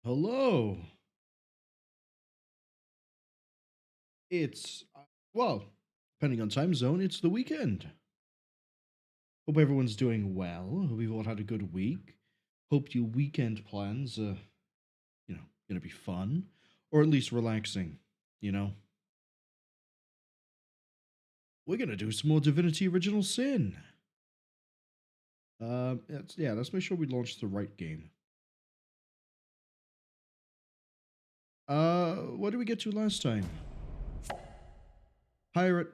Hello. It's, well, depending on time zone, it's the weekend. Hope everyone's doing well. Hope you've all had a good week. Hope your weekend plans are, gonna be fun. Or at least relaxing, you know? We're gonna do some more Divinity Original Sin. Let's make sure we launch the right game. What did we get to last time? Pirate.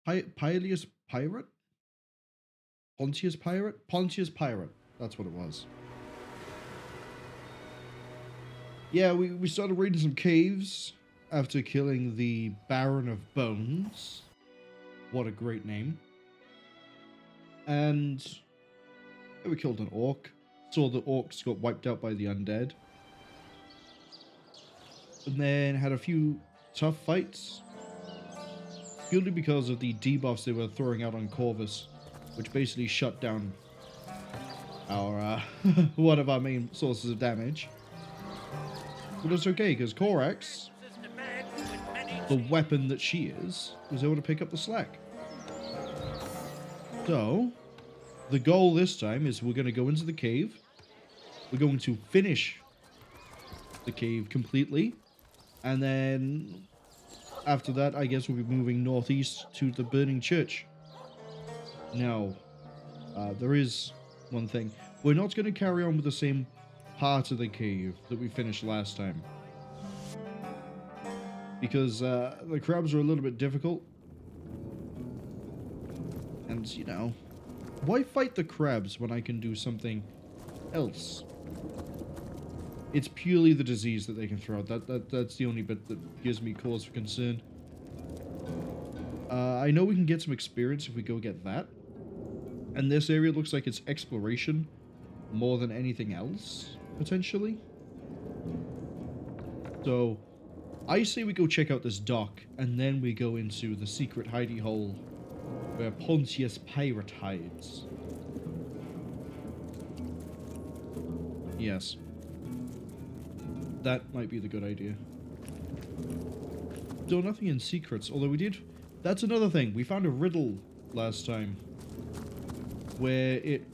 Pontius Pirate? Pontius Pirate? Pontius Pirate. That's what it was. Yeah, we started raiding some caves after killing the Baron of Bones. What a great name. And we killed an orc. Saw the orcs got wiped out by the undead. And then had a few tough fights. Purely because of the debuffs they were throwing out on Corvus, which basically shut down our one of our main sources of damage. But it's okay, because Corax, the weapon that she is, was able to pick up the slack. So, the goal this time is we're going to go into the cave. We're going to finish the cave completely. And then, after that, I guess we'll be moving northeast to the Burning Church. Now, there is one thing. We're not going to carry on with the same part of the cave that we finished last time. Because the crabs are a little bit difficult. And, why fight the crabs when I can do something else? It's purely the disease that they can throw out. That's the only bit that gives me cause for concern. I know we can get some experience if we go get that. And this area looks like it's exploration more than anything else, potentially. So, I say we go check out this dock, and then we go into the secret hidey hole where Pontius Pirate hides. Yes. That might be the good idea. Though nothing in secrets, although we did... That's another thing. We found a riddle last time. Where it...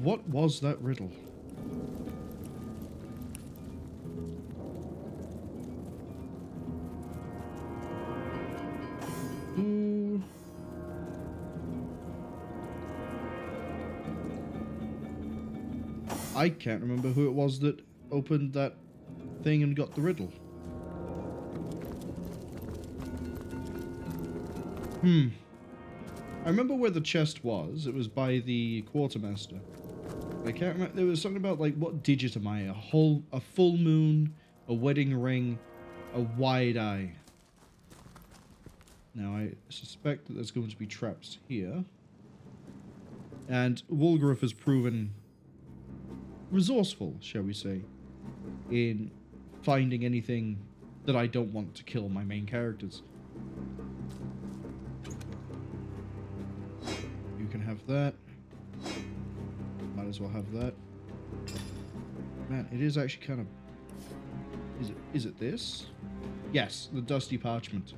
What was that riddle? Ooh. I can't remember who it was that opened that thing and got the riddle. I remember where the chest was. It was by the quartermaster. I can't remember. There was something about, like, what digit am I? A full moon, a wedding ring, a wide eye. Now, I suspect that there's going to be traps here. And Wulgraf has proven resourceful, shall we say, in finding anything that I don't want to kill my main characters. You can have that. Might as well have that. Man, it is actually kind of... Is it this? Yes, the dusty parchment.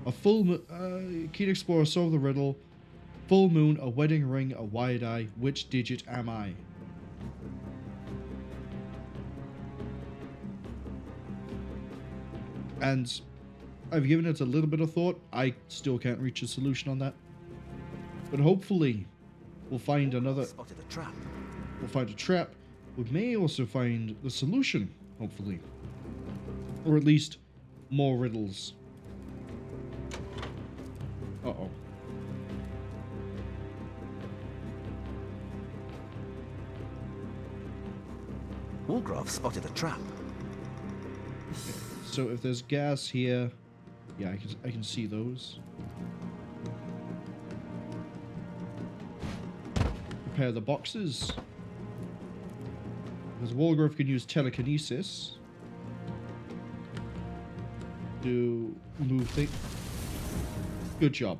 A full moon... Keen Explorer, solve the riddle. Full moon, a wedding ring, a wide eye. Which digit am I? And I've given it a little bit of thought. I still can't reach a solution on that. But hopefully, we'll find another... Spotted a trap. We'll find a trap. We may also find the solution, hopefully. Or at least, more riddles. Uh-oh. Wulgraf spotted a trap. So if there's gas here, yeah, I can see those. Prepare the boxes. Because Wulgraf can use telekinesis to move things. Good job.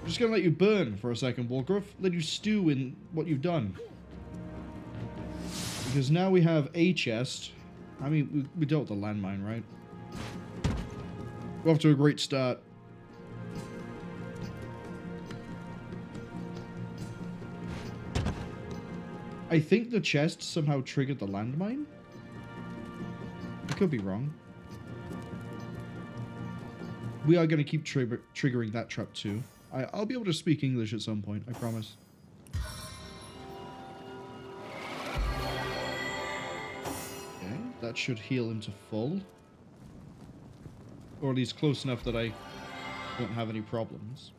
Just gonna let you burn for a second, Wargruff. Let you stew in what you've done. Because now we have a chest. I mean, we dealt with the landmine, right? We're off to a great start. I think the chest somehow triggered the landmine. I could be wrong. We are going to keep triggering that trap too. I'll be able to speak English at some point, I promise. Okay, that should heal him to full. Or at least close enough that I won't have any problems.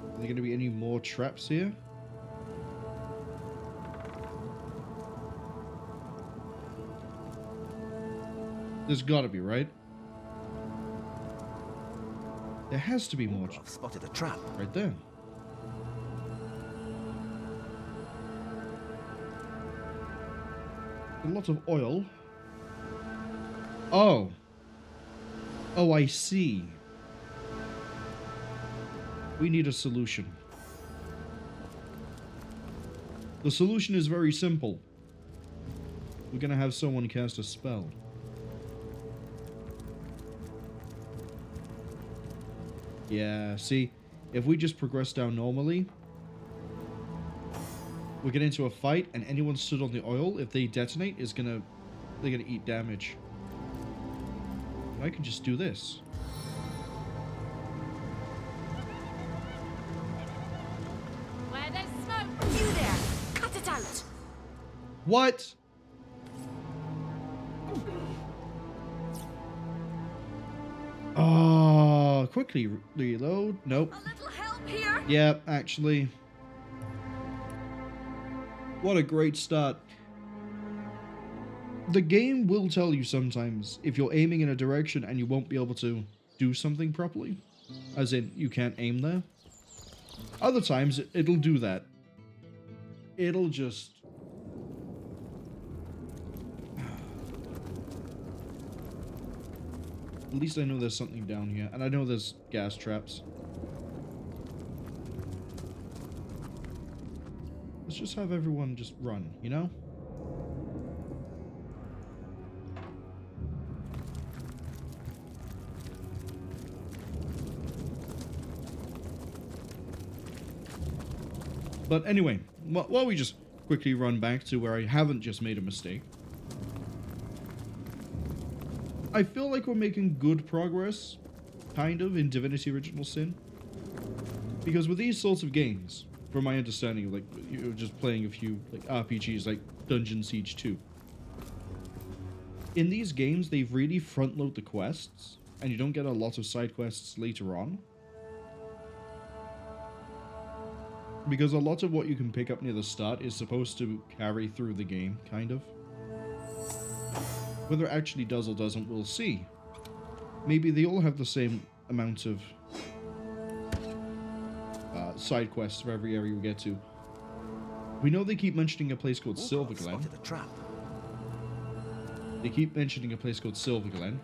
Are there going to be any more traps here? There's got to be, right? There has to be more. I've spotted a trap. Right there. A lot of oil. Oh. Oh, I see. We need a solution. The solution is very simple. We're gonna have someone cast a spell. Yeah, see, if we just progress down normally, we get into a fight and anyone stood on the oil, if they detonate, they're gonna eat damage. And I can just do this. Where there's smoke, you there! Cut it out! What? Oh, quickly reload. Nope. A little help here? Yep, actually. What a great start. The game will tell you sometimes if you're aiming in a direction and you won't be able to do something properly. As in, you can't aim there. Other times, it'll do that. It'll just... At least I know there's something down here. And I know there's gas traps. Let's just have everyone just run, you know? But anyway, while we just quickly run back to where I haven't just made a mistake. I feel like we're making good progress, kind of, in Divinity Original Sin. Because with these sorts of games, from my understanding, like, you're just playing a few like RPGs like Dungeon Siege 2. In these games, they've really front-load the quests, and you don't get a lot of side quests later on. Because a lot of what you can pick up near the start is supposed to carry through the game, kind of. Whether it actually does or doesn't, we'll see. Maybe they all have the same amount of side quests for every area we get to. We know they keep mentioning a place called Silverglen. Spotted a trap. They keep mentioning a place called Silverglen.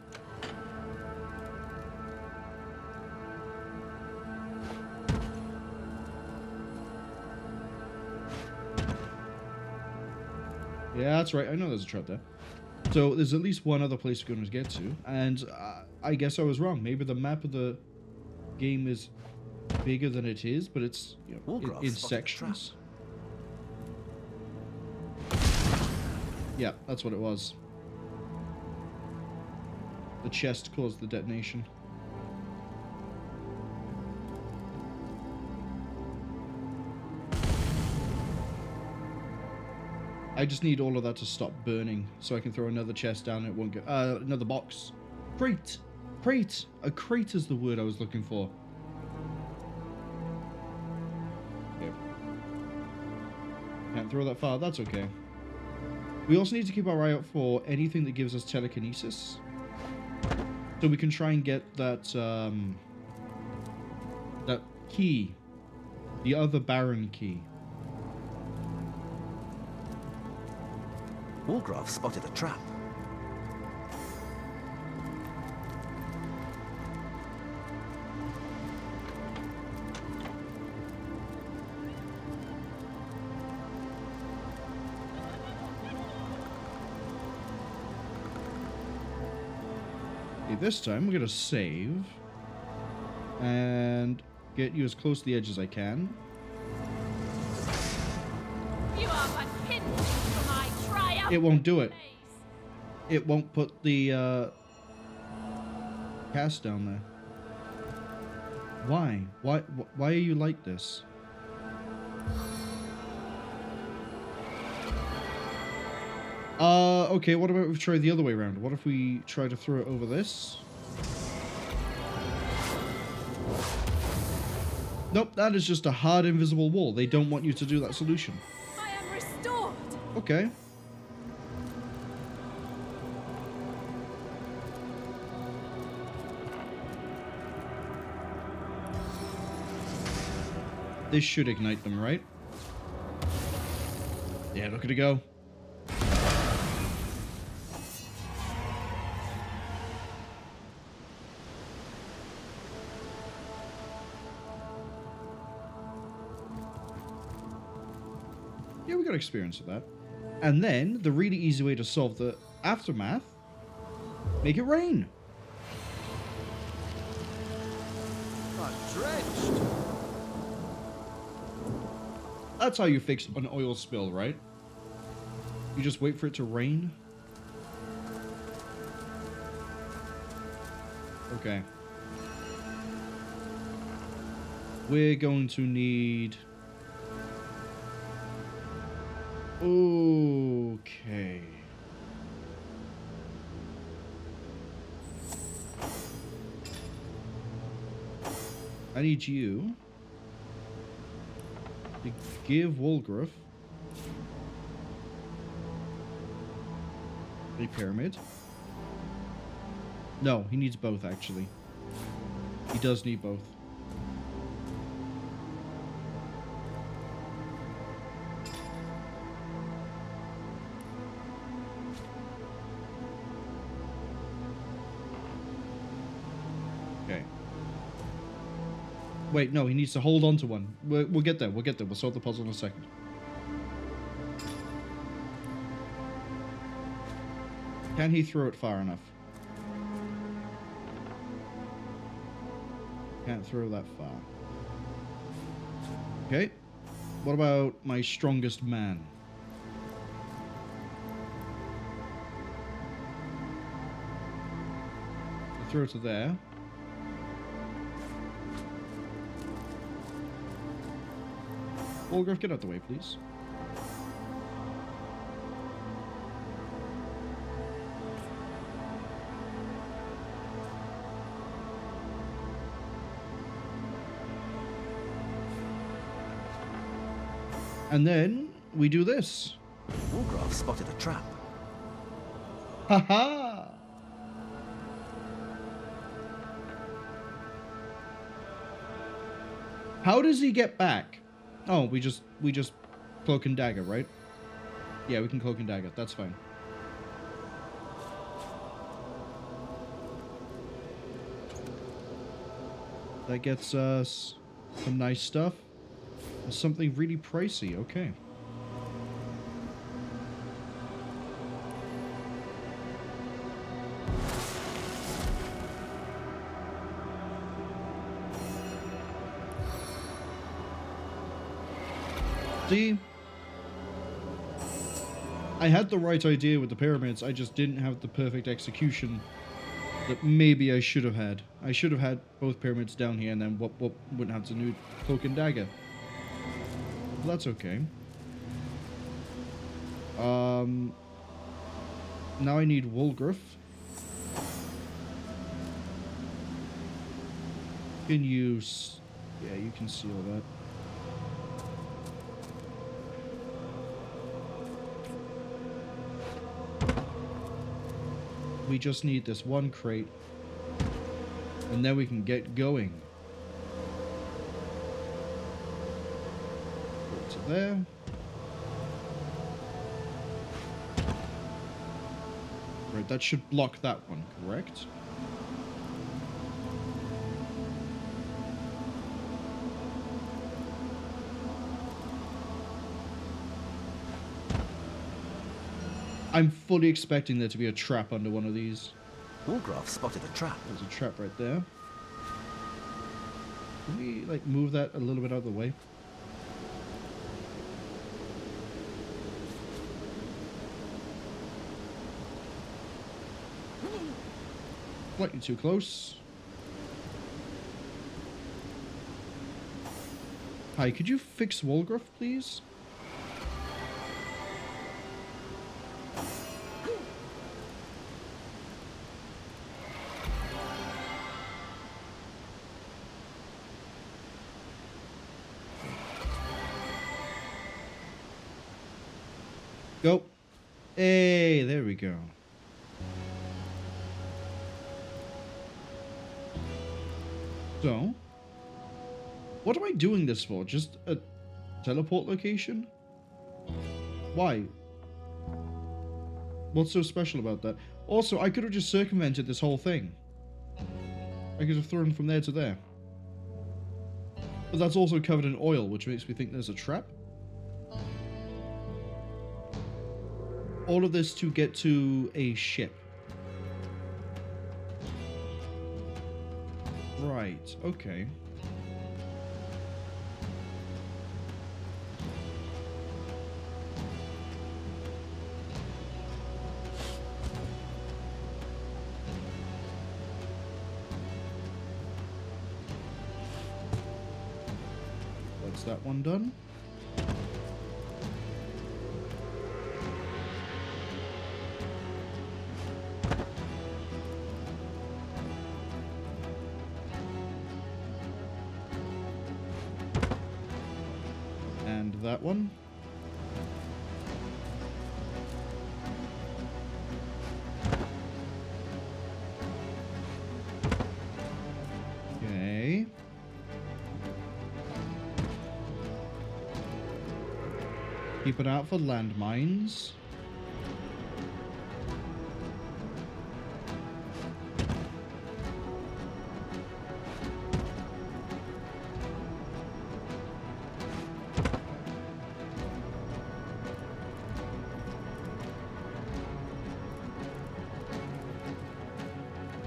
Yeah, that's right. I know there's a trap there. So there's at least one other place we're going to get to. And I guess I was wrong. Maybe the map of the game is bigger than it is, but it's, you know, in sections. Yeah, that's what it was. The chest caused the detonation. I just need all of that to stop burning so I can throw another chest down and it won't go. Another box. Crate! Crate! A crate is the word I was looking for. Okay. Can't throw that far, that's okay. We also need to keep our eye out for anything that gives us telekinesis. So we can try and get that, that key. The other Baron key. Wargraf spotted a trap. Okay, this time we're gonna save and get you as close to the edge as I can. You are but hidden from my triumph. It won't do it. It won't put the cast down there. Why? Why are you like this? Okay, what about if we try the other way around? What if we try to throw it over this? Nope, that is just a hard invisible wall. They don't want you to do that solution. I am restored. Okay. This should ignite them, right? Yeah, look at it go. Yeah, we got experience with that. And then, the really easy way to solve the aftermath, make it rain. I'm drenched. That's how you fix an oil spill, right? You just wait for it to rain. Okay. We're going to need... Okay. I need you to give Wolgriff a pyramid. No, he needs both, actually. He does need both. Okay. Wait, no, he needs to hold on to one. We'll get there. We'll get there. We'll solve the puzzle in a second. Can he throw it far enough? Can't throw that far. Okay. What about my strongest man? I'll throw it to there. Wolgriff, get out the way, please. And then we do this. Wargraf spotted a trap. Haha! How does he get back? Oh, we just cloak and dagger, right? Yeah, we can cloak and dagger. That's fine. That gets us some nice stuff. And something really pricey. Okay. See? I had the right idea with the pyramids, I just didn't have the perfect execution that maybe I should have had. I should have had both pyramids down here and then what wouldn't have to do cloak and dagger. Well, that's okay. Now I need Wolgriff. Can you... Yeah, you can seal that. We just need this one crate. And then we can get going. Go to there. Right, that should block that one, correct? I'm fully expecting there to be a trap under one of these. Wargraf spotted a trap. There's a trap right there. Can we, like, move that a little bit out of the way? Slightly too close. Hi, could you fix Wolgraf, please? Go. Hey, there we go. So, what am I doing this for? Just a teleport location? Why? What's so special about that? Also, I could have just circumvented this whole thing. I could have thrown from there to there. But that's also covered in oil, which makes me think there's a trap. All of this to get to a ship. Right, okay. That's that one done. That one. Okay. Keep it out for landmines.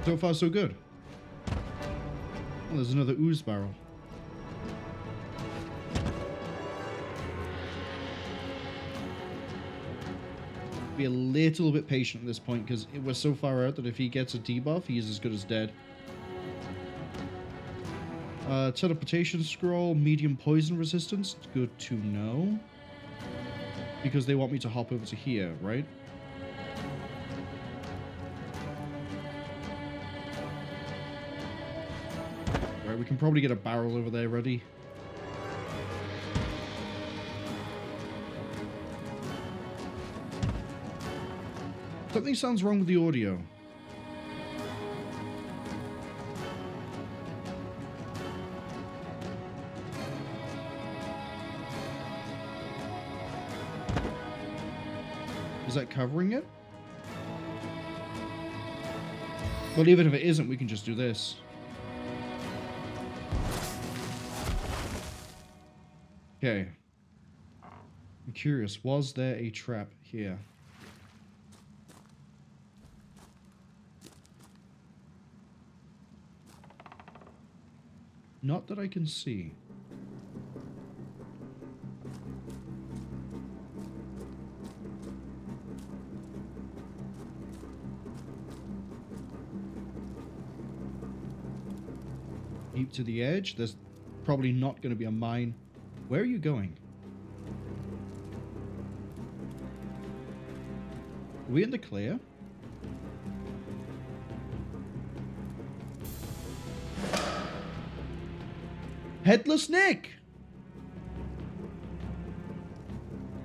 So far, so good. Oh, there's another ooze barrel. Be a little bit patient at this point, because we're so far out that if he gets a debuff, he's as good as dead. Teleportation scroll, medium poison resistance. Good to know. Because they want me to hop over to here, right? We can probably get a barrel over there ready. Something sounds wrong with the audio. Is that covering it? Well, even if it isn't, we can just do this. Okay. I'm curious, was there a trap here? Not that I can see. Deep to the edge. There's probably not going to be a mine. Where are you going? Are we in the clear? Headless Nick!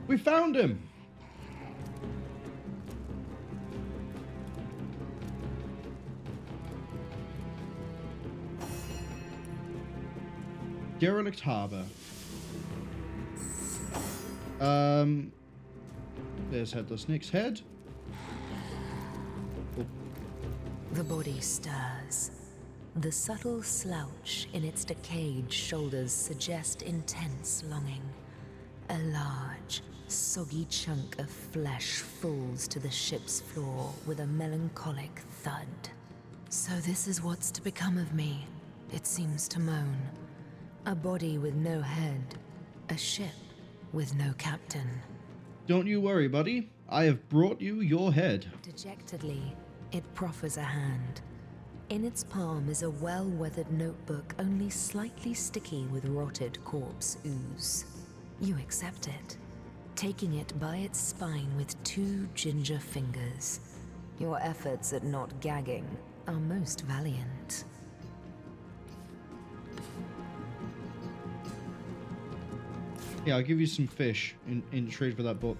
We found him! Derelict Harbour. There's Headless Nick's head. The body stirs. The subtle slouch in its decayed shoulders suggest intense longing. A large, soggy chunk of flesh falls to the ship's floor with a melancholic thud. So this is what's to become of me, it seems to moan. A body with no head. A ship with no captain. Don't you worry, buddy. I have brought you your head. Dejectedly, it proffers a hand. In its palm is a well-weathered notebook only slightly sticky with rotted corpse ooze. You accept it, taking it by its spine with 2 ginger fingers. Your efforts at not gagging are most valiant. Yeah, I'll give you some fish in trade for that book.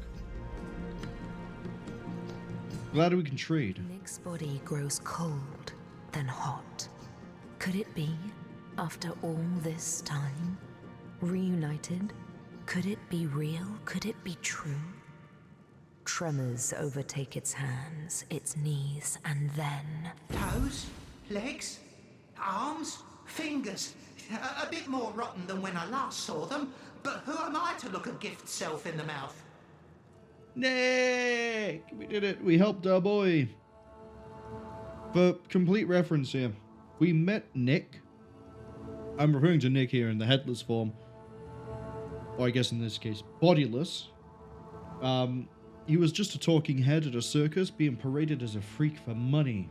Glad we can trade. Nick's body grows cold, then hot. Could it be, after all this time? Reunited? Could it be real? Could it be true? Tremors overtake its hands, its knees, and then... Toes, legs, arms, fingers. A bit more rotten than when I last saw them, but who am I to look a gift self in the mouth? Nick! We did it. We helped our boy. For complete reference here, we met Nick. I'm referring to Nick here in the headless form. Or I guess in this case, bodiless. He was just a talking head at a circus being paraded as a freak for money.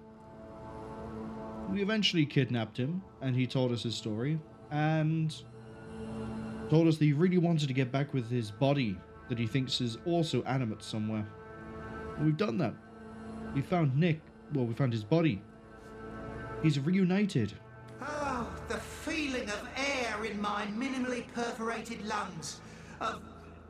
We eventually kidnapped him, and he told us his story, and told us that he really wanted to get back with his body that he thinks is also animate somewhere. And we've done that. We found Nick. Well, we found his body. He's reunited. Oh, the feeling of air in my minimally perforated lungs. Of,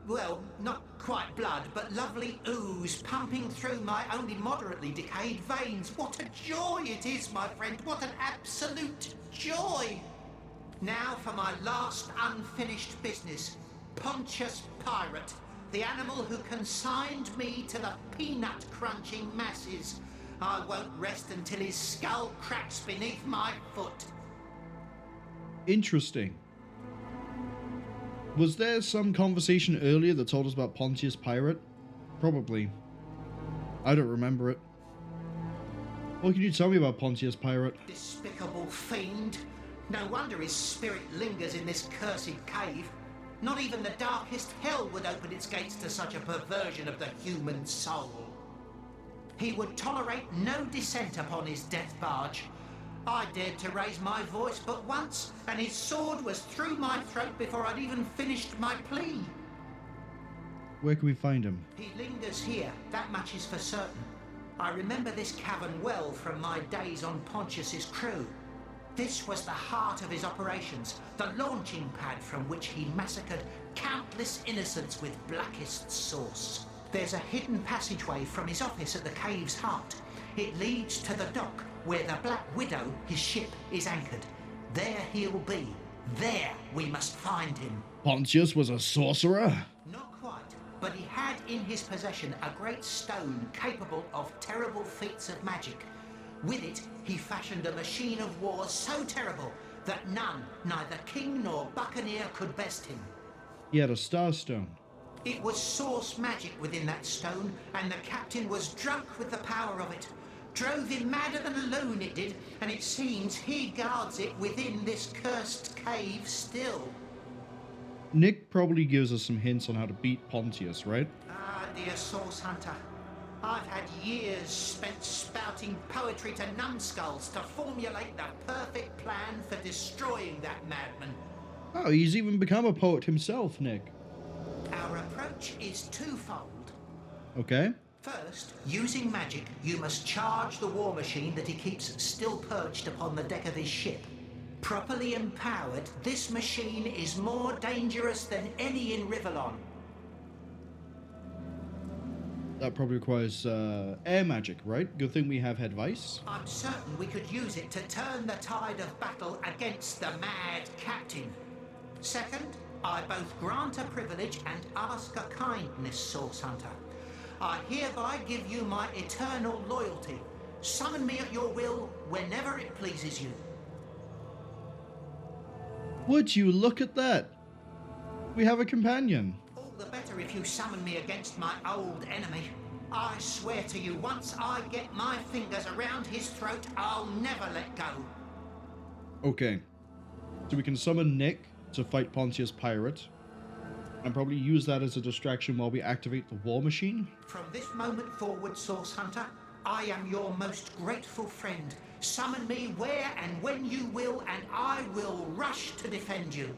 well, not quite blood, but lovely ooze pumping through my only moderately decayed veins. What a joy it is, my friend. What an absolute joy. Now for my last unfinished business. Pontius Pirate, the animal who consigned me to the peanut-crunching masses. I won't rest until his skull cracks beneath my foot. Interesting. Was there some conversation earlier that told us about Pontius Pirate? Probably. I don't remember it. What can you tell me about Pontius Pirate? Despicable fiend. No wonder his spirit lingers in this cursed cave. Not even the darkest hell would open its gates to such a perversion of the human soul. He would tolerate no dissent upon his death barge. I dared to raise my voice but once, and his sword was through my throat before I'd even finished my plea. Where can we find him? He lingers here, that much is for certain. I remember this cavern well from my days on Pontius's crew. This was the heart of his operations, the launching pad from which he massacred countless innocents with blackest sauce. There's a hidden passageway from his office at the cave's heart. It leads to the dock, where the Black Widow, his ship, is anchored. There he'll be. There we must find him. Pontius was a sorcerer? Not quite, but he had in his possession a great stone capable of terrible feats of magic. With it, he fashioned a machine of war so terrible that none, neither king nor buccaneer, could best him. He had a star stone. It was source magic within that stone, and the captain was drunk with the power of it. Drove him madder than a loon, it did, and it seems he guards it within this cursed cave still. Nick probably gives us some hints on how to beat Pontius, right? Ah, dear Source Hunter. I've had years spent spouting poetry to numbskulls to formulate the perfect plan for destroying that madman. Oh, he's even become a poet himself, Nick. Our approach is twofold. Okay. First, using magic, you must charge the war machine that he keeps still perched upon the deck of his ship. Properly empowered, this machine is more dangerous than any in Rivellon. That probably requires air magic, right? Good thing we have Headvice. I'm certain we could use it to turn the tide of battle against the mad captain. Second, I both grant a privilege and ask a kindness, Source Hunter. I hereby give you my eternal loyalty. Summon me at your will whenever it pleases you. Would you look at that? We have a companion. All the better if you summon me against my old enemy. I swear to you, once I get my fingers around his throat, I'll never let go. Okay. So we can summon Nick to fight Pontius Pirate. And probably use that as a distraction while we activate the war machine. From this moment forward, Source Hunter, I am your most grateful friend. Summon me where and when you will, and I will rush to defend you.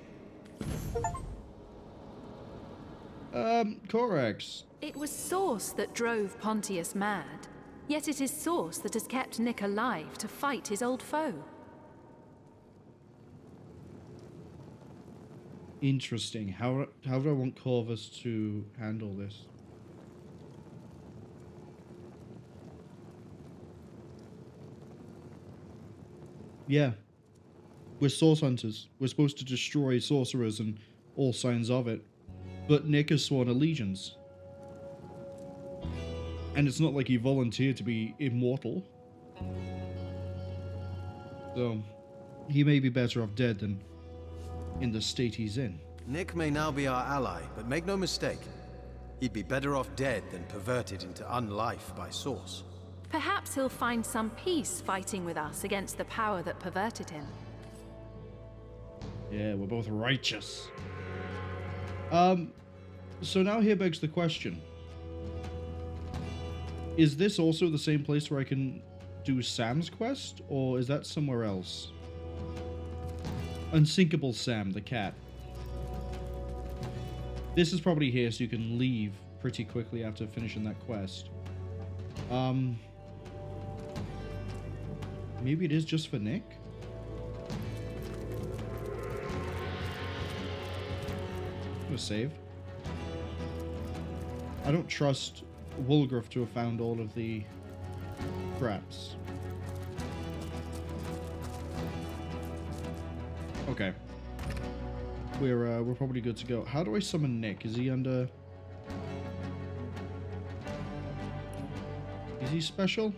Corax. It was Source that drove Pontius mad. Yet it is Source that has kept Nick alive to fight his old foe. Interesting. How do I want Corvus to handle this? Yeah. We're Source Hunters. We're supposed to destroy Sourcerors and all signs of it. But Nick has sworn allegiance. And it's not like he volunteered to be immortal. So, he may be better off dead than in the state he's in. Nick may now be our ally, but make no mistake. He'd be better off dead than perverted into unlife by Source. Perhaps he'll find some peace fighting with us against the power that perverted him. Yeah, we're both righteous. So now here begs the question. Is this also the same place where I can do Sam's quest? Or is that somewhere else? Unsinkable Sam, the cat. This is probably here so you can leave pretty quickly after finishing that quest. Maybe it is just for Nick? I'm gonna save. I don't trust Wulgraf to have found all of the traps. Okay. We're probably good to go. How do I summon Nick? Is he under... Is he special?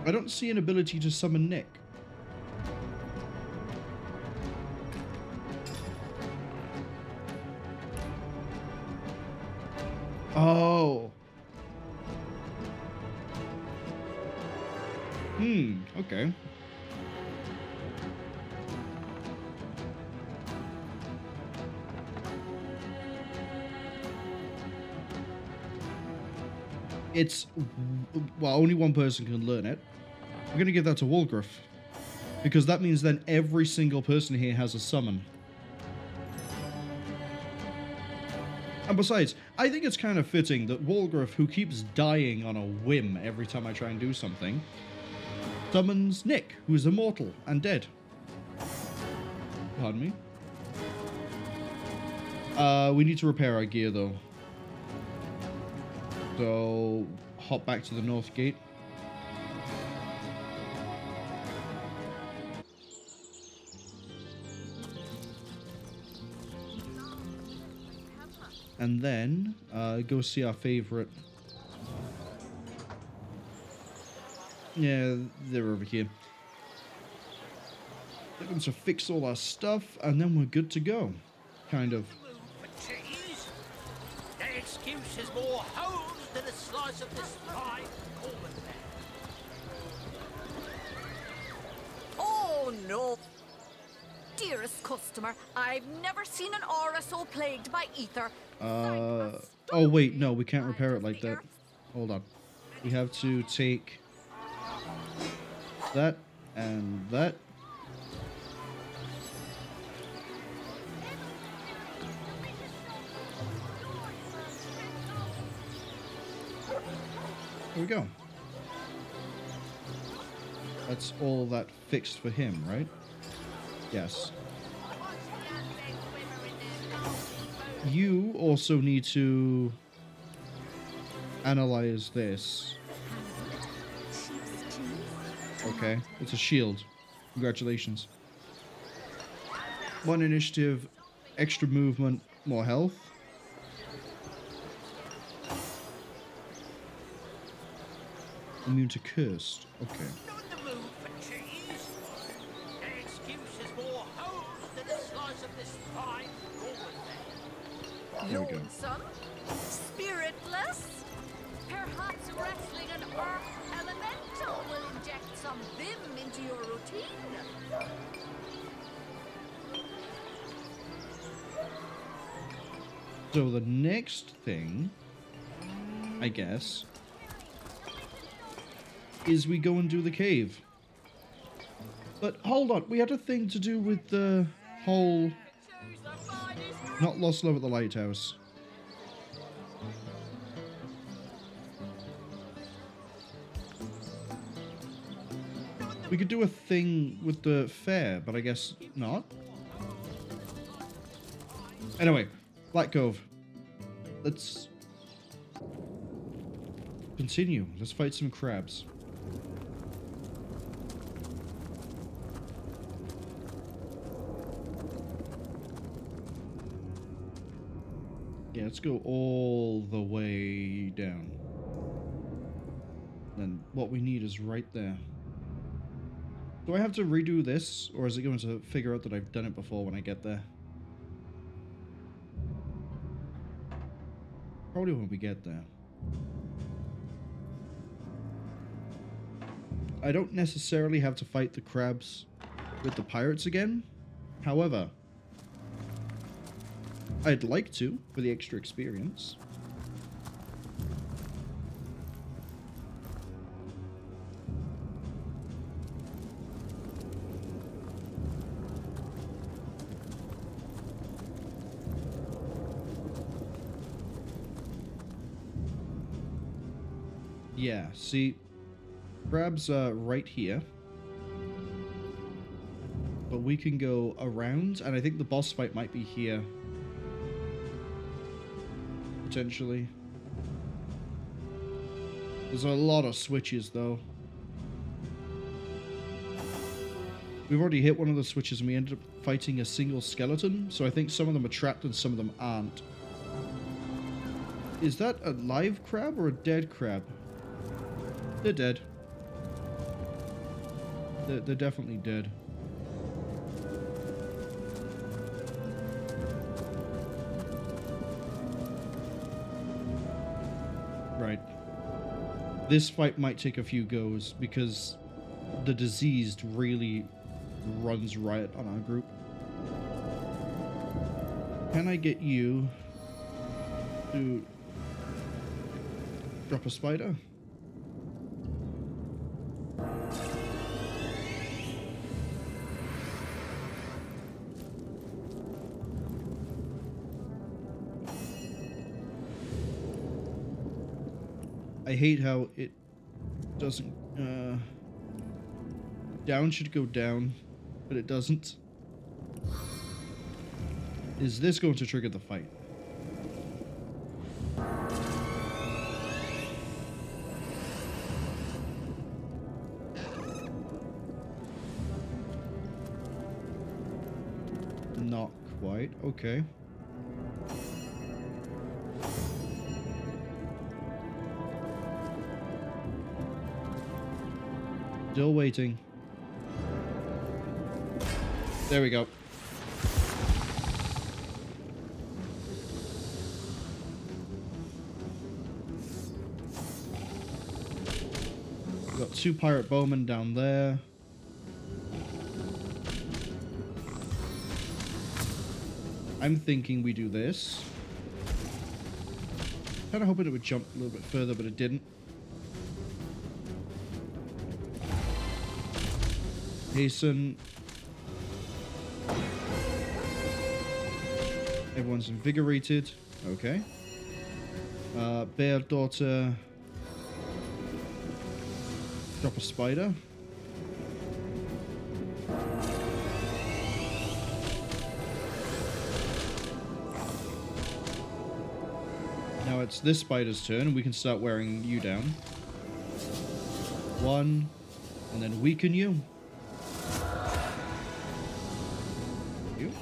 I don't see an ability to summon Nick. Oh. Okay. It's... well, only one person can learn it. We're going to give that to Wulgraf. Because that means then every single person here has a summon. And besides, I think it's kind of fitting that Wulgraf, who keeps dying on a whim every time I try and do something, summons Nick, who's immortal and dead. Pardon me. We need to repair our gear, though. So, hop back to the north gate. And then, go see our favorite. Yeah, they're over here. Get them to fix all our stuff, and then we're good to go. Kind of. That excuse is more holes than a slice of this fine corn. Oh no! Dearest customer, I've never seen an aura so plagued by ether. Oh wait, no, we can't repair it like that. Hold on. We have to take that and that. There we go. That's all that fixed for him, right? Yes. You also need to analyze this. Okay, it's a shield. Congratulations. 1 initiative, extra movement, more health. Immune to cursed. Okay. Not in the mood for cheese. An excuse is more holes than a slice of this fine golden. There we go. Lonesome? Spiritless? Perhaps wrestling an earth elemental will inject some vim into your routine. So the next thing, I guess, is we go and do the cave. But hold on, we had a thing to do with the whole not lost love at the lighthouse. We could do a thing with the fair, but I guess not. Anyway, Black Cove. Let's continue. Let's fight some crabs. Yeah, let's go all the way down. Then what we need is right there. Do I have to redo this, or is it going to figure out that I've done it before when I get there? Probably when we get there. I don't necessarily have to fight the crabs with the pirates again. However, I'd like to for the extra experience. Yeah, see, crabs are right here. But we can go around, and I think the boss fight might be here. Potentially. There's a lot of switches, though. We've already hit one of the switches, and we ended up fighting a single skeleton, so I think some of them are trapped and some of them aren't. Is that a live crab or a dead crab? They're dead. They're definitely dead. Right. This fight might take a few goes because the diseased really runs riot on our group. Can I get you to drop a spider? I hate how it doesn't, down should go down, but it doesn't. Is this going to trigger the fight? Not quite, okay. Still waiting. There we go. We've got 2 pirate bowmen down there. I'm thinking we do this. Kind of hoping it would jump a little bit further, but it didn't. Hasten. Everyone's invigorated. Okay. Bear daughter. Drop a spider. Now it's this spider's turn, and we can start wearing you down. 1, and then weaken you. You.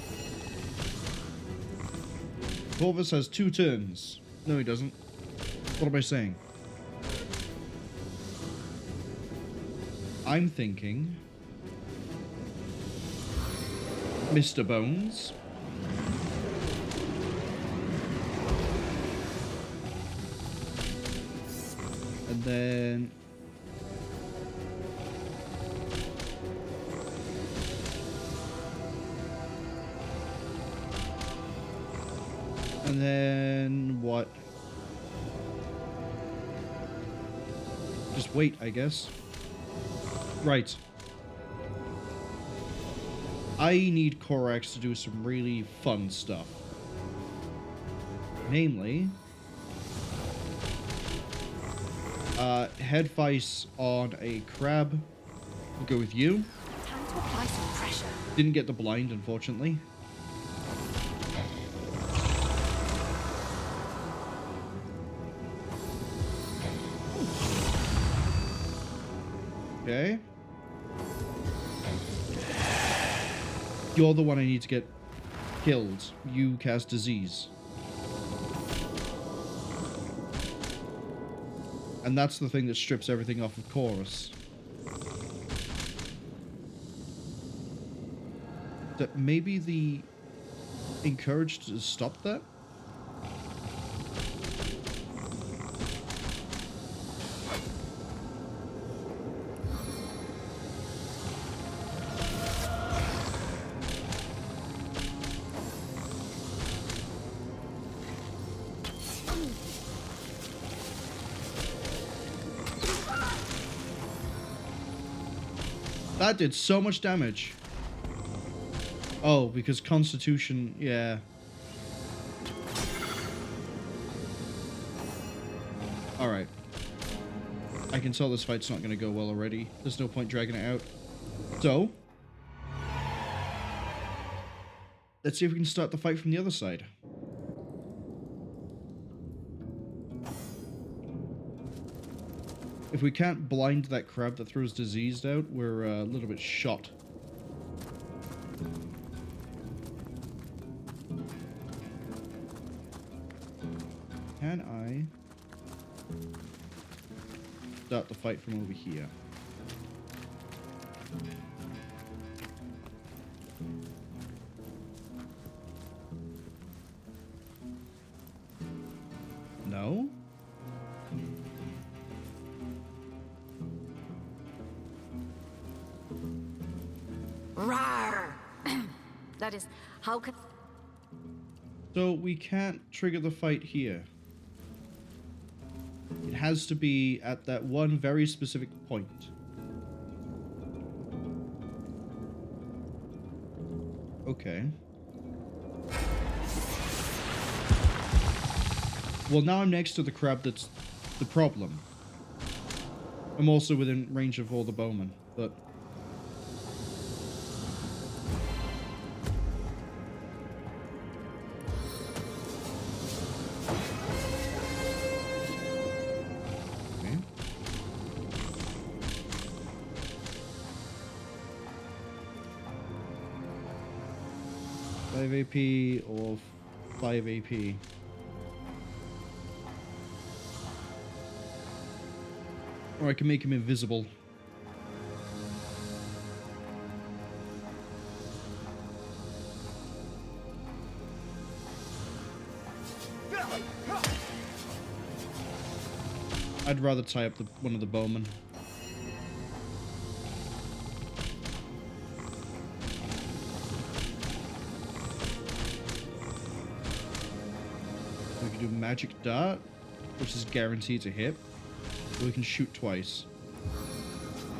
Corvus has 2 turns. No, he doesn't. What am I saying? I'm thinking Mr. Bones. And then what? Just wait, I guess. Right. I need Korax to do some really fun stuff. Namely, head vice on a crab. We'll go with you. Time to apply some pressure. Didn't get the blind, unfortunately. Okay. You're the one I need to get killed. You cast disease. And that's the thing that strips everything off of Chorus. That maybe the encouraged to stop that? That did so much damage. Oh, because Constitution, yeah. Alright. I can tell this fight's not going to go well already. There's no point dragging it out. So, let's see if we can start the fight from the other side. If we can't blind that crab that throws diseased out, we're a little bit shot. Can I start the fight from over here? No? Rawr! That is, how can... So we can't trigger the fight here. It has to be at that one very specific point. Okay. Well, now I'm next to the crab that's the problem. I'm also within range of all the bowmen, but... Okay. 5 AP or 5 AP. Or I can make him invisible. I'd rather tie up one of the bowmen. We can do magic dart, which is guaranteed to hit. Or we can shoot twice.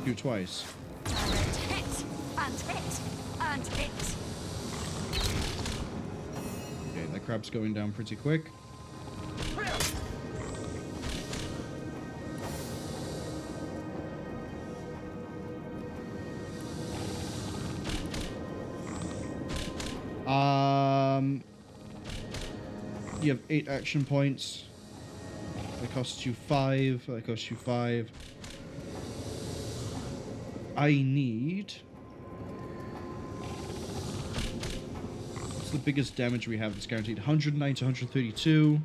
Shoot twice. And hit! And hit! And hit! Okay, that crab's going down pretty quick. You have 8 action points. That costs you 5. That costs you 5. I need... What's the biggest damage we have that's guaranteed? 109 to 132.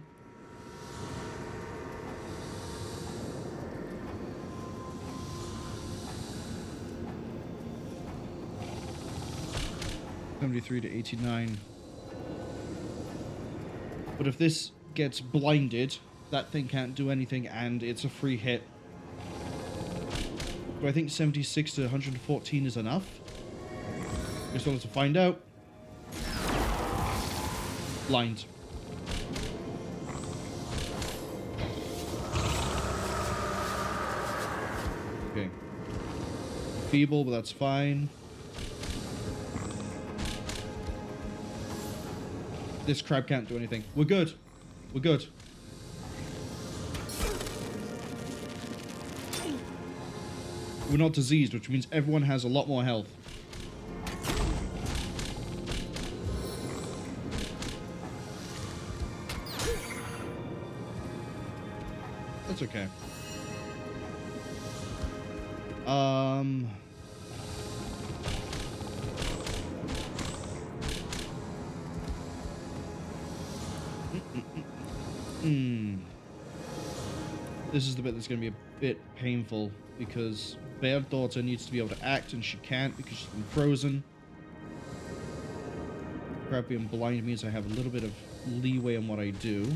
$73 to 89. But if this gets blinded, that thing can't do anything, and it's a free hit. Do I think 76 to 114 is enough? Guess we'll have to find out. Blind. Okay. Feeble, but that's fine. This crab can't do anything. We're good. We're good. We're not diseased, which means everyone has a lot more health. That's okay. This is the bit that's going to be a bit painful, because Bear Daughter needs to be able to act, and she can't because she's been frozen. Crab being blind means I have a little bit of leeway on what I do.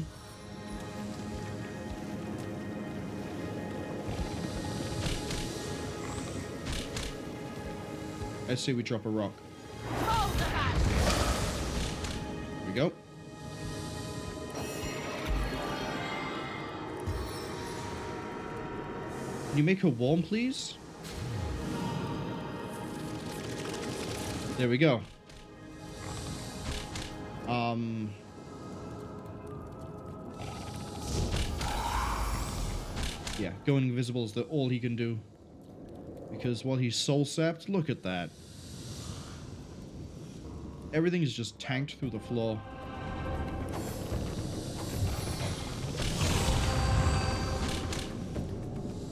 I say we drop a rock. Here we go. Can you make her warm, please? There we go. Yeah, going invisible is all he can do. Because while he's soul sapped, look at that. Everything is just tanked through the floor.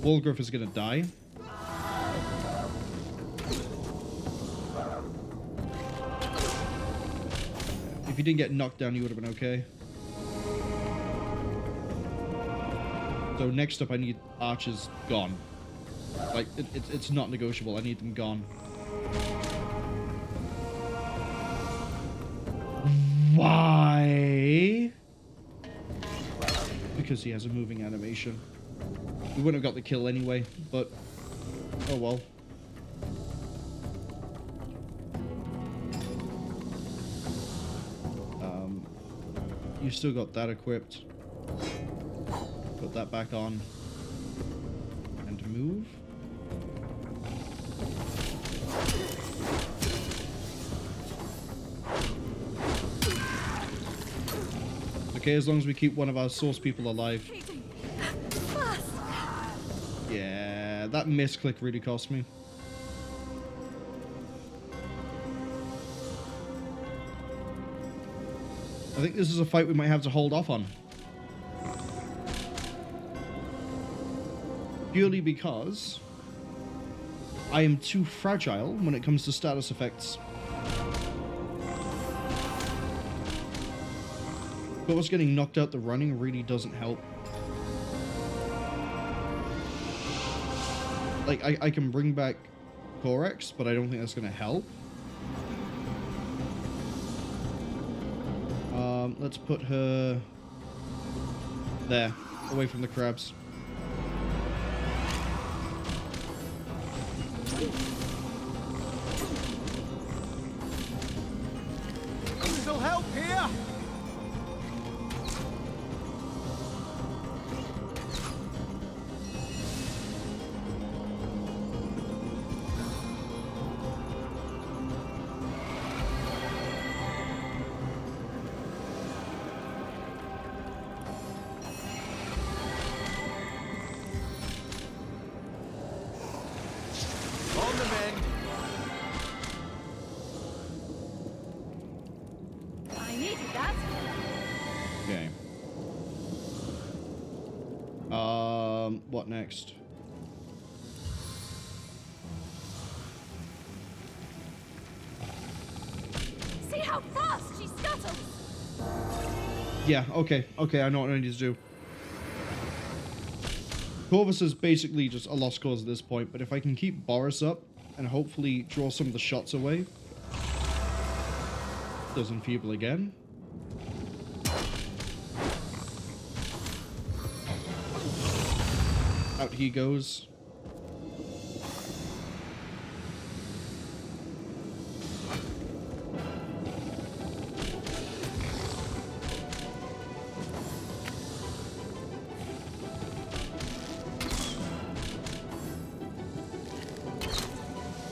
Wolgriff is gonna die. If he didn't get knocked down, he would have been okay. So next up, I need archers gone. Like, it's not negotiable. I need them gone. Why? Because he has a moving animation. We wouldn't have got the kill anyway, but oh well. You still got that equipped. Put that back on. And move. Okay, as long as we keep one of our source people alive. Yeah, that misclick really cost me. I think this is a fight we might have to hold off on. Purely because I am too fragile when it comes to status effects. But what's getting knocked out the running really doesn't help. Like, I can bring back Corex, but I don't think that's going to help. Let's put her there, away from the crabs. Still help here? what next? See how fast she scuttles! Yeah, okay, I know what I need to do. Corvus is basically just a lost cause at this point, but if I can keep Boris up and hopefully draw some of the shots away. Does enfeeble again. Out he goes.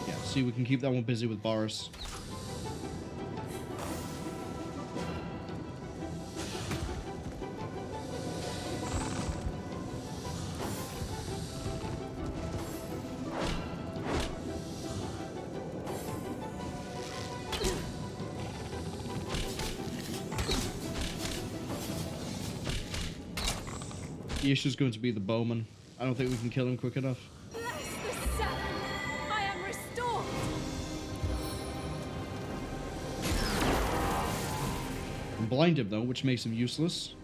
Yeah, see, we can keep that one busy with Boris. The issue is going to be the bowman. I don't think we can kill him quick enough. Bless the Seven! I am restored! I can blind him though, which makes him useless.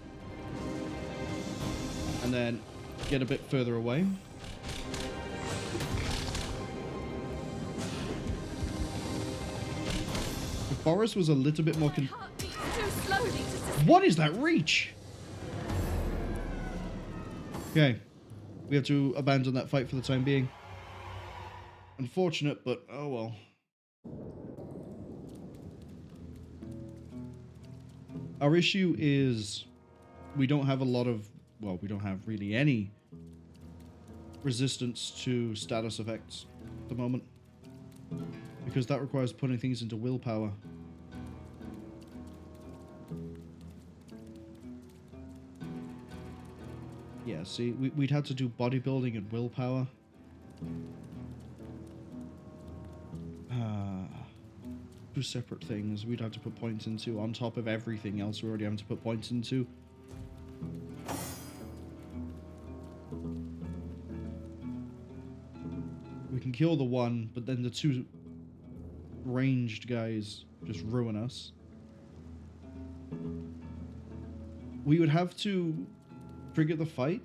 And then get a bit further away. If Boris was a little bit more My heart beats too slowly to What is that reach? Okay. We have to abandon that fight for the time being. Unfortunate, but oh well. Our issue is we don't have a lot of, well, we don't have really any resistance to status effects at the moment. Because that requires putting things into willpower. Yeah, see, we'd have to do bodybuilding and willpower. Two separate things we'd have to put points into on top of everything else we're already having to put points into. We can kill the one, but then the two ranged guys just ruin us. We would have to trigger the fight,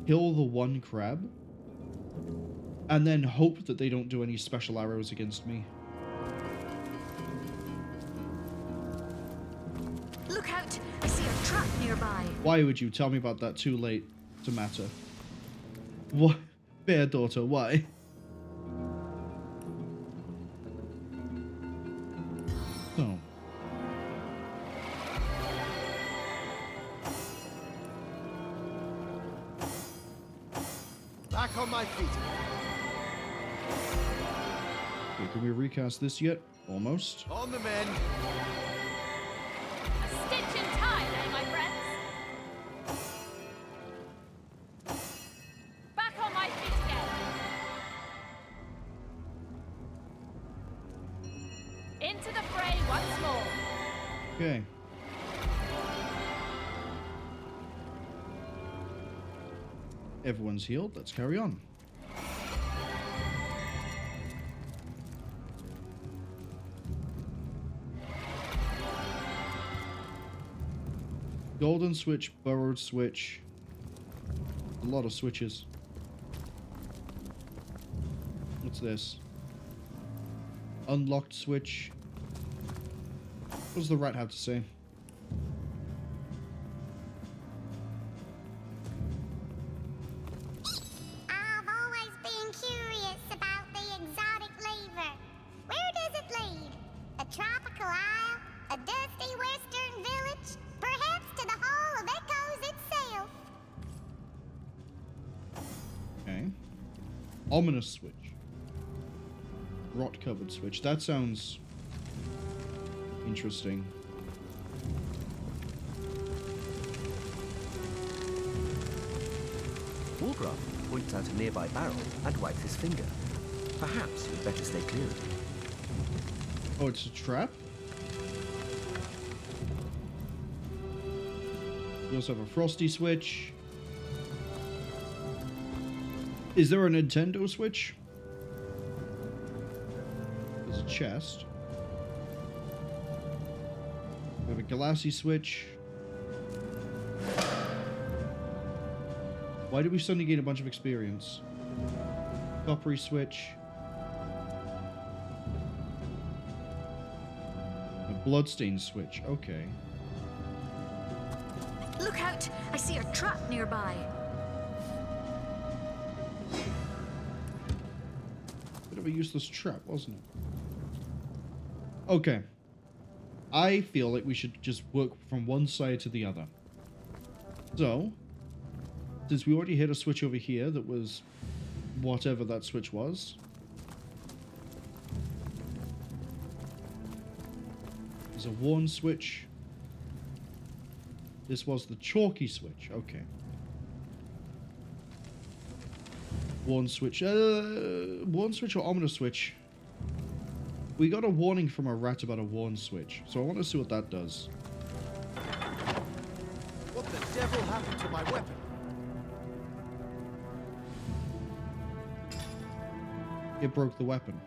kill the one crab, and then hope that they don't do any special arrows against me. Look out! I see a trap nearby. Why would you tell me about that too late to matter? What? Bear daughter, why? Oh. Back on my feet. Okay, can we recast this yet? Almost. On the men. A stitch in time, eh, my friends? Back on my feet again. Into the fray once more. Okay. Everyone's healed. Let's carry on. Golden switch, burrowed switch. A lot of switches. What's this? Unlocked switch. What does the rat have to say? I've always been curious about the exotic lever. Where does it lead? A tropical isle? A dusty western village? Perhaps to the Hall of Echoes itself? Okay. Ominous switch. Rot covered switch. That sounds interesting. Wargraf points out a nearby barrel and wipes his finger. Perhaps we'd better stay clear of it. Oh, it's a trap? We also have a frosty switch. Is there a Nintendo Switch? There's a chest. We have a glassy switch. Why did we suddenly gain a bunch of experience? Coppery switch. A bloodstained switch. Okay. Look out! I see a trap nearby. Bit of a useless trap, wasn't it? Okay. I feel like we should just work from one side to the other. So, since we already hit a switch over here that was whatever that switch was. There's a worn switch. This was the chalky switch. Okay. Worn switch. Worn switch or ominous switch? We got a warning from a rat about a worn switch, so I want to see what that does. What the devil happened to my weapon? It broke the weapon.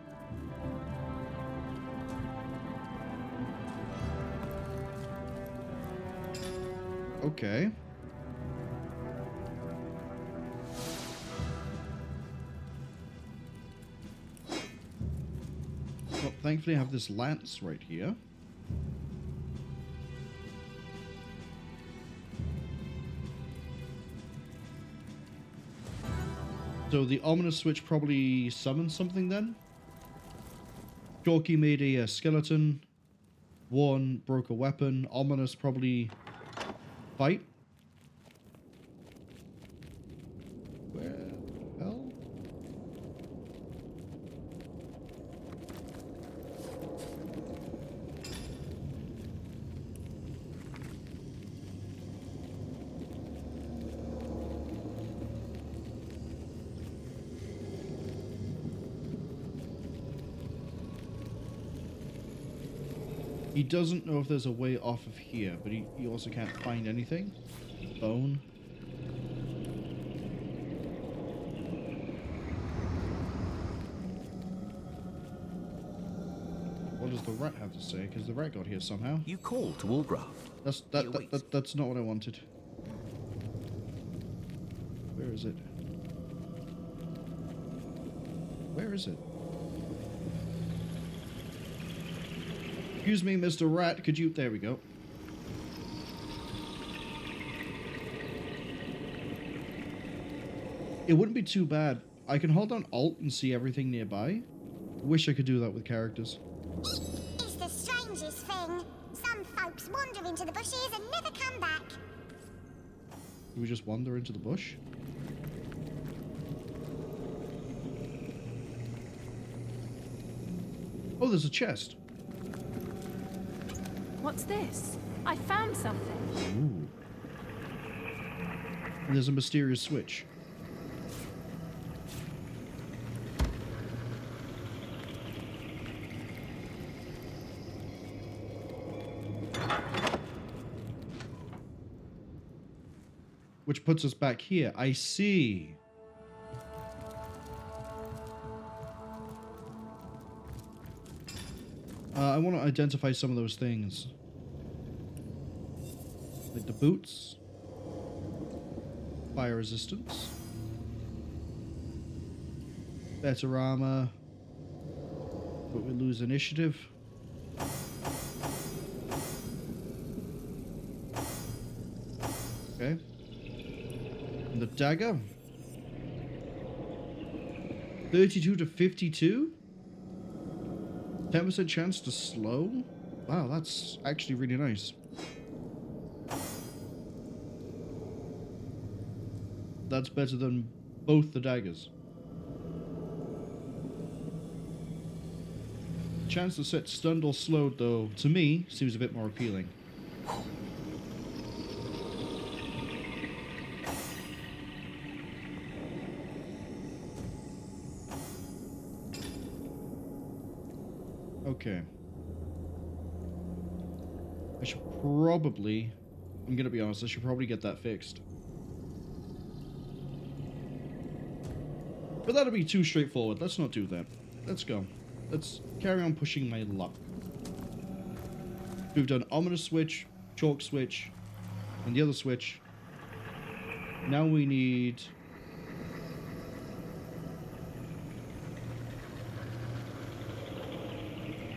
Okay. Well, thankfully I have this lance right here. So the ominous switch probably summoned something then? Chalky made a skeleton. Worn broke a weapon. Ominous probably fight. Where the hell? He doesn't know if there's a way off of here, but he also can't find anything. Bone. What does the rat have to say? Because the rat got here somehow. You called to Walgraft. That's not what I wanted. Where is it? Where is it? Excuse me, Mr. Rat, could you... There we go. It wouldn't be too bad. I can hold down Alt and see everything nearby. Wish I could do that with characters. It's the strangest thing. Some folks wander into the bushes and never come back. Do we just wander into the bush? Oh, there's a chest. What's this? I found something. Ooh. And there's a mysterious switch. Which puts us back here. I see. I want to identify some of those things. Like the boots. Fire resistance. Better armor. But we lose initiative. Okay. And the dagger. 32 to 52? 10% chance to slow? Wow, that's actually really nice. That's better than both the daggers. Chance to set stunned or slowed, though, to me, seems a bit more appealing. Okay. I should probably... I'm gonna be honest, I should probably get that fixed. But that'll be too straightforward. Let's not do that. Let's go. Let's carry on pushing my luck. We've done Ominous Switch, Chalk Switch, and the other switch. Now we need...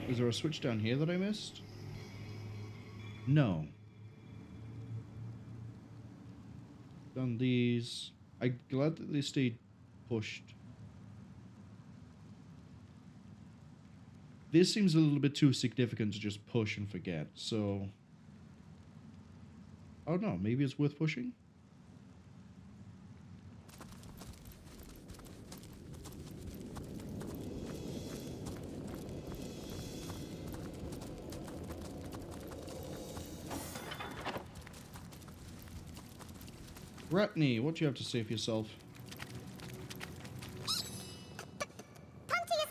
Is there a switch down here that I missed? No. Done these. I'm glad that they stayed pushed. This seems a little bit too significant to just push and forget, so... I don't know, maybe it's worth pushing? Ratney, what do you have to say for yourself? Pontius!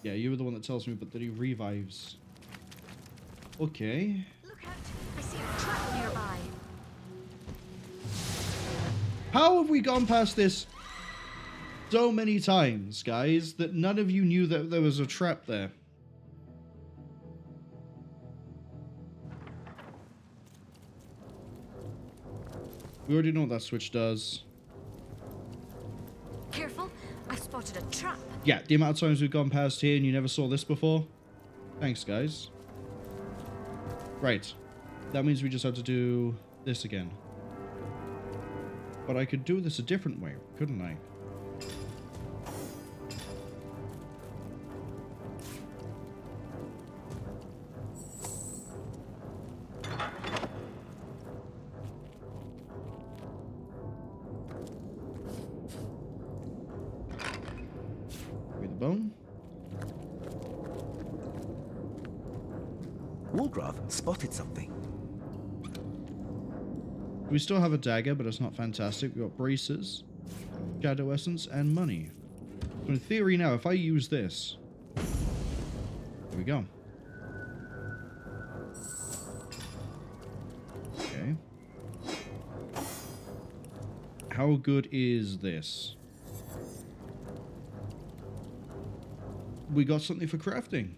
Yeah, you were the one that tells me, but that he revives. Okay. Look out! I see a trap nearby. How have we gone past this so many times, guys, that none of you knew that there was a trap there? We already know what that switch does. Careful! I spotted a trap. Yeah, the amount of times we've gone past here and you never saw this before. Thanks, guys. Right. That means we just have to do this again. But I could do this a different way, couldn't I? Bone. Walgraf spotted something. We still have a dagger, but it's not fantastic. We've got braces, shadow essence, and money. So in theory now, if I use this... There we go. Okay. How good is this? We got something for crafting.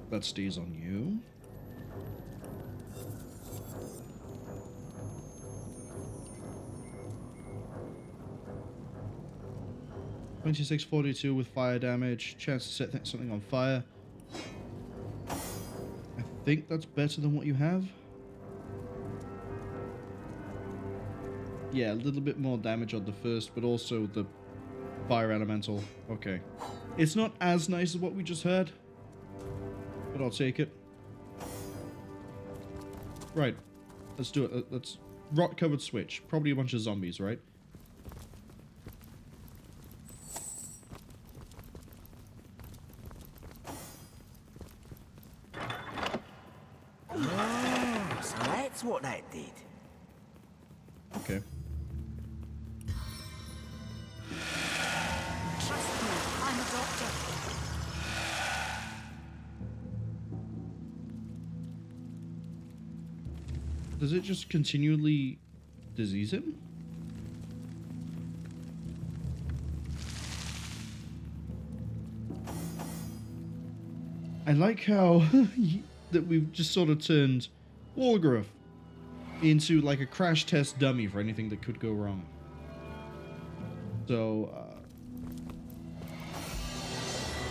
That stays on you. $26.42 with fire damage. Chance to set something on fire. I think that's better than what you have. Yeah, a little bit more damage on the first, but also the fire elemental. Okay. It's not as nice as what we just heard, but I'll take it. Right. Let's do it. Let's rot-covered switch. Probably a bunch of zombies, right? Oh, so that's what that did. Okay. Trust me, I'm a doctor. Does it just continually disease him? I like how that we've just sort of turned Walgraf into like a crash test dummy for anything that could go wrong. So,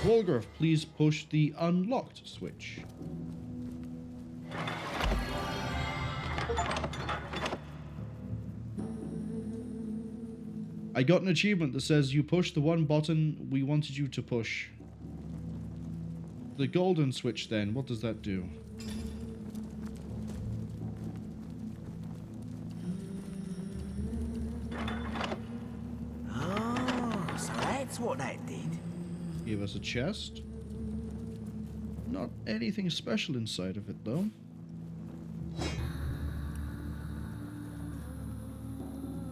Walgraf, please push the unlocked switch. I got an achievement that says you pushed the one button we wanted you to push. The golden switch then, what does that do? Oh, so that's what that did. Give us a chest. Not anything special inside of it though.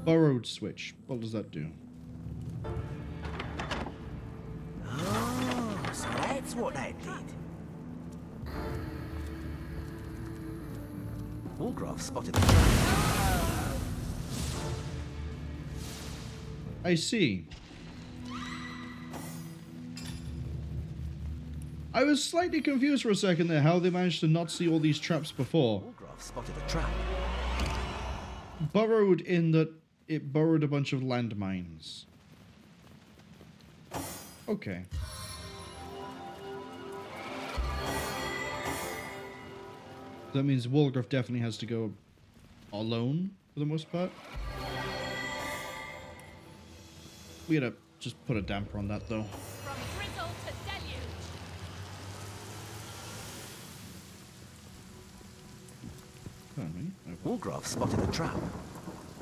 Burrowed switch, what does that do? Oh, so that's what that did. Walgraf spotted the trap. I see. I was slightly confused for a second there how they managed to not see all these traps before. Wolgraff spotted a trap. Burrowed in that it burrowed a bunch of landmines. Okay. That means Wolgraff definitely has to go alone for the most part. We gotta just put a damper on that though. From drizzle to deluge. Pardon me. Wolgraff spotted a trap.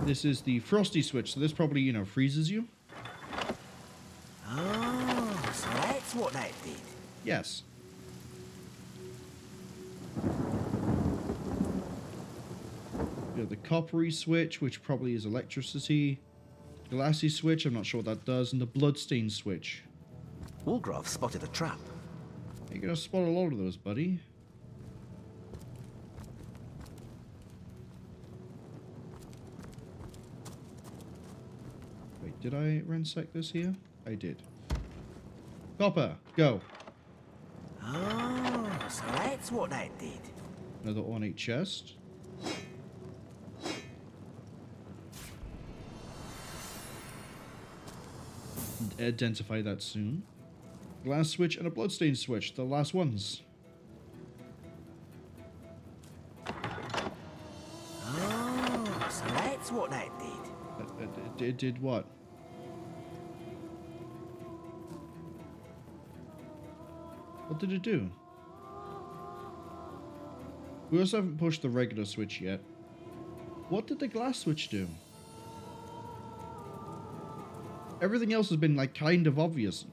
This is the frosty switch, so this probably, you know, freezes you. Oh, so that's what that did. Yes. We have the coppery switch, which probably is electricity. Glassy switch, I'm not sure what that does. And the bloodstain switch. Wolgraff spotted a trap. You're gonna spot a lot of those, buddy. Wait, did I ransack this here? I did. Copper, go. Oh, so that's what that did. Another ornate chest. Identify that soon. Glass switch and a bloodstain switch, the last ones. Oh, so that's what that did. It did what? What did it do? We also haven't pushed the regular switch yet. What did the glass switch do? Everything else has been like kind of obvious.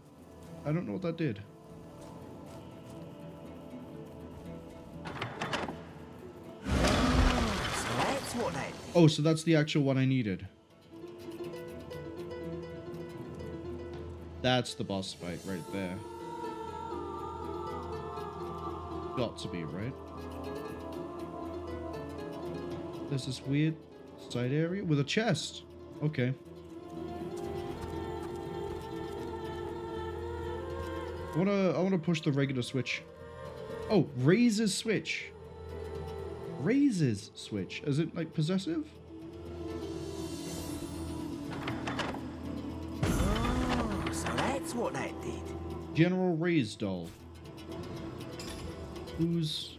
I don't know what that did. So that's what that did. Oh, so that's the actual one I needed. That's the boss fight right there. Got to be, right? There's this weird side area with a chest. Okay. I wanna push the regular switch. Oh, Razor's switch. Razor's switch. Is it like possessive? Oh, so that's what that did. General Ray's doll. Who's...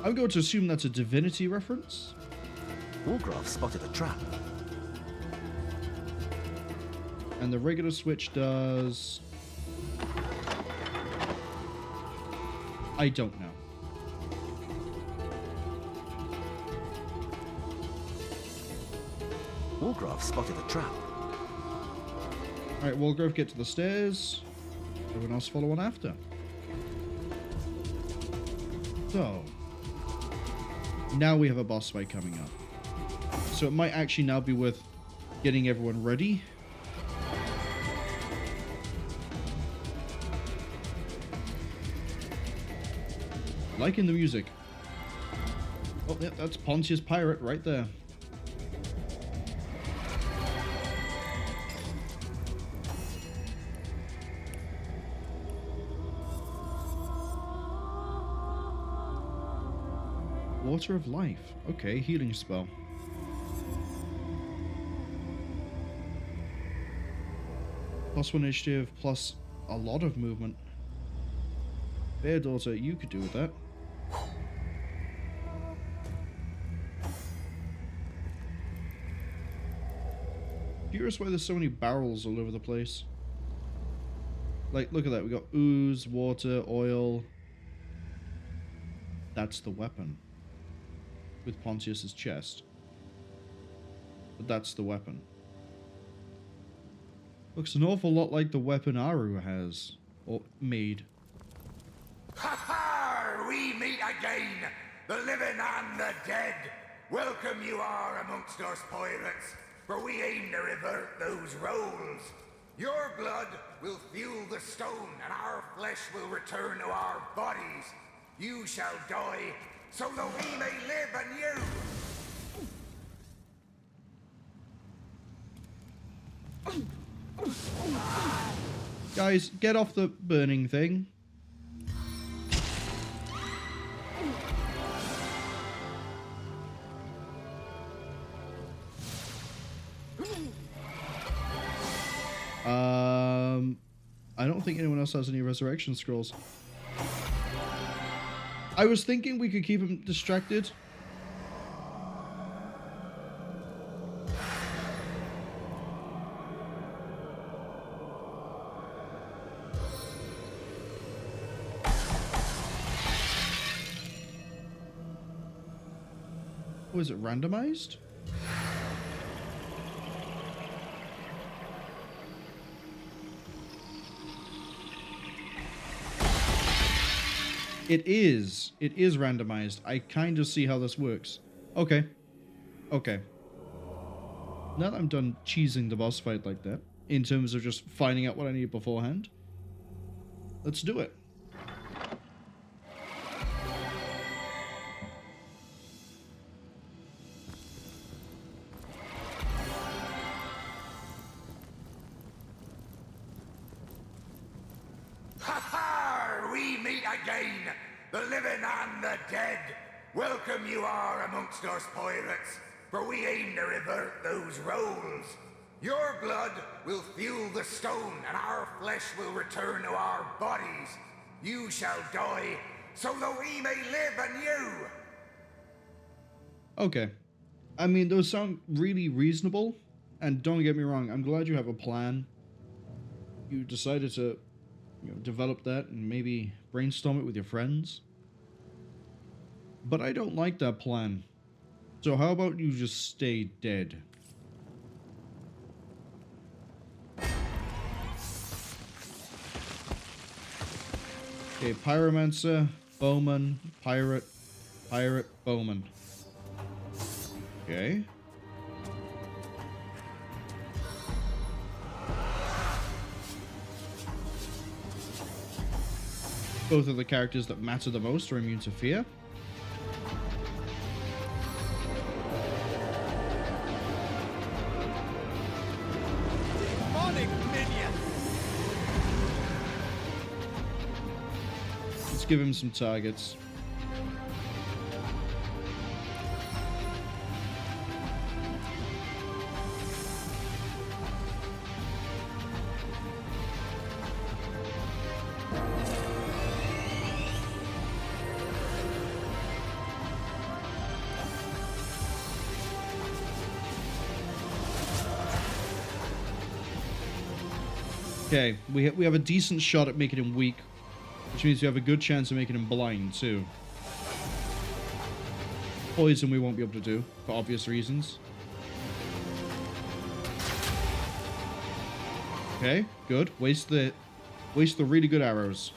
I'm going to assume that's a Divinity reference. Wolgraff spotted a trap. And the regular switch does... I don't know. Wolgraff spotted a trap. Alright, Wolgraff, get to the stairs. Everyone else follow on after. So... now we have a boss fight coming up. So it might actually now be worth getting everyone ready. Liking the music. Oh, yeah, that's Pontius Pirate right there. Water of Life. Okay, healing spell. +1 initiative, plus a lot of movement. Fair daughter, you could do with that. Curious why there's so many barrels all over the place. Like, look at that. We got ooze, water, oil. That's the weapon. With Pontius's chest. But that's the weapon. Looks an awful lot like the weapon Arhu has. Or made. Ha ha! We meet again! The living and the dead! Welcome you are amongst us pirates, for we aim to revert those roles. Your blood will fuel the stone, and our flesh will return to our bodies. You shall die, so that we may live anew. Guys, get off the burning thing. I don't think anyone else has any resurrection scrolls. I was thinking we could keep him distracted. Was it randomized? It is. It is randomized. I kind of see how this works. Okay. Okay. Now that I'm done cheesing the boss fight like that, in terms of just finding out what I need beforehand, let's do it. The living and the dead, welcome you are amongst us pirates, for we aim to revert those roles. Your blood will fuel the stone, and our flesh will return to our bodies. You shall die, so that we may live anew. Okay. I mean, those sound really reasonable, and don't get me wrong, I'm glad you have a plan. You decided to develop that and maybe brainstorm it with your friends. But I don't like that plan. So how about you just stay dead? Okay, Pyromancer, Bowman, Pirate, Bowman. Okay. Both of the characters that matter the most are immune to fear. Demonic minion! Let's give him some targets. Okay, we have a decent shot at making him weak, which means we have a good chance of making him blind, too. Poison we won't be able to do, for obvious reasons. Okay, good. Waste the really good arrows.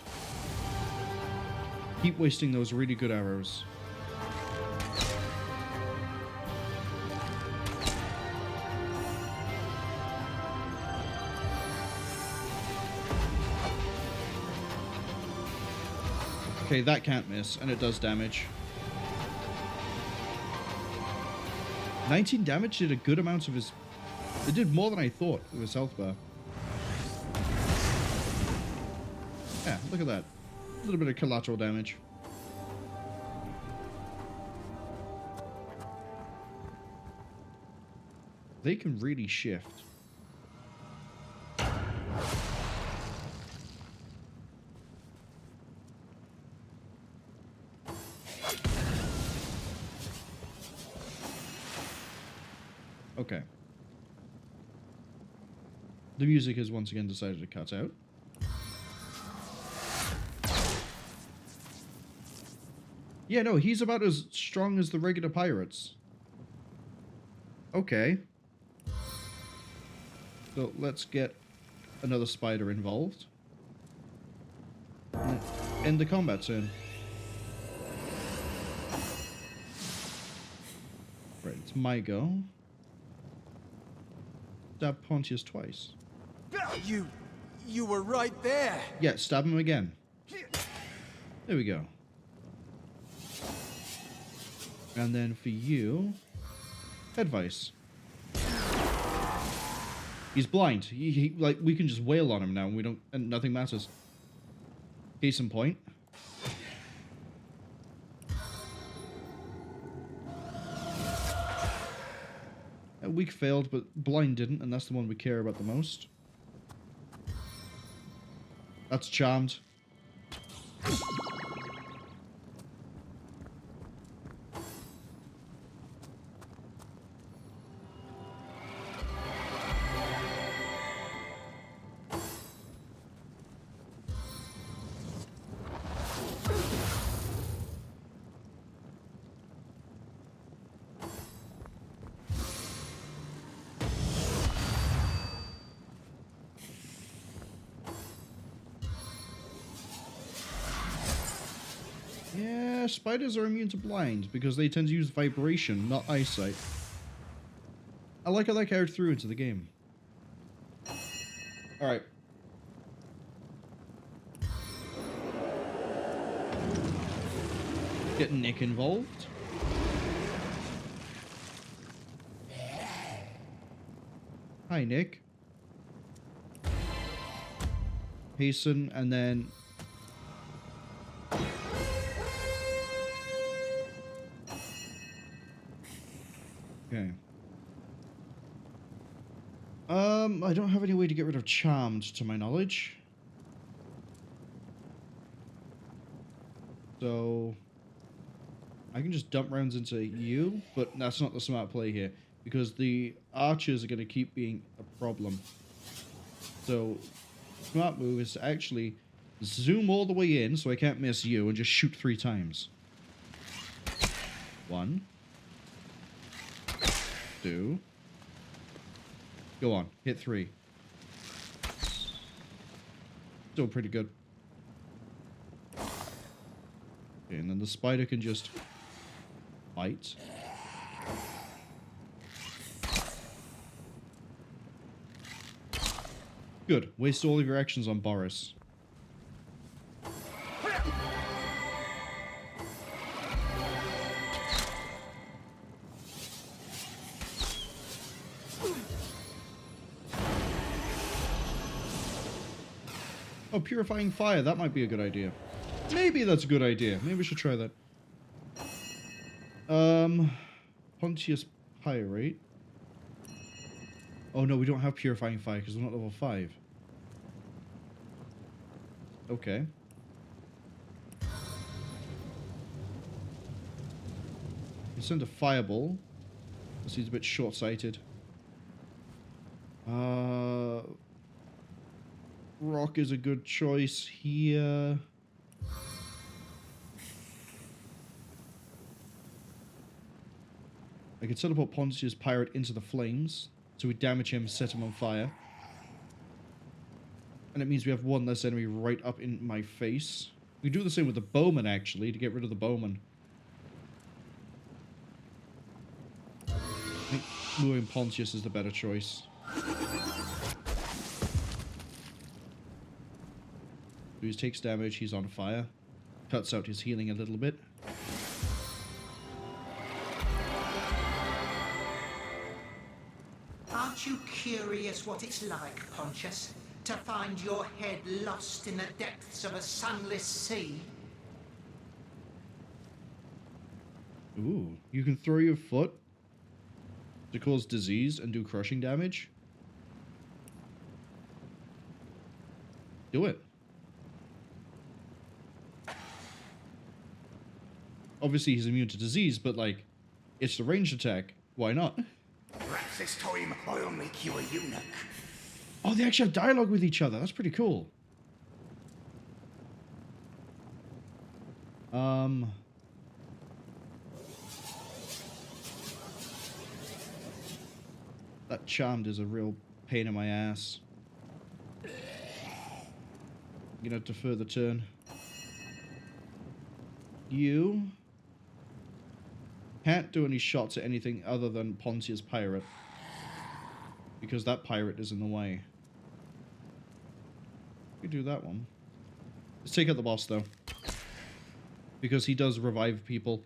Keep wasting those really good arrows. Okay, that can't miss, and it does damage. 19 damage did a good amount of his... It did more than I thought with his health bar. Yeah, look at that. A little bit of collateral damage. They can really shift. Okay. The music has once again decided to cut out. Yeah, no, he's about as strong as the regular pirates. Okay. So let's get another spider involved. End the combat turn. Right, it's my go. Stab Pontius twice. You were right there. Yeah, stab him again. There we go. And then for you, advice. He's blind. Like, we can just wail on him now, and we don't, and nothing matters. Case in point. Weak failed, but blind didn't, and that's the one we care about the most. That's charmed. Yeah, spiders are immune to blind because they tend to use vibration, not eyesight. I like how that carried through into the game. Alright. Get Nick involved. Hi, Nick. Hasten, and then... Okay. I don't have any way to get rid of Charmed, to my knowledge. So... I can just dump rounds into you, but that's not the smart play here. Because the archers are going to keep being a problem. So, smart move is to actually zoom all the way in so I can't miss you and just shoot 3 times. 1. 2. Go on, hit 3. Still pretty good. Okay, and then the spider can just bite. Good. Waste all of your actions on Boris. Oh, purifying fire. That might be a good idea. Maybe that's a good idea. Maybe we should try that. Pontius Pirate. Oh no, we don't have purifying fire because we're not level 5. Okay. We send a fireball. This seems a bit short-sighted. Rock is a good choice here. I could teleport Pontius Pirate into the flames, so we damage him, set him on fire. And it means we have one less enemy right up in my face. We do the same with the bowman, actually, to get rid of the bowman. I think moving Pontius is the better choice. So he takes damage, he's on fire. Cuts out his healing a little bit. Aren't you curious what it's like, Pontius, to find your head lost in the depths of a sunless sea? Ooh, you can throw your foot to cause disease and do crushing damage? Do it. Obviously, he's immune to disease, but, like, it's the ranged attack. Why not? Perhaps this time I'll make you a eunuch. Oh, they actually have dialogue with each other. That's pretty cool. That Charmed is a real pain in my ass. I'm gonna have to defer the turn. You can't do any shots at anything other than Pontius Pirate, because that pirate is in the way. We do that one. Let's take out the boss, though, because he does revive people.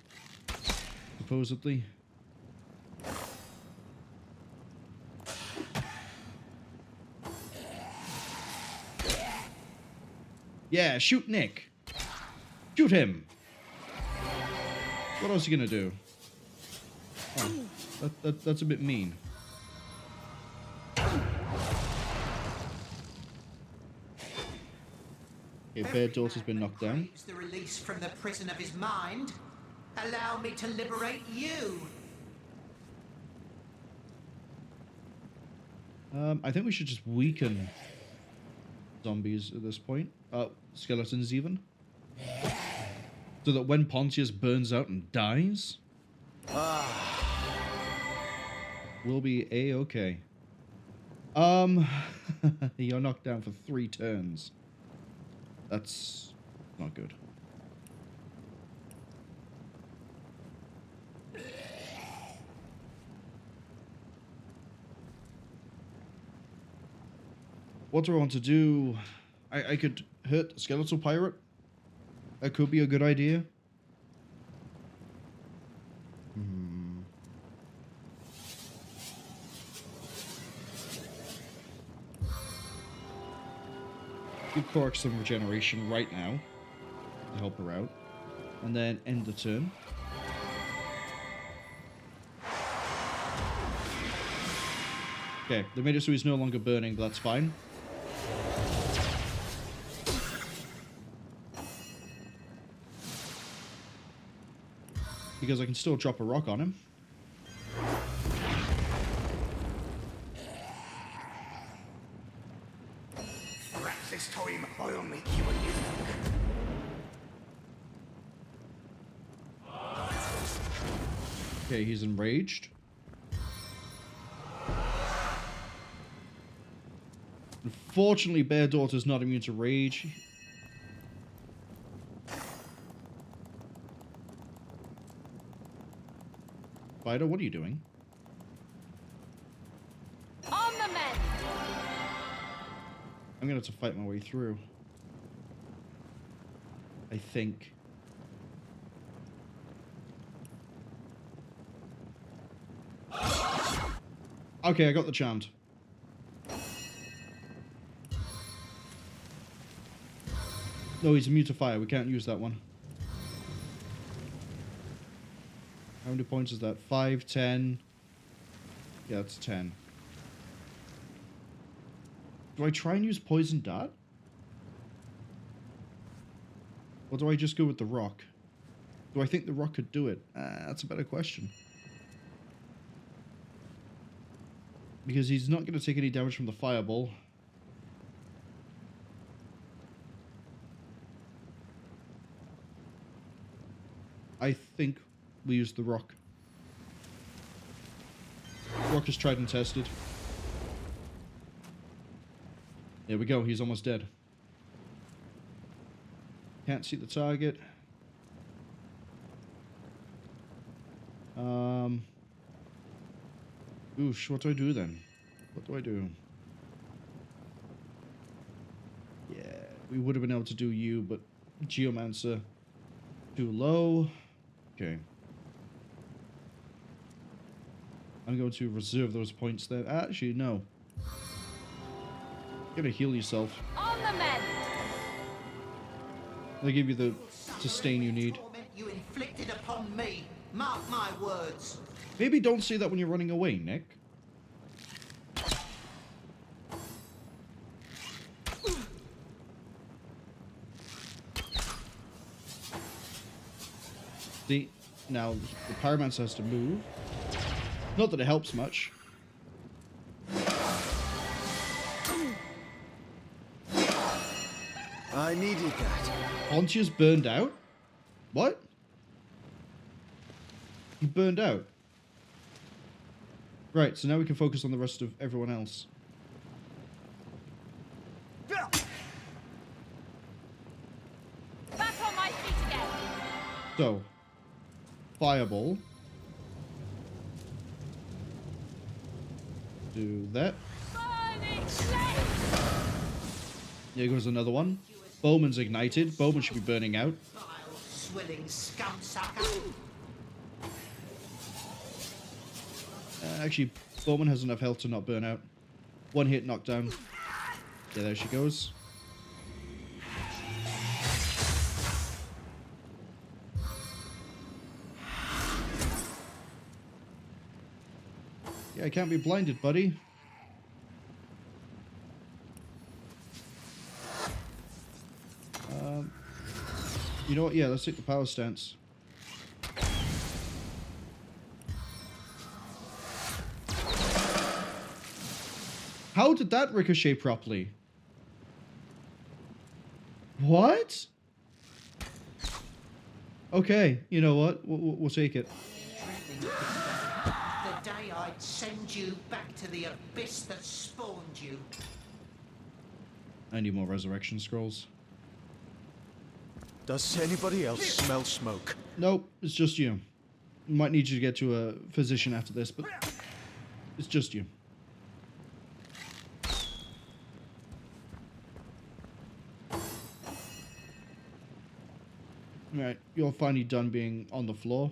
supposedly. Yeah, shoot Nick. Shoot him. What else are you gonna do? Oh, that's a bit mean. Okay, Bear Daughter's been knocked down. The release from the prison of his mind. Allow me to liberate you. I think we should just weaken zombies at this point. Skeletons even. So that when Pontius burns out and dies, we'll be A-okay. You're knocked down for 3 turns. That's not good. What do I want to do? I could hurt Skeletal Pirate. That could be a good idea. Give Korok some regeneration right now to help her out. And then end the turn. Okay, they made it so he's no longer burning, but that's fine. Because I can still drop a rock on him. Perhaps this time I'll make you a new look. Okay, he's enraged. Unfortunately, Bear Daughter's not immune to rage. Spider, what are you doing? On the mend. I'm gonna have to fight my way through. I think. Okay, I got the chant. No, he's immune to fire. We can't use that one. How many points is that? 5, 10. Yeah, that's 10. Do I try and use Poison Dart? Or do I just go with the rock? Do I think the rock could do it? That's a better question. Because he's not going to take any damage from the fireball. I think we use the rock. Rock is tried and tested. There we go, he's almost dead. Can't see the target. Oosh, what do I do then? What do I do? Yeah, we would have been able to do you, but Geomancer too low. Okay. I'm going to reserve those points there. Actually, no. You're gonna heal yourself. On the mend. They give you the sustain you need. You inflicted upon me. Mark my words. Maybe don't say that when you're running away, Nick. See, now the Pyromancer has to move. Not that it helps much. I needed that. Pontius burned out? What? He burned out. Right, so now we can focus on the rest of everyone else. Back on my feet again. So, Fireball. Do that. There goes another one. Bowman's ignited. Bowman should be burning out. Vile, swilling scum sucker. Actually, Bowman has enough health to not burn out. One hit knockdown. Yeah, there she goes. Yeah, I can't be blinded, buddy. You know what? Yeah, let's take the power stance. How did that ricochet properly? What? Okay, you know what? We'll take it. The day I'd send you back to the abyss that spawned you. I need more resurrection scrolls. Does anybody else smell smoke? Nope, it's just you. Might need you to get to a physician after this, but it's just you. Alright, you're finally done being on the floor.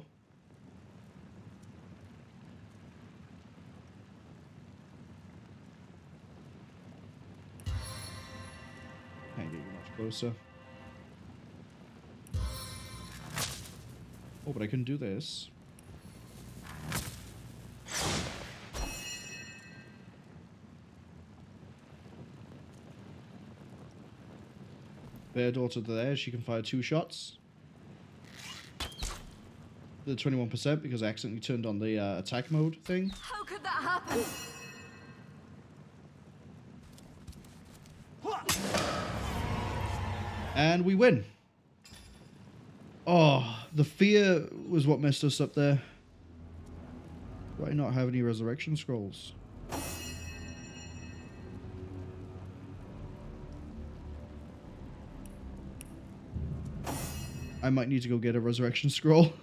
Can't get you much closer. Oh, but I can do this. Bear daughter there, she can fire 2 shots. The 21% because I accidentally turned on the attack mode thing. How could that happen? And we win. Oh, the fear was what messed us up there. Do I not have any resurrection scrolls? I might need to go get a resurrection scroll.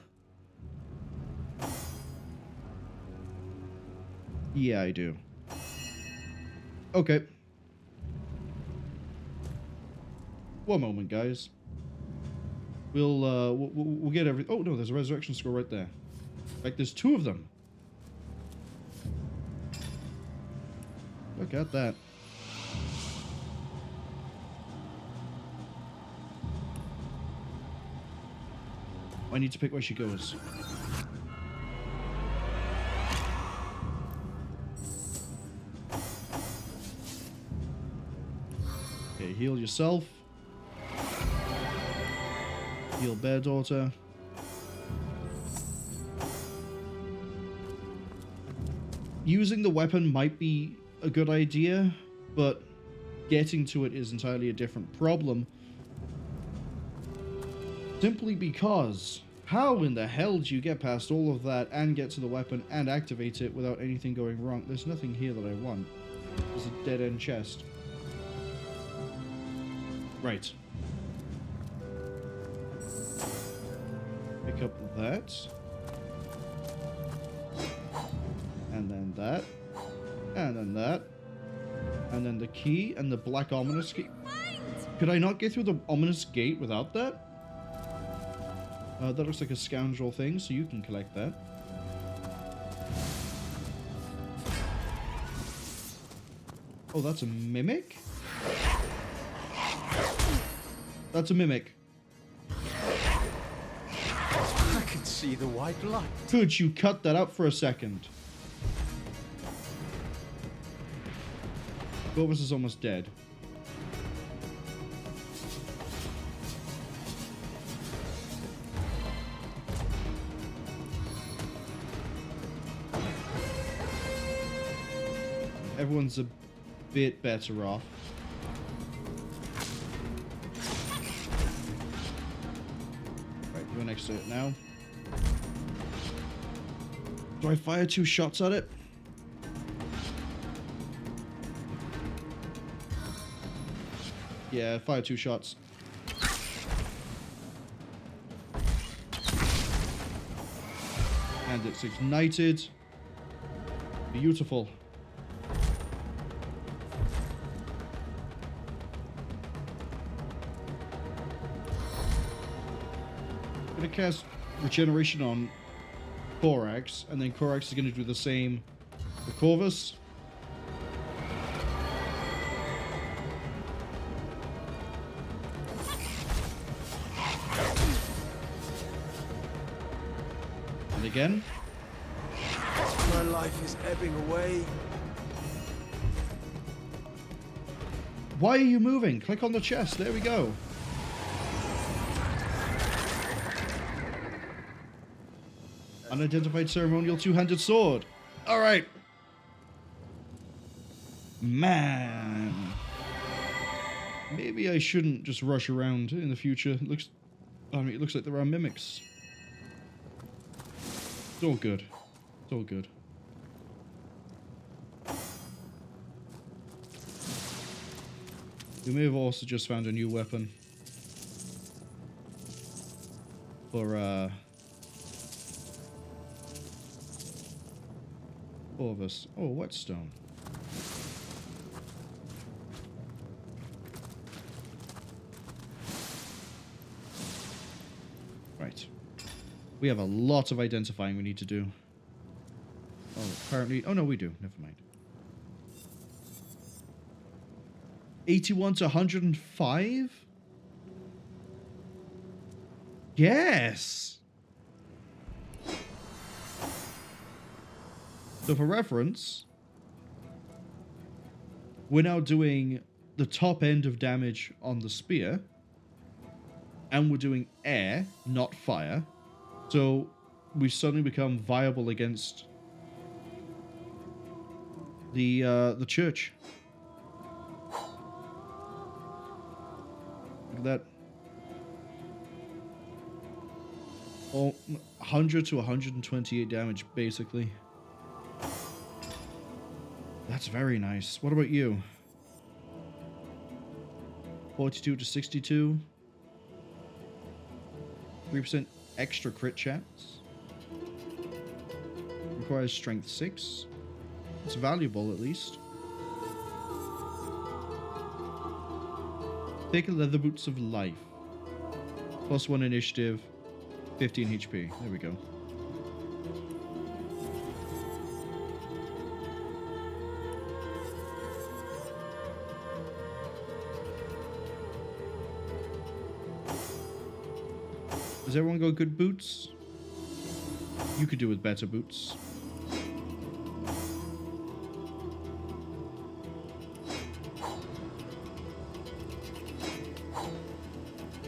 Yeah, I do. Okay. One moment, guys. We'll get every. Oh no, there's a resurrection scroll right there. Like there's 2 of them. Look at that. I need to pick where she goes. Okay, heal yourself. Heal Bear Daughter. Using the weapon might be a good idea, but getting to it is entirely a different problem. Simply because, how in the hell do you get past all of that and get to the weapon and activate it without anything going wrong? There's nothing here that I want. There's a dead-end chest. Right. Pick up that. And then that. And then that. And then the key and the black ominous key. Could I not get through the ominous gate without that? That looks like a scoundrel thing, so you can collect that. Oh, that's a mimic? That's a mimic. I can see the white light. Could you cut that out for a second? Corvus is almost dead. Everyone's a bit better off. Right, you're next to it now. Do I fire 2 shots at it? Yeah, fire 2 shots. And it's ignited. Beautiful. I'm gonna cast Regeneration on Korax, and then Korax is gonna do the same The Corvus. And again. My life is ebbing away. Why are you moving? Click on the chest. There we go. Unidentified ceremonial two-handed sword. All right. Man. Maybe I shouldn't just rush around in the future. It looks like there are mimics. It's all good. It's all good. We may have also just found a new weapon. For, all of us. Oh, whetstone. Right. We have a lot of identifying we need to do. Oh, apparently... Oh, no, we do. Never mind. 81 to 105? Yes! So for reference, we're now doing the top end of damage on the spear, and we're doing air, not fire. So we suddenly become viable against the church. Look at that. Oh, 100 to 128 damage, basically. That's very nice. What about you? 42 to 62. 3% extra crit chance. Requires strength 6. It's valuable, at least. Take a leather boots of life. +1 initiative. 15 HP. There we go. Does everyone got good boots? You could do with better boots.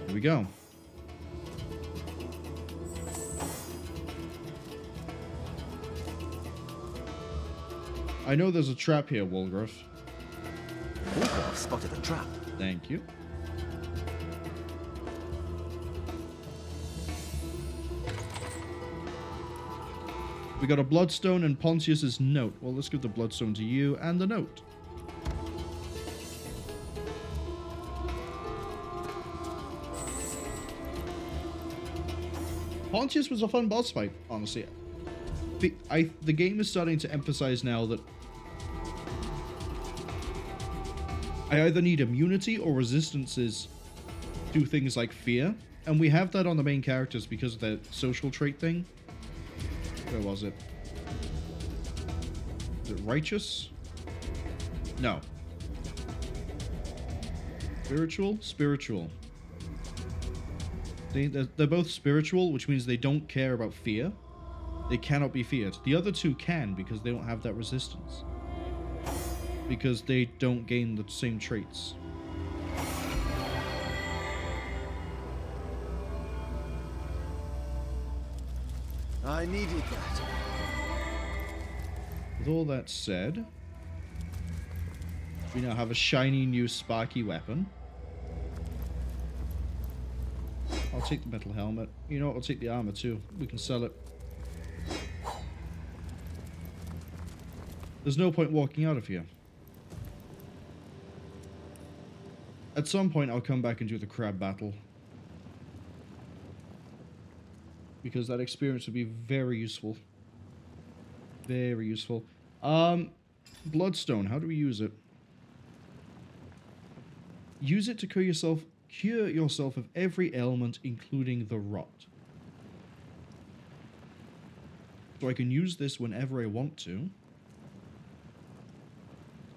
There we go. I know there's a trap here, Walgruff. Walgruff spotted a trap. Thank you. We got a bloodstone and Pontius's note. Well, let's give the bloodstone to you and the note. Pontius was a fun boss fight, honestly. The game is starting to emphasize now that I either need immunity or resistances to things like fear. And we have that on the main characters because of their social trait thing. Where was it? Is it righteous? No. Spiritual? Spiritual. They're both spiritual, which means they don't care about fear. They cannot be feared. The other two can because they don't have that resistance. Because they don't gain the same traits. I needed that. With all that said, we now have a shiny new sparky weapon. I'll take the metal helmet. You know what? I'll take the armor too. We can sell it. There's no point walking out of here. At some point, I'll come back and do the crab battle. Because that experience would be very useful. Very useful. Bloodstone. How do we use it? Use it to cure yourself of every ailment, including the rot. So I can use this whenever I want to.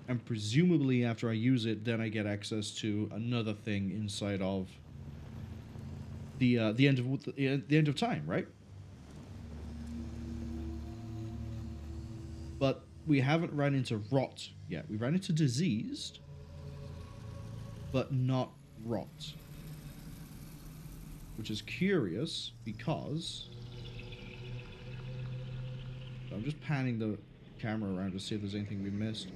And presumably after I use it, then I get access to another thing inside of the end of time, right? But we haven't ran into rot yet. We ran into diseased, but not rot. Which is curious because I'm just panning the camera around to see if there's anything we missed.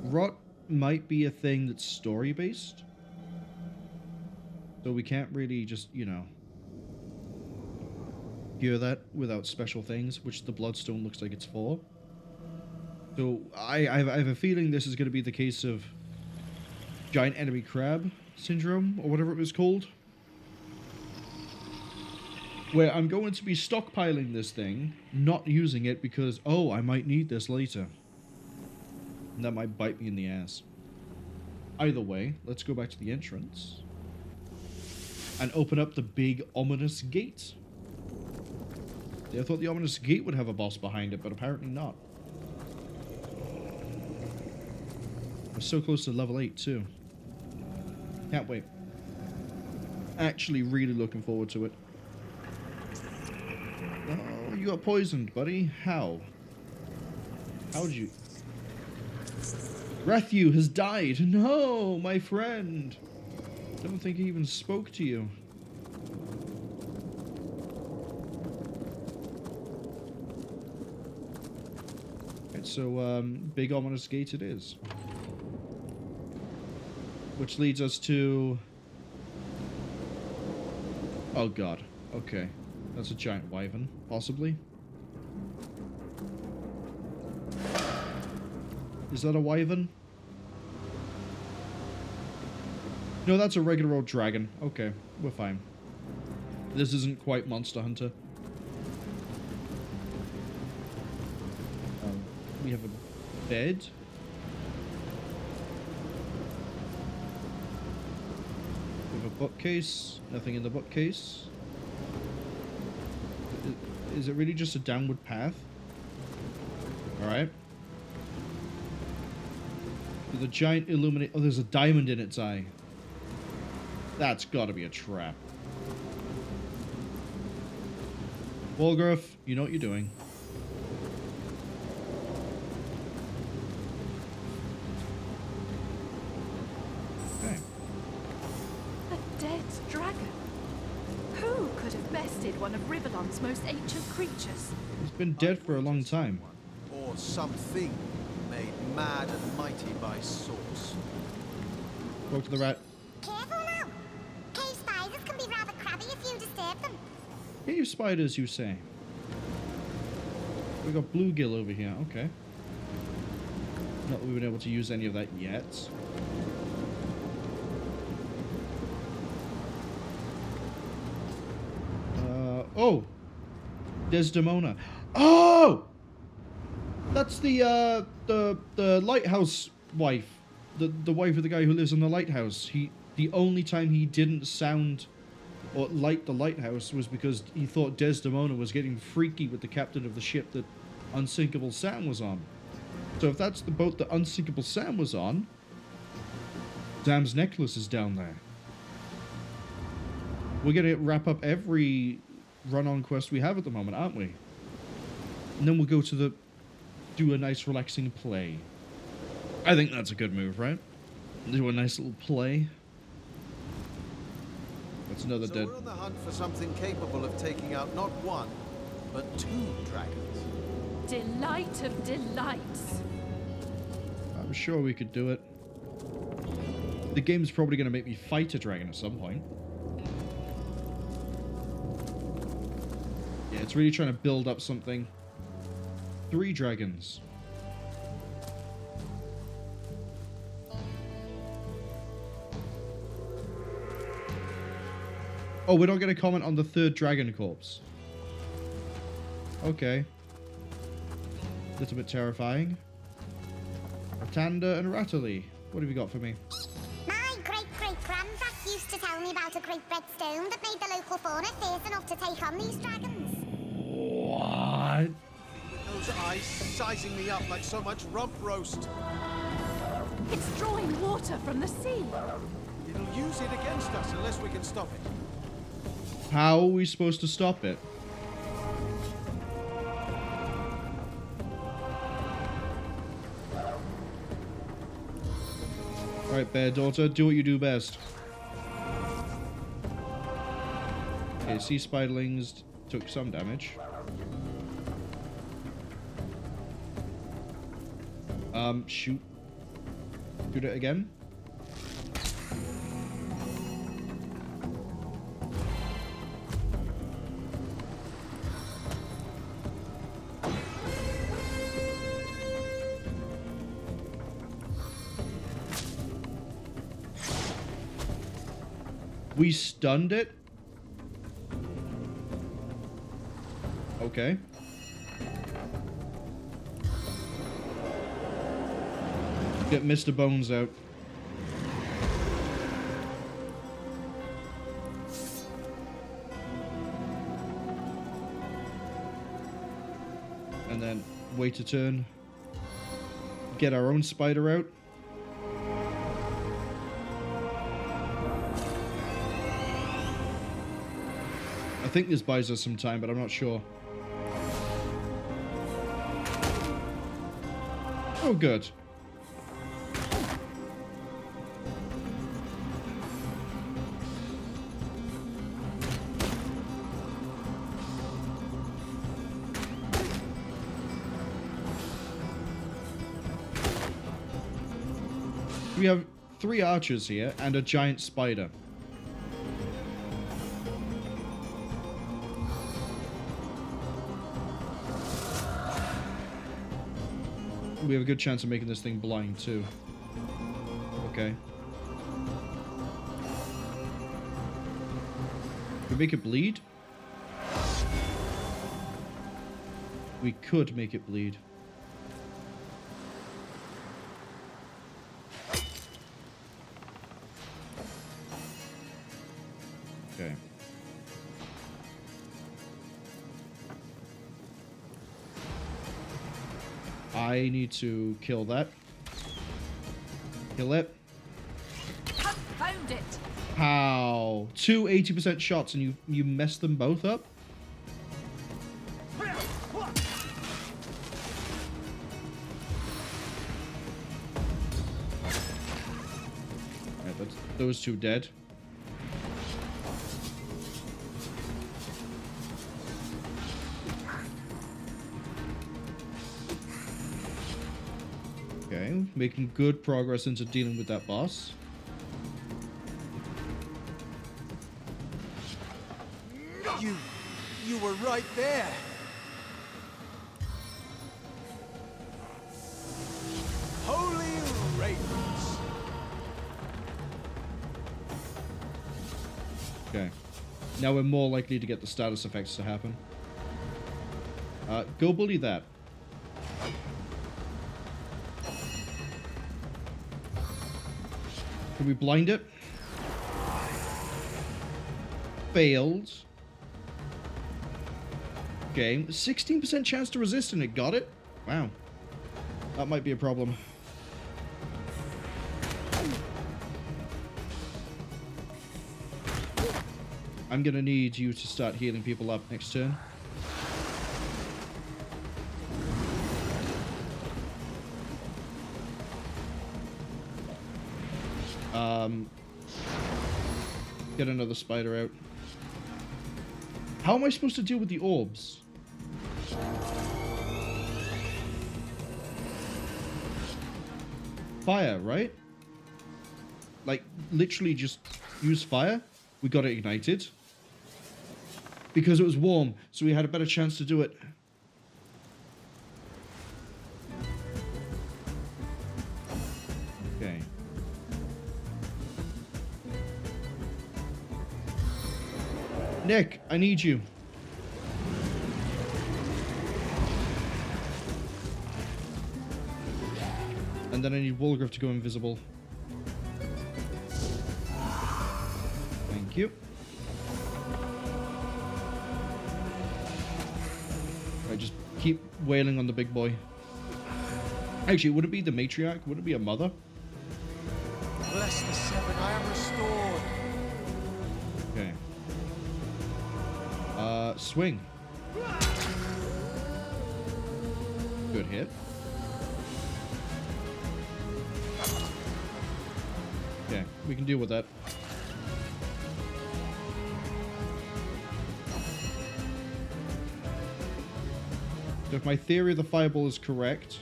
Rot might be a thing that's story-based. So we can't really just, you know, cure that without special things, which the Bloodstone looks like it's for. So I have a feeling this is going to be the case of Giant Enemy Crab Syndrome, or whatever it was called. Where I'm going to be stockpiling this thing, not using it because, oh, I might need this later. And that might bite me in the ass. Either way, let's go back to the entrance. And open up the big, ominous gate. See, I thought the ominous gate would have a boss behind it, but apparently not. We're so close to level 8, too. Can't wait. Actually, really looking forward to it. Oh, you got poisoned, buddy. How? How did you... Rathu has died. No, my friend. I don't think he even spoke to you. Right, so, big ominous gate it is. Which leads us to... Oh god. Okay. That's a giant wyvern, possibly. Is that a wyvern? No, that's a regular old dragon. Okay, we're fine. This isn't quite Monster Hunter. We have a bed. We have a bookcase. Nothing in the bookcase. Is it really just a downward path? Alright. The giant illuminate... Oh, there's a diamond in its eye. That's gotta be a trap. Walgruff, you know what you're doing. Okay. A dead dragon? Who could have bested one of Rivellon's most ancient creatures? It's been dead for a long time. Or something made mad and mighty by Source. Talk to the rat. Careful now. Cave spiders can be rather crabby if you disturb them. Cave spiders, you say? We got bluegill over here. Okay. Not that we've been able to use any of that yet. Oh! Desdemona. Oh! That's the lighthouse wife. The wife of the guy who lives in the lighthouse. The only time he didn't sound or light the lighthouse was because he thought Desdemona was getting freaky with the captain of the ship that Unsinkable Sam was on. So if that's the boat that Unsinkable Sam was on, Sam's necklace is down there. We're gonna wrap up every run-on quest we have at the moment, aren't we? And then we'll go to do a nice relaxing play. I think that's a good move, right? Do a nice little play. That's another dead... We're on the hunt for something capable of taking out not one, but 2 dragons. Delight of delights. I'm sure we could do it. The game's probably going to make me fight a dragon at some point. Yeah, it's really trying to build up something. 3 dragons. Oh, we're not going to comment on the 3rd dragon corpse. Okay. A little bit terrifying. Ratanda and Ratterly. What have you got for me? My great-great-granddad used to tell me about a great red stone that made the local fauna fierce enough to take on these dragons. What? With no those eyes sizing me up like so much rump roast? It's drawing water from the sea. It'll use it against us unless we can stop it. How are we supposed to stop it? Alright, Bear Daughter, do what you do best. Okay, sea spiderlings took some damage. Shoot. Shoot it again. We stunned it? Okay. Get Mr. Bones out. And then wait a turn. Get our own spider out. I think this buys us some time, but I'm not sure. Oh, good. We have 3 archers here and a giant spider. We have a good chance of making this thing blind too. Okay. Can we make it bleed? We could make it bleed. Okay. I need to kill that. Kill it. Found it. How? 2 80% shots and you messed them both up? Right, that's those 2 dead. Okay, making good progress into dealing with that boss. You were right there. Holy ravens. Okay. Now we're more likely to get the status effects to happen. Go bully that. Can we blind it? Failed. Okay, 16% chance to resist and it got it? Wow. That might be a problem. I'm gonna need you to start healing people up next turn. Get another spider out. How am I supposed to deal with the orbs? Fire, right? Like, literally just use fire. We got it ignited. Because it was warm, so we had a better chance to do it. Okay. Nick, I need you. And then I need Wolgriff to go invisible. Thank you. Right, just keep wailing on the big boy. Actually, would it be the matriarch? Would it be a mother? Bless the seven, I am restored. Okay. Swing. Good hit. Okay, we can deal with that. So if my theory of the fireball is correct,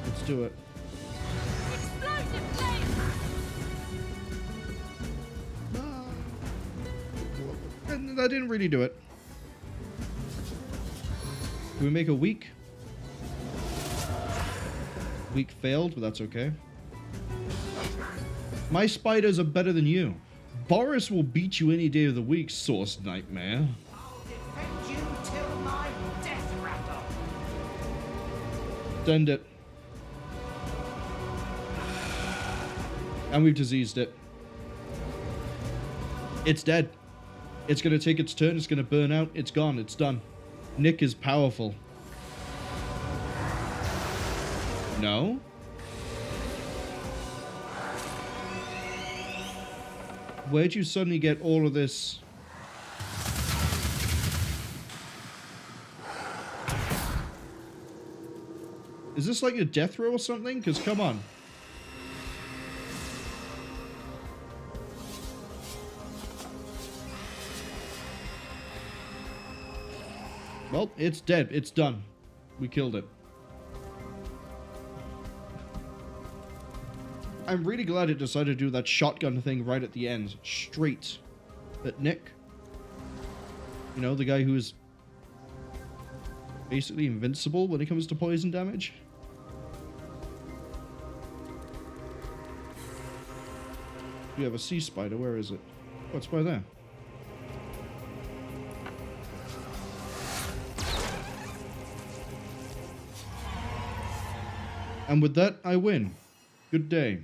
let's do it. Explosive flame! And that didn't really do it. Can we make a weak? Weak failed, but that's okay. My spiders are better than you. Boris will beat you any day of the week, Source Nightmare. I'll defend you till my death rattle. Send it. And we've diseased it. It's dead. It's going to take its turn. It's going to burn out. It's gone. It's done. Nick is powerful. No? Where'd you suddenly get all of this? Is this like a death row or something? Because come on. Well, it's dead. It's done. We killed it. I'm really glad it decided to do that shotgun thing right at the end. Straight at Nick. You know, the guy who is basically invincible when it comes to poison damage. We have a sea spider. Where is it? Oh, it's by there. And with that, I win. Good day.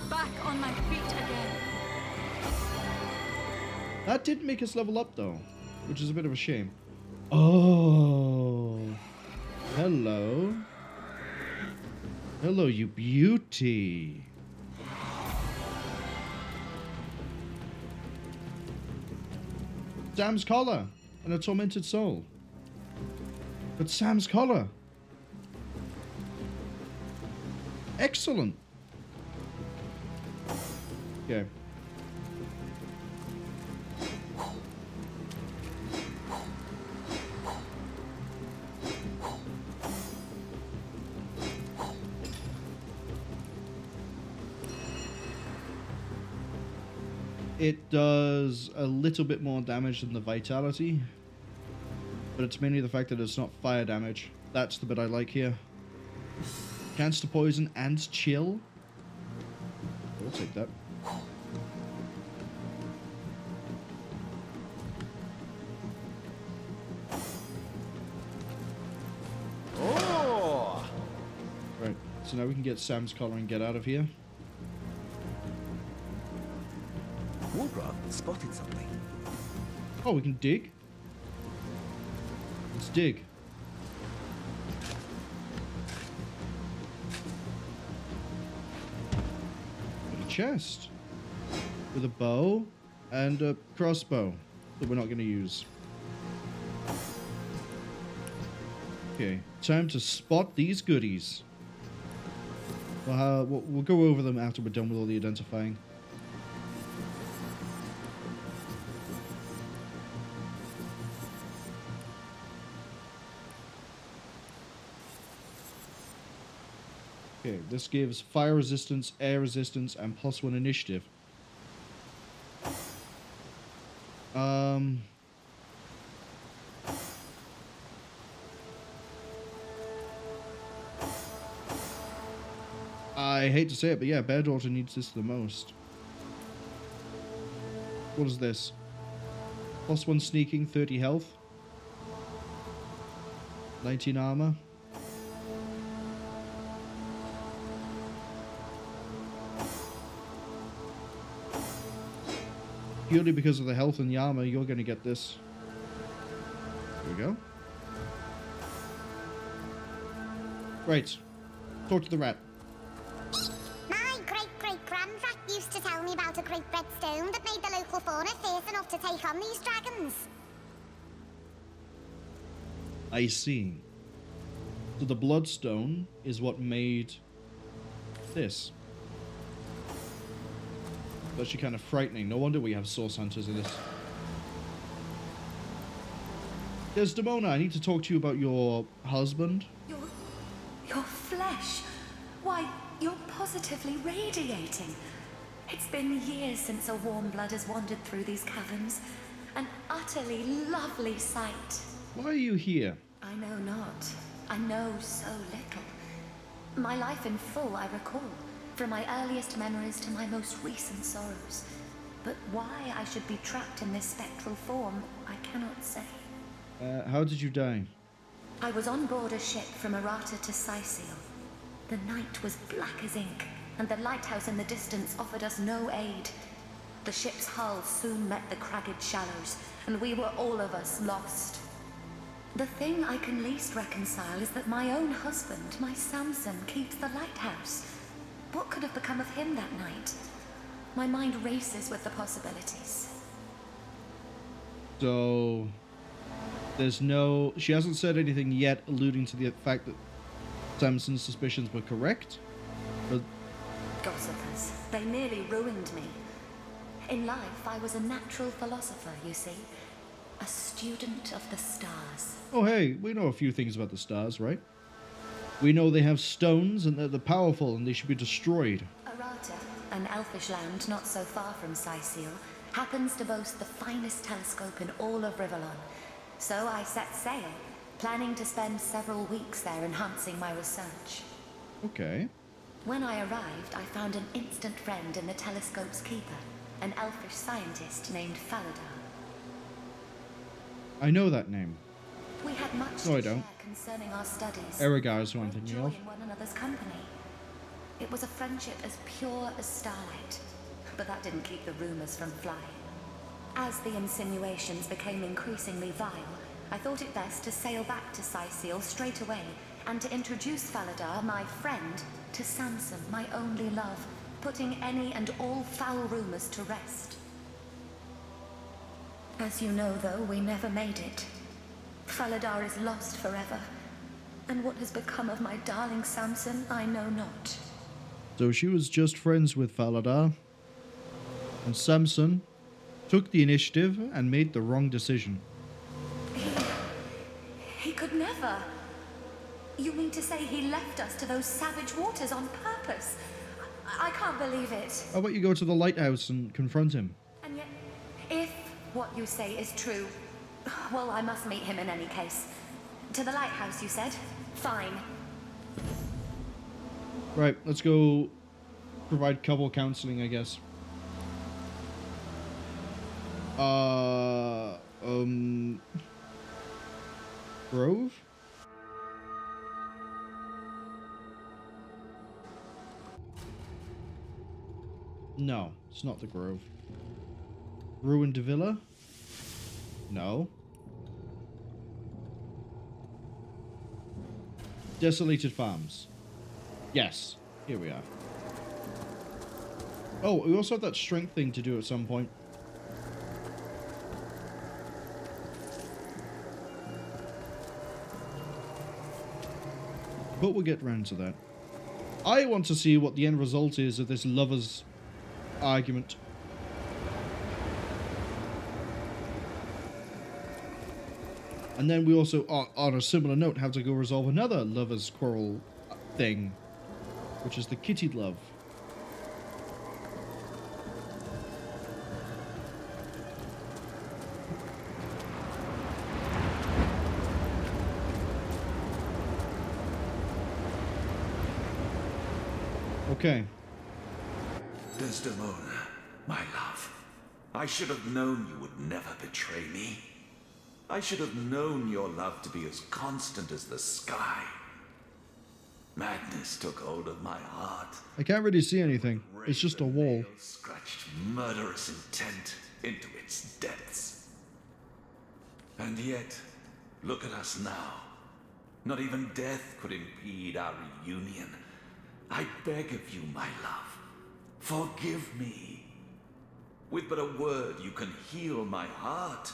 Back on my feet again. That did make us level up, though, which is a bit of a shame. Oh. Hello. Hello, you beauty. Sam's collar and a tormented soul. But Sam's collar. Excellent. Okay. It does a little bit more damage than the vitality, but it's mainly the fact that it's not fire damage. That's the bit I like here. Chance to poison and chill. I'll take that. Oh! Right, so now we can get Sam's collar and get out of here. Warbra spotted something. Oh, we can dig? Let's dig. Got a chest. With a bow and a crossbow that we're not going to use. Okay, time to spot these goodies. We'll go over them after we're done with all the identifying. Okay, this gives fire resistance, air resistance, and +1 initiative. I hate to say it, but yeah, Bear Daughter needs this the most. What is this? +1 sneaking, 30 health. 19 armor. Purely because of the health and the armor, you're going to get this. There we go. Right. Talk to the rat. My great-great-grandrat used to tell me about a great red stone that made the local fauna fierce enough to take on these dragons. I see. So the bloodstone is what made this. That's actually kind of frightening. No wonder we have source hunters in this. Desdemona, I need to talk to you about your husband. Your flesh. Why, you're positively radiating. It's been years since a warm blood has wandered through these caverns. An utterly lovely sight. Why are you here? I know not. I know so little. My life in full I recall, from my earliest memories to my most recent sorrows. But why I should be trapped in this spectral form, I cannot say. How did you die? I was on board a ship from Errata to Cecil. The night was black as ink, and the lighthouse in the distance offered us no aid. The ship's hull soon met the cragged shallows, and we were all of us lost. The thing I can least reconcile is that my own husband, my Samson, keeps the lighthouse. What could have become of him that night? My mind races with the possibilities. So there's no... She hasn't said anything yet alluding to the fact that Samson's suspicions were correct, but... Gossipers. They nearly ruined me. In life, I was a natural philosopher, you see. A student of the stars. Oh hey, we know a few things about the stars, right? We know they have stones and that they're powerful and they should be destroyed. Errata, an elfish land not so far from Cecil, happens to boast the finest telescope in all of Rivellon. So I set sail, planning to spend several weeks there enhancing my research. Okay. When I arrived, I found an instant friend in the telescope's keeper, an elfish scientist named Faladar. I know that name. We had much No, I to don't. share concerning our studies. Erigar is who I'm Both thinking joy of. in one another's company. It was a friendship as pure as starlight, but that didn't keep the rumors from flying. As the insinuations became increasingly vile, I thought it best to sail back to Cecil straight away and to introduce Faladar, my friend, to Samson, my only love, putting any and all foul rumors to rest. As you know, though, we never made it. Faladar is lost forever, and what has become of my darling Samson, I know not. So she was just friends with Faladar, and Samson took the initiative and made the wrong decision. He could never. You mean to say he left us to those savage waters on purpose? I can't believe it. How about you go to the lighthouse and confront him? And yet, if what you say is true, well, I must meet him in any case. To the lighthouse, you said? Fine. Right, let's go provide couple counseling, I guess. Grove? No, it's not the Grove. Ruined Villa? No. Desolated Farms. Yes, here we are. Oh, we also have that strength thing to do at some point. But we'll get round to that. I want to see what the end result is of this lovers' argument. And then we also, on a similar note, have to go resolve another lovers' quarrel thing, which is the kitty love. Okay. Desdemona, my love, I should have known you would never betray me. I should have known your love to be as constant as the sky. Madness took hold of my heart. I can't really see anything. It's just a wall. Scratched murderous intent into its depths. And yet, look at us now. Not even death could impede our reunion. I beg of you, my love, forgive me. With but a word, you can heal my heart,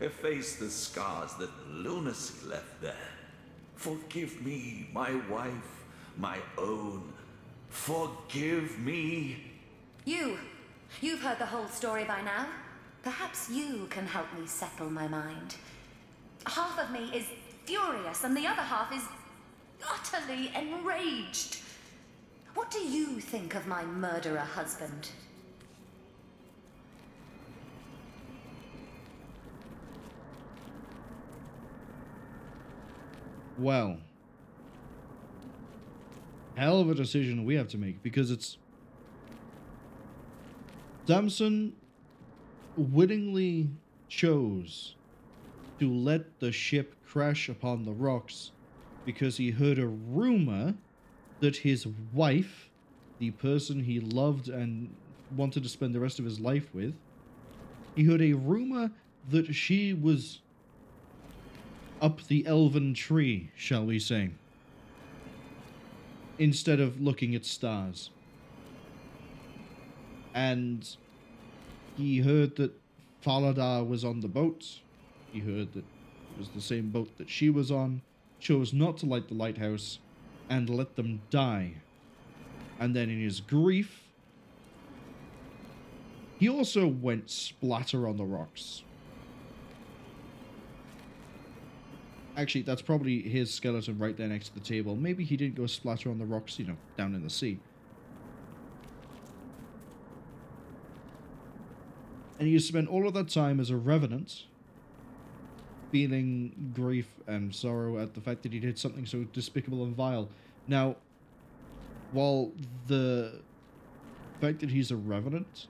efface the scars that lunacy left there. Forgive me, my wife, my own. Forgive me. You've heard the whole story by now. Perhaps you can help me settle my mind. Half of me is furious and the other half is utterly enraged. What do you think of my murderer husband? Well, hell of a decision we have to make, because it's Samson willingly chose to let the ship crash upon the rocks because he heard a rumor that his wife, the person he loved and wanted to spend the rest of his life with, he heard a rumor that she was up the elven tree, shall we say, instead of looking at stars. And he heard that Faladar was on the boat. He heard that it was the same boat that she was on, chose not to light the lighthouse, and let them die. And then in his grief, he also went splatter on the rocks. Actually, that's probably his skeleton right there next to the table. Maybe he didn't go splatter on the rocks, you know, down in the sea. And he spent all of that time as a revenant, feeling grief and sorrow at the fact that he did something so despicable and vile. Now, while the fact that he's a revenant,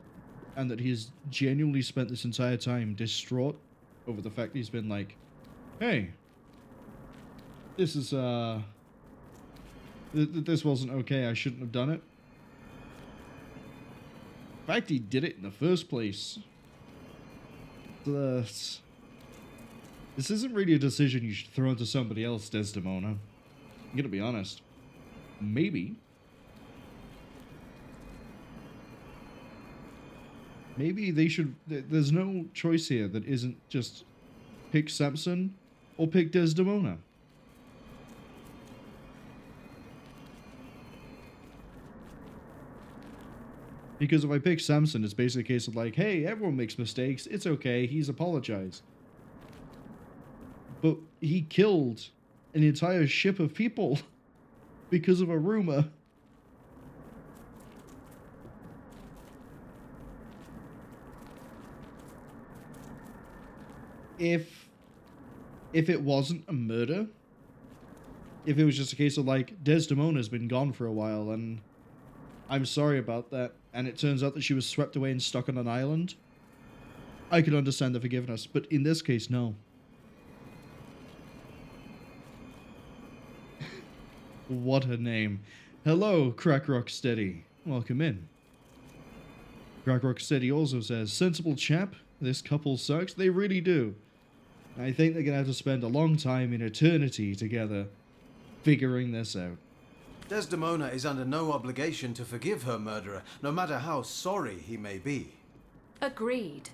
and that he's genuinely spent this entire time distraught over the fact that he's been like, hey, this is, this wasn't okay, I shouldn't have done it. In fact, he did it in the first place. This isn't really a decision you should throw into somebody else, Desdemona. I'm gonna be honest. Maybe they should... There's no choice here that isn't just pick Samson or pick Desdemona. Because if I pick Samson, it's basically a case of like, hey, everyone makes mistakes. It's okay. He's apologized. But he killed an entire ship of people because of a rumor. If it wasn't a murder, if it was just a case of like, Desdemona's been gone for a while and I'm sorry about that, and it turns out that she was swept away and stuck on an island, I could understand the forgiveness, but in this case, no. What a name. Hello, Crack Rocksteady. Welcome in. Crack Rocksteady also says, sensible chap, this couple sucks. They really do. I think they're going to have to spend a long time in eternity together, figuring this out. Desdemona is under no obligation to forgive her murderer, no matter how sorry he may be. Agreed.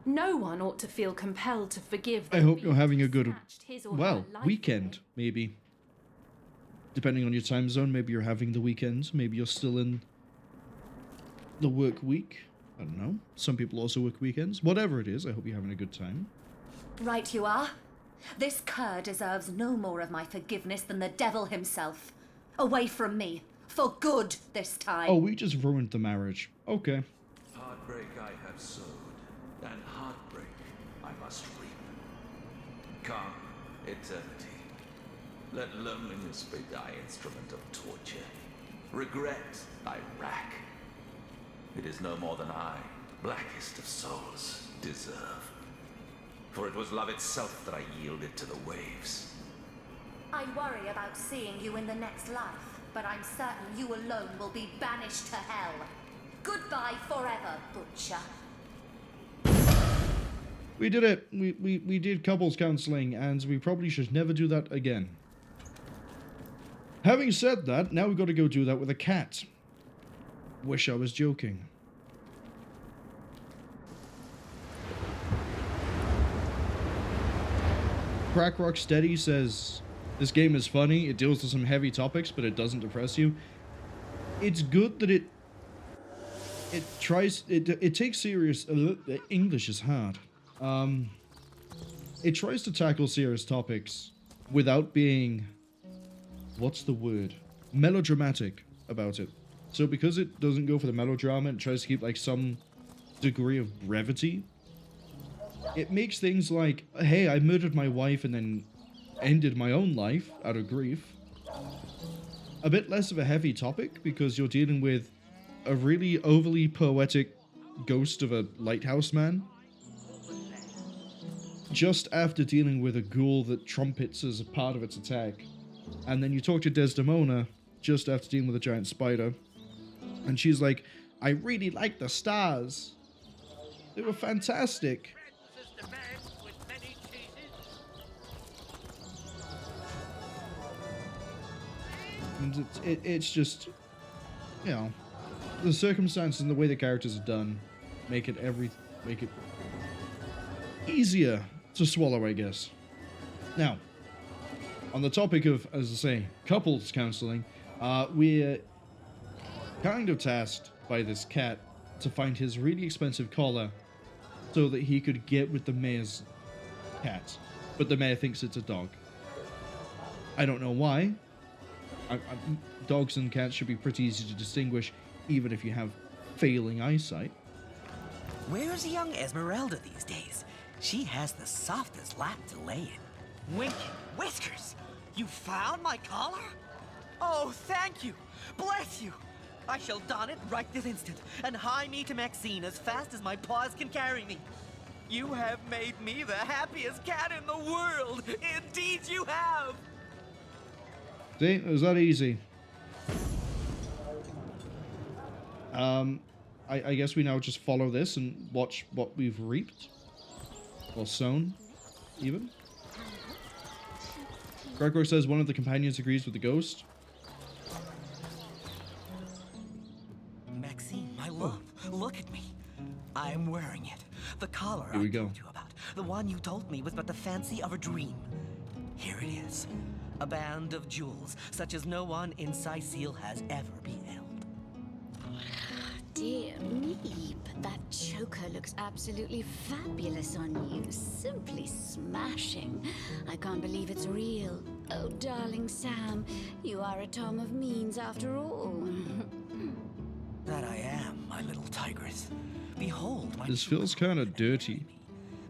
No one ought to feel compelled to forgive. I hope you're having a good, his or well, her life weekend, maybe. Depending on your time zone, maybe you're having the weekend, maybe you're still in the work week. I don't know. Some people also work weekends. Whatever it is, I hope you're having a good time. Right you are. This cur deserves no more of my forgiveness than the devil himself. Away from me. For good this time. Oh, we just ruined the marriage. Okay. Heartbreak I have sowed, and heartbreak I must reap. Come, eternity. Let loneliness be thy instrument of torture. Regret thy rack. It is no more than I, blackest of souls, deserve. for it was love itself that I yielded to the waves. I worry about seeing you in the next life, but I'm certain you alone will be banished to hell. Goodbye forever, Butcher. We did it. We did couples counseling, and we probably should never do that again. Having said that, now we've got to go do that with a cat. Wish I was joking. Crack Rock Steady says, this game is funny, it deals with some heavy topics, but it doesn't depress you. It's good that it takes serious, English is hard. It tries to tackle serious topics without being, what's the word? Melodramatic about it. So because it doesn't go for the melodrama, it tries to keep like some degree of brevity. It makes things like, hey, I murdered my wife and then ended my own life out of grief a bit less of a heavy topic, because you're dealing with a really overly poetic ghost of a lighthouse man just after dealing with a ghoul that trumpets as a part of its attack. And then you talk to Desdemona just after dealing with a giant spider, and she's like, I really like the stars. They were fantastic. And it's just, you know, the circumstances and the way the characters are done make it easier to swallow, I guess. Now, on the topic of, as I say, couples counseling, we're kind of tasked by this cat to find his really expensive collar so that he could get with the mayor's cat. But the mayor thinks it's a dog. I don't know why. Dogs and cats should be pretty easy to distinguish, even if you have failing eyesight. Where's young Esmeralda these days? She has the softest lap to lay in. Winking whiskers! You found my collar? Oh, thank you! Bless you! I shall don it right this instant, and hie me to Maxine as fast as my paws can carry me. You have made me the happiest cat in the world! Indeed you have! See, it was that easy. I guess we now just follow this and watch what we've reaped. Or sown, even. Gregor says one of the companions agrees with the ghost. Maxine, my love, look at me. I'm wearing it. The collar I told you about. The one you told me was but the fancy of a dream. Here it is. A band of jewels, such as no one in Cecil has ever beheld. Dear me, but that choker looks absolutely fabulous on you. Simply smashing. I can't believe it's real. Oh, darling Sam, you are a Tom of Means after all. That I am, my little tigress. Behold my... This feels kind of dirty.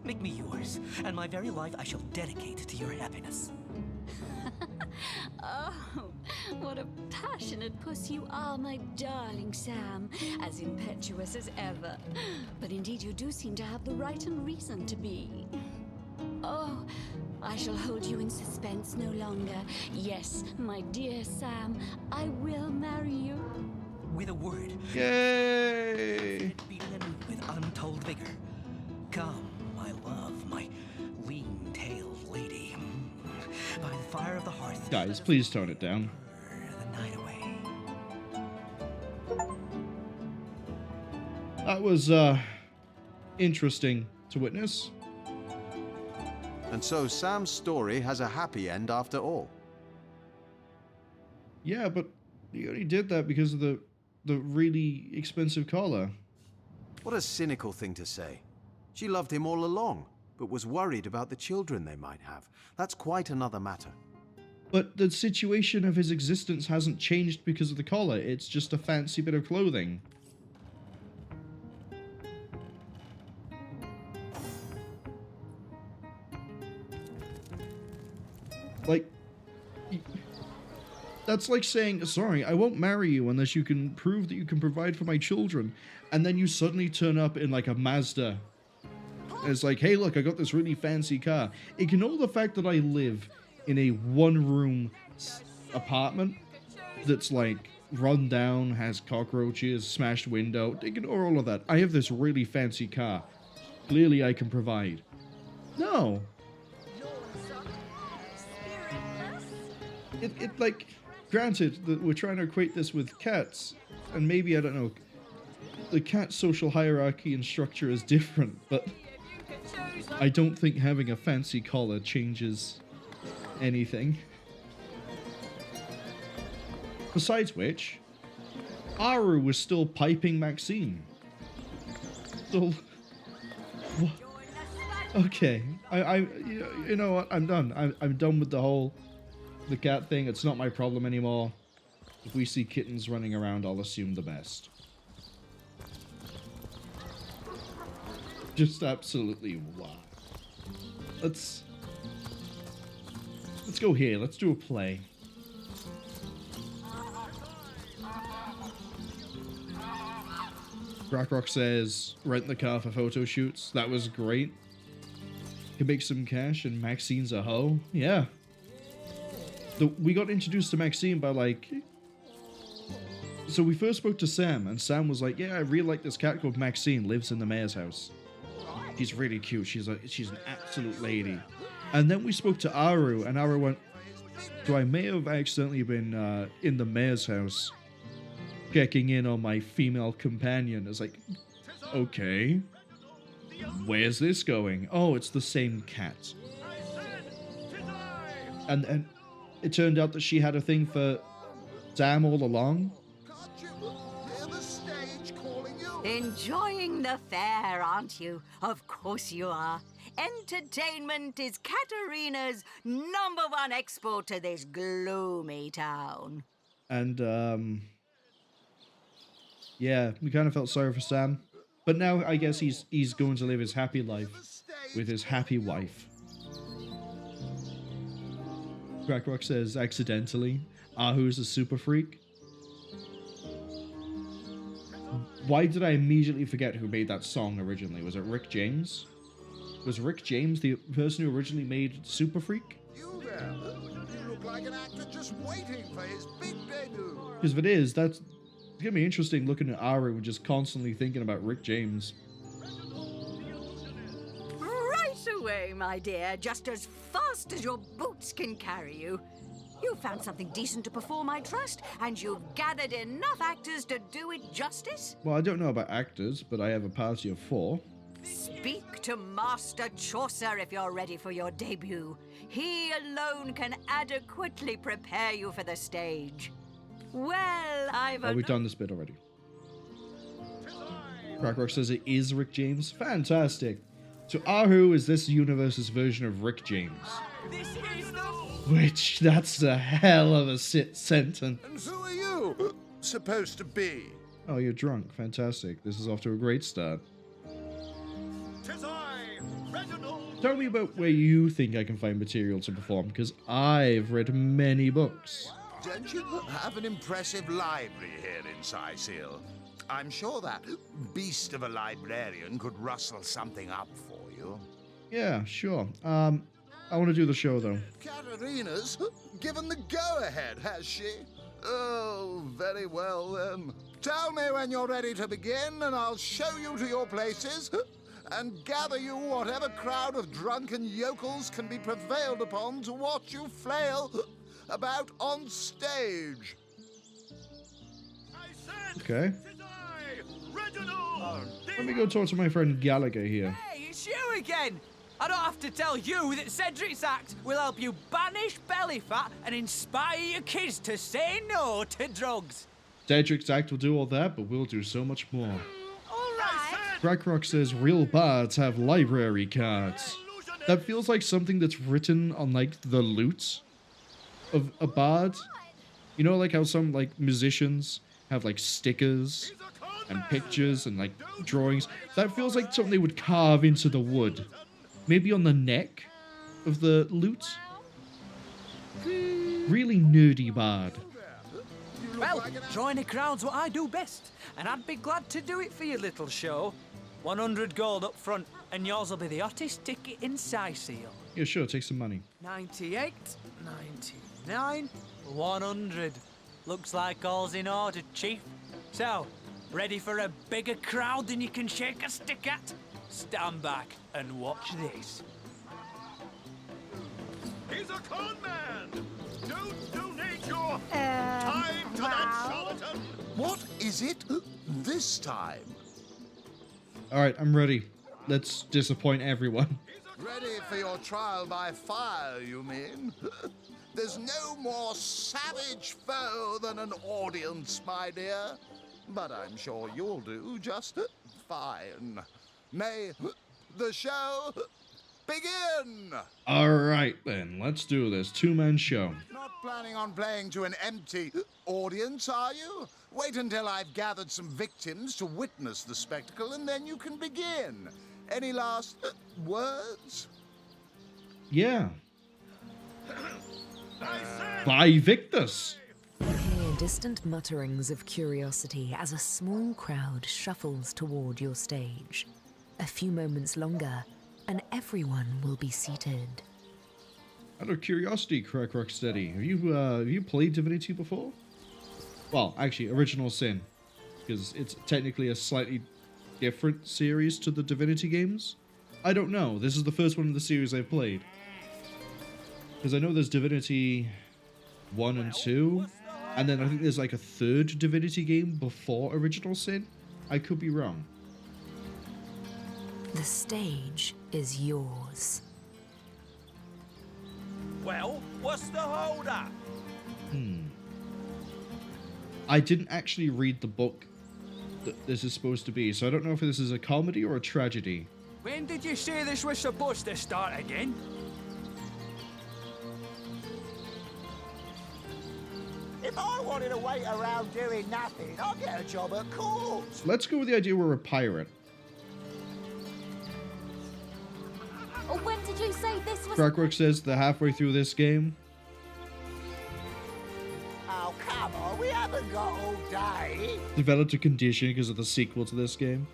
Make me yours, and my very life I shall dedicate to your happiness. Oh, what a passionate puss you are, my darling Sam. As impetuous as ever. But indeed you do seem to have the right and reason to be. Oh, I shall hold you in suspense no longer. Yes, my dear Sam, I will marry you. With a word. Yay! With untold vigor. Come, my love, my lean-tailed lady. By the fire of the hearth. Guys, please tone it down. The night away. That was interesting to witness. And so Sam's story has a happy end after all. Yeah, but he only did that because of the really expensive collar. What a cynical thing to say. She loved him all along, but was worried about the children they might have. That's quite another matter. But the situation of his existence hasn't changed because of the collar. It's just a fancy bit of clothing. Like, that's like saying, sorry, I won't marry you unless you can prove that you can provide for my children. And then you suddenly turn up in like a Mazda. And it's like, hey, look, I got this really fancy car. Ignore the fact that I live in a one-room apartment that's like run down, has cockroaches, smashed window. Ignore all of that. I have this really fancy car. Clearly I can provide. No. It like, granted that we're trying to equate this with cats, and maybe, I don't know, the cat social hierarchy and structure is different, but I don't think having a fancy collar changes anything. Besides which, Arhu was still piping Maxine. So, okay, you know what? I'm done. I'm done with the cat thing. It's not my problem anymore. If we see kittens running around, I'll assume the best. Just absolutely wow. Let's go here. Let's do a play. Rock says, rent the car for photo shoots. That was great. Can make some cash and Maxine's a hoe. Yeah. We got introduced to Maxine by like... So we first spoke to Sam, and Sam was like, yeah, I really like this cat called Maxine, lives in the mayor's house. She's really cute. She's an absolute lady. And then we spoke to Arhu, and Arhu went, so I may have accidentally been in the mayor's house checking in on my female companion. It's like, okay, where's this going? Oh, it's the same cat. And it turned out that she had a thing for Sam all along. Enjoying the fair, aren't you? Of course you are. Entertainment is Katarina's #1 export to this gloomy town. And, yeah, we kind of felt sorry for Sam. But now I guess he's going to live his happy life with his happy wife. Crackrock says, accidentally, Arhu's a super freak. Why did I immediately forget who made that song originally? Was it Rick James? Was Rick James the person who originally made Super Freak? You there? You look like an actor just waiting for his big debut. Because if it is, it's gonna be interesting looking at Arhu and just constantly thinking about Rick James. Right away, my dear, just as fast as your boots can carry you. You found something decent to perform, I trust, and you've gathered enough actors to do it justice? Well, I don't know about actors, but I have a party of 4. Speak to Master Chaucer if you're ready for your debut. He alone can adequately prepare you for the stage. Well, we've done this bit already. Crackrock says it is Rick James. Fantastic. So Arhu is this universe's version of Rick James. Which, that's a hell of a sentence. And who are you supposed to be? Oh, you're drunk. Fantastic. This is off to a great start. Tell me about where you think I can find material to perform, because I've read many books. Don't you have an impressive library here in Cecil? I'm sure that beast of a librarian could rustle something up for you. Yeah, sure. I want to do the show, though. Katarina's given the go-ahead, has she? Oh, very well, then. Tell me when you're ready to begin, and I'll show you to your places, and gather you whatever crowd of drunken yokels can be prevailed upon to watch you flail about on stage. Okay. Let me go talk to my friend Gallagher here. Hey, it's you again! I don't have to tell you that Cedric's act will help you banish belly fat and inspire your kids to say no to drugs. Cedric's act will do all that, but we'll do so much more. All right. Crackrock says real bards have library cards. That feels like something that's written on, like, the loot of a bard. You know, like how some, like, musicians have, like, stickers and pictures and, like, drawings. That feels like something they would carve into the wood. Maybe on the neck of the lute. Really nerdy bard. Well, drawing a crowd's what I do best, and I'd be glad to do it for your little show. 100 gold up front. and yours will be the hottest ticket in Cecil. Yeah, sure, take some money. 98, 99, 100. Looks like all's in order, Chief. So, ready for a bigger crowd than you can shake a stick at? Stand back and watch this. He's a con man! Don't donate your time to that charlatan! What is it this time? Alright, I'm ready. Let's disappoint everyone. Ready for your trial by fire, you mean? There's no more savage foe than an audience, my dear. But I'm sure you'll do just fine. May the show begin! Alright then, let's do this. Two-man show. Not planning on playing to an empty audience, are you? Wait until I've gathered some victims to witness the spectacle, and then you can begin. Any last words? Yeah. By Victus! You hear distant mutterings of curiosity as a small crowd shuffles toward your stage. A few moments longer, and everyone will be seated. Out of curiosity, Crack Rocksteady, have you played Divinity before? Well, actually, Original Sin, because it's technically a slightly different series to the Divinity games. I don't know. This is the first one in the series I've played. Because I know there's Divinity 1 and 2, and then I think there's like a third Divinity game before Original Sin. I could be wrong. The stage is yours. Well, what's the hold-up? I didn't actually read the book that this is supposed to be, so I don't know if this is a comedy or a tragedy. When did you say this was supposed to start again? If I wanted to wait around doing nothing, I'll get a job at court. Let's go with the idea we're a pirate. When did you say this was... Crackwork says they're halfway through this game. Oh, come on, we haven't got all day. Developed a condition because of the sequel to this game.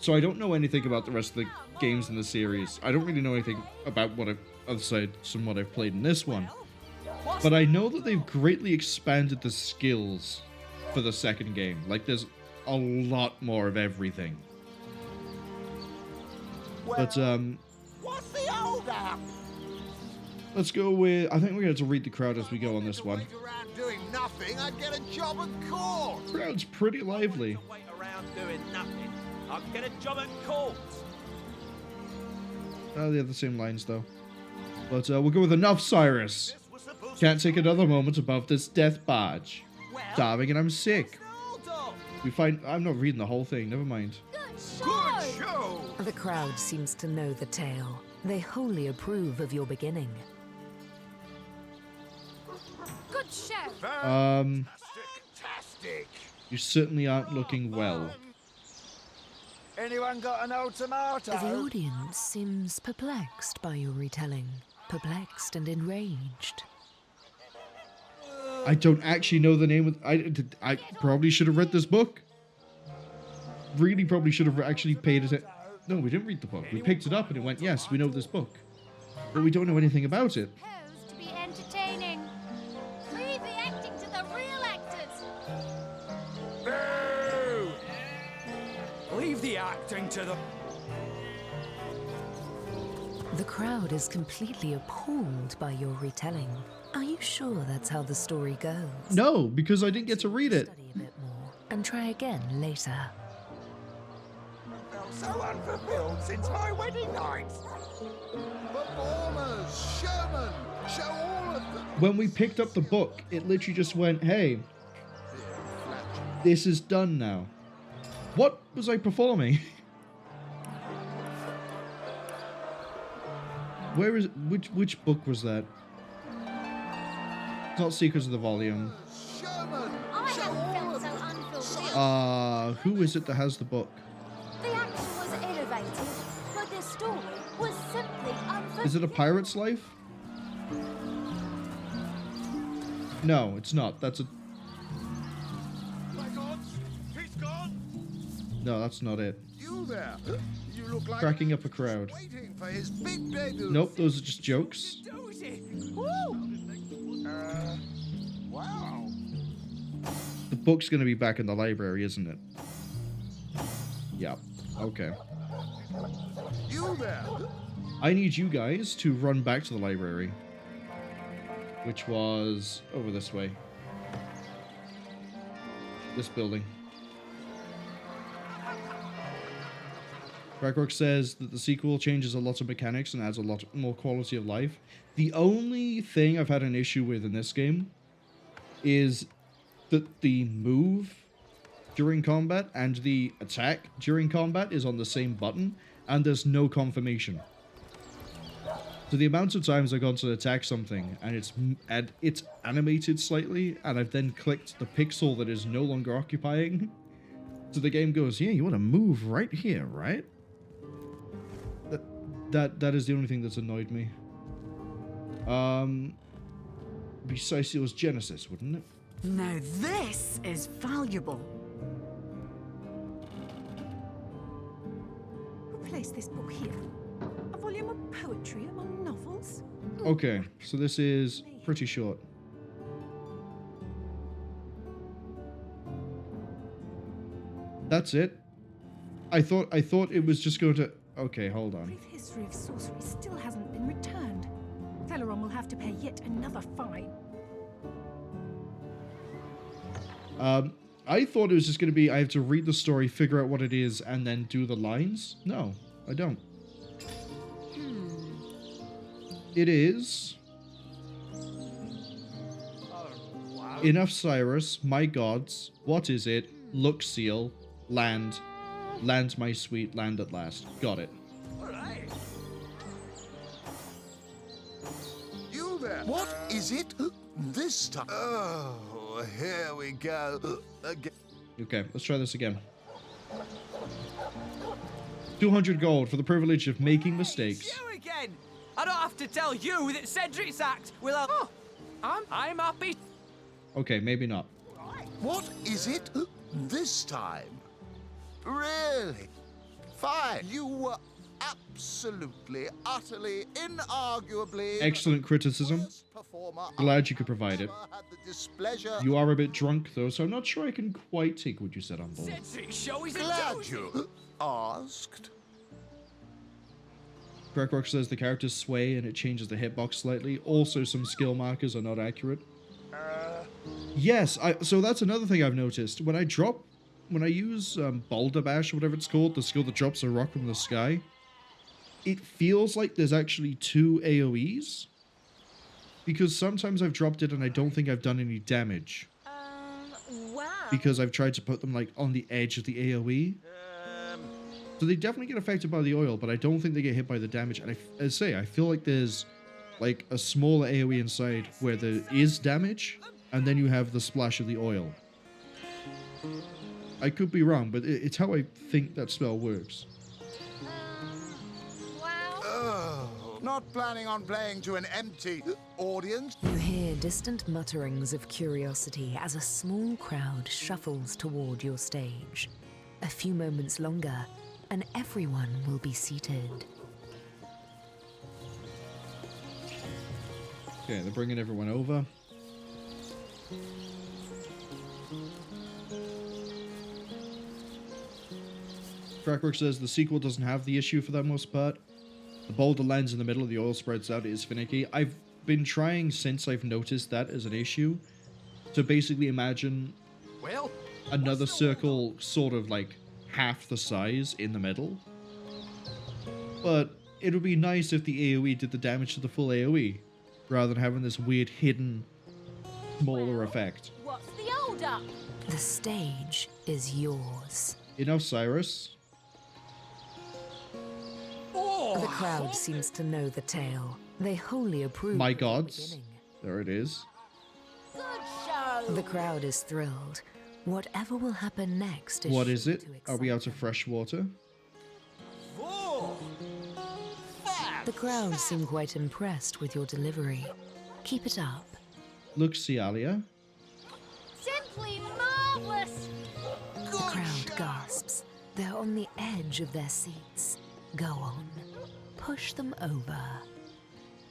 So I don't know anything about the rest of the games in the series. I don't really know anything about aside from what I've played in this one. But I know that they've greatly expanded the skills for the second game. Like, there's a lot more of everything. But, What's the hold-up? let's go with... I think we're going to read the crowd as we go on this one. Wait around doing nothing, I'd get a job at court. Crowd's pretty lively. Wait around doing nothing, I'd get a job at court. They have the same lines, though. But we'll go with enough, Cyrus. Can't take another moment above this death barge. Starving and I'm sick. I'm not reading the whole thing, never mind. Good show! The crowd seems to know the tale. They wholly approve of your beginning. Good show. Fantastic. You certainly aren't looking well. Anyone got an old tomato? The audience seems perplexed by your retelling. Perplexed and enraged. I don't actually know the name of... I probably should have read this book. Really probably should have actually paid attention. No, we didn't read the book. We picked it up and it went, yes, we know this book. But we don't know anything about it. Supposed to be entertaining. Leave the acting to the real actors. Boo! Leave the acting to the... The crowd is completely appalled by your retelling. Are you sure that's how the story goes? No, because I didn't get to read it. Study a bit more and try again later. I felt so unfulfilled since my wedding night. Performers, showmen, show all of them. When we picked up the book, it literally just went, hey, this is done now. What was I performing? Where is... Which book was that? It's not Secrets of the Volume. I haven't felt so unfulfilled. Who is it that has the book? The action was elevated, but the story was simply unfulfilled. Is it A Pirate's Life? No, it's not. That's a... My God, he's gone. No, that's not it. You there. look like cracking up a crowd. waiting for his big debut. Nope, those are just jokes. Wow. The book's gonna be back in the library, isn't it? Yep. Okay. You there? I need you guys to run back to the library, which was over this way. This building. Braccus says that the sequel changes a lot of mechanics and adds a lot more quality of life. The only thing I've had an issue with in this game is that the move during combat and the attack during combat is on the same button, and there's no confirmation. So the amount of times I've gone to attack something and it's animated slightly, and I've then clicked the pixel that is no longer occupying, so the game goes, yeah, you want to move right here, right? That is the only thing that's annoyed me. Besides, it was Genesis, wouldn't it? Now this is valuable. Who placed this book here? A volume of poetry among novels? Okay, so this is pretty short. That's it. I thought it was just going to. Okay, hold on. Brief history of sorcery still hasn't been returned. Thelyron will have to pay yet another fine. I thought it was just going to be I have to read the story, figure out what it is, and then do the lines. No, I don't. It is... Enough Cyrus, my gods, what is it? Look seal, land. Land my sweet land at last. Got it. You there? What is it this time? Oh, here we go. Again. Okay, let's try this again. 200 gold for the privilege of making mistakes. You again! I don't have to tell you that Cedric's act will have... Oh, I'm happy. Okay, maybe not. What is it this time? Really? Fine. You were absolutely, utterly, inarguably... Excellent criticism. Glad you could provide it. You are a bit drunk, though, so I'm not sure I can quite take what you said on board. Glad you asked. Braccus says the characters sway and it changes the hitbox slightly. Also, some skill markers are not accurate. Yes, so that's another thing I've noticed. When I use Boulder Bash, or whatever it's called, the skill that drops a rock from the sky, it feels like there's actually 2 AoEs. Because sometimes I've dropped it and I don't think I've done any damage. Wow. Because I've tried to put them like on the edge of the AoE. So they definitely get affected by the oil, but I don't think they get hit by the damage. And I feel like there's like a smaller AoE inside where there is damage, and then you have the splash of the oil. I could be wrong, but it's how I think that spell works. Oh, not planning on playing to an empty audience? You hear distant mutterings of curiosity as a small crowd shuffles toward your stage. A few moments longer, and everyone will be seated. Okay, they're bringing everyone over. Crackwork says the sequel doesn't have the issue for that most part. The boulder lands in the middle, the oil spreads out, it is finicky. I've been trying since I've noticed that as an issue to basically imagine another circle sort of like half the size in the middle. But it would be nice if the AoE did the damage to the full AoE, rather than having this weird hidden smaller effect. What's the hold up? The stage is yours. Enough, Cyrus. The crowd seems to know the tale. They wholly approve. My gods. There it is. Good show. The crowd is thrilled. Whatever will happen next is What is sure it? to Are we out of fresh water? The crowd seem quite impressed with your delivery. Keep it up. Luculla. Simply marvelous. The crowd gasps. They're on the edge of their seats. Go on. Push them over.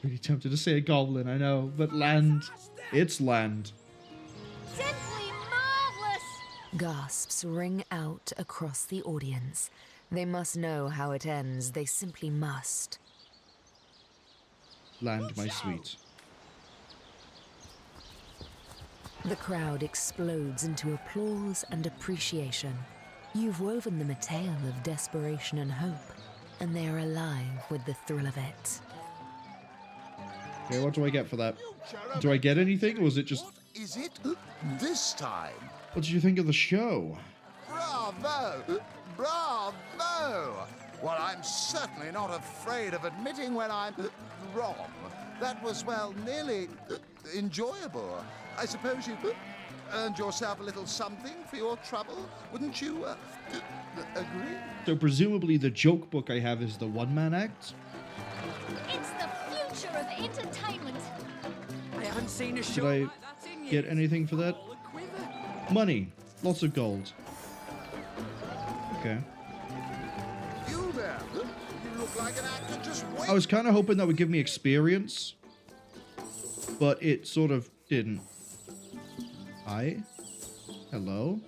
Really tempted to say a goblin, I know, but land. It's land. Simply marvelous! Gasps ring out across the audience. They must know how it ends. They simply must. Land, my sweet. The crowd explodes into applause and appreciation. You've woven them a tale of desperation and hope, and they are alive with the thrill of it. Okay, what do I get for that? Do I get anything, or was it just... Is it this time? What did you think of the show? Bravo! Bravo! Well, I'm certainly not afraid of admitting when I'm wrong. That was, well, nearly enjoyable. I suppose you earned yourself a little something for your trouble. Wouldn't you agree? So presumably the joke book I have is the one-man act? It's the future of entertainment. I haven't seen a Did show I like that in get years. anything for that? Money. Lots of gold. Okay. You there? You look like an actor just wait. I was kind of hoping that would give me experience, but it sort of didn't. Hi? Hello?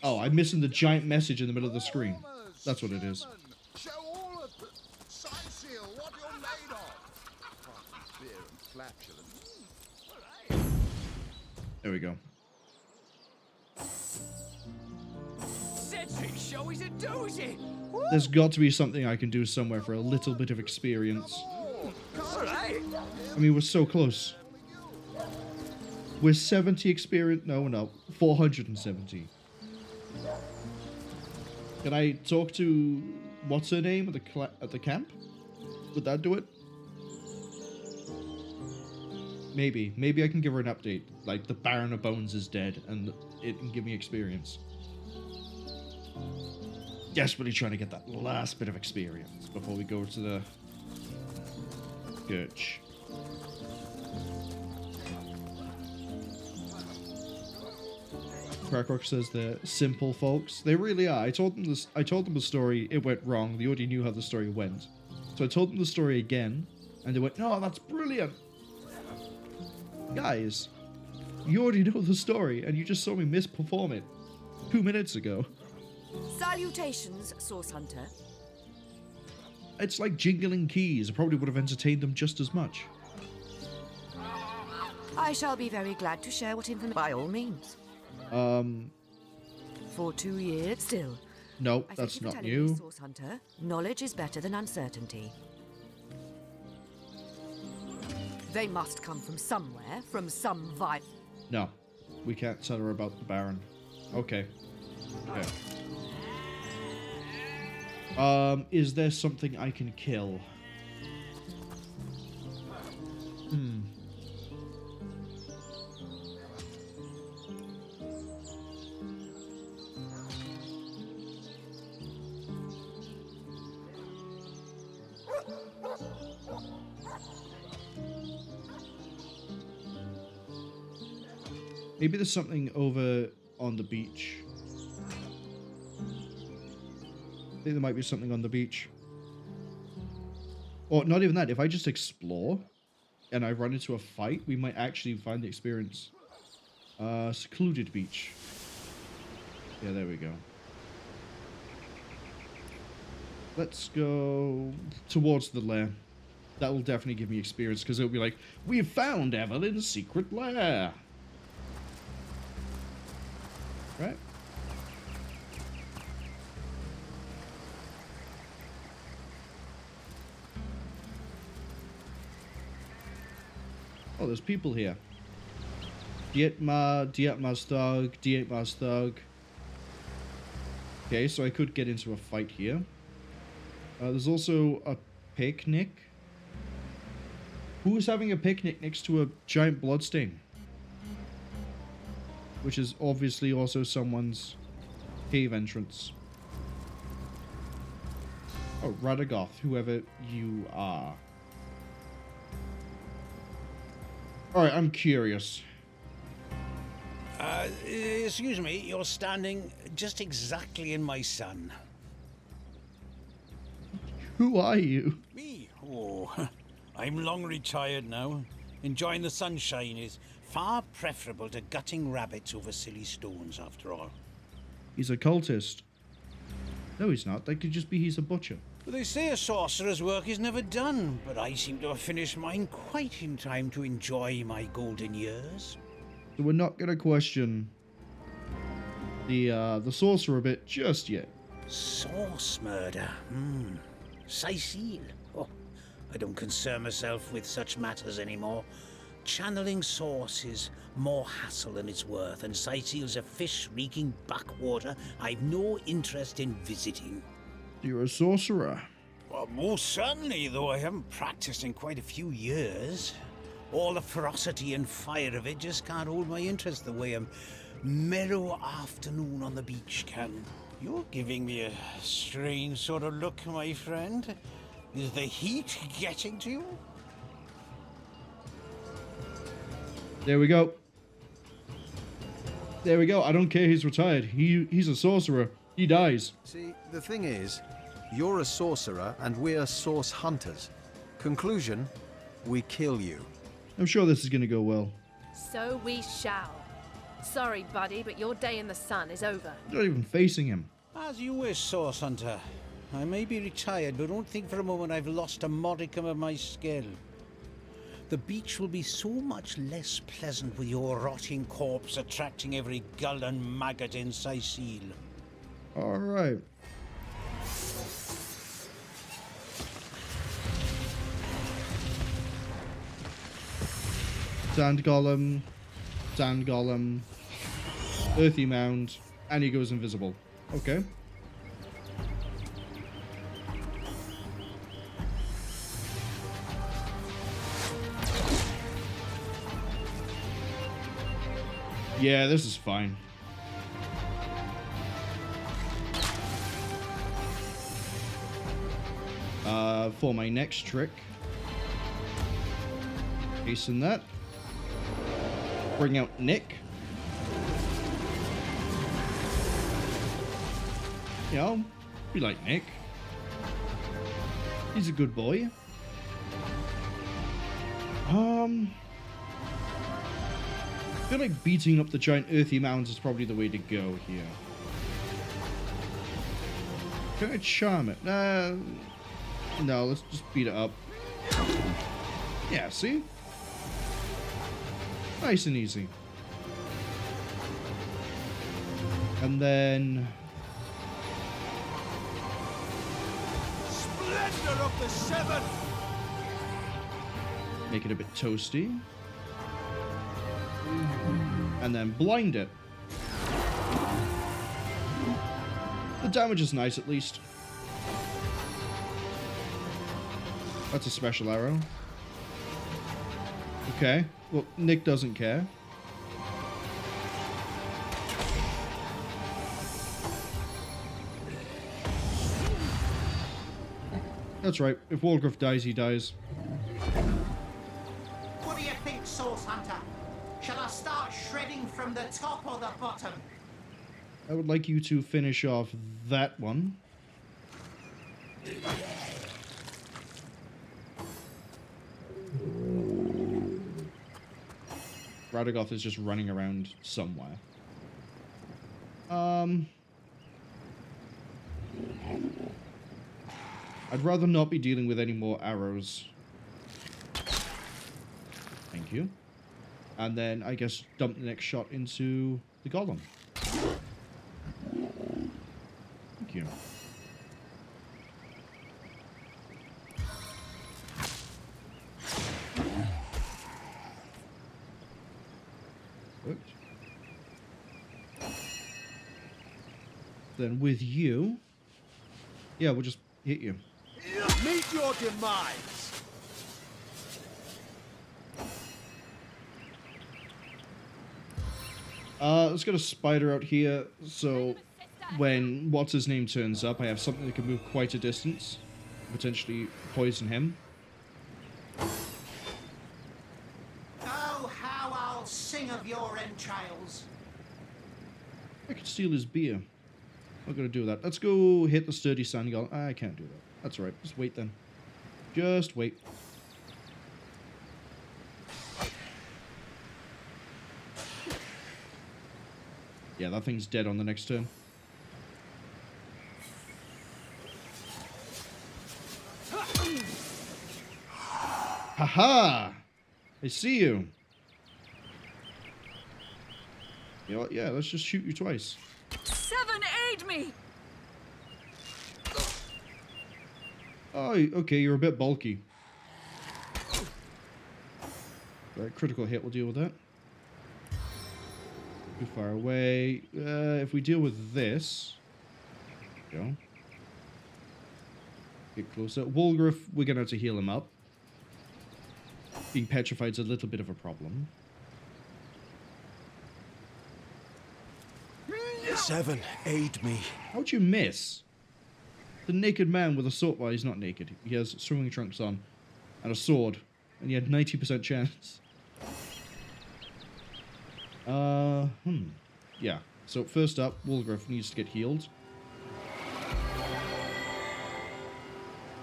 Oh, I'm missing the giant message in the middle of the screen. That's what it is. Show all of Cecil what you're made of. Beer and flatulence. There we go. Cedric's show is a doozy. There's got to be something I can do somewhere for a little bit of experience. All right. I mean, we're so close. We're 70 experience. No, 470. Can I talk to what's her name at the camp? Would that do it? Maybe I can give her an update. Like the Baron of Bones is dead, and it can give me experience. Desperately trying to get that last bit of experience before we go to the church. Crackrock says they're simple folks. They really are. I told them the story. It went wrong. They already knew how the story went. So I told them the story again, and they went, "No, that's brilliant." Guys, you already know the story, and you just saw me misperform it 2 minutes ago. Salutations, Source Hunter. It's like jingling keys. I probably would have entertained them just as much. I shall be very glad to share what information. By all means. For 2 years still. No, I that's thank you for not telling you. me, Source Hunter. Knowledge is better than uncertainty. They must come from somewhere, from some vibe. No, we can't tell her about the Baron. Okay. Is there something I can kill? Maybe there's something over on the beach. I think there might be something on the beach. Or not even that. If I just explore and I run into a fight, we might actually find the experience. Secluded beach. Yeah, there we go. Let's go towards the lair. That will definitely give me experience, because it'll be like, "We've found Evelyn's secret lair." Right? Oh, there's people here. Dietmar's thug. Okay, so I could get into a fight here. There's also a picnic. Who's having a picnic next to a giant bloodstain? Which is obviously also someone's cave entrance. Oh, Radagoth, whoever you are. Alright, I'm curious. Excuse me, you're standing just exactly in my sun. Who are you? Me? Oh, I'm long retired now. Enjoying the sunshine is far preferable to gutting rabbits over silly stones, after all. He's a cultist. No, he's not. That could just be he's a butcher. Well, they say a sorcerer's work is never done, but I seem to have finished mine quite in time to enjoy my golden years. So we're not going to question the sorcerer bit just yet. Source murder. Cecil. Oh, I don't concern myself with such matters anymore. Channeling source is more hassle than it's worth, and Cecil's a fish-reeking backwater I've no interest in visiting. You're a sorcerer. Well, most certainly, though I haven't practiced in quite a few years. All the ferocity and fire of it just can't hold my interest the way a mellow afternoon on the beach can. You're giving me a strange sort of look, my friend. Is the heat getting to you? There we go. There we go. I don't care he's retired. He's a sorcerer. He dies. See, the thing is, you're a sorcerer and we're source hunters. Conclusion, we kill you. I'm sure this is going to go well. So we shall. Sorry, buddy, but your day in the sun is over. You're not even facing him. As you wish, Source Hunter. I may be retired, but don't think for a moment I've lost a modicum of my skill. The beach will be so much less pleasant with your rotting corpse attracting every gull and maggot in Cecil. All right. Sand golem, earthy mound, and he goes invisible. Okay. Yeah, this is fine. For my next trick, hasten that. Bring out Nick. You know, we like Nick. He's a good boy. I feel like beating up the giant earthy mounds is probably the way to go here. Can I charm it? No, let's just beat it up. Yeah, see? Nice and easy. And then... Splendor of the Seven! Make it a bit toasty. And then blind it. The damage is nice, at least. That's a special arrow. Okay. Well, Nick doesn't care. That's right. If Walgriff dies, he dies. What do you think, Source Hunter? Shall I start shredding from the top or the bottom? I would like you to finish off that one. Radagoth is just running around somewhere. I'd rather not be dealing with any more arrows. Thank you. And then I guess dump the next shot into the golem. Thank you. Good. Then with you, yeah, we'll just hit you. Meet your demise! Let's get a spider out here, so when what's-his-name turns up, I have something that can move quite a distance, potentially poison him. Oh, how I'll sing of your entrails. I could steal his beer. Not gonna do that. Let's go hit the sturdy sand golem. I can't do that. That's alright. Just wait then. Just wait. Yeah, that thing's dead on the next turn. Haha! I see you. You know what? Yeah, let's just shoot you twice. Seven, aid me! Oh, okay, you're a bit bulky. Right, critical hit will deal with that. Too far away. If we deal with this... There we go. Get closer. Wolgriff, we're going to have to heal him up. Being petrified is a little bit of a problem. Seven, aid me. How'd you miss? The naked man with a sword. Well, he's not naked. He has swimming trunks on and a sword, and he had 90% chance. Yeah. So first up, Wolgriff needs to get healed,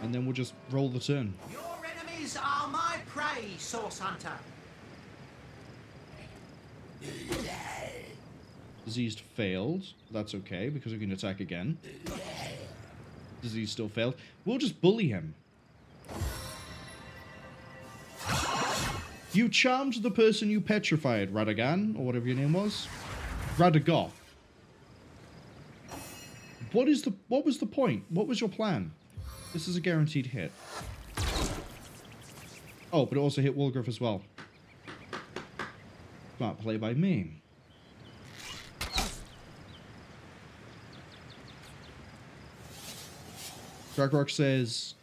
and then we'll just roll the turn. Your enemies are my prey, Source Hunter. Diseased failed. That's okay, because we can attack again. Disease still failed. We'll just bully him. You charmed the person you petrified, Radagan, or whatever your name was. Radagoth. What was the point? What was your plan? This is a guaranteed hit. Oh, but it also hit Wolgriff as well. Smart play by me. Dragrock says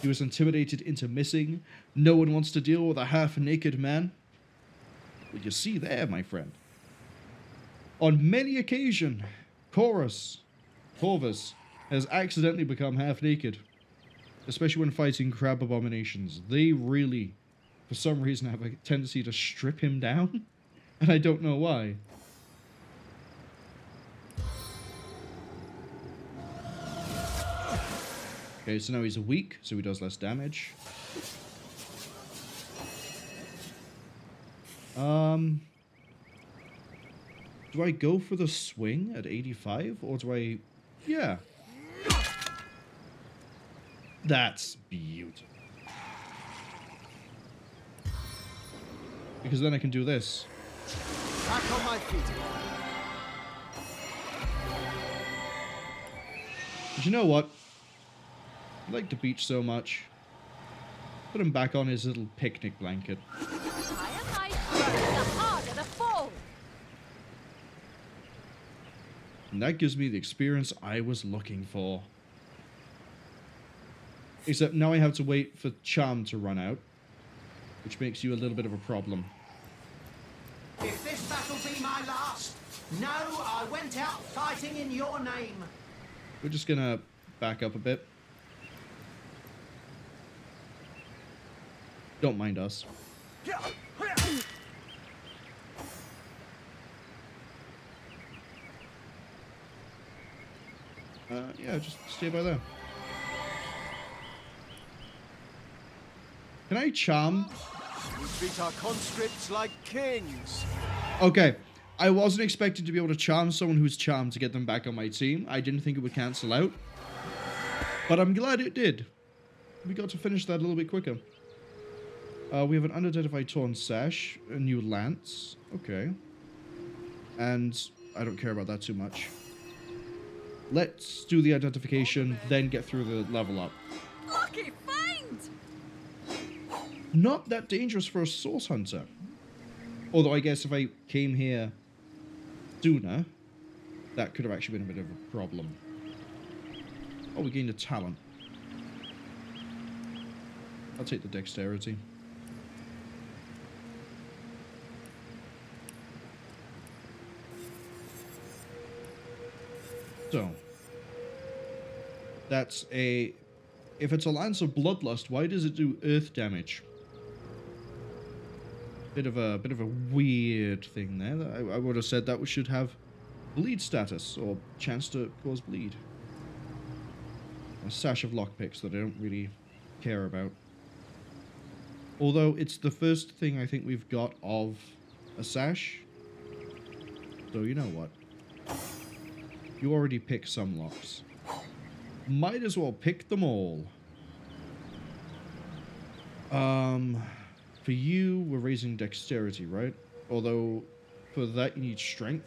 he was intimidated into missing. No one wants to deal with a half-naked man. Well, you see there, my friend. On many occasions, Corvus has accidentally become half-naked. Especially when fighting crab abominations. They really, for some reason, have a tendency to strip him down. And I don't know why. Okay, so now he's weak, so he does less damage. Do I go for the swing at 85? Or do I... Yeah. That's beautiful. Because then I can do this. Back on my feet. But you know what? I like the beach so much. Put him back on his little picnic blanket. The harder the fall. And that gives me the experience I was looking for. Except now I have to wait for Charm to run out, which makes you a little bit of a problem. If this battle be my last, no, I went out fighting in your name. We're just gonna back up a bit. Don't mind us. Yeah, just stay by there. Can I charm? We treat our conscripts like kings. Okay, I wasn't expecting to be able to charm someone who's charmed to get them back on my team. I didn't think it would cancel out. But I'm glad it did. We got to finish that a little bit quicker. We have an unidentified torn sash, a new lance. Okay. And I don't care about that too much. Let's do the identification, then get through the level up. Lucky find! Not that dangerous for a source hunter. Although I guess if I came here sooner, that could have actually been a bit of a problem. Oh, we gained a talent. I'll take the dexterity. So, that's a... If it's a Lance of Bloodlust, why does it do earth damage? Bit of a weird thing there. I would have said that we should have bleed status, or chance to cause bleed. A sash of lockpicks that I don't really care about. Although it's the first thing I think we've got of a sash. So you know what? You already picked some locks. Might as well pick them all. For you, we're raising dexterity, right? Although, for that you need strength.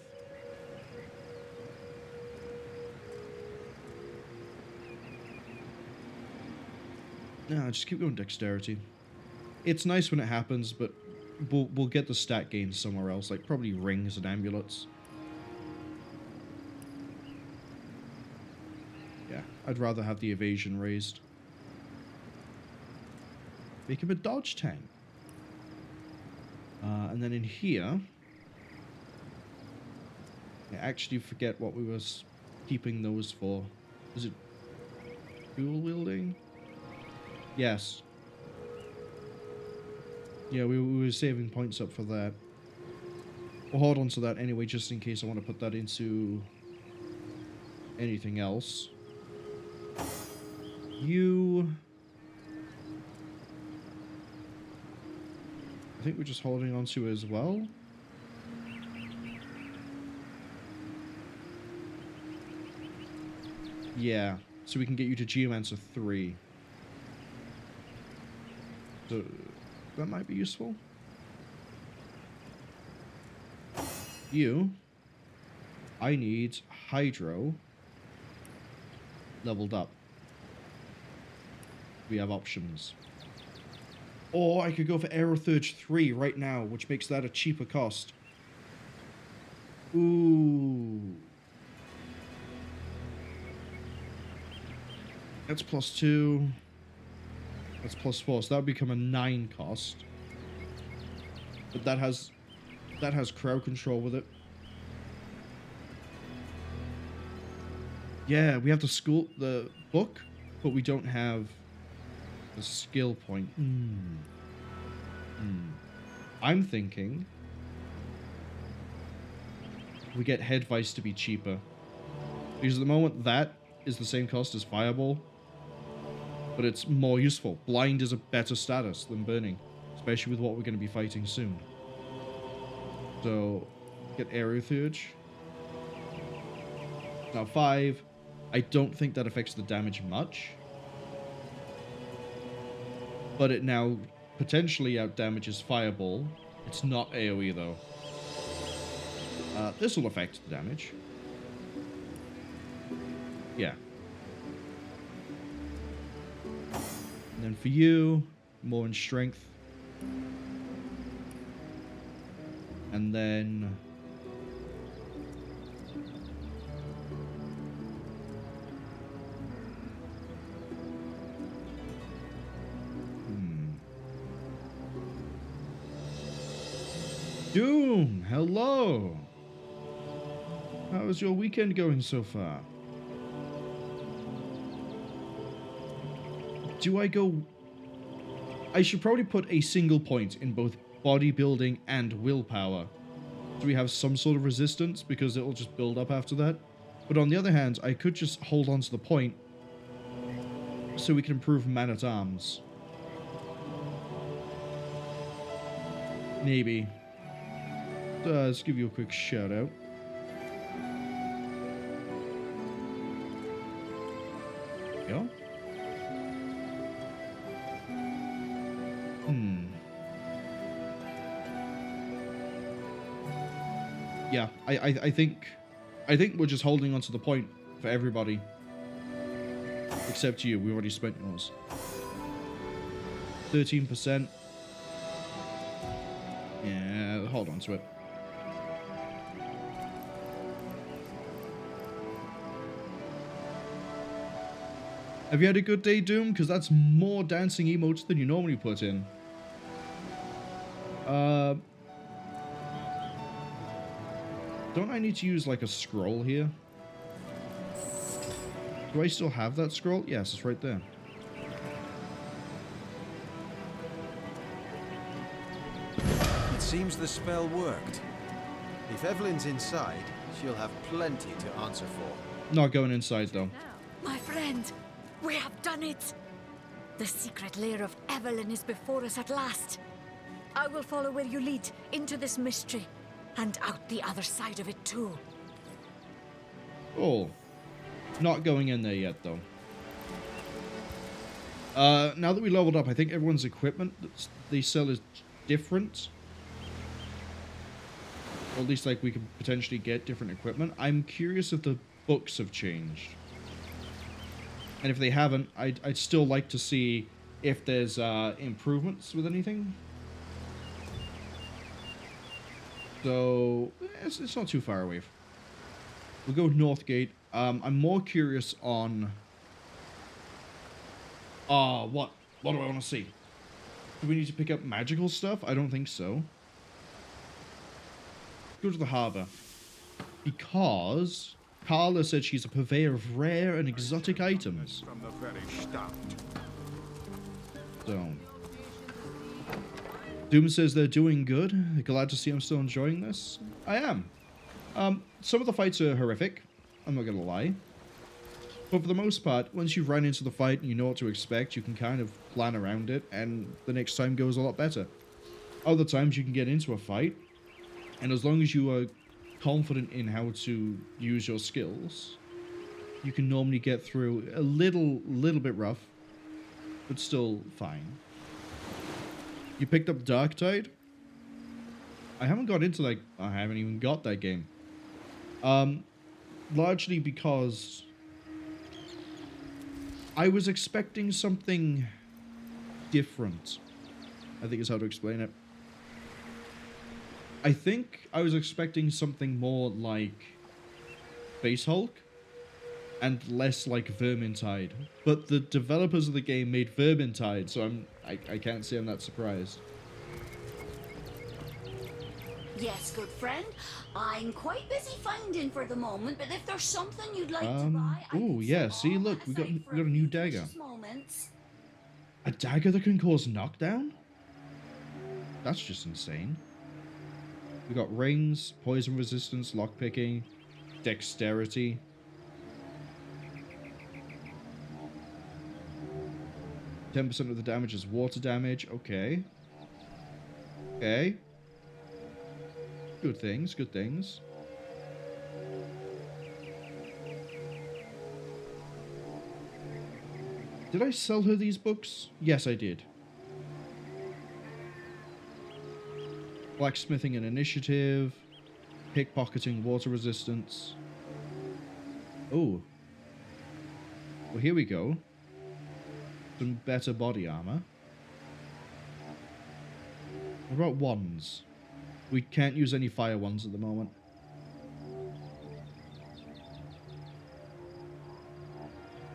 No, just keep going dexterity. It's nice when it happens, but we'll get the stat gains somewhere else, like probably rings and amulets. Yeah, I'd rather have the evasion raised. Make him a dodge tank. And then in here, I actually forget what we was keeping those for. Is it dual wielding? Yes. Yeah, we were saving points up for that. We'll hold on to that anyway, just in case I want to put that into anything else. You... I think we're just holding on to it as well. Yeah, so we can get you to Geomancer 3. So that might be useful. You, I need Hydro leveled up. We have options. Or I could go for Aerothurge 3 right now, which makes that a cheaper cost. Ooh. That's +2. That's +4, so that would become a 9 cost. But that has crowd control with it. Yeah, we have the book, but we don't have the skill point. I'm thinking we get Head Vice to be cheaper. Because at the moment that is the same cost as Fireball. But it's more useful. Blind is a better status than Burning. Especially with what we're going to be fighting soon. So, get Aerothurge. Now 5. I don't think that affects the damage much. But it now potentially outdamages Fireball. It's not AoE though. This will affect the damage. Yeah. And then for you, more in strength. And then... Doom, hello! How is your weekend going so far? Do I go... I should probably put a single point in both bodybuilding and willpower. So we have some sort of resistance, because it'll just build up after that. But on the other hand, I could just hold on to the point so we can improve Man-at-Arms. Maybe. Let's give you a quick shout out. Yeah. Yeah, I think we're just holding on to the point for everybody. Except you, we already spent yours. 13%. Yeah, hold on to it. Have you had a good day, Doom? Because that's more dancing emotes than you normally put in. Don't I need to use like a scroll here? Do I still have that scroll? Yes, it's right there. It seems the spell worked. If Evelyn's inside, She'll have plenty to answer for. Not going inside, though. My friend, we have done it! The secret lair of Evelyn is before us at last. I will follow where you lead, into this mystery, and out the other side of it too. Oh. Not going in there yet, though. Now that we leveled up, I think everyone's equipment that they sell is different. Or at least, like, we could potentially get different equipment. I'm curious if the books have changed. And if they haven't, I'd still like to see if there's improvements with anything. So, it's not too far away. We'll go Northgate. I'm more curious on... what do I want to see? Do we need to pick up magical stuff? I don't think so. Go to the harbour. Because Carla said she's a purveyor of rare and exotic items. From the very start. So... Doom says they're doing good. Glad to see I'm still enjoying this. I am. Some of the fights are horrific. I'm not going to lie. But for the most part, once you've run into the fight and you know what to expect, you can kind of plan around it, and the next time goes a lot better. Other times you can get into a fight, and as long as you are confident in how to use your skills, you can normally get through a little bit rough, but still fine. You picked up Darktide? I haven't got into that. I haven't even got that game. Largely because I was expecting something different. I think is how to explain it. I think I was expecting something more like Base Hulk and less like Vermintide. But the developers of the game made Vermintide, so I can't say I'm that surprised. Yes, good friend. I'm quite busy finding for the moment, but if there's something you'd like to buy, oh yeah, see, look, we got a new dagger. A dagger that can cause knockdown? That's just insane. We got rings, poison resistance, lockpicking, dexterity. %10 of the damage is water damage. Okay. Okay. Good things, good things. Did I sell her these books? Yes, I did. Blacksmithing and initiative. Pickpocketing, water resistance. Oh. Well, here we go. Some better body armor. What about wands? We can't use any fire wands at the moment.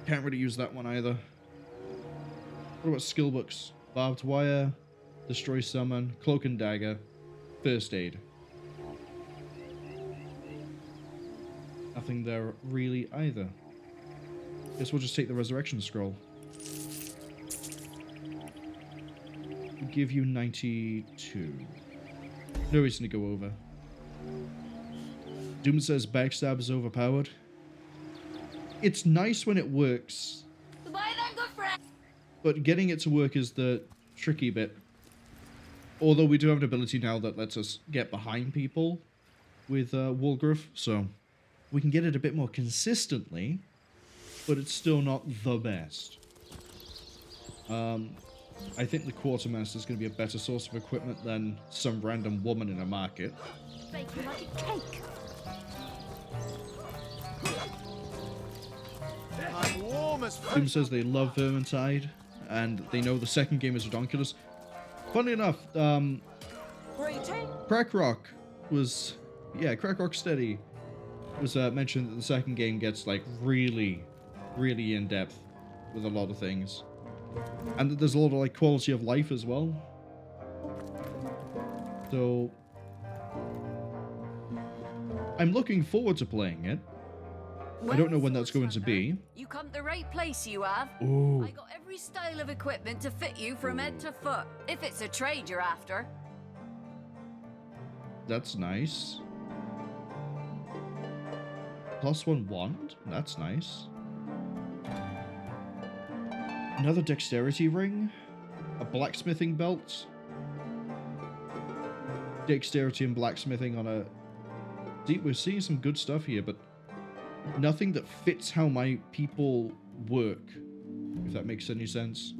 Can't really use that one either. What about skill books? Barbed wire, destroy summon, cloak and dagger, first aid. Nothing there really either. Guess we'll just take the resurrection scroll. We'll give you 92. No reason to go over. Doom says backstab is overpowered. It's nice when it works. Goodbye then, good friend. But getting it to work is the tricky bit. Although we do have an ability now that lets us get behind people with Wolgriff, so we can get it a bit more consistently, but it's still not the best. I think the Quartermaster is going to be a better source of equipment than some random woman in a market. Bake you like a cake. I'm warm as Doom says they love Vermintide, and they know the second game is redonkulous. Funny enough, Crack Rock was... Yeah, Crack Rock Steady was mentioned that the second game gets, like, really in-depth with a lot of things. And that there's a lot of, like, quality of life as well. So... I'm looking forward to playing it. I don't know when that's going to be. You come to the right place, you have. Ooh. I got every style of equipment to fit you from head to foot, if it's a trade you're after. That's nice. +1 wand. That's nice. Another dexterity ring. A blacksmithing belt. Dexterity and blacksmithing on a... See, we're seeing some good stuff here, but nothing that fits how my people work, if that makes any sense.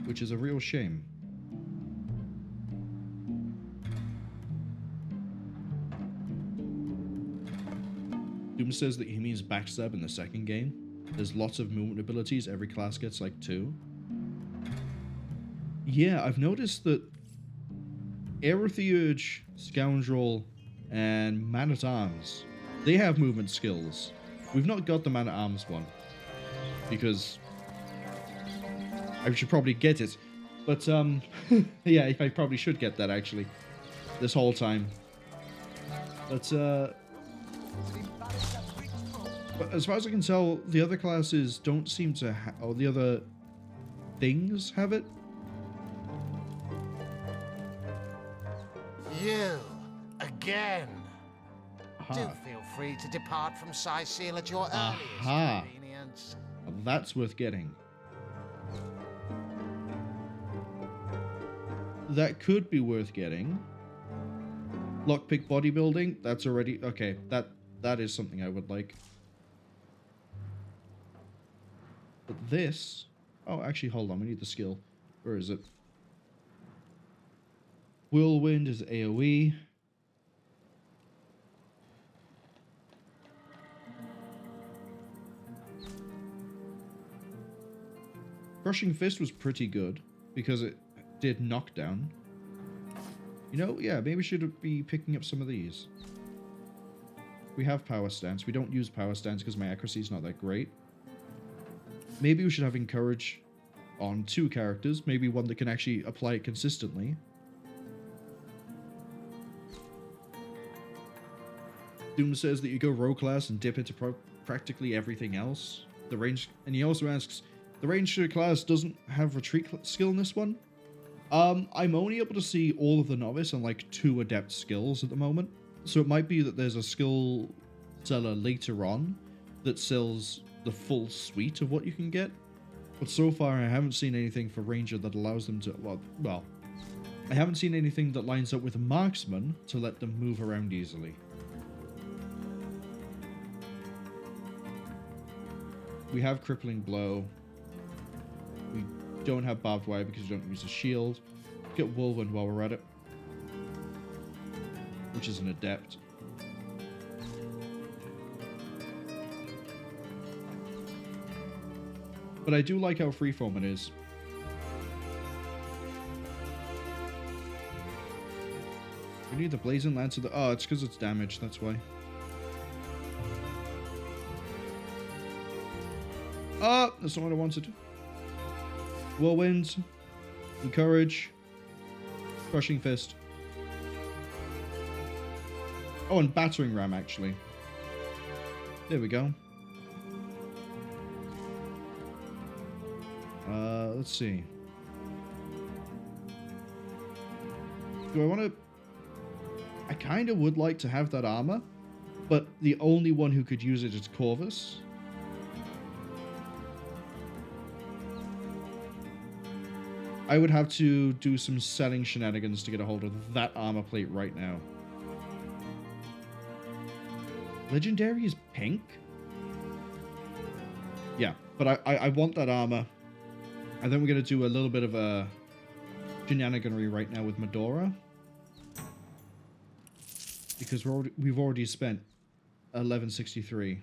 Which is a real shame. Doom says that he means backstab in the second game. There's lots of movement abilities. Every class gets like 2. Yeah, I've noticed that Aerotheurge, Scoundrel, and Man-at-Arms, they have movement skills. We've not got the Man-at-Arms one, because I should probably get it. But, yeah, I probably should get that, actually, this whole time. But as far as I can tell, the other classes don't seem to or the other things have it. You, again. Aha. Do feel free to depart from Cecil at your Aha. earliest convenience. That's worth getting. That could be worth getting. Lockpick bodybuilding, that's already... Okay, that is something I would like. But this... Oh, actually, hold on, we need the skill. Where is it? Whirlwind is AoE. Crushing Fist was pretty good, because it did knockdown. You know, yeah, maybe we should be picking up some of these. We have Power Stance. We don't use Power Stance because my accuracy is not that great. Maybe we should have Encourage on 2 characters. Maybe one that can actually apply it consistently. Doom says that you go rogue class and dip into practically everything else. The range, and he also asks, the ranger class doesn't have retreat skill in this one? I'm only able to see all of the novice and like 2 adept skills at the moment. So it might be that there's a skill seller later on that sells the full suite of what you can get. But so far I haven't seen anything for ranger that allows them to, well, I haven't seen anything that lines up with marksman to let them move around easily. We have Crippling Blow. We don't have Barbed Wire because we don't use a shield. Get Whirlwind while we're at it. Which is an adept. But I do like how freeform it is. We need the Blazing Lance of the... Oh, it's because it's damaged, that's why. Oh, that's not what I wanted. Whirlwind. Encourage. Crushing Fist. Oh, and Battering Ram, actually. There we go. Let's see. Do I want to... I kind of would like to have that armor, but the only one who could use it is Corvus. I would have to do some selling shenanigans to get a hold of that armor plate right now. Legendary is pink? Yeah, but I want that armor. And then we're going to do a little bit of a shenaniganry right now with Medora. Because we've already spent 1163.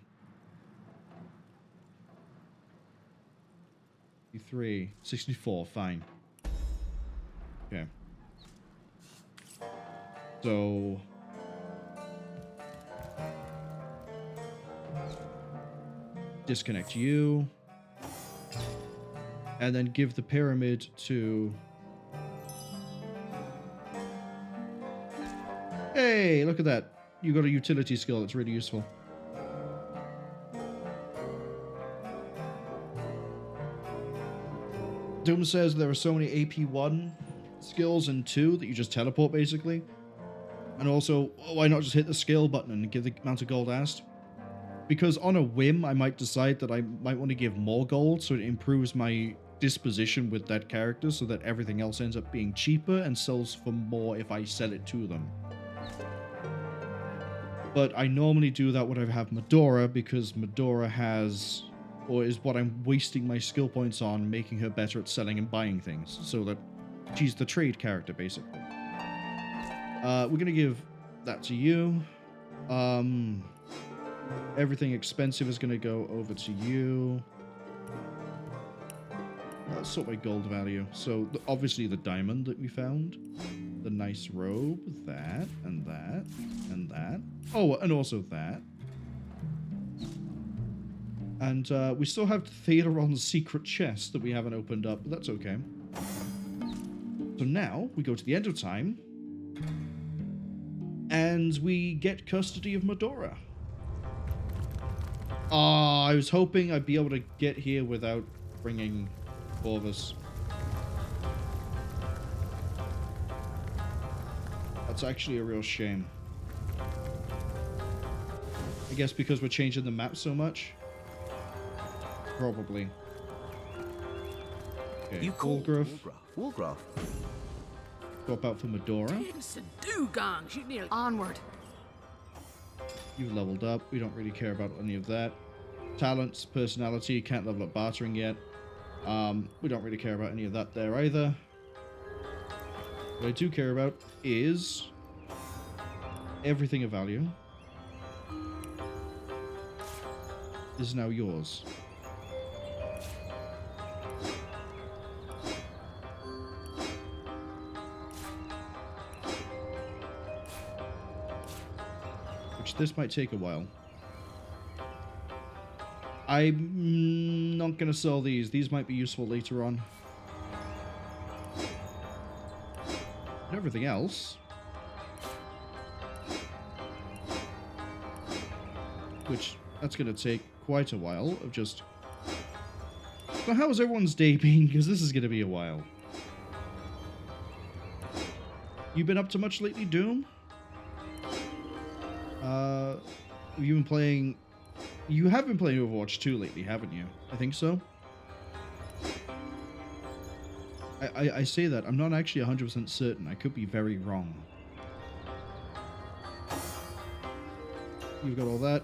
64, fine. Okay. So... disconnect you. And then give the pyramid to... Hey, look at that. You got a utility skill that's really useful. Doom says there are so many AP1 skills and 2 that you just teleport, basically. And also, why not just hit the scale button and give the amount of gold asked? Because on a whim, I might decide that I might want to give more gold, so it improves my disposition with that character, so that everything else ends up being cheaper and sells for more if I sell it to them. But I normally do that when I have Medora, because Medora has, or is what I'm wasting my skill points on, making her better at selling and buying things, so that she's the trade character, basically. We're going to give that to you. Everything expensive is going to go over to you. Let's sort by gold value. So, obviously the diamond that we found. The nice robe. That, and that, and that. Oh, and also that. And we still have Thelyron's secret chest that we haven't opened up, but that's okay. So now, we go to the end of time. And we get custody of Medora. I was hoping I'd be able to get here without bringing Corvus. That's actually a real shame. I guess because we're changing the map so much? Probably. Okay, You call Walgraf. Walgraf. Swap out for Medora. Onward. You've leveled up. We don't really care about any of that. Talents, personality, can't level up bartering yet. We don't really care about any of that there either. What I do care about is everything of value is now yours. This might take a while. I'm not going to sell these. These might be useful later on. And everything else, which that's going to take quite a while of just... So how is everyone's day been? Because this is going to be a while. You been up to much lately, Doom? You've been playing... You have been playing Overwatch 2 lately, haven't you? I think so. I say that. I'm not actually 100% certain. I could be very wrong. You've got all that.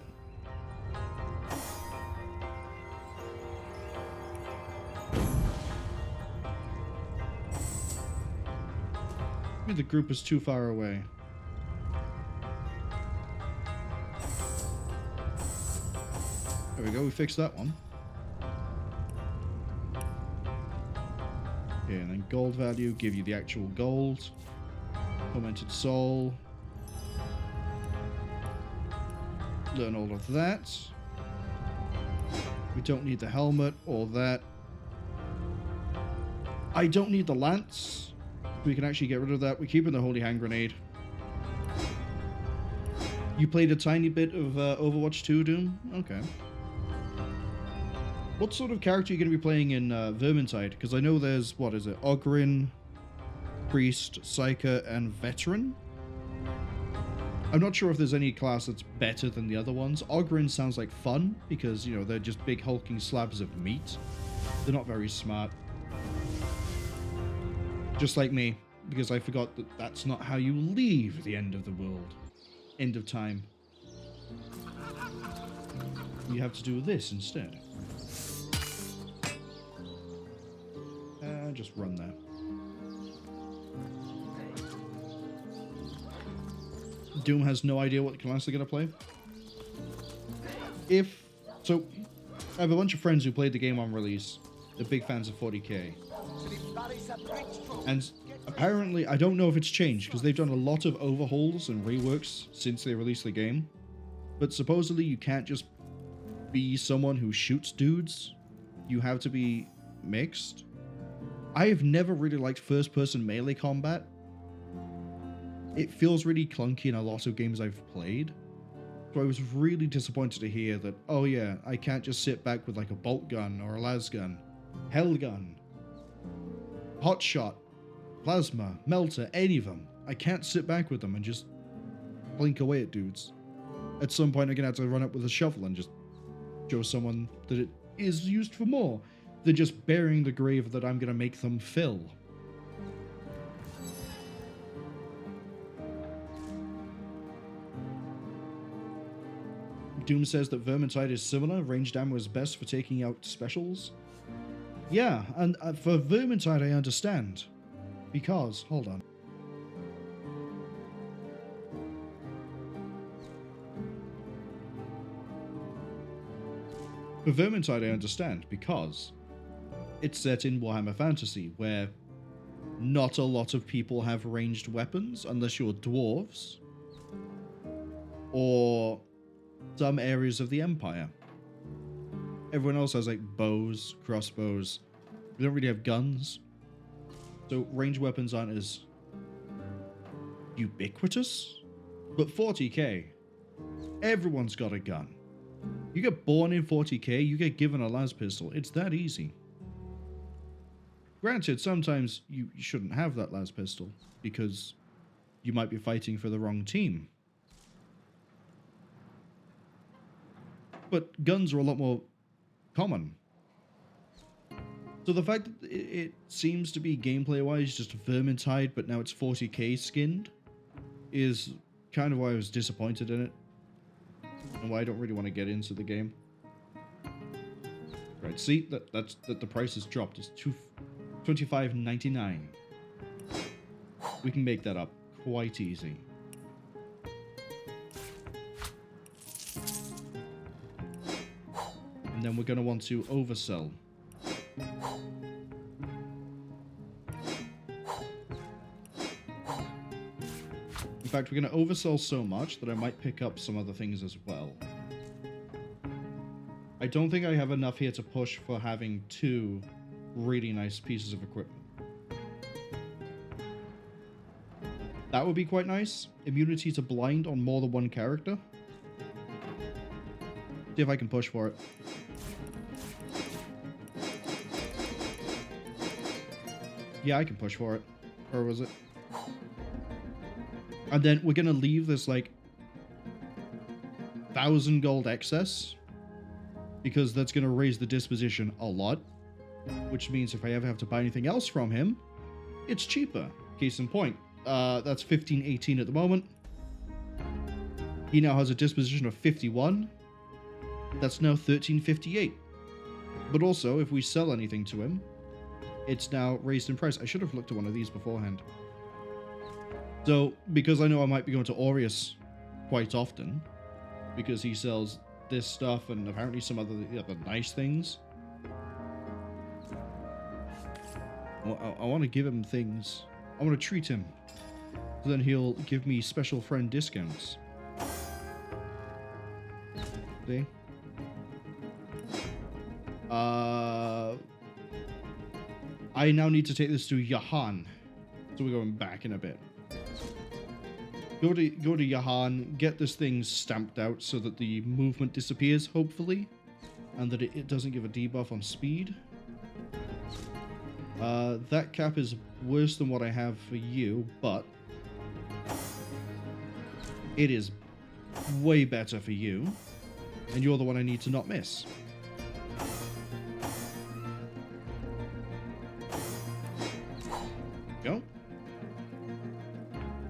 Maybe the group is too far away. There we go, we fixed that one. Okay, and then gold value, give you the actual gold. Tormented soul. Learn all of that. We don't need the helmet or that. I don't need the lance. We can actually get rid of that. We're keeping the holy hand grenade. You played a tiny bit of Overwatch 2, Doom? Okay. What sort of character are you going to be playing in Vermintide? Because I know there's, what is it, Ogryn, Priest, Psyker, and Veteran? I'm not sure if there's any class that's better than the other ones. Ogryn sounds like fun, because, you know, they're just big hulking slabs of meat. They're not very smart. Just like me, because I forgot that that's not how you leave the end of the world. End of time. You have to do this instead. Just run that. Doom has no idea what class they're going to play. So, I have a bunch of friends who played the game on release. They're big fans of 40k. And apparently, I don't know if it's changed, because they've done a lot of overhauls and reworks since they released the game. But supposedly, you can't just be someone who shoots dudes. You have to be mixed. I have never really liked first-person melee combat. It feels really clunky in a lot of games I've played. So I was really disappointed to hear that, oh yeah, I can't just sit back with like a bolt gun or a las gun, hell gun, hot shot, plasma, melter, any of them. I can't sit back with them and just blink away at dudes. At some point, I'm going to have to run up with a shovel and just show someone that it is used for more than just burying the grave that I'm going to make them fill. Doom says that Vermintide is similar. Ranged ammo is best for taking out specials. Yeah, and for Vermintide I understand. Because, hold on. For Vermintide I understand because it's set in Warhammer Fantasy, where not a lot of people have ranged weapons unless you're dwarves or some areas of the Empire. Everyone else has like bows, crossbows. We don't really have guns. So ranged weapons aren't as ubiquitous. But 40k, everyone's got a gun. You get born in 40k, you get given a las pistol. It's that easy. Granted, sometimes you shouldn't have that las pistol because you might be fighting for the wrong team. But guns are a lot more common. So the fact that it seems to be gameplay-wise just Vermintide, but now it's 40k skinned, is kind of why I was disappointed in it. And why I don't really want to get into the game. Right, see, that the price has dropped. It's $25.99. We can make that up quite easy. And then we're going to want to oversell. In fact, we're going to oversell so much that I might pick up some other things as well. I don't think I have enough here to push for having 2 really nice pieces of equipment. That would be quite nice. Immunity to blind on more than one character. See if I can push for it. Yeah, I can push for it. Or was it? And then we're going to leave this, like, 1,000 gold excess. Because that's going to raise the disposition a lot. Which means if I ever have to buy anything else from him, it's cheaper. Case in point. That's 1518 at the moment. He now has a disposition of 51. That's now 1358. But also, if we sell anything to him, it's now raised in price. I should have looked at one of these beforehand. So, because I know I might be going to Aureus quite often, because he sells this stuff and apparently some other nice things, I want to give him things. I want to treat him. So then he'll give me special friend discounts. See? I now need to take this to Yahan. So we're going back in a bit. Go to Yahan, get this thing stamped out so that the movement disappears, hopefully. And that it doesn't give a debuff on speed. That cap is worse than what I have for you, but it is way better for you. And you're the one I need to not miss. Go.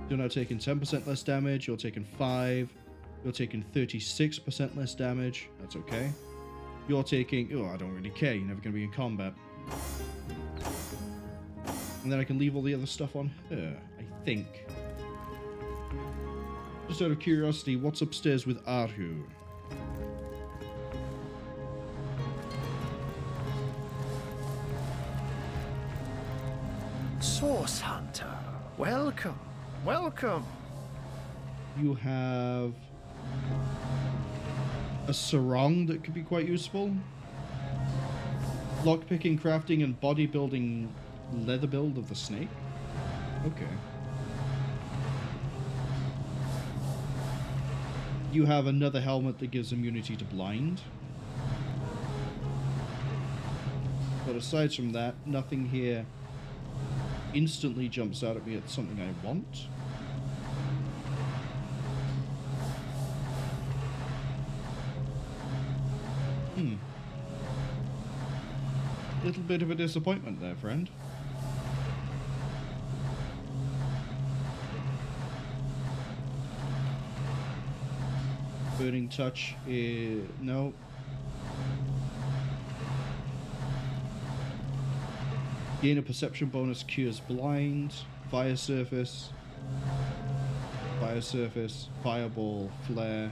You're now taking 10% less damage. You're taking 5. You're taking 36% less damage. That's okay. You're taking... Oh, I don't really care. You're never going to be in combat. And then I can leave all the other stuff on her, I think. Just out of curiosity, what's upstairs with Arhu? Source Hunter, welcome, welcome. You have a sarong that could be quite useful. Lockpicking, crafting, and bodybuilding leather build of the snake. Okay. You have another helmet that gives immunity to blind. But aside from that, nothing here instantly jumps out at me as something I want. Little bit of a disappointment there, friend. Burning touch is... no. Gain a perception bonus, cures blind. Fire surface. Fire surface. Fireball. Flare.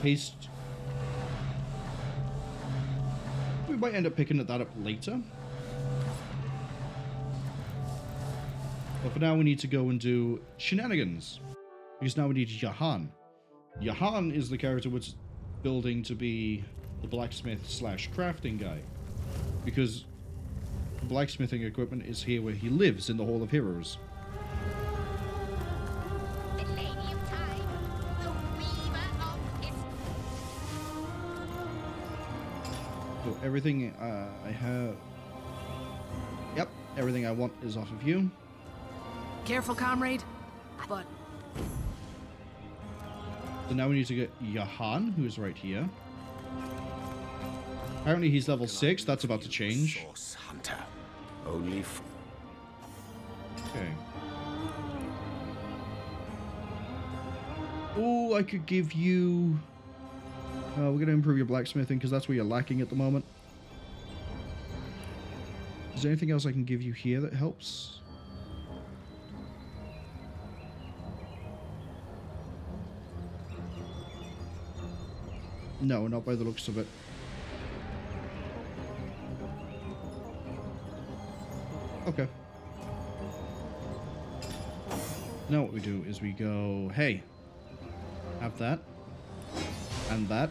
Haste. We might end up picking that up later. But for now we need to go and do shenanigans. Because now we need Jahan. Jahan is the character we're building to be the blacksmith slash crafting guy. Because blacksmithing equipment is here where he lives, in the Hall of Heroes. So everything I have... Yep, everything I want is off of you. Careful, comrade. But... So now we need to get Jahan, who is right here. Apparently he's level 6, that's about to change. Hunter. Only okay. Oh, I could give you... we're going to improve your blacksmithing because that's where you're lacking at the moment. Is there anything else I can give you here that helps? No, not by the looks of it. Okay. Now what we do is we go, hey, have that, and that.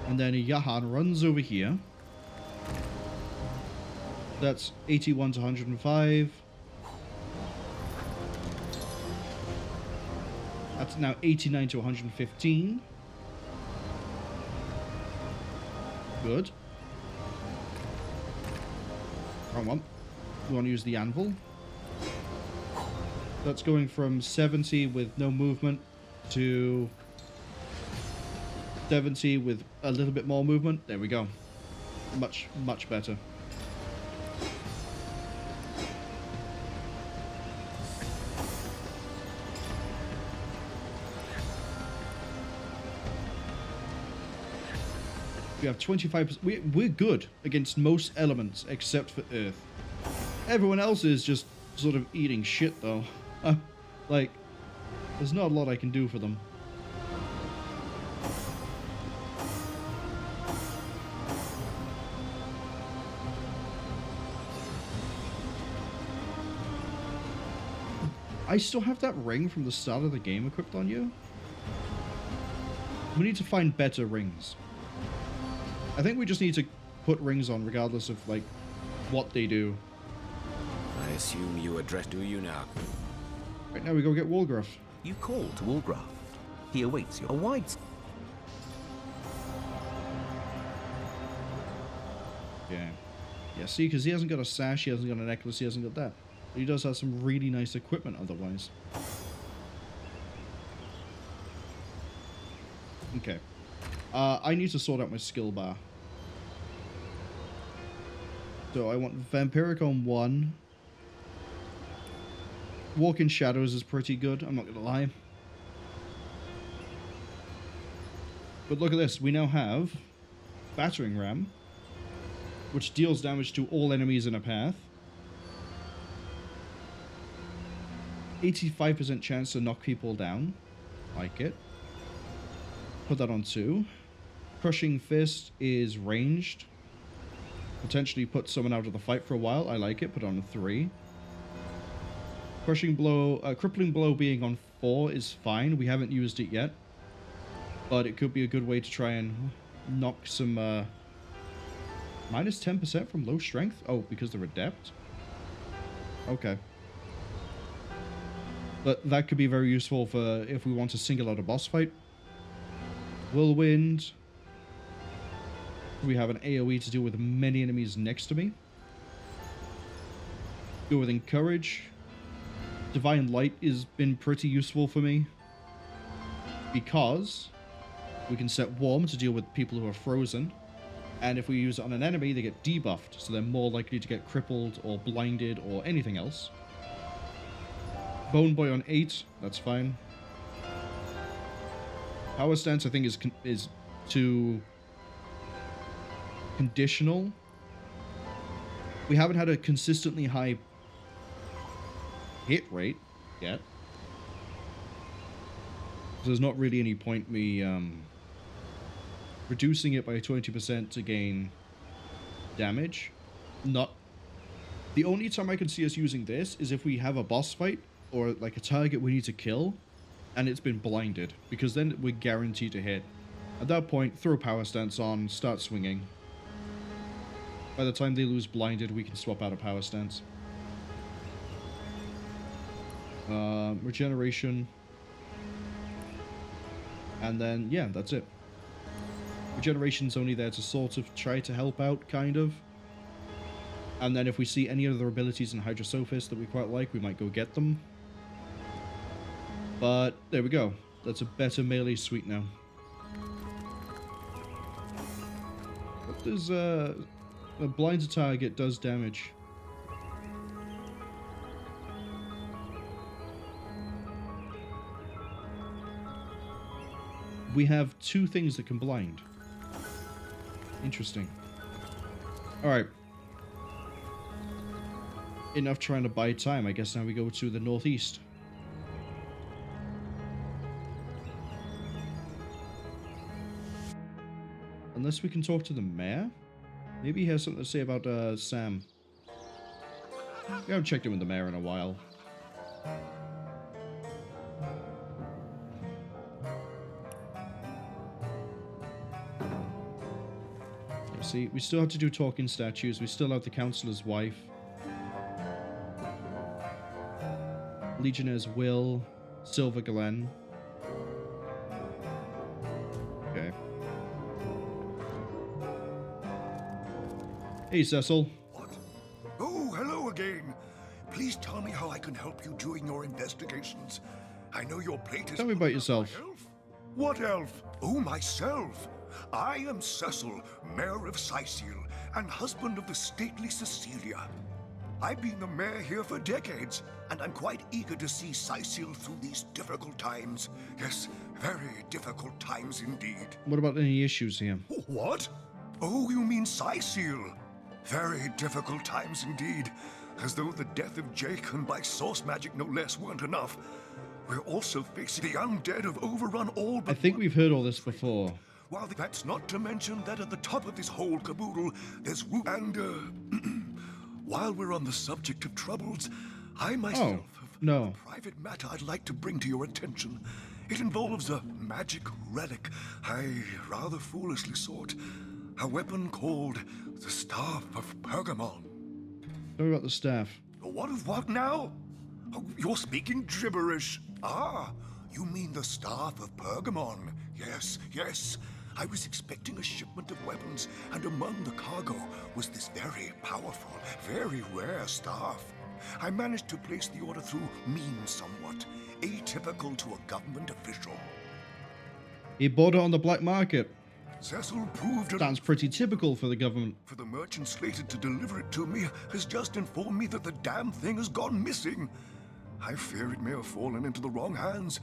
And then Jahan runs over here. That's 81 to 105. That's now 89 to 115. Good. Wrong one. We want to use the anvil. That's going from 70 with no movement to 70 with a little bit more movement. There we go. Much, much better. We have 25%. We're good against most elements except for Earth. Everyone else is just sort of eating shit, though. Like, there's not a lot I can do for them. I still have that ring from the start of the game equipped on you. We need to find better rings. I think we just need to put rings on regardless of, like, what they do. I assume you address do you now? Right now we go get Walgraff. You call to Walgraff. He awaits your wide... Yeah. Yeah, see, because he hasn't got a sash, he hasn't got a necklace, he hasn't got that. But he does have some really nice equipment otherwise. Okay. I need to sort out my skill bar. So I want Vampiric on 1. Walk in Shadows is pretty good, I'm not gonna lie. But look at this, we now have Battering Ram, which deals damage to all enemies in a path. 85% chance to knock people down. Like it. Put that on 2. Crushing Fist is ranged. Potentially put someone out of the fight for a while. I like it. Put on 3. Crushing Blow, Crippling Blow being on 4 is fine. We haven't used it yet. But it could be a good way to try and knock some, minus 10% from low strength? Oh, because they're adept? Okay. But that could be very useful for if we want to single out a boss fight. Whirlwind. We have an AoE to deal with many enemies next to me. Go with Encourage. Divine Light has been pretty useful for me. Because we can set Warm to deal with people who are frozen. And if we use it on an enemy, they get debuffed, so they're more likely to get crippled or blinded or anything else. Bone Boy on 8, that's fine. Power Stance, I think, is too conditional. We haven't had a consistently high hit rate yet. So there's not really any point me reducing it by 20% to gain damage. Not the only time I can see us using this is if we have a boss fight or like a target we need to kill and it's been blinded, because then we're guaranteed to hit. At that point, throw Power Stance on, start swinging. By the time they lose blinded, we can swap out a Power Stance. Regeneration. And then, yeah, that's it. Regeneration's only there to sort of try to help out, kind of. And then if we see any other abilities in Hydrosophist that we quite like, we might go get them. But, there we go. That's a better melee suite now. What does, a blinded target does damage. We have 2 things that can blind. Interesting. Alright. Enough trying to buy time. I guess now we go to the northeast. Unless we can talk to the mayor? Maybe he has something to say about Sam. We haven't checked in with the mayor in a while. See, we still have to do talking statues. We still have the Councillor's wife. Legionnaire's will. Silverglen. Okay. Hey, Cecil. What? Oh, hello again. Please tell me how I can help you during your investigations. I know your plate is... Tell me about yourself. What elf? Oh, myself. I am Cecil, Mayor of Cecil, and husband of the stately Cecilia. I've been the mayor here for decades, and I'm quite eager to see Cecil through these difficult times. Yes, very difficult times indeed. What about any issues here? What? Oh, you mean Cecil? Very difficult times indeed. As though the death of Jake, and by source magic no less, weren't enough. We're also facing the undead have overrun all but... I think we've heard all this before. While that's not to mention that at the top of this whole caboodle, there's root and, while we're on the subject of troubles, I myself have a private matter I'd like to bring to your attention. It involves a magic relic I rather foolishly sought. A weapon called the Staff of Pergamon. Tell me about the staff. What of what now? Oh, you're speaking gibberish. Ah, you mean the Staff of Pergamon. Yes, yes. I was expecting a shipment of weapons, and among the cargo was this very powerful, very rare staff. I managed to place the order through means somewhat, atypical to a government official. He bought it on the black market. Cecil proved it. Sounds pretty typical for the government. For the merchant slated to deliver it to me has just informed me that the damn thing has gone missing. I fear it may have fallen into the wrong hands,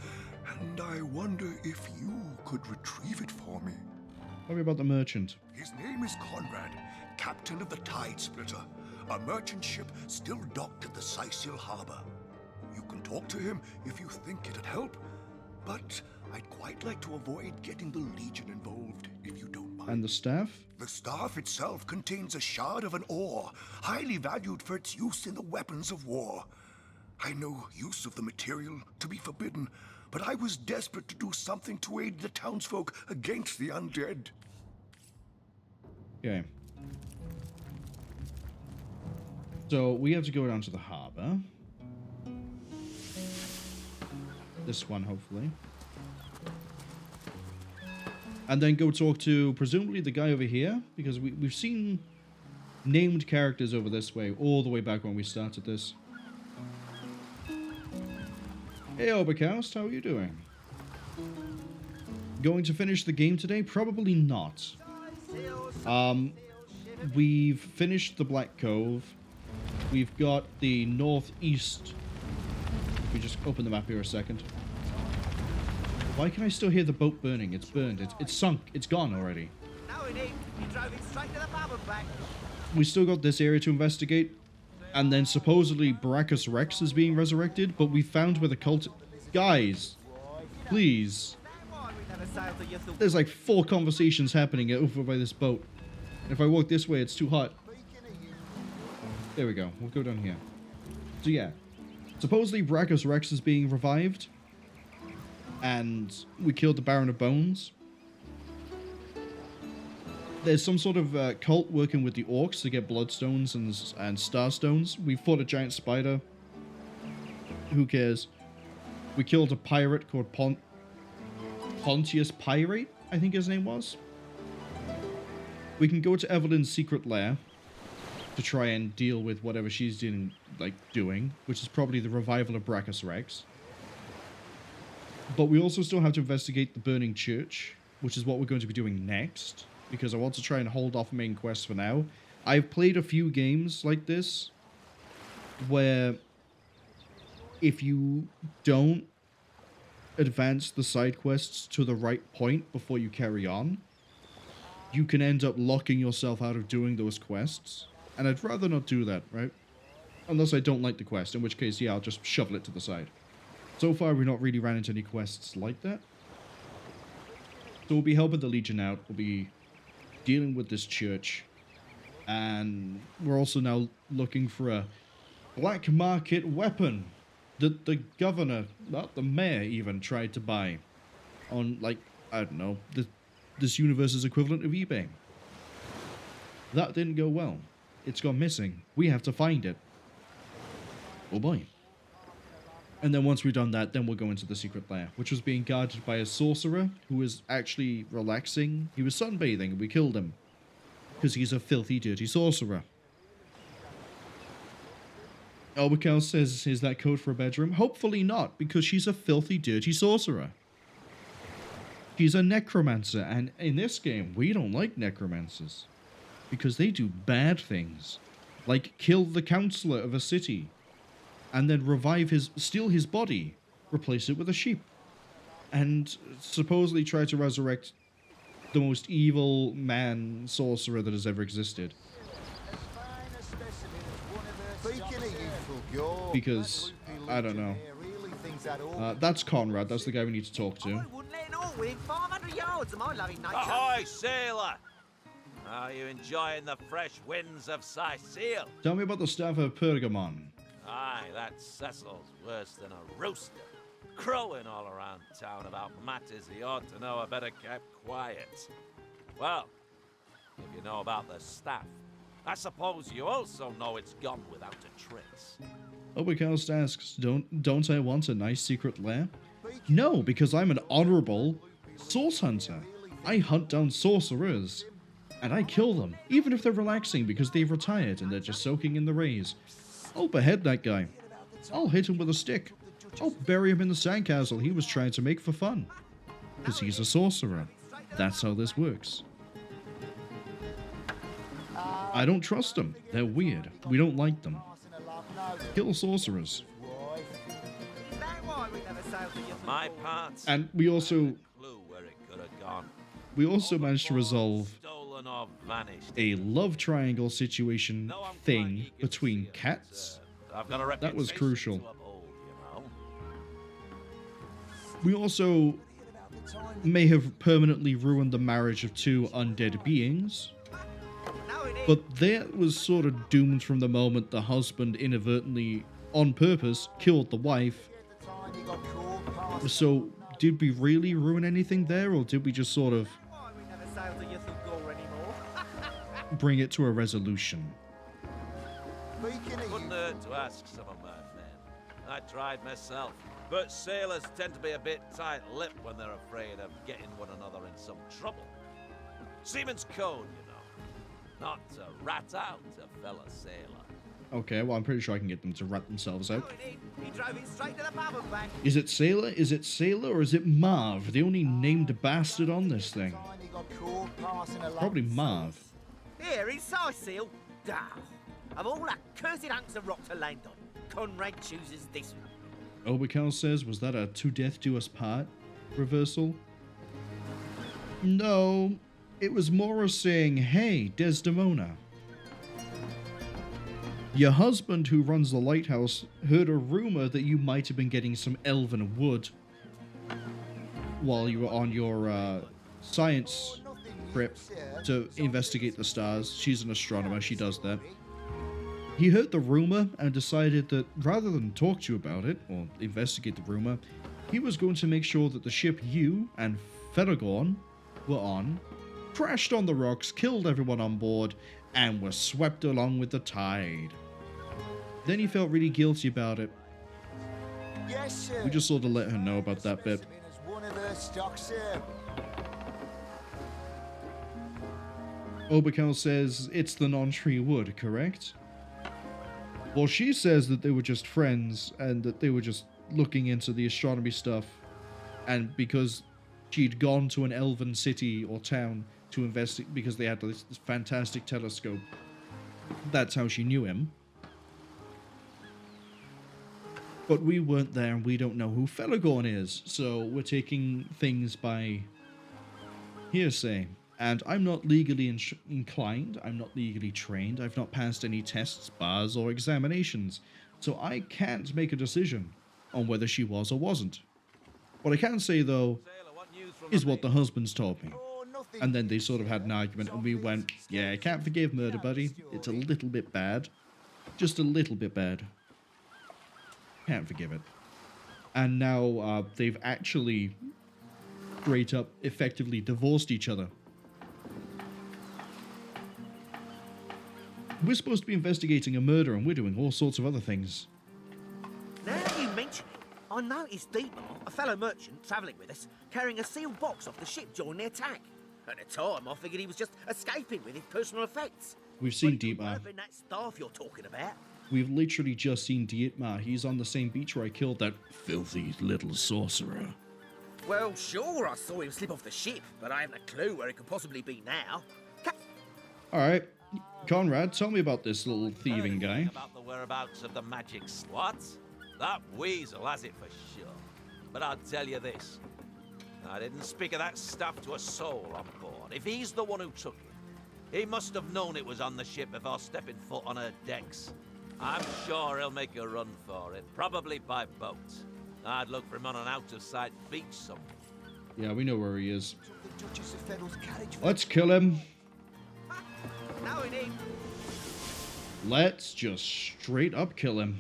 and I wonder if you could retrieve it for me. Tell me about the merchant. His name is Conrad, captain of the Tide Splitter, a merchant ship still docked at the Cecil Harbour. You can talk to him if you think it'd help, but I'd quite like to avoid getting the Legion involved, if you don't mind. And the staff? The staff itself contains a shard of an ore, highly valued for its use in the weapons of war. I know use of the material to be forbidden, but I was desperate to do something to aid the townsfolk against the undead. Okay. So we have to go down to the harbour. This one, hopefully. And then go talk to, presumably, the guy over here, because we've seen named characters over this way, all the way back when we started this. Hey, Oberkaust, how are you doing? Going to finish the game today? Probably not. We've finished the Black Cove. We've got the northeast. We just open the map here a second. Why can I still hear the boat burning? It's burned. It's sunk. It's gone already. Now we need. You drove it straight to the pub and back. We still got this area to investigate. And then supposedly Braccus Rex is being resurrected, but we found where the cult... Guys, please. There's like 4 conversations happening over by this boat. If I walk this way, it's too hot. There we go. We'll go down here. So yeah. Supposedly Braccus Rex is being revived. And we killed the Baron of Bones. There's some sort of cult working with the orcs to get bloodstones and starstones. We fought a giant spider. Who cares? We killed a pirate called Pontius Pirate, I think his name was. We can go to Evelyn's secret lair to try and deal with whatever she's doing, which is probably the revival of Braccus Rex. But we also still have to investigate the burning church, which is what we're going to be doing next, because I want to try and hold off main quests for now. I've played a few games like this, where if you don't advance the side quests to the right point before you carry on, you can end up locking yourself out of doing those quests. And I'd rather not do that, right? Unless I don't like the quest, in which case, yeah, I'll just shovel it to the side. So far, we've not really ran into any quests like that. So we'll be helping the Legion out. We'll be dealing with this church. And we're also now looking for a black market weapon that the governor, not the mayor even, tried to buy on, like, I don't know, this universe's equivalent of eBay. That didn't go well. It's gone missing. We have to find it. Oh boy. And then once we've done that, then we'll go into the secret lair, which was being guarded by a sorcerer who was actually relaxing. He was sunbathing and we killed him because he's a filthy, dirty sorcerer. Elbakel says, is that code for a bedroom? Hopefully not, because she's a filthy, dirty sorcerer. She's a necromancer, and in this game, we don't like necromancers. Because they do bad things. Like kill the councillor of a city. And then steal his body. Replace it with a sheep. And supposedly try to resurrect the most evil man sorcerer that has ever existed. Because, I don't know. That's Conrad, that's the guy we need to talk to. Ahoy, sailor! Are you enjoying the fresh winds of Cecil? Tell me about the staff of Pergamon. Aye, that Cecil's worse than a rooster. Crowing all around town about matters he ought to know are better kept quiet. Well, if you know about the staff, I suppose you also know it's gone without a trace. Obercast asks, don't I want a nice secret lair? No, because I'm an honorable source hunter. I hunt down sorcerers. And I kill them, even if they're relaxing because they've retired and they're just soaking in the rays. I'll behead that guy. I'll hit him with a stick. I'll bury him in the sandcastle he was trying to make for fun. Because he's a sorcerer. That's how this works. I don't trust them. They're weird. We don't like them. Kill sorcerers. My parts. And we also managed to resolve a love triangle situation thing between cats. That was crucial. We also may have permanently ruined the marriage of 2 undead beings, but that was sort of doomed from the moment the husband inadvertently, on purpose, killed the wife. So, did we really ruin anything there, or did we just sort of bring it to a resolution? Wouldn't hurt to ask some of my men. I tried myself, but sailors tend to be a bit tight-lipped when they're afraid of getting one another in some trouble. Seaman's code, you know. Not to rat out a fellow sailor. Okay, well, I'm pretty sure I can get them to rat themselves out. Is it Sailor? Is it Sailor, or is it Marv? The only named bastard on this thing. Probably Marv. Here is Cecil. Of all that cursed hunks of rock to land on, Conrad chooses this one. Oberkel says, was that a to death do us part reversal? No, it was Mora saying, hey, Desdemona. Your husband, who runs the lighthouse, heard a rumor that you might have been getting some elven wood while you were on your science trip to investigate the stars. She's an astronomer, she does that. He heard the rumor and decided that rather than talk to you about it, or investigate the rumor, he was going to make sure that the ship you and Felagorn were on crashed on the rocks, killed everyone on board, and was swept along with the tide. Then he felt really guilty about it. Yes, sir. We just sort of let her know about that bit. One of her stocks, sir. Oberkel says it's the non-tree wood, correct? Well, she says that they were just friends and that they were just looking into the astronomy stuff, and because she'd gone to an elven city or town to investigate because they had this fantastic telescope, that's how she knew him. But we weren't there and we don't know who Felagorn is, so we're taking things by hearsay. And I'm not legally inclined, I'm not legally trained, I've not passed any tests, bars, or examinations, so I can't make a decision on whether she was or wasn't. What I can say, though, is what the husbands told me. And then they sort of had an argument, and we went, yeah, I can't forgive murder, buddy. It's a little bit bad. Just a little bit bad. Can't forgive it. And now they've actually, straight up, effectively divorced each other. We're supposed to be investigating a murder, and we're doing all sorts of other things. Now you mention it, I noticed Dietmar, a fellow merchant travelling with us, carrying a sealed box off the ship during the attack. At the time, I figured he was just escaping with his personal effects. We've seen Dietmar. That staff you're talking about. We've literally just seen Dietmar. He's on the same beach where I killed that filthy little sorcerer. Well, sure, I saw him slip off the ship, but I haven't a clue where he could possibly be now. Alright, Conrad, tell me about this little thieving guy. About the whereabouts of the magic slots? That weasel has it for sure. But I'll tell you this. I didn't speak of that stuff to a soul on board. If he's the one who took it, he must have known it was on the ship before stepping foot on her decks. I'm sure he'll make a run for it, probably by boat. I'd look for him on an out-of-sight beach somewhere. Yeah, we know where he is. Let's kill him. No, it ain't. Let's just straight up kill him.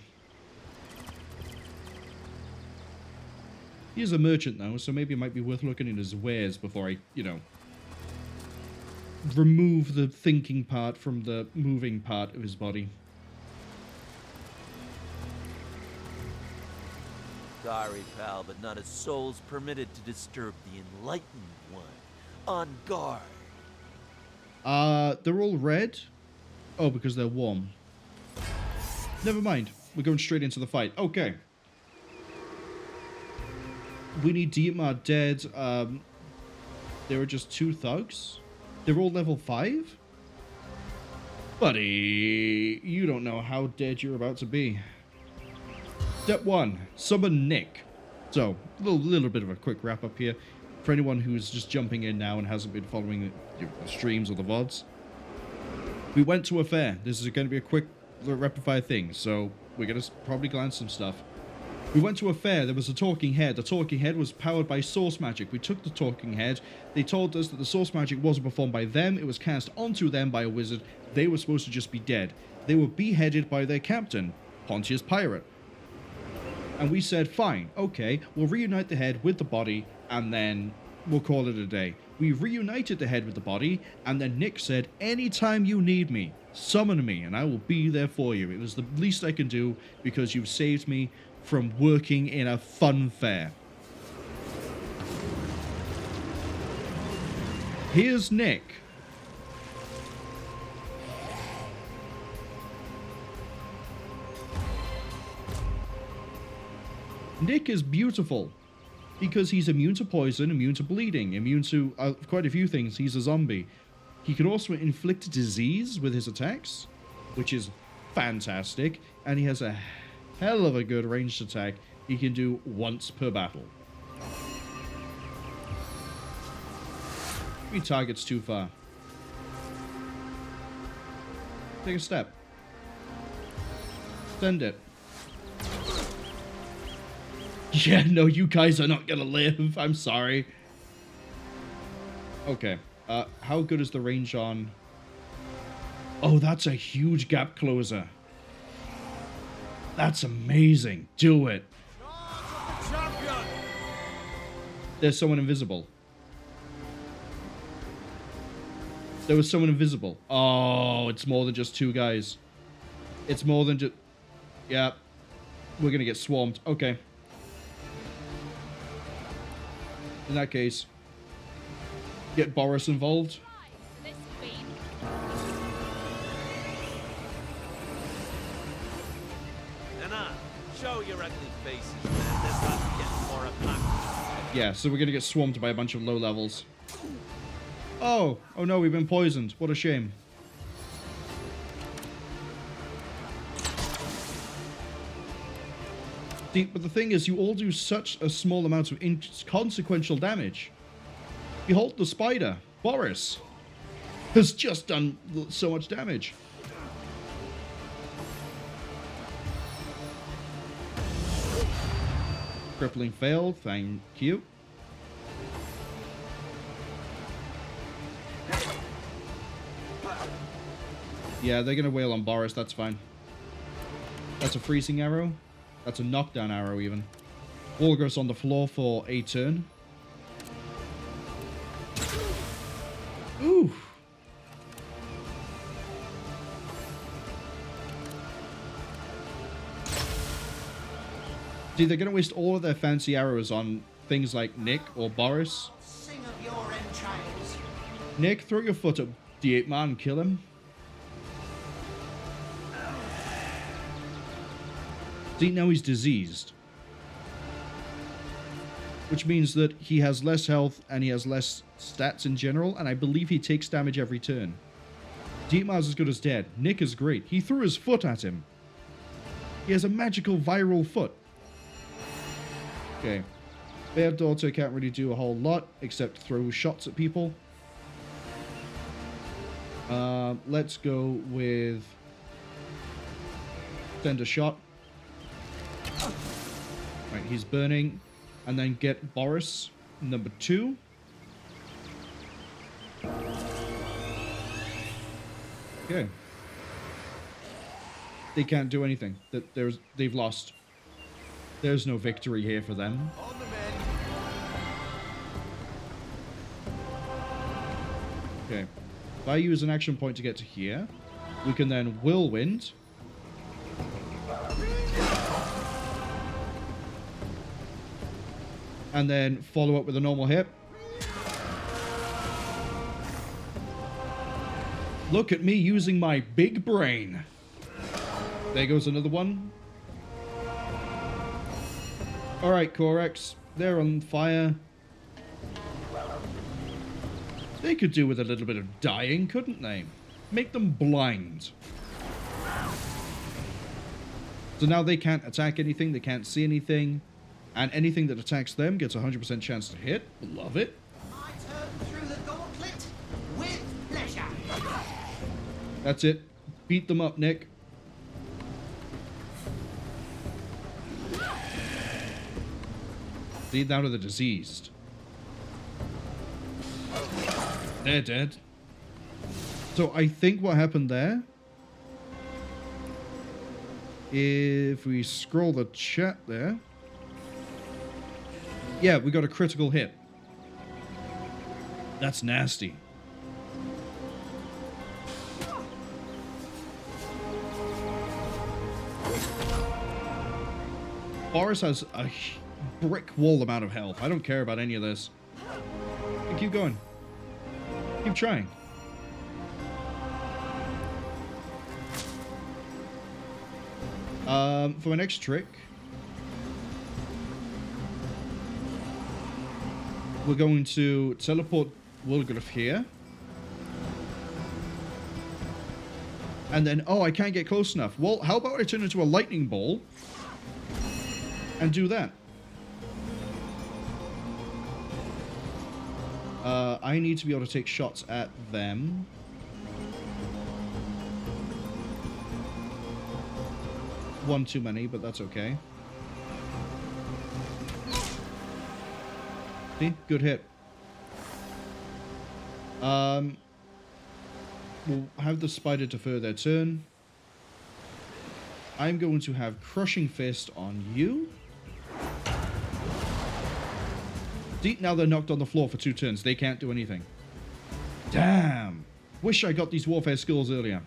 He's a merchant now, so maybe it might be worth looking at his wares before I, remove the thinking part from the moving part of his body. Sorry, pal, but not a soul's permitted to disturb the enlightened one. On guard. They're all red? Oh, because they're warm. Never mind. We're going straight into the fight. Okay. We need Dietmar dead. There are just 2 thugs. They're all level 5? Buddy, you don't know how dead you're about to be. Step 1, summon Nick. So, a little bit of a quick wrap up here. For anyone who's just jumping in now and hasn't been following the streams or the VODs. We went to a fair. This is going to be a quick, rapid-fire thing, so we're going to probably glance some stuff. We went to a fair, there was a talking head. The talking head was powered by source magic. We took the talking head. They told us that the source magic wasn't performed by them. It was cast onto them by a wizard. They were supposed to just be dead. They were beheaded by their captain, Pontius Pirate. And we said, fine, okay, we'll reunite the head with the body, and then we'll call it a day. We reunited the head with the body, and then Nick said, anytime you need me, summon me, and I will be there for you. It was the least I can do, because you've saved me from working in a fun fair. Here's Nick. Nick is beautiful because he's immune to poison, immune to bleeding, immune to quite a few things. He's a zombie. He can also inflict disease with his attacks, which is fantastic. And he has a hell of a good ranged attack he can do once per battle. He targets too far. Take a step. Send it. Yeah, no, you guys are not gonna live. I'm sorry. Okay. How good is the range on... Oh, that's a huge gap closer. That's amazing. Do it. There's someone invisible. There was someone invisible. Oh, it's more than just 2 guys. It's more than just... Yeah. We're gonna get swarmed. Okay. In that case, get Boris involved. Show your ugly faces, man. This one's getting more obnoxious. Yeah, so we're gonna get swarmed by a bunch of low levels. Oh no, we've been poisoned. What a shame. But the thing is, you all do such a small amount of inconsequential damage. Behold the spider. Boris has just done so much damage. Crippling failed. Thank you. Yeah, they're going to wail on Boris. That's fine. That's a freezing arrow. That's a knockdown arrow, even. Walger's on the floor for a turn. Ooh. See, they're going to waste all of their fancy arrows on things like Nick or Boris. Sing of your entrails. Nick, throw your foot at Dietmar and kill him. See, now he's diseased. Which means that he has less health and he has less stats in general, and I believe he takes damage every turn. Dietmar's as good as dead. Nick is great. He threw his foot at him. He has a magical viral foot. Okay. Bear Daughter can't really do a whole lot except throw shots at people. Let's go with... Send a shot. Right, he's burning. And then get Boris, number 2. Okay. They can't do anything. They've lost. There's no victory here for them. Okay. If I use an action point to get to here, we can then Whirlwind. And then follow up with a normal hit. Look at me using my big brain. There goes another one. Alright, Corex. They're on fire. They could do with a little bit of dying, couldn't they? Make them blind. So now they can't attack anything, they can't see anything. And anything that attacks them gets a 100% chance to hit. Love it. I turn through the gauntlet with pleasure. That's it. Beat them up, Nick. See, now to the diseased. They're dead. So I think what happened there, if we scroll the chat there, yeah, we got a critical hit. That's nasty. Boris has a brick wall amount of health. I don't care about any of this. Keep going. Keep trying. For my next trick, we're going to teleport Wilgriff here. And then, oh, I can't get close enough. Well, how about I turn into a lightning ball and do that? I need to be able to take shots at them. One too many, but that's okay. See? Good hit. We'll have the spider defer their turn. I'm going to have Crushing Fist on you. See, now they're knocked on the floor for 2 turns. They can't do anything. Damn. Wish I got these warfare skills earlier.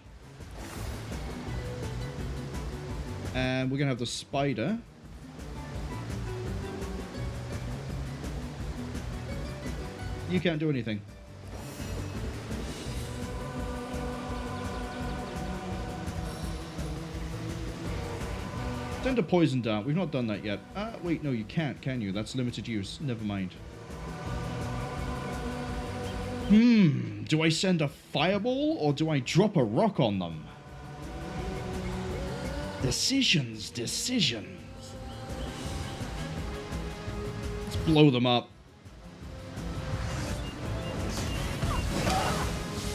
And we're going to have the spider. You can't do anything. Send a poison dart. We've not done that yet. Wait, no, you can't, can you? That's limited use. Never mind. Do I send a fireball or do I drop a rock on them? Decisions. Let's blow them up.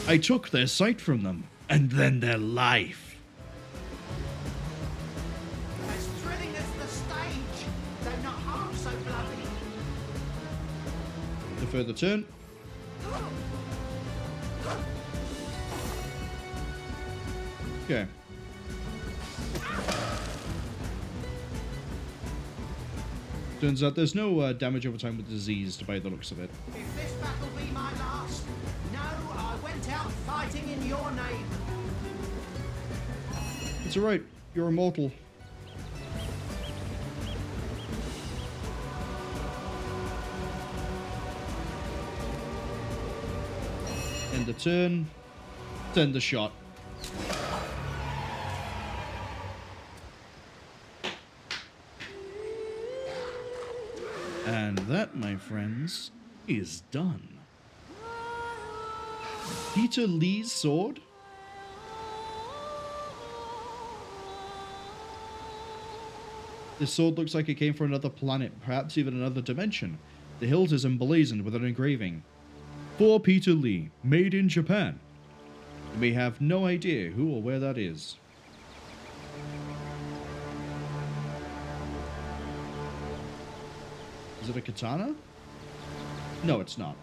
I took their sight from them, and then their life. As thrilling as the stage, though not half so bloody. Defer the turn. Okay. Turns out there's no damage over time with diseased by the looks of it. If this battle be my last, no, I went out fighting in your name. It's alright. You're immortal. End the turn. Send the shot. And that, my friends, is done. Peter Lee's sword? This sword looks like it came from another planet, perhaps even another dimension. The hilt is emblazoned with an engraving. For Peter Lee, made in Japan. You may have no idea who or where that is. Is it a katana? No, it's not.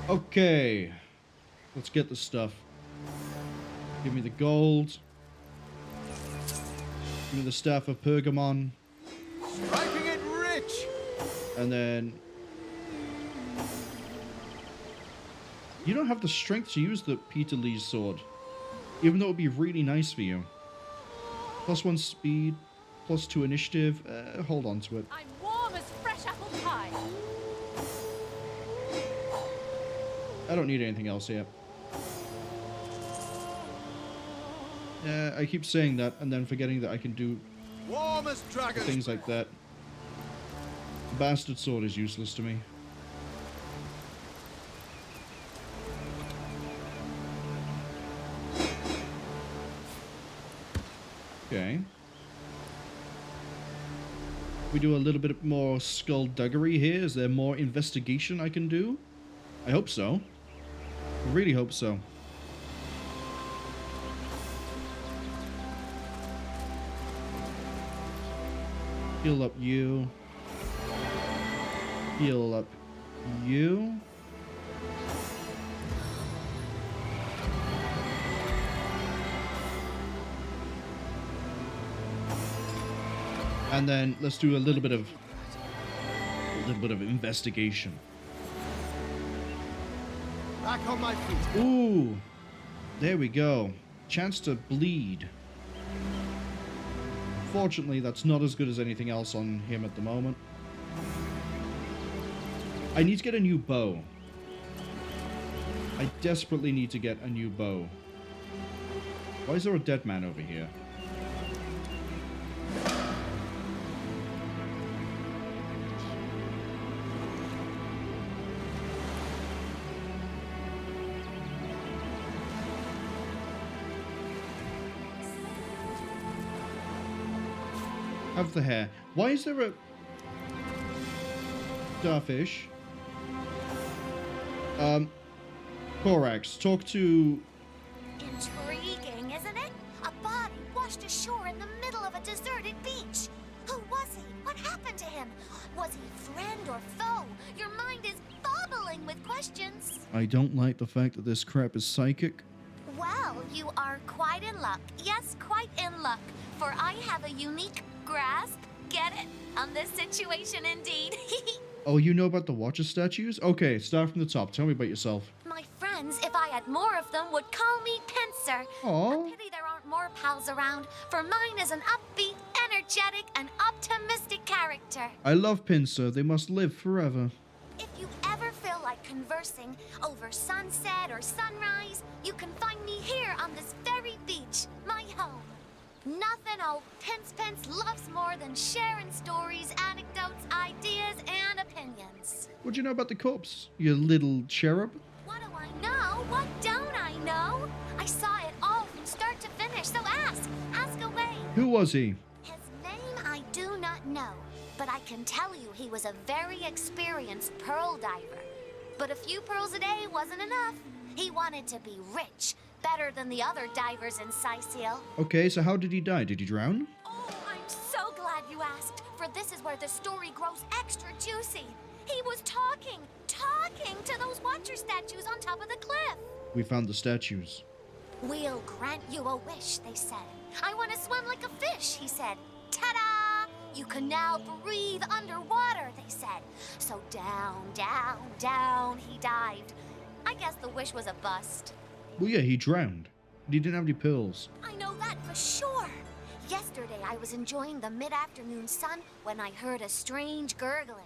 Okay. Let's get the stuff. Give me the gold. Give me the Staff of Pergamon. Striking it rich! And then... You don't have the strength to use the Peter Lee's sword. Even though it would be really nice for you. +1 speed, +2 initiative. Hold on to it. I'm warm as fresh apple pie. I don't need anything else here. I keep saying that and then forgetting that I can do Warm as dragon things like that. The bastard sword is useless to me. Okay. We do a little bit more skullduggery here. Is there more investigation I can do? I hope so. I really hope so. Heal up you. Heal up you. And then let's do a little bit of investigation. Back on my feet. Ooh, there we go. Chance to bleed. Fortunately, that's not as good as anything else on him at the moment. I need to get a new bow. I desperately need to get a new bow. Why is there a dead man over here? Have the hair. Why is there a starfish? Korax, talk to... Intriguing, isn't it? A body washed ashore in the middle of a deserted beach. Who was he? What happened to him? Was he friend or foe? Your mind is bubbling with questions. I don't like the fact that this crap is psychic. Well, you are quite in luck. Yes, quite in luck. For I have a unique grasp, get it, on this situation indeed. Oh, you know about the Watcher statues? Okay, start from the top. Tell me about yourself. My friends, if I had more of them, would call me Pincer. Aw. A pity there aren't more pals around, for mine is an upbeat, energetic, and optimistic character. I love Pincer. They must live forever. If you ever feel like conversing over sunset or sunrise, you can find me here on this very beach, my home. Nothing old Pence loves more than sharing stories, anecdotes, ideas, and opinions. What do you know about the corpse, you little cherub? What do I know? What don't I know? I saw it all from start to finish, so ask away. Who was he? His name I do not know, but I can tell you he was a very experienced pearl diver. But a few pearls a day wasn't enough. He wanted to be rich, better than the other divers in Cecil. Okay, so how did he die? Did he drown? Oh, I'm so glad you asked, for this is where the story grows extra juicy. He was talking to those Watcher statues on top of the cliff. We found the statues. We'll grant you a wish, they said. I want to swim like a fish, he said. Ta-da! You can now breathe underwater, they said. So down, down, down he dived. I guess the wish was a bust. Well, yeah, he drowned. He didn't have any pearls. I know that for sure. Yesterday I was enjoying the mid-afternoon sun when I heard a strange gurgling.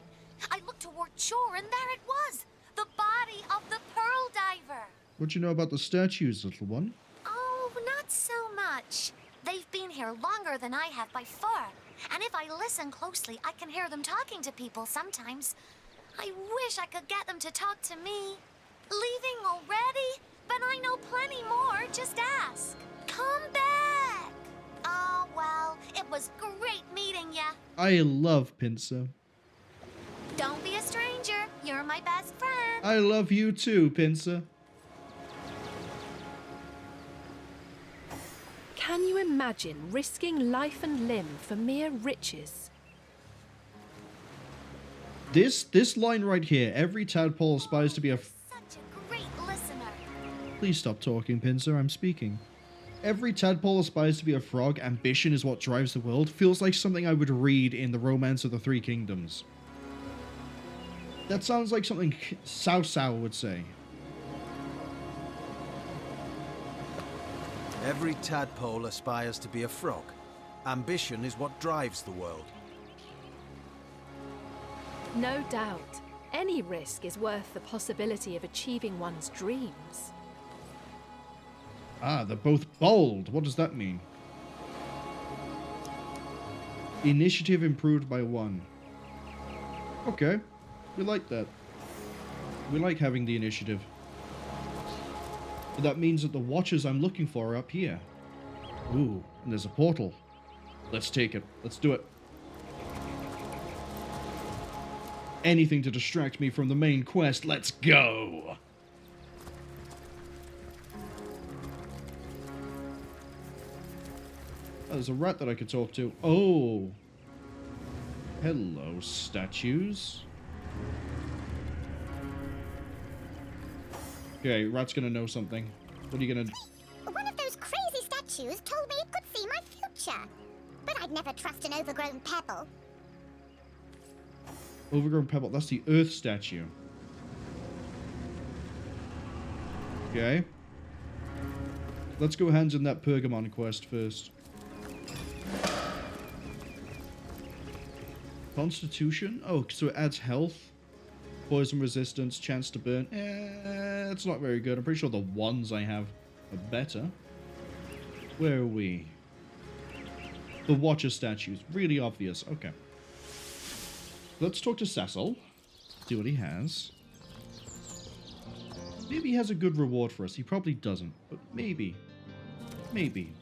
I looked toward shore and there it was, the body of the pearl diver. What do you know about the statues, little one? Oh, not so much. They've been here longer than I have by far. And if I listen closely, I can hear them talking to people sometimes. I wish I could get them to talk to me. Leaving already? But I know plenty more, just ask. Come back! Oh, well, it was great meeting ya. I love Pincer. Don't be a stranger, you're my best friend. I love you too, Pincer. Can you imagine risking life and limb for mere riches? This line right here, every tadpole aspires to be a... Such a great listener. Please stop talking, Pincer, I'm speaking. Every tadpole aspires to be a frog, ambition is what drives the world, feels like something I would read in the Romance of the Three Kingdoms. That sounds like something Cao Cao would say. Every tadpole aspires to be a frog. Ambition is what drives the world. No doubt. Any risk is worth the possibility of achieving one's dreams. Ah, they're both bold. What does that mean? Initiative improved by 1. Okay. We like that. We like having the initiative. But that means that the Watchers I'm looking for are up here. Ooh, and there's a portal. Let's take it. Let's do it. Anything to distract me from the main quest. Let's go! Oh, there's a rat that I could talk to. Oh! Hello, statues. Okay, rat's gonna know something. What are you gonna do? One of those crazy statues told me it could see my future. But I'd never trust an overgrown pebble. Overgrown pebble. That's the Earth statue. Okay. Let's go hands on that Pergamon quest first. Constitution? Oh, so it adds health. Poison resistance, chance to burn. It's not very good. I'm pretty sure the ones I have are better. Where are we? The Watcher statues. Really obvious. Okay. Let's talk to Cecil. See what he has. Maybe he has a good reward for us. He probably doesn't. But maybe. Maybe.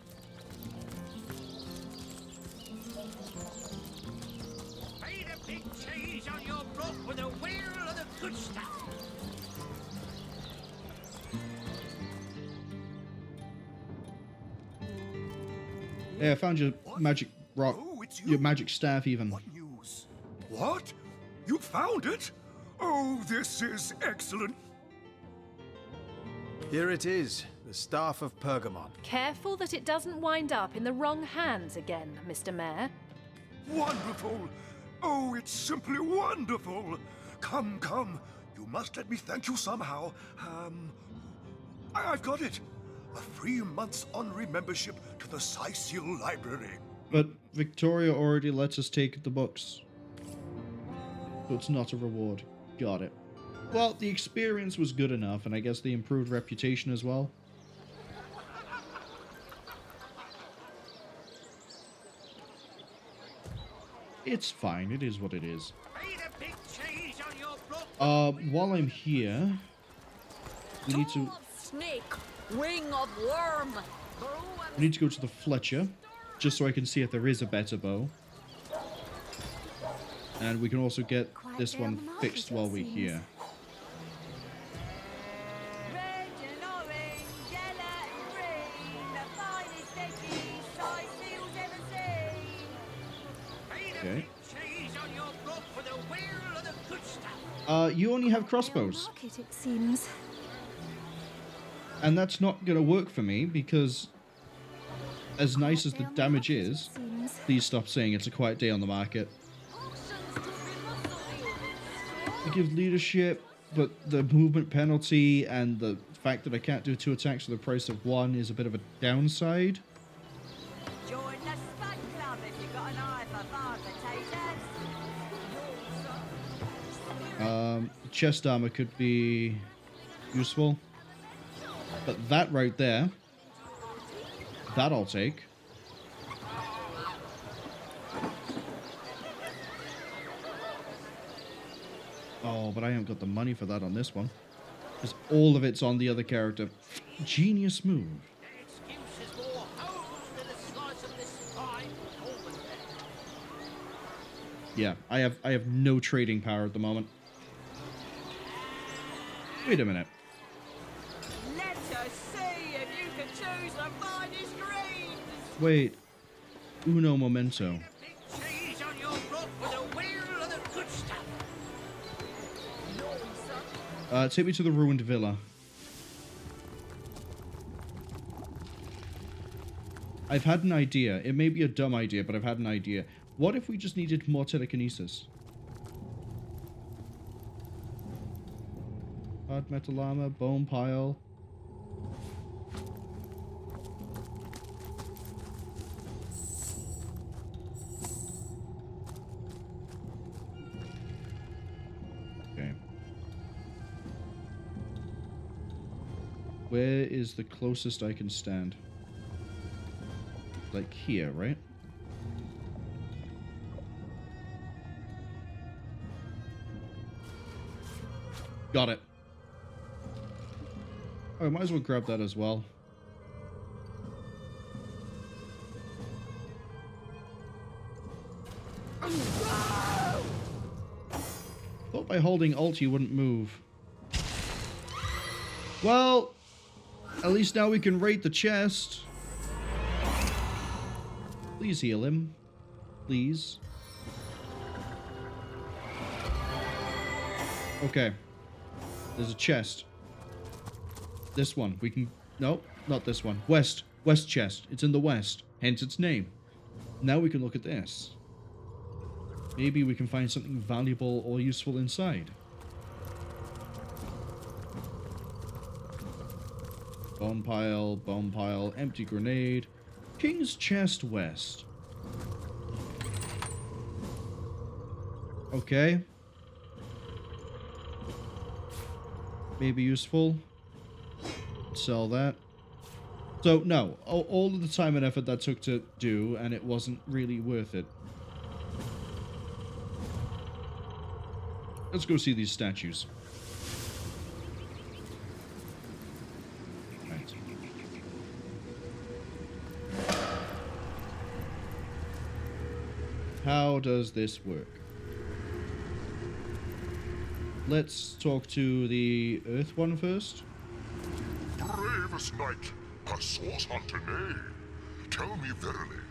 block with a wheel of the good stuff. Yeah, I found your magic rock, your magic staff even. What news? What? You found it? Oh, this is excellent. Here it is, the Staff of Pergamon. Careful that it doesn't wind up in the wrong hands again, Mr. Mayor. Wonderful. Oh, it's simply wonderful. Come, come. You must let me thank you somehow. I've got it. A free month's honorary membership to the Cecil Library. But Victoria already lets us take the books. So it's not a reward. Got it. Well, the experience was good enough, and I guess the improved reputation as well. It's fine. It is what it is. While I'm here, we need to... Snake, wing of worm. We need to go to the Fletcher, just so I can see if there is a better bow. And we can also get this one fixed while we're here. Okay. You only have crossbows. It seems. And that's not going to work for me because as nice as the damage is, please stop saying it's a quiet day on the market. I give leadership, but the movement penalty and the fact that I can't do 2 attacks for the price of 1 is a bit of a downside. Join the Spud Club if you've got an eye for fire potatoes. Chest armor could be useful. But that right there, that I'll take. Oh, but I haven't got the money for that on this one. Because all of it's on the other character. Genius move. Yeah, I have no trading power at the moment. Wait a minute. Let us see if you can choose the finest greens. Wait. Uno momento. Take me to the ruined villa. I've had an idea. It may be a dumb idea, but I've had an idea. What if we just needed more telekinesis? Hard metal armor, bone pile. Okay. Where is the closest I can stand? Like here, right? Got it. Oh, I might as well grab that as well. Thought by holding Alt you wouldn't move. Well, at least now we can raid the chest. Please heal him. Please. Okay. There's a chest. This one. We can... No, not this one. West. West chest. It's in the west. Hence its name. Now we can look at this. Maybe we can find something valuable or useful inside. Bone pile, empty grenade. King's Chest West. Okay. Maybe useful. Sell that. So, no. All of the time and effort that took to do, and it wasn't really worth it. Let's go see these statues. Right. How does this work? let's talk to the Earth one first. Bravest knight, a source hunter, nay. Tell me verily,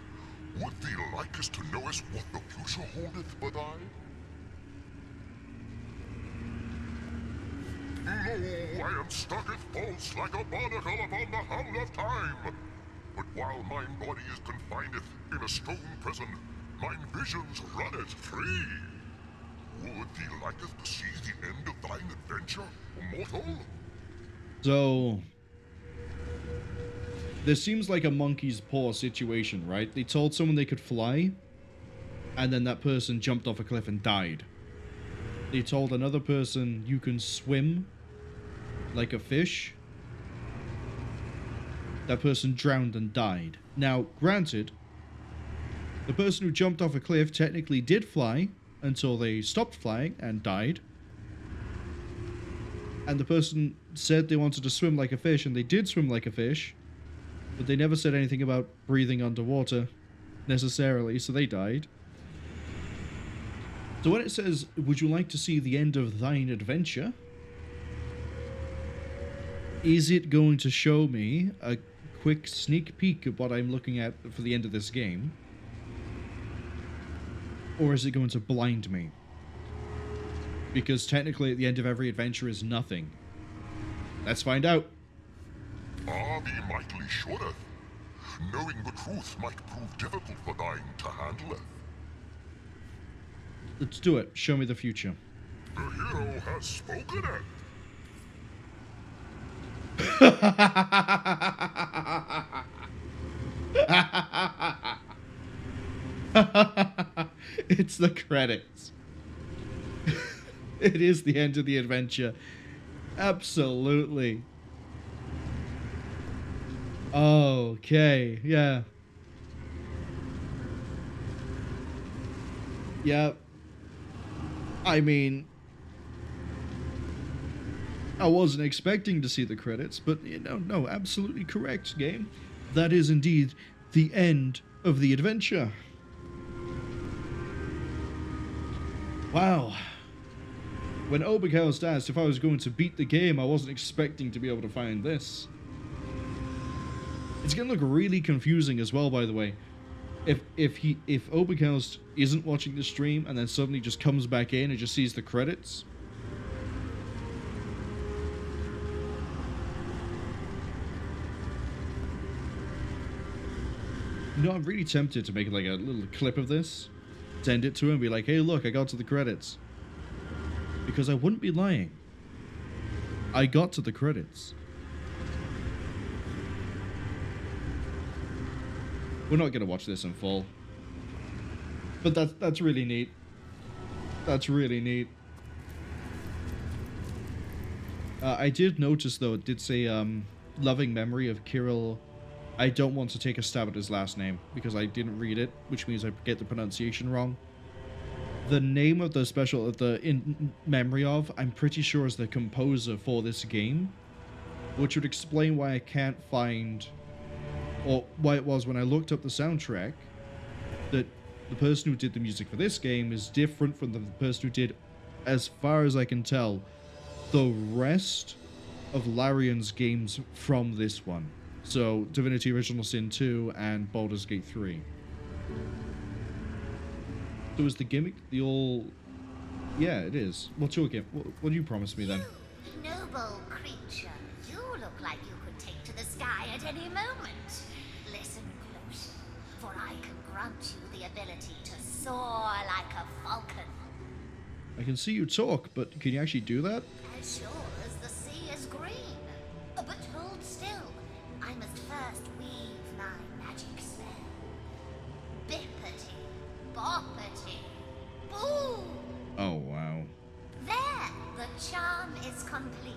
would thee likest to knowest what the future holdeth but I? Lo, I am stucketh false like a barnacle upon the hound of time. But while mine body is confined in a stone prison, mine visions runneth free. Would thee liketh to see the end of thine adventure, mortal? So, this seems like a monkey's paw situation, right? They told someone they could fly, and then that person jumped off a cliff and died. They told another person you can swim like a fish. That person drowned and died. Now, granted, the person who jumped off a cliff technically did fly until they stopped flying and died. And the person said they wanted to swim like a fish, and they did swim like a fish, but they never said anything about breathing underwater necessarily, so they died. So when it says, would you like to see the end of thine adventure? Is it going to show me a quick sneak peek of what I'm looking at for the end of this game? Or is it going to blind me? Because technically at the end of every adventure is nothing. Let's find out. Ah, thee mightily shouldeth. Knowing the truth might prove difficult for thine to handle. Let's do it. Show me the future. The hero has spoken it. It's the credits. It is the end of the adventure. Absolutely. Okay, yeah. Yeah. I mean, I wasn't expecting to see the credits, but you know, no, absolutely correct, game. That is indeed the end of the adventure. Wow. When Oberkaust asked if I was going to beat the game, I wasn't expecting to be able to find this. It's going to look really confusing as well, by the way. If Oberkaust isn't watching the stream and then suddenly just comes back in and just sees the credits. You know, I'm really tempted to make like a little clip of this, send it to him, be like, hey, look, I got to the credits. Because I wouldn't be lying. I got to the credits. We're not going to watch this in full. But that's really neat. That's really neat. I did notice, though, it did say, loving memory of Kirill. I don't want to take a stab at his last name, because I didn't read it, which means I get the pronunciation wrong. The name of the special, in memory of, I'm pretty sure is the composer for this game, which would explain why I can't find, or why it was when I looked up the soundtrack, that the person who did the music for this game is different from the person who did, as far as I can tell, the rest of Larion's games from this one. So, Divinity Original Sin 2 and Baldur's Gate 3. So is the gimmick the all... Yeah, it is. What's your gimmick? What do you promise me then? You noble creature, you look like you could take to the sky at any moment. Listen close, for I can grant you the ability to soar like a falcon. I can see you talk, but can you actually do that? As sure as the sea is green. But hold still. I must first weave my magic spell. Bippity, boppity, boo! Oh, wow. There, the charm is complete.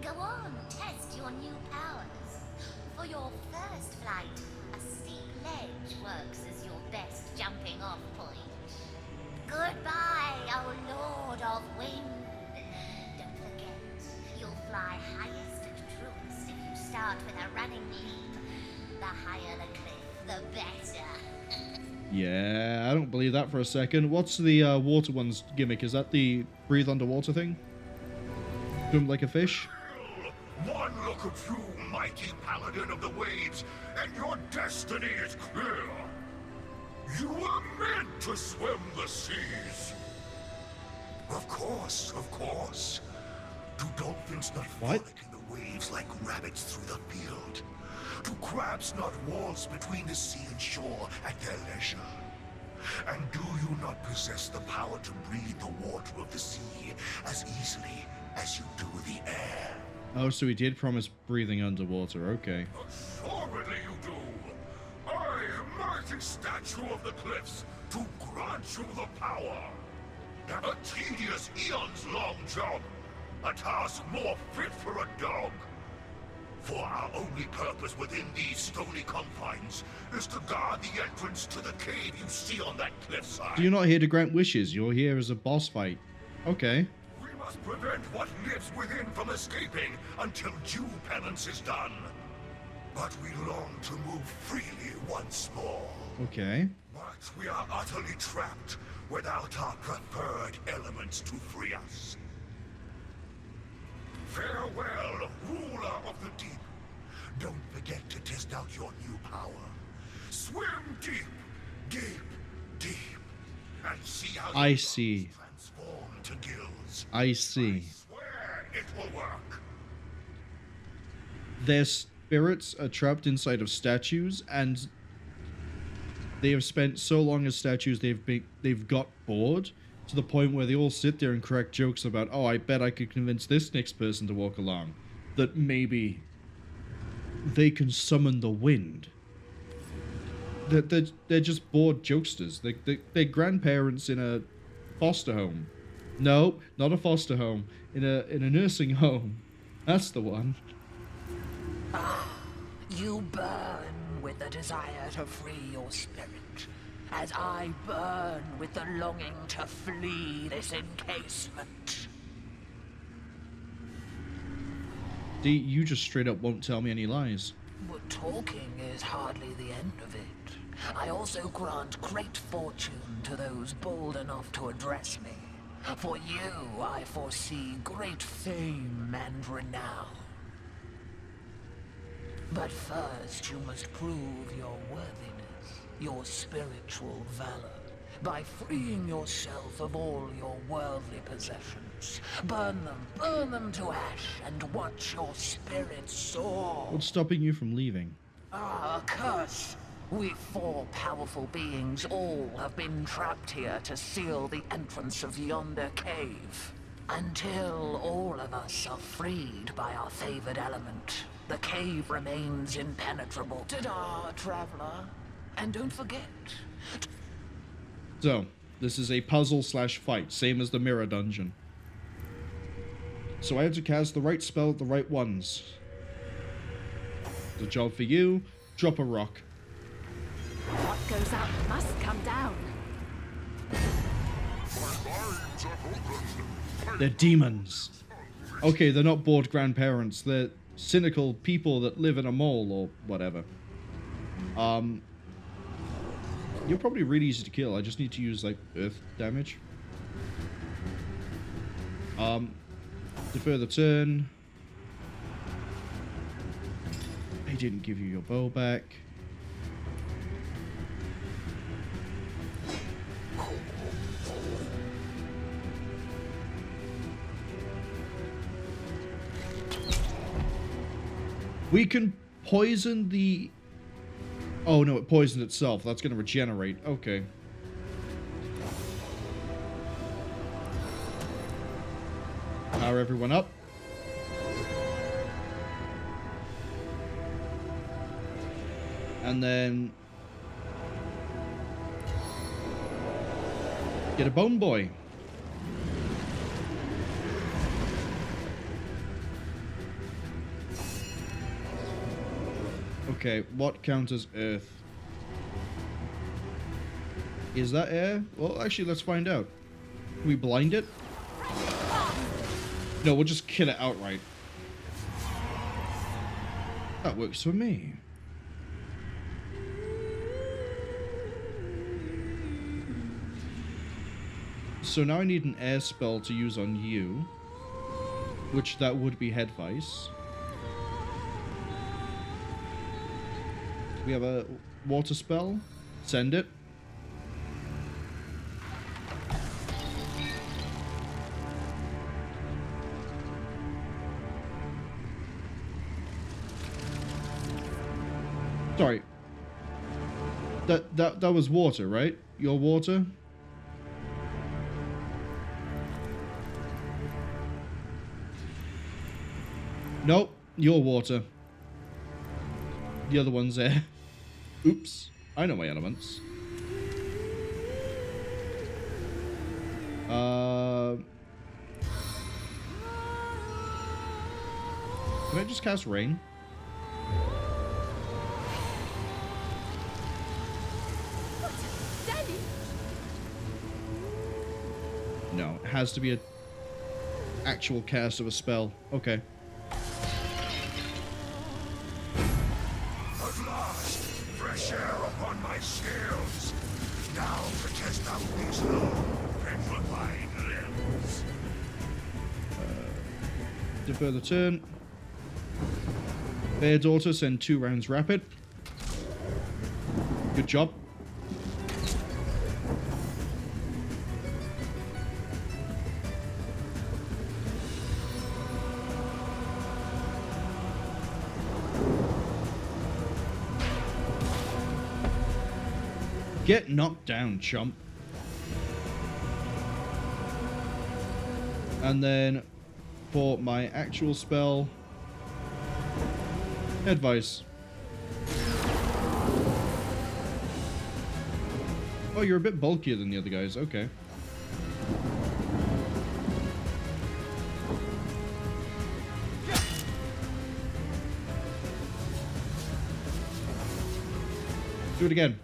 Go on, test your new powers. For your first flight, a steep ledge works as your best jumping off point. Goodbye, oh Lord of Wind. Don't forget, you'll fly highest and truest if you start with a running leap. The higher the cliff, the better. Yeah, I don't believe that for a second. What's the water one's gimmick? Is that the breathe underwater thing? Jump like a fish. One look of you, mighty paladin of the waves, and your destiny is clear. You were meant to swim the seas. Of course, of course. Do dolphins not frolic in the waves like rabbits through the field? Do crabs not waltz between the sea and shore at their leisure? And do you not possess the power to breathe the water of the sea as easily as you do the air? Oh, so he did promise breathing underwater, okay. Assuredly you do. I, mighty statue of the cliffs, to grant you the power. A tedious eons-long job, a task more fit for a dog. For our only purpose within these stony confines is to guard the entrance to the cave you see on that cliffside. You're not here to grant wishes, you're here as a boss fight. Okay. We must prevent what lives within from escaping until due penance is done. But we long to move freely once more. Okay. But we are utterly trapped without our preferred elements to free us. Farewell, ruler of the deep. Don't forget to test out your new power. Swim deep, deep, deep, and see how I see. transform to gills. I see. Swear it will work. Their spirits are trapped inside of statues, and they have spent so long as statues they've got bored to the point where they all sit there and crack jokes about, oh, I bet I could convince this next person to walk along, that maybe they can summon the wind. They're just bored jokesters. They're grandparents in a foster home. No, not a foster home. In a nursing home. That's the one. You burn with the desire to free your spirit, as I burn with the longing to flee this encasement. D, you just straight up won't tell me any lies. But talking is hardly the end of it. I also grant great fortune to those bold enough to address me. For you, I foresee great fame and renown. But first, you must prove your worthiness, your spiritual valor, by freeing yourself of all your worldly possessions. Burn them to ash, and watch your spirit soar. What's stopping you from leaving? Ah, curse! We four powerful beings all have been trapped here to seal the entrance of yonder cave. Until all of us are freed by our favored element, the cave remains impenetrable. Ta-da, traveler! And don't forget... So, this is a puzzle/fight, same as the mirror dungeon. So I had to cast the right spell at the right ones. The job for you, drop a rock. What goes up must come down. They're demons. Okay, they're not bored grandparents. They're cynical people that live in a mole or whatever. You're probably really easy to kill. I just need to use, like, earth damage. Defer the turn. I didn't give you your bow back. We can poison the... Oh no, it poisoned itself. That's going to regenerate. Okay. Power everyone up. And then... get a bone boy. Okay, what counts as earth? Is that air? Well, actually, let's find out. Can we blind it? No, we'll just kill it outright. That works for me. So now I need an air spell to use on you. which that would be Headvice. We have a water spell. Send it. Sorry. That was water, right? Your water? Nope, your water. The other one's there. Oops. I know my elements. Can I just cast rain? No, it has to be an actual cast of a spell. Okay. At last, fresh air upon my scales. Now to test out these long, petrified limbs. Defer the turn. Bear Daughter, send 2 rounds rapid. Good job. Get knocked down, chump. And then for my actual spell, Advice. Oh, you're a bit bulkier than the other guys. Okay. Do it again.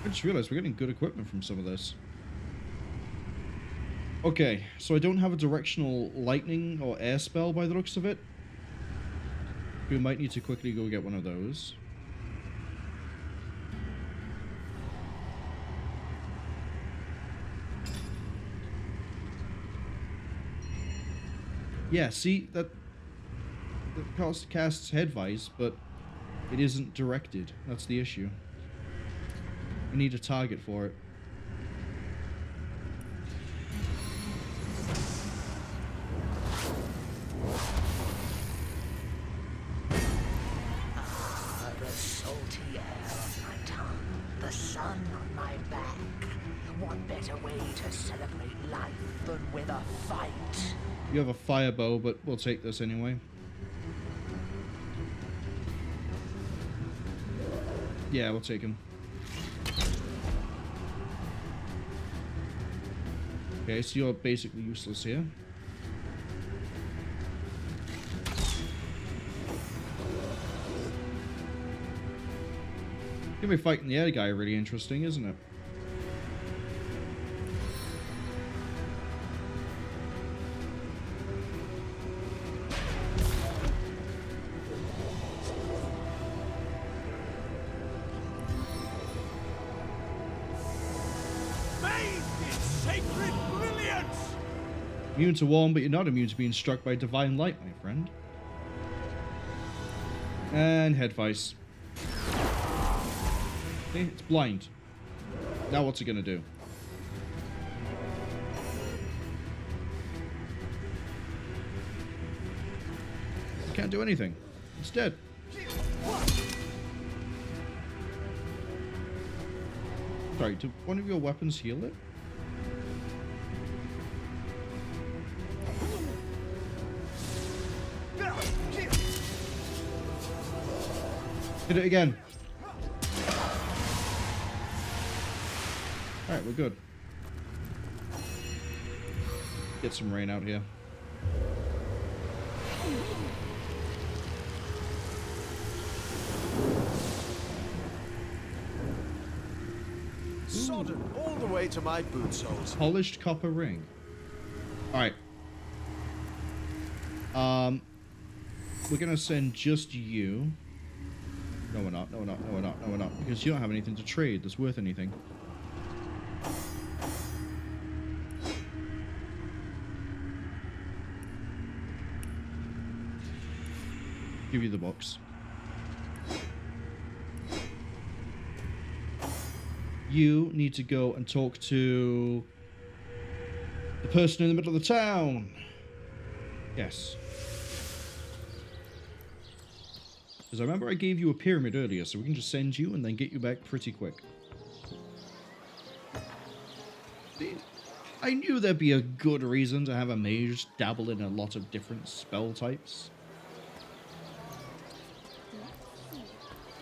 I just realized we're getting good equipment from some of this. Okay, so I don't have a directional lightning or air spell by the looks of it. We might need to quickly go get one of those. Yeah, see, that casts Headvice, but it isn't directed. That's the issue. I need a target for it. Ah, the salty air on my tongue, the sun on my back. What better way to celebrate life than with a fight? You have a fire bow, but we'll take this anyway. Yeah, we'll take him. Okay, so you're basically useless here. Gonna be fighting the air guy really interesting, isn't it? Immune to warm, but you're not immune to being struck by divine light, my friend. And Headvice. See, it's blind. Now what's it gonna do? Can't do anything. It's dead. Sorry, did one of your weapons heal it? Hit it again. Alright, we're good. Get some rain out here. Sodden all the way to my boot soles. Polished copper ring. Alright. We're gonna send just you. No, we're not. No, we're not. No, we're not. No, we're not. Because you don't have anything to trade that's worth anything. Give you the box. You need to go and talk to the person in the middle of the town. Yes. Because I remember I gave you a pyramid earlier, so we can just send you and then get you back pretty quick. I knew there'd be a good reason to have a mage dabble in a lot of different spell types.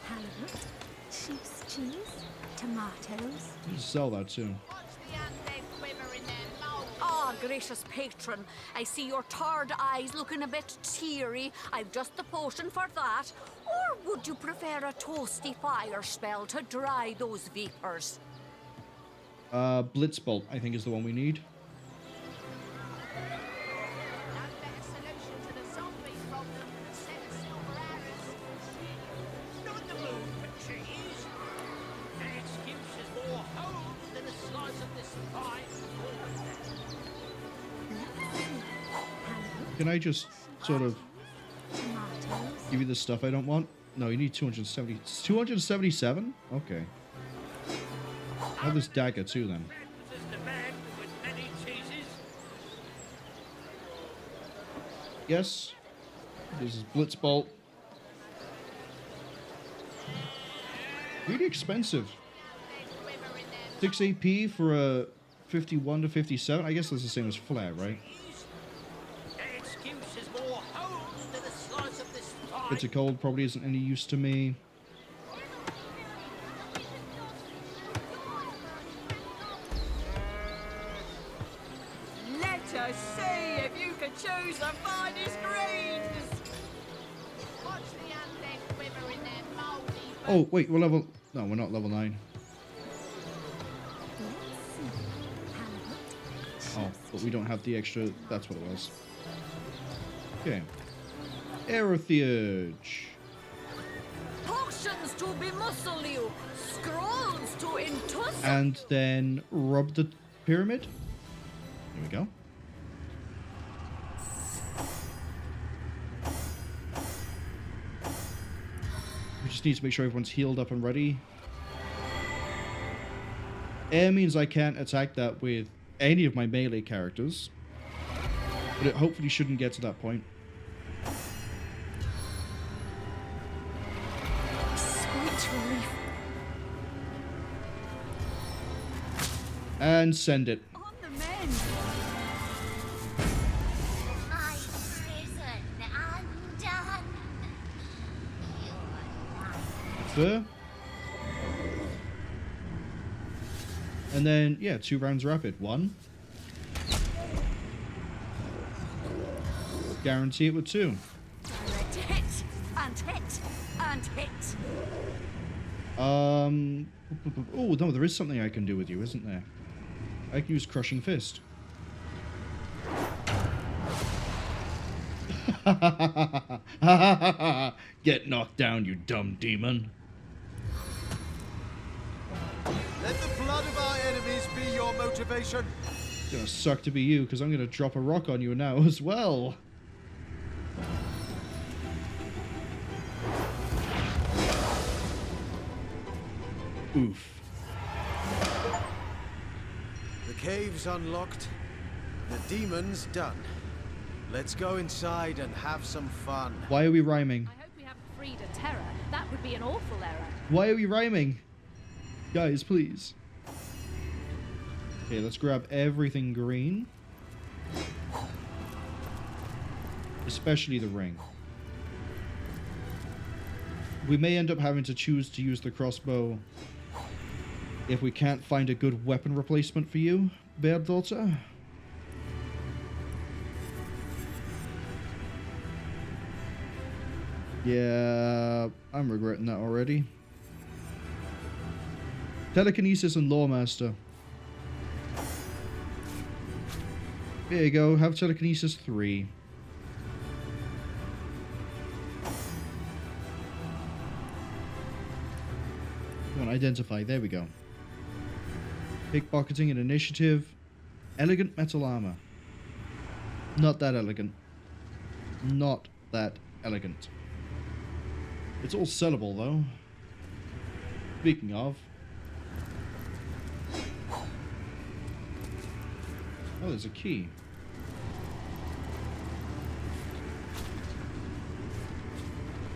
Halibut, sheep's cheese, tomatoes. You can sell that too. Ah, gracious patron, I see your tired eyes looking a bit teary. I've just the potion for that. Or would you prefer a toasty fire spell to dry those vapors? Blitzbolt, I think, is the one we need. Can I just sort of give you the stuff I don't want? No, you need 270. 277? Okay. I have this dagger too then. Yes. This is Blitzbolt. Really expensive. 6 AP for a 51 to 57. I guess that's the same as Flare, right? Bitter cold probably isn't any use to me. Let us see if you can choose the finest greens. Oh, wait, we're level... No, we're not level 9. Oh, but we don't have the extra... That's what it was. Okay. Aerotheurge. Potions to bemuscle you, scrolls to entussle. And then rub the pyramid. There we go. We just need to make sure everyone's healed up and ready. Air means I can't attack that with any of my melee characters. But it hopefully shouldn't get to that point. And send it. On the mend. My prison undone. Fair. And then, yeah, 2 rounds rapid. 1. Guarantee it with 2. Hit and hit and hit. Oh, no, there is something I can do with you, isn't there? I can use Crushing Fist. Get knocked down, you dumb demon. Let the blood of our enemies be your motivation. It's gonna suck to be you, because I'm gonna drop a rock on you now as well. Oof. The cave's unlocked. The demon's done. Let's go inside and have some fun. Why are we rhyming? I hope we haven't freed a terror. That would be an awful error. Why are we rhyming? Guys, please. Okay, let's grab everything green. Especially the ring. We may end up having to choose to use the crossbow if we can't find a good weapon replacement for you, Beard Daughter. Yeah, I'm regretting that already. Telekinesis and Lawmaster. There you go, have Telekinesis 3. identify. There we go. Pickpocketing and initiative. Elegant metal armor. Not that elegant. Not that elegant. It's all sellable, though. Speaking of. Oh, there's a key.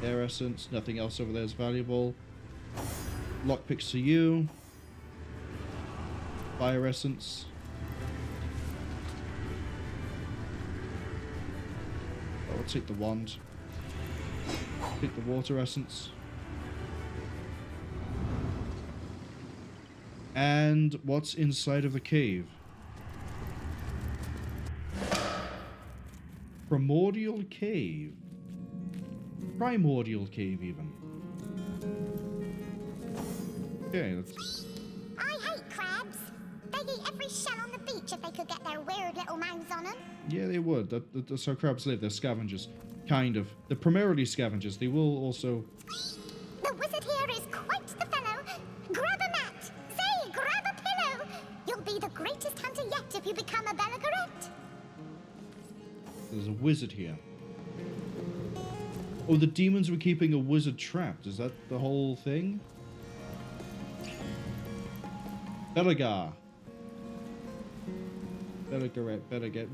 Air essence. Nothing else over there is valuable. Lockpicks to you. Fire essence. I'll take the wand. Take the water essence. And what's inside of the cave? Primordial Cave. Primordial Cave, even. Okay, let's... I hate crabs. They'd eat every shell on the beach if they could get their weird little mouths on them. Yeah, they would. That's how crabs live. They're scavengers. Kind of. They're primarily scavengers. They will also... The wizard here is quite the fellow. Grab a mat. Say, grab a pillow. You'll be the greatest hunter yet if you become a Belagorette. There's a wizard here. Oh, the demons were keeping a wizard trapped. Is that the whole thing? Belagar. Belagorette,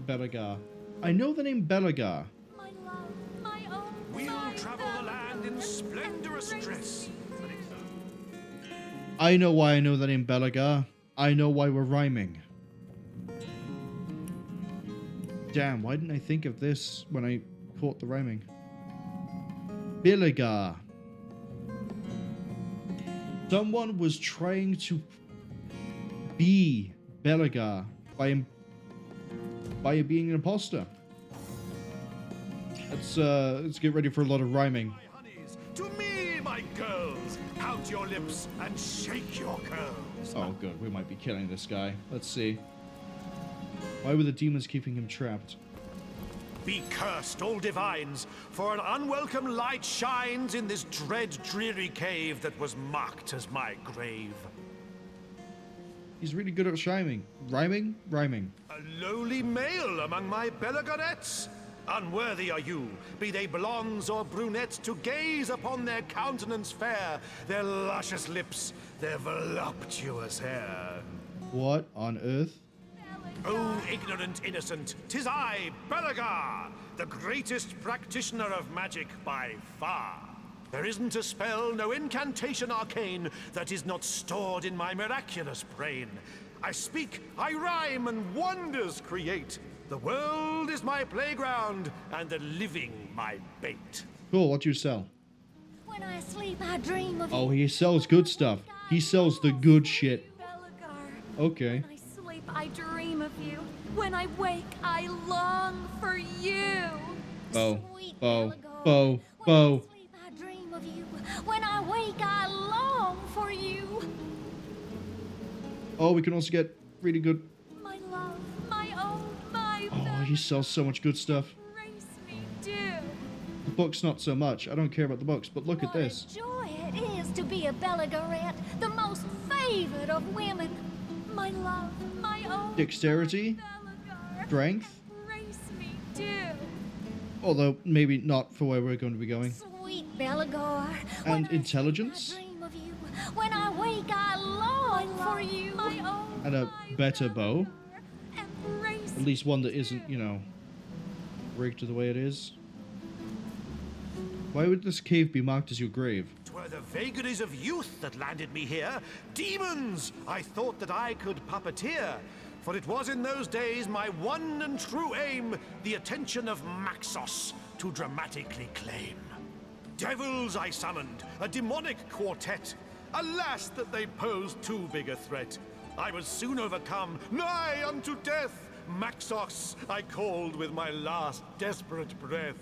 Belagar. I know the name Belagar. We'll travel the land in splendorous dress. I know why I know the name Belagar. I know why we're rhyming. Damn, why didn't I think of this when I caught the rhyming? Belagar. Someone was trying to be Belagar by being an imposter. Let's get ready for a lot of rhyming. To me, my girls, pout your lips and shake your curls. Oh, good. We might be killing this guy. Let's see. Why were the demons keeping him trapped? Be cursed, all divines, for an unwelcome light shines in this dread, dreary cave that was marked as my grave. He's really good at rhyming. Rhyming? Rhyming. A lowly male among my Belagorettes. Unworthy are you, be they blondes or brunettes, to gaze upon their countenance fair, their luscious lips, their voluptuous hair. What on earth? Oh, ignorant innocent, 'tis I, Belagar, the greatest practitioner of magic by far. There isn't a spell, no incantation arcane, that is not stored in my miraculous brain. I speak, I rhyme, and wonders create. The world is my playground, and the living my bait. Cool, what do you sell? When I sleep, I dream of Oh, he sells good stuff. He sells the good shit. Okay. When I sleep, I dream of you. When I wake, I long for you. Bow, bow, bow, bow. I dream of you. When I wake, I long for you. Oh, we can also get really good... My love, my own, my Oh, he sells so much good stuff. embrace me, do. The books not so much. I don't care about the books, but look at this. Joy it is to be a Belagorette, the most favored of women. My love, my own. Dexterity, strength, Embrace me, do. although maybe not for where we're going to be going, Sweet Belagor. and intelligence, Dream of you. When I wake, I long for you. My own. and a better bow. Embrace. At least one that isn't, you know, rigged to the way it is. Why would this cave be marked as your grave? 'Twere the vagaries of youth that landed me here. Demons! I thought that I could puppeteer. For it was in those days my one and true aim, the attention of Maxos to dramatically claim. Devils I summoned, a demonic quartet. Alas that they posed too big a threat. I was soon overcome, nigh unto death. Maxos I called with my last desperate breath.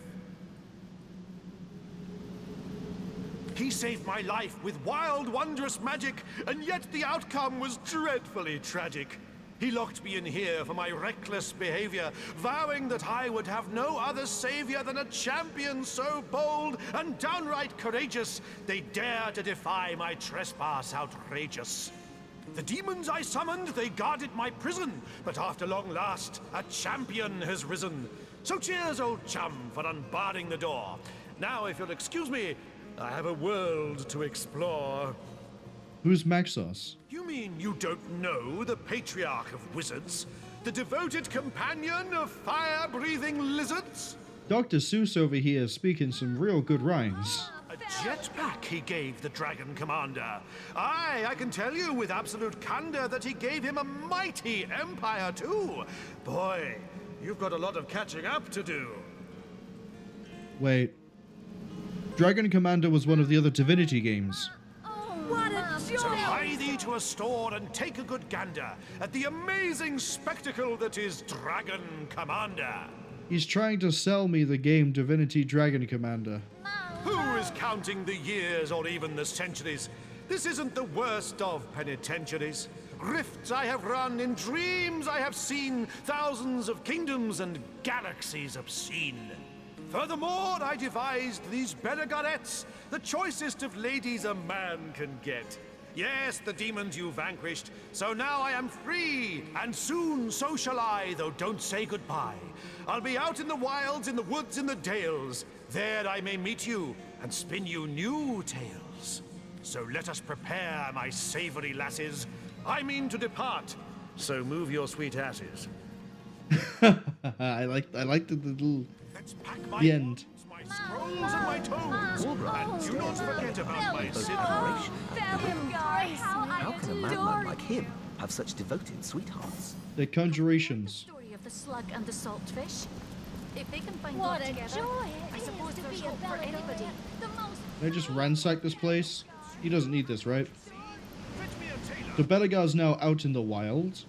He saved my life with wild, wondrous magic, and yet the outcome was dreadfully tragic. He locked me in here for my reckless behavior, vowing that I would have no other savior than a champion so bold and downright courageous, they dare to defy my trespass outrageous. The demons I summoned, they guarded my prison, but after long last, a champion has risen. So cheers, old chum, for unbarring the door. Now, if you'll excuse me, I have a world to explore. Who's Maxos? You mean you don't know the patriarch of wizards? The devoted companion of fire-breathing lizards? Dr. Seuss over here speaking some real good rhymes. A jetpack he gave the Dragon Commander. Aye, I can tell you with absolute candor that he gave him a mighty empire too. Boy, you've got a lot of catching up to do. Wait. Dragon Commander was one of the other Divinity games. What a joy! So hie thee to a store and take a good gander at the amazing spectacle that is Dragon Commander. He's trying to sell me the game Divinity Dragon Commander. Who is counting the years or even the centuries? This isn't the worst of penitentiaries. Rifts I have run, in dreams I have seen, thousands of kingdoms and galaxies obscene. Furthermore, I devised these Benegarettes, the choicest of ladies a man can get. Yes, the demons you vanquished, so now I am free, and soon so shall I, though don't say goodbye. I'll be out in the wilds, in the woods, in the dales. There I may meet you, and spin you new tales. So let us prepare, my savory lasses. I mean to depart, so move your sweet asses. I like the little My the end. my scrolls and my tomes, and do not forget about my sin. How can a madman like him have such devoted sweethearts? They're conjurations. Story of the slug and the saltfish. If they can find What both a together, joy I it suppose is to there's be a hope for anybody. The most Can I just ransack this place? He doesn't need this, right? The Belegar's now out in the wild.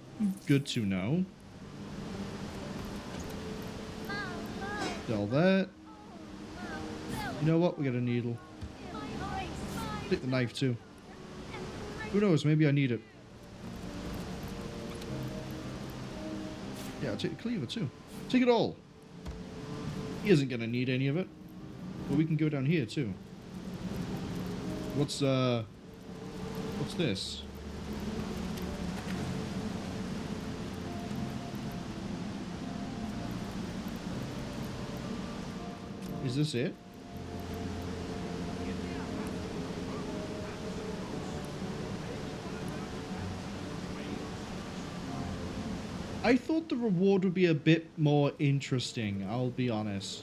Good to know. Sell that. You know what? We got a needle. Take the knife too. Who knows? Maybe I need it. Yeah, I'll take the cleaver too. Take it all. He isn't gonna need any of it. But we can go down here too. What's this? Is this it? I thought the reward would be a bit more interesting, I'll be honest.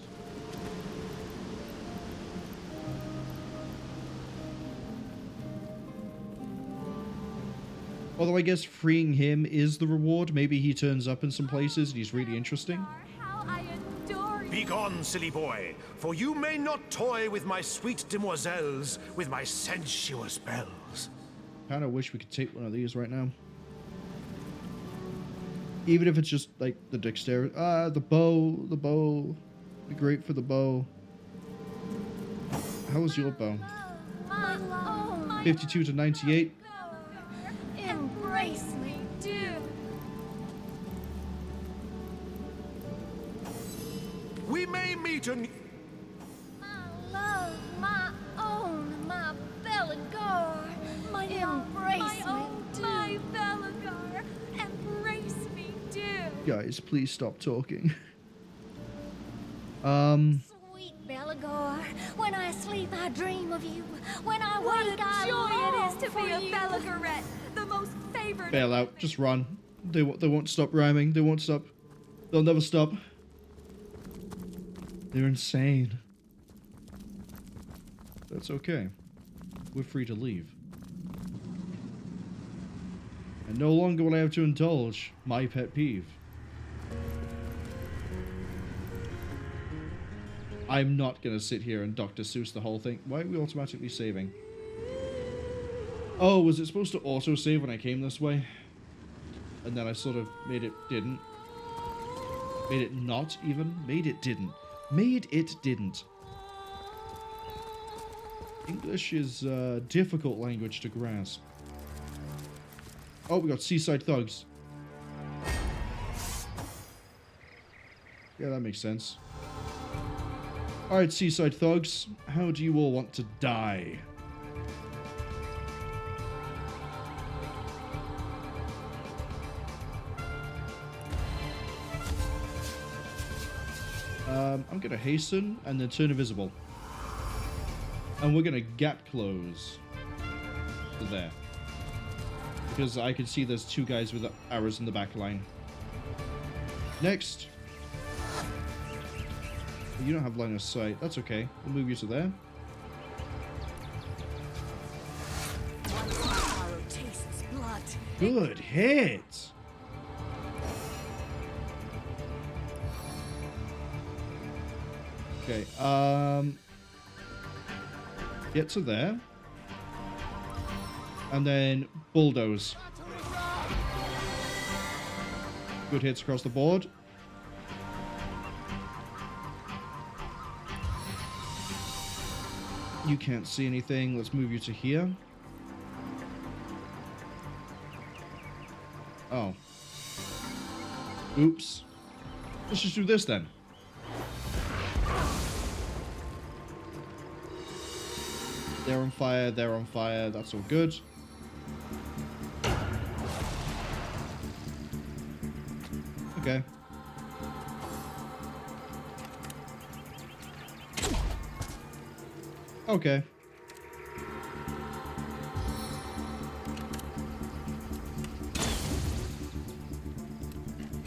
Although I guess freeing him is the reward. Maybe he turns up in some places and he's really interesting. Begone, silly boy, for you may not toy with my sweet demoiselles, with my sensuous bells. Kind of wish we could take one of these right now. Even if it's just like the dexterity. The bow. Be great for the bow. How was your bow? 52 to 98. embrace me, do. We may meet an... My love, my own, my Belegar. Embrace me, do. My Belegar, embrace me, do. Guys, please stop talking. Sweet Belegar, when I sleep I dream of you. When I wake I long Joy it is to for be a you. Belegarette, the most favored. Bail out. Just run. They won't stop rhyming. They won't stop. They'll never stop. They're insane. That's okay. We're free to leave. And no longer will I have to indulge my pet peeve. I'm not gonna sit here and Dr. Seuss the whole thing. Why are we automatically saving? Oh, was it supposed to auto-save when I came this way? And then I sort of made it didn't. Made it not even. Made it didn't. Made it didn't. English is a difficult language to grasp. Oh, we got Seaside Thugs. Yeah, that makes sense. Alright, Seaside Thugs, how do you all want to die? I'm gonna hasten and then turn invisible. And we're gonna gap close to there. Because I can see there's two guys with arrows in the back line. Next. You don't have line of sight. That's okay. We'll move you to there. Good hit. Okay, get to there. And then bulldoze. Good hits across the board. You can't see anything. Let's move you to here. Oh. Oops. Let's just do this then. They're on fire, they're on fire, that's all good. Okay. Okay.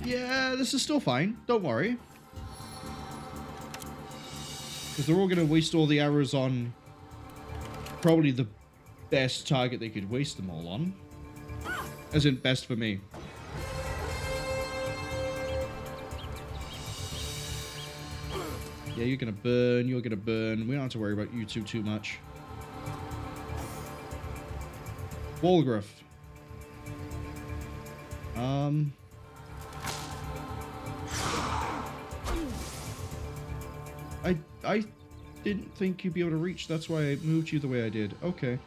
Yeah, this is still fine. Don't worry. Because they're all going to waste all the arrows on probably the best target they could waste them all on. As in, best for me. Yeah, you're going to burn. You're going to burn. We don't have to worry about you two too much. Walgriff. I didn't think you'd be able to reach. That's why I moved you the way I did. Okay.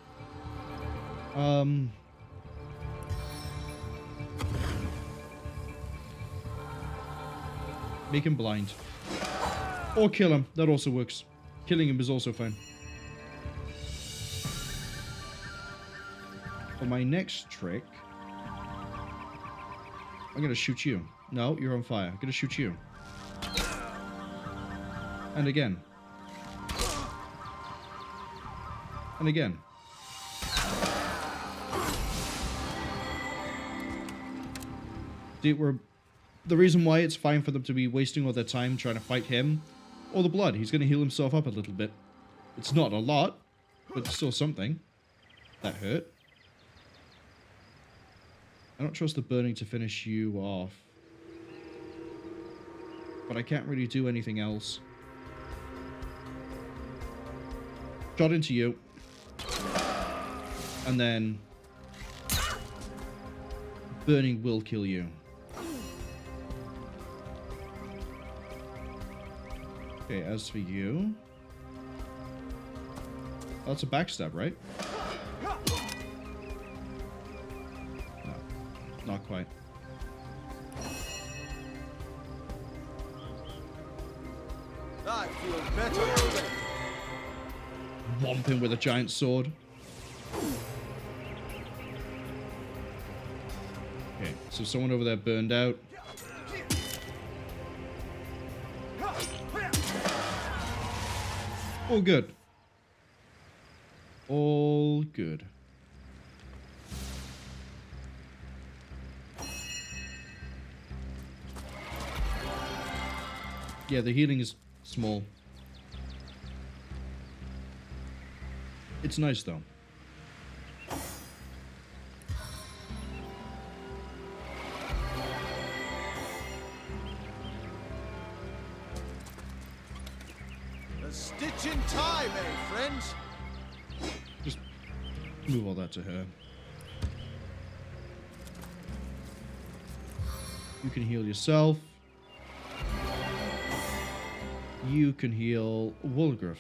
Make him blind. Or kill him. That also works. Killing him is also fine. For my next trick, I'm going to shoot you. No, you're on fire. I'm going to shoot you. And again. And again. See, the reason why it's fine for them to be wasting all their time trying to fight him, or the blood. He's going to heal himself up a little bit. It's not a lot, but it's still something. That hurt. I don't trust the burning to finish you off. But I can't really do anything else. Shot into you. And then burning will kill you. Okay, as for you... Oh, that's a backstab, right? No, not quite. I feel better already. Whomp him with a giant sword. Okay, so someone over there burned out. All good. All good. Yeah, the healing is small. It's nice though. A stitch in time, eh, friends? Just move all that to her. You can heal yourself. You can heal Walgriff.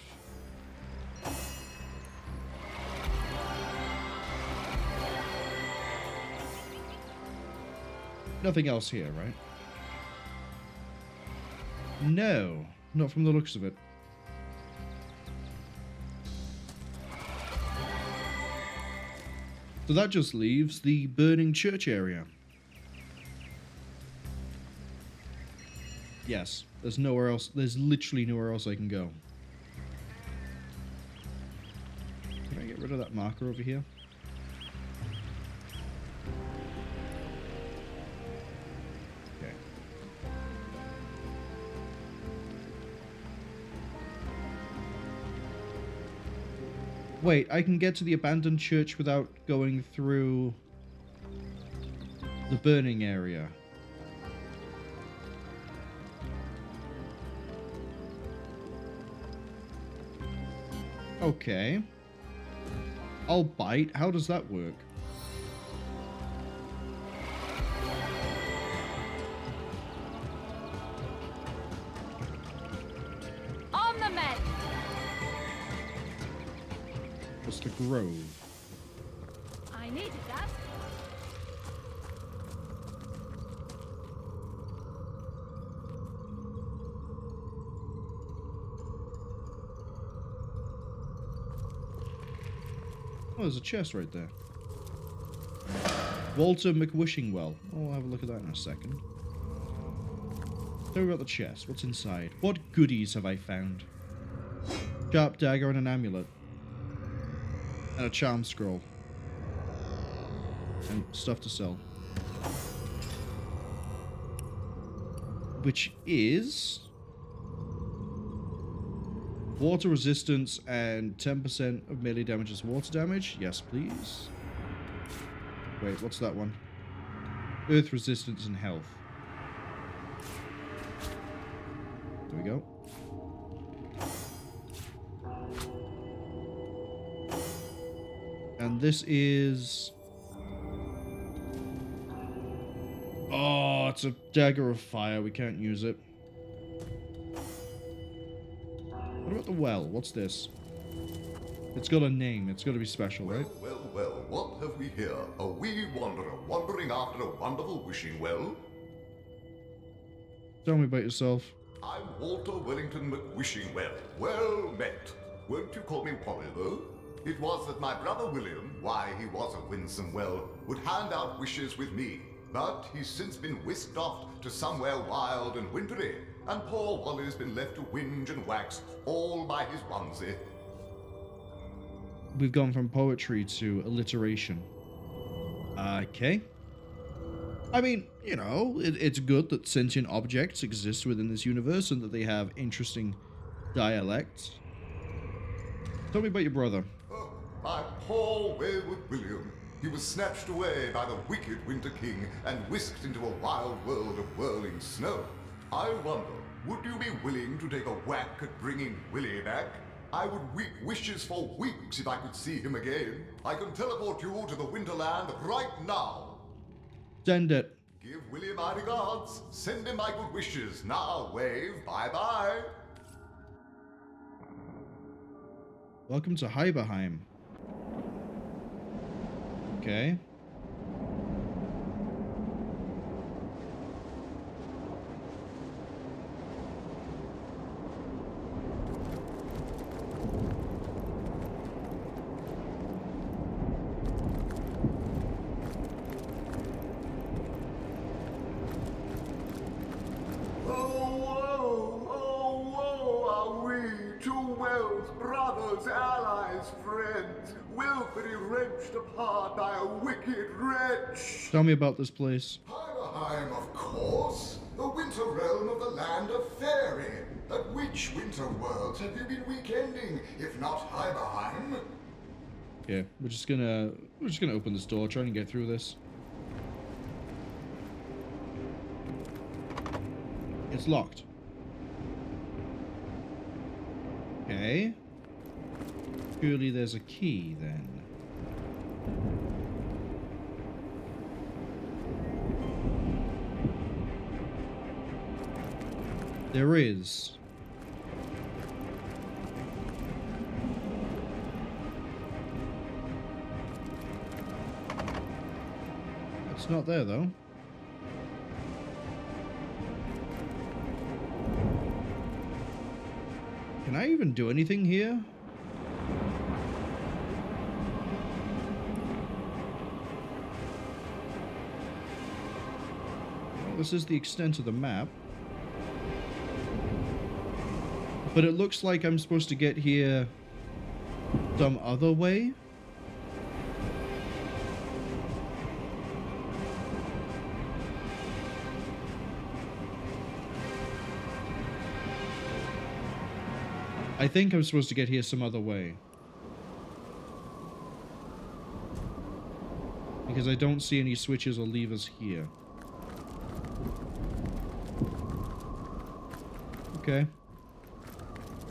Nothing else here, right? No, not from the looks of it. So that just leaves the burning church area. Yes, there's nowhere else. There's literally nowhere else I can go. Can I get rid of that marker over here? Okay. Wait, I can get to the abandoned church without going through the burning area. Okay. I'll bite. How does that work? On the men! What's the grove? I needed that. Oh, there's a chest right there. Walter McWishingWell. Oh, I'll have a look at that in a second. Tell me about the chest. What's inside? What goodies have I found? Sharp dagger and an amulet. And a charm scroll. And stuff to sell. Which is... water resistance and 10% of melee damage is water damage. Yes, please. Wait, what's that one? Earth resistance and health. There we go. And this is... oh, it's a dagger of fire. We can't use it. What about the well? What's this? It's got a name. It's got to be special, right? Well, what have we here? A wee wanderer wandering after a wonderful wishing well? Tell me about yourself. I'm Walter Wellington McWishingwell. Well met. Won't you call me Wally, though? It was that my brother William, why he was a winsome well, would hand out wishes with me. But he's since been whisked off to somewhere wild and wintry, and poor Wally's been left to whinge and wax all by his onesie. We've gone from poetry to alliteration. Okay. I mean, you know, it's good that sentient objects exist within this universe and that they have interesting dialects. Tell me about your brother. Oh, my poor wayward William. He was snatched away by the wicked Winter King and whisked into a wild world of whirling snow. I wonder, would you be willing to take a whack at bringing Willie back? I would weep wishes for weeks if I could see him again. I can teleport you to the Winterland right now. Send it. Give Willie my regards. Send him my good wishes. Now wave bye-bye. Welcome to Heiberheim. Okay. Apart by a wicked wretch. Tell me about this place. Heiberheim, of course. The winter realm of the land of fairy. At which winter worlds have you been weekending, if not Heiberheim? Okay, we're just gonna open this door, try and get through this. It's locked. Okay. Surely there's a key then. There is. It's not there though. Can I even do anything here? Well, this is the extent of the map. But it looks like I'm supposed to get here some other way. I think I'm supposed to get here some other way. Because I don't see any switches or levers here. Okay.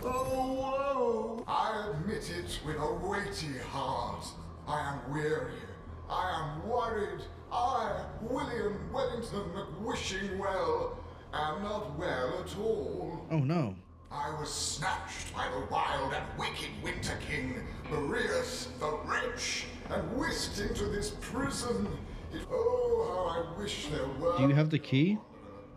Oh, whoa! I admit it with a weighty heart. I am weary. I am worried. I, William Wellington McWishingWell, am not well at all. Oh no. I was snatched by the wild and wicked Winter King, Boreas the Wretch, and whisked into this prison. Oh, how I wish there were. Do you have the key?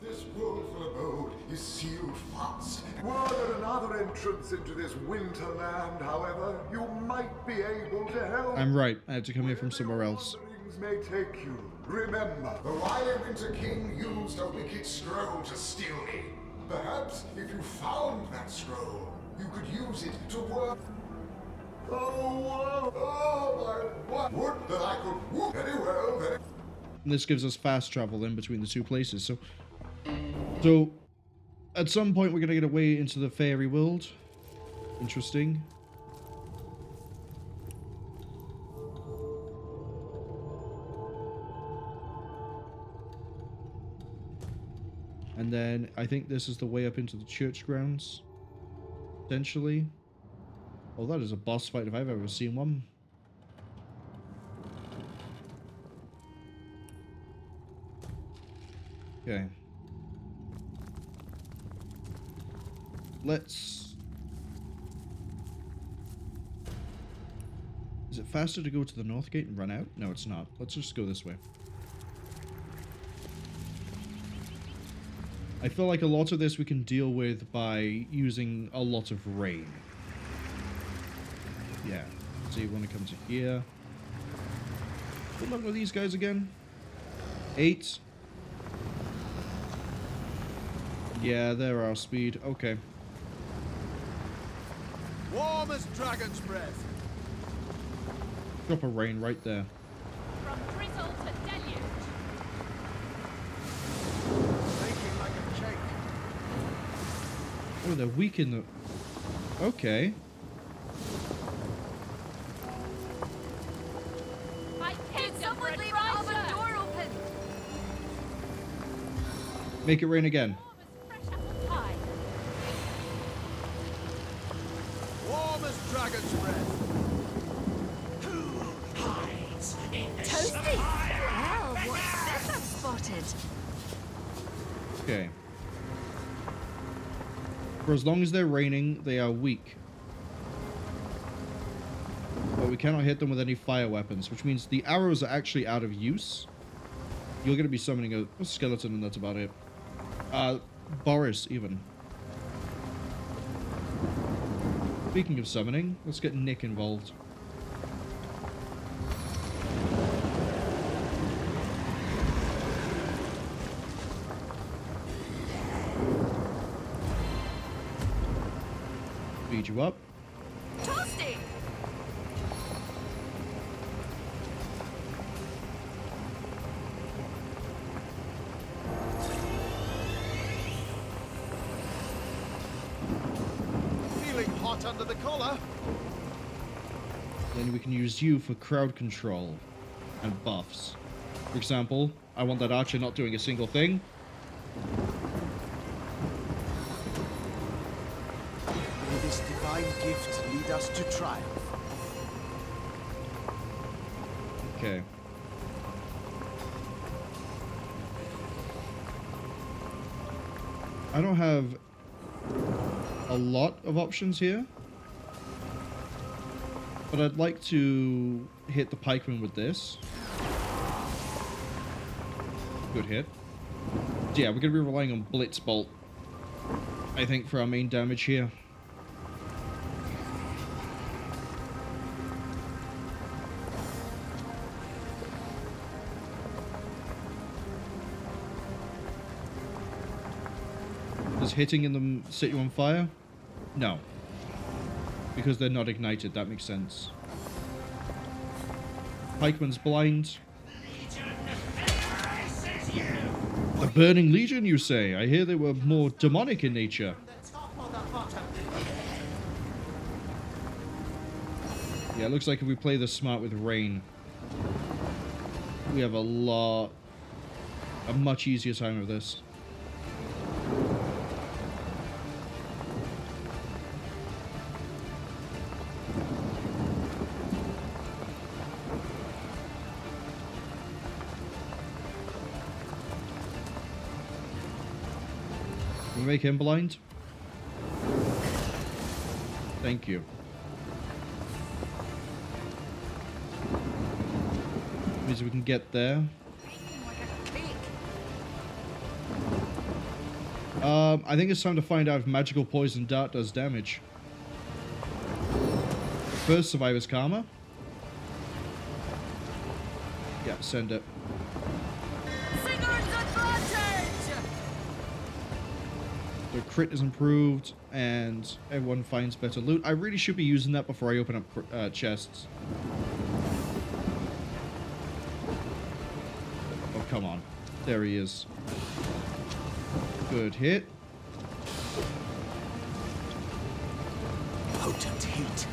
This woeful abode is sealed fast. Were there another entrance into this winterland, however, you might be able to help. I'm right. I had to come here from somewhere else. Wanderings may take you. Remember, the wily Winter King used a wicked scroll to steal me. Perhaps if you found that scroll, you could use it to work. Oh my, would that I could whoop very well, very. And this gives us fast travel in between the two places. So at some point we're gonna get away into the fairy world. Interesting. And then I think this is the way up into the church grounds. Potentially. Oh, that is a boss fight if I've ever seen one. Okay. Let's... Is it faster to go to the north gate and run out? No, it's not. Let's just go this way. I feel like a lot of this we can deal with by using a lot of rain. Yeah. So you want to come to here. What level are these guys again? 8. Yeah, they're our speed. Okay. Warm as dragon's breath. Drop a rain right there. From drizzle to deluge. Baking like a cake. Oh, they're weak in the... Okay. Can someone leave the oven door open? Make it rain again. Warm as dragon's breath. Toasty! Well, what's this I've spotted? Okay. For as long as they're raining, they are weak. But we cannot hit them with any fire weapons, which means the arrows are actually out of use. You're going to be summoning a skeleton and that's about it. Boris, even. Speaking of summoning, let's get Nick involved. Speed you up. Toasty! Feeling hot under the collar. Then we can use you for crowd control and buffs. For example, I want that archer not doing a single thing. May this divine gift lead us to triumph. Okay. I don't have a lot of options here, but I'd like to hit the pikeman with this. Good hit. So yeah, we're going to be relying on Blitz Bolt, I think, for our main damage here. Does hitting in them set you on fire? No. Because they're not ignited, that makes sense. Pikeman's blind. The Burning Legion, you say? I hear they were more demonic in nature. Yeah, it looks like if we play this smart with rain, we have a much easier time of this. Can we make him blind? Thank you. Means we can get there. I think it's time to find out if magical poison dart does damage. First, Survivor's Karma. Yeah, send it. The crit is improved, and everyone finds better loot. I really should be using that before I open up chests. Oh, come on. There he is. Good hit. Potent heat.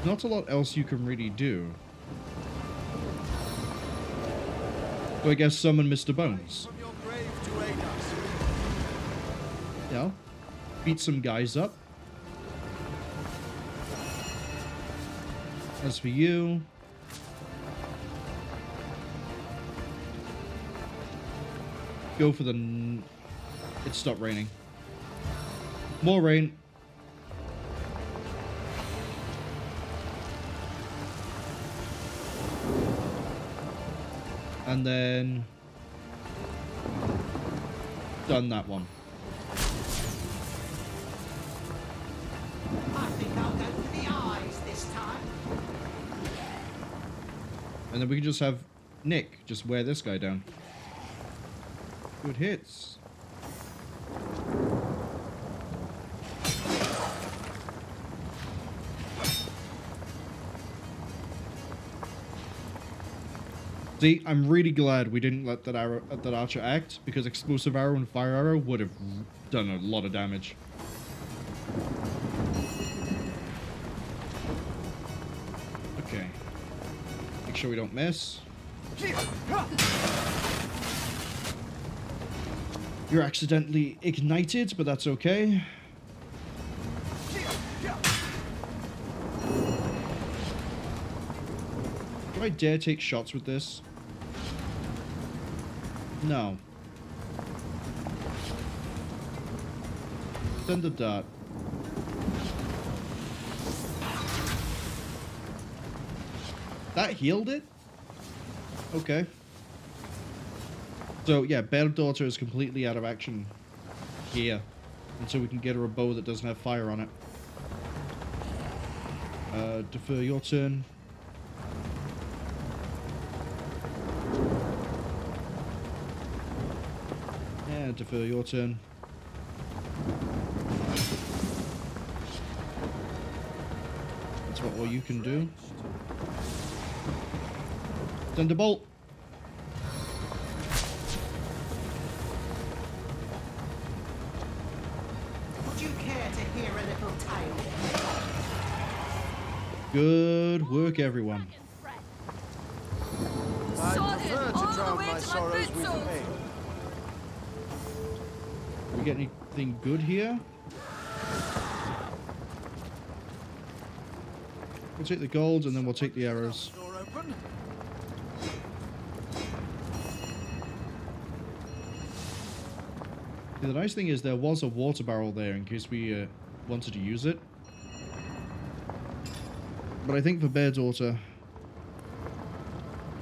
Not a lot else you can really do. So I guess summon Mr. Bones. Yeah. Beat some guys up. As for you... Go for the... It stopped raining. More rain. And then... Done that one. I think I'll go for the eyes this time. And then we can just have Nick just wear this guy down. Good hits. See, I'm really glad we didn't let that archer act, because explosive arrow and fire arrow would have done a lot of damage. Okay. Make sure we don't miss. You're accidentally ignited, but that's okay. Do I dare take shots with this? No. Send the dart. That healed it? Okay. So, yeah, Bear Daughter is completely out of action here. Until we can get her a bow that doesn't have fire on it. Defer your turn. Yeah, defer your turn. That's what all you can do. Thunderbolt. Would you care to hear a little tale? Good work, everyone. I prefer to drown my sorrows with ale. We get anything good here? We'll take the gold and then we'll take the arrows. The nice thing is there was a water barrel there in case we wanted to use it. But I think for Bear Daughter,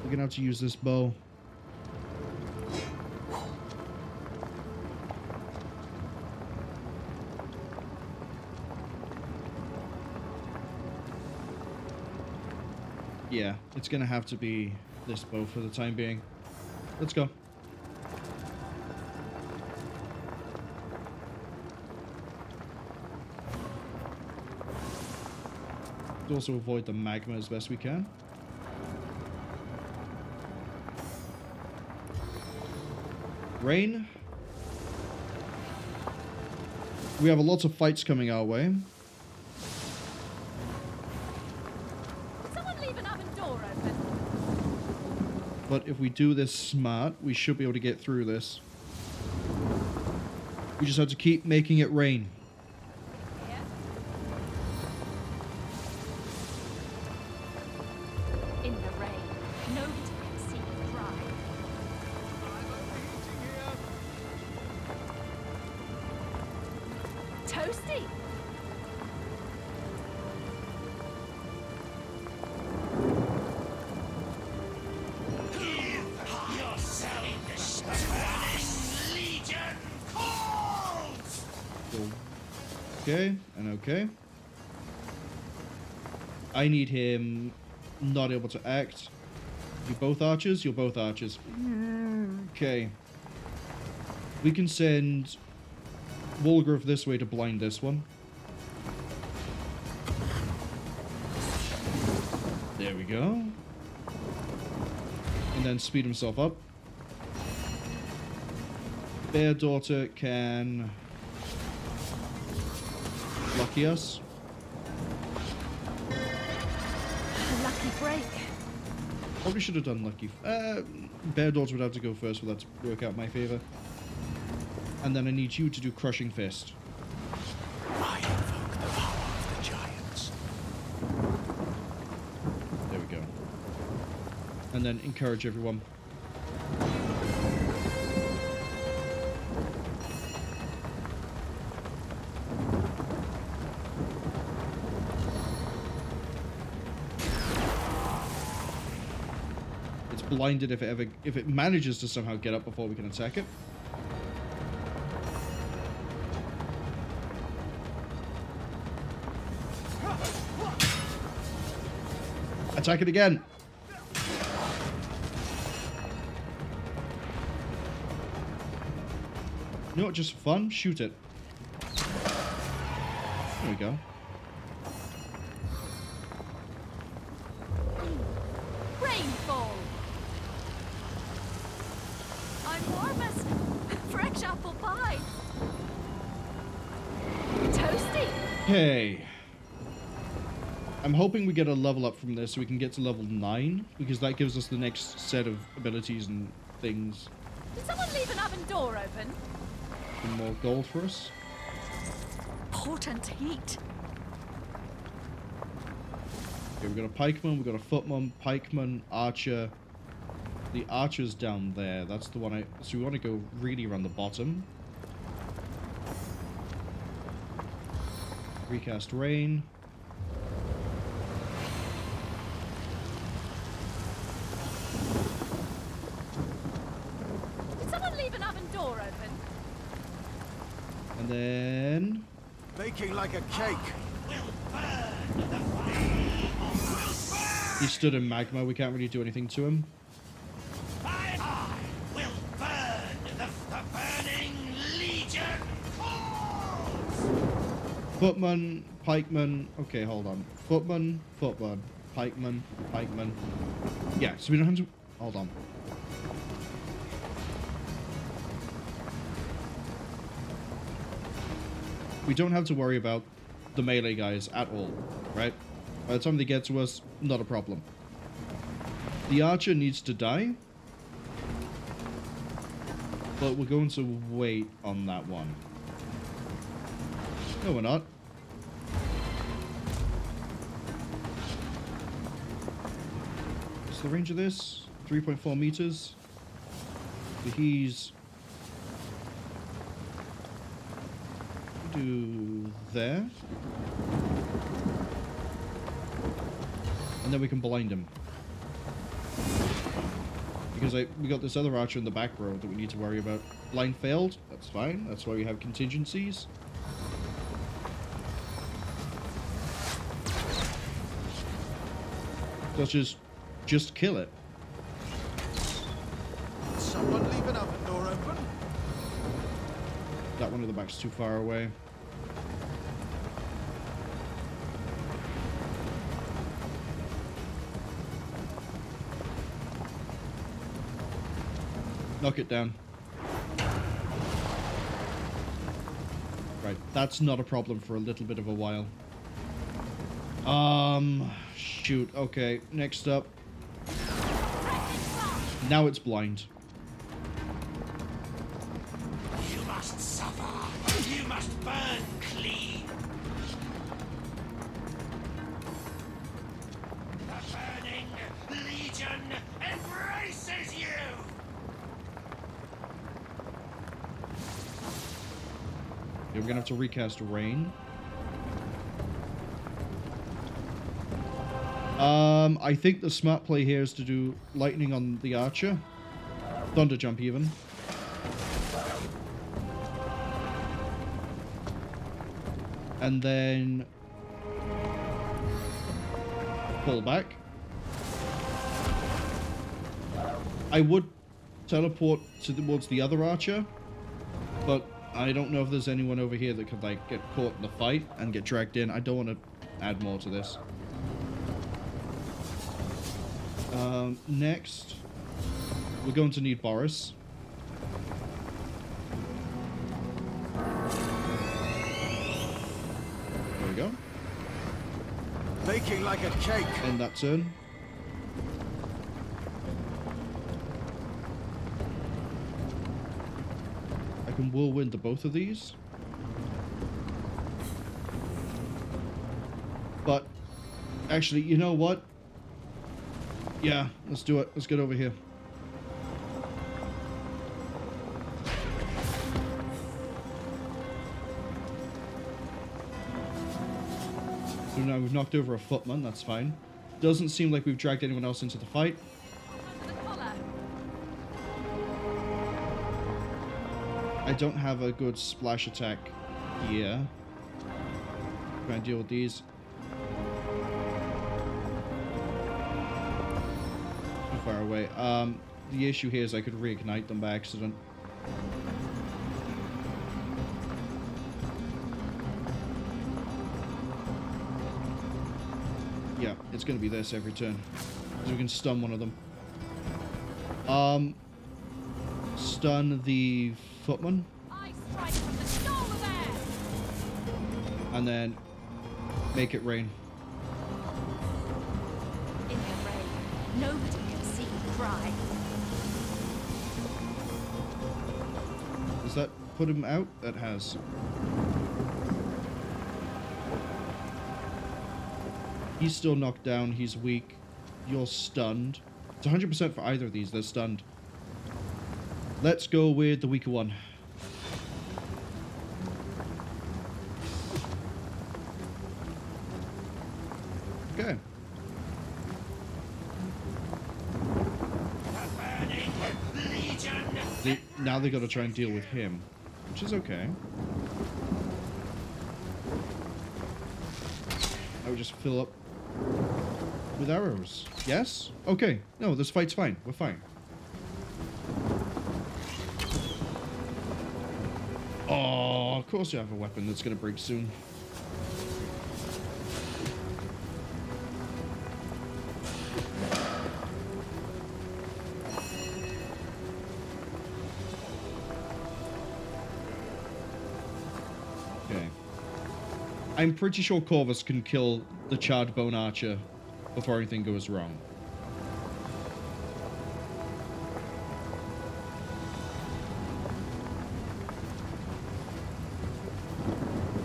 we're gonna have to use this bow. Yeah, it's gonna have to be this bow for the time being. Let's go. Also avoid the magma as best we can. Rain. We have a lot of fights coming our way. Someone leave an oven door open. But if we do this smart, we should be able to get through this. We just have to keep making it rain. In the rain, nobody can see you cry. Toasty! Okay, and okay. I need him not able to act. You both archers? You're both archers. Okay. We can send Wolgrove this way to blind this one. There we go. And then speed himself up. Bear Daughter can lucky us. A lucky break. Probably should have done lucky. Bear Daughter would have to go first for that to work out in my favor. And then I need you to do Crushing Fist. I invoke the power of the giants. There we go. And then encourage everyone. It's blinded if it manages to somehow get up before we can attack it. Attack it again. You know what, just for fun, shoot it. There we go. Rainfall! I'm warmest. Fresh apple pie. Toasty! Hey. I'm hoping we get a level up from this so we can get to level 9, because that gives us the next set of abilities and things. Did someone leave an oven door open? Some more gold for us. Potent heat. Okay, we've got a pikeman, we've got a footman, pikeman, archer. The archer's down there. That's the one so we want to go really around the bottom. Recast rain. Did someone leave an oven door open? And then Baking like a cake. he stood in magma. We can't really do anything to him. I will burn the burning legion cause. Footman, pikeman. Okay, hold on. Footman, pikeman, pikeman. Yeah, so we don't have to. Hold on. We don't have to worry about the melee guys at all, right? By the time they get to us, not a problem. The archer needs to die, but we're going to wait on that one. No, we're not. What's the range of this? 3.4 meters. So he's... do there. And then we can blind him. Because we got this other archer in the back row that we need to worry about. Blind failed. That's fine. That's why we have contingencies. Let's just kill it. Someone leave an oven door open? That one at the back's too far away. Knock it down. Right, that's not a problem for a little bit of a while. Shoot. Okay, next up. Now it's blind. You must suffer. You must burn clean. The burning legion embraces you. Yeah, we're gonna have to recast rain. I think the smart play here is to do lightning on the archer. Thunder jump even. And then pull back. I would teleport towards the other archer, but I don't know if there's anyone over here that could like get caught in the fight and get dragged in. I don't want to add more to this. Next, we're going to need Boris. There we go. Baking like a cake. End that turn. I can whirlwind to both of these. But, actually, you know what? Yeah, let's do it. Let's get over here. So now we've knocked over a footman, that's fine. Doesn't seem like we've dragged anyone else into the fight. I don't have a good splash attack here. Try and deal with these. Too far away. The issue here is I could reignite them by accident. Yeah, it's going to be this every turn. So we can stun one of them. Stun the footman. And then make it rain. In the rain, nobody can see you cry. Does that put him out? That has. He's still knocked down. He's weak. You're stunned. It's 100% for either of these. They're stunned. Let's go with the weaker one. Okay. Now they got to try and deal with him, which is okay. I would just fill up with arrows. Yes? Okay. No, this fight's fine. We're fine. Oh, of course you have a weapon that's going to break soon. Okay. I'm pretty sure Corvus can kill the Charred Bone Archer before anything goes wrong.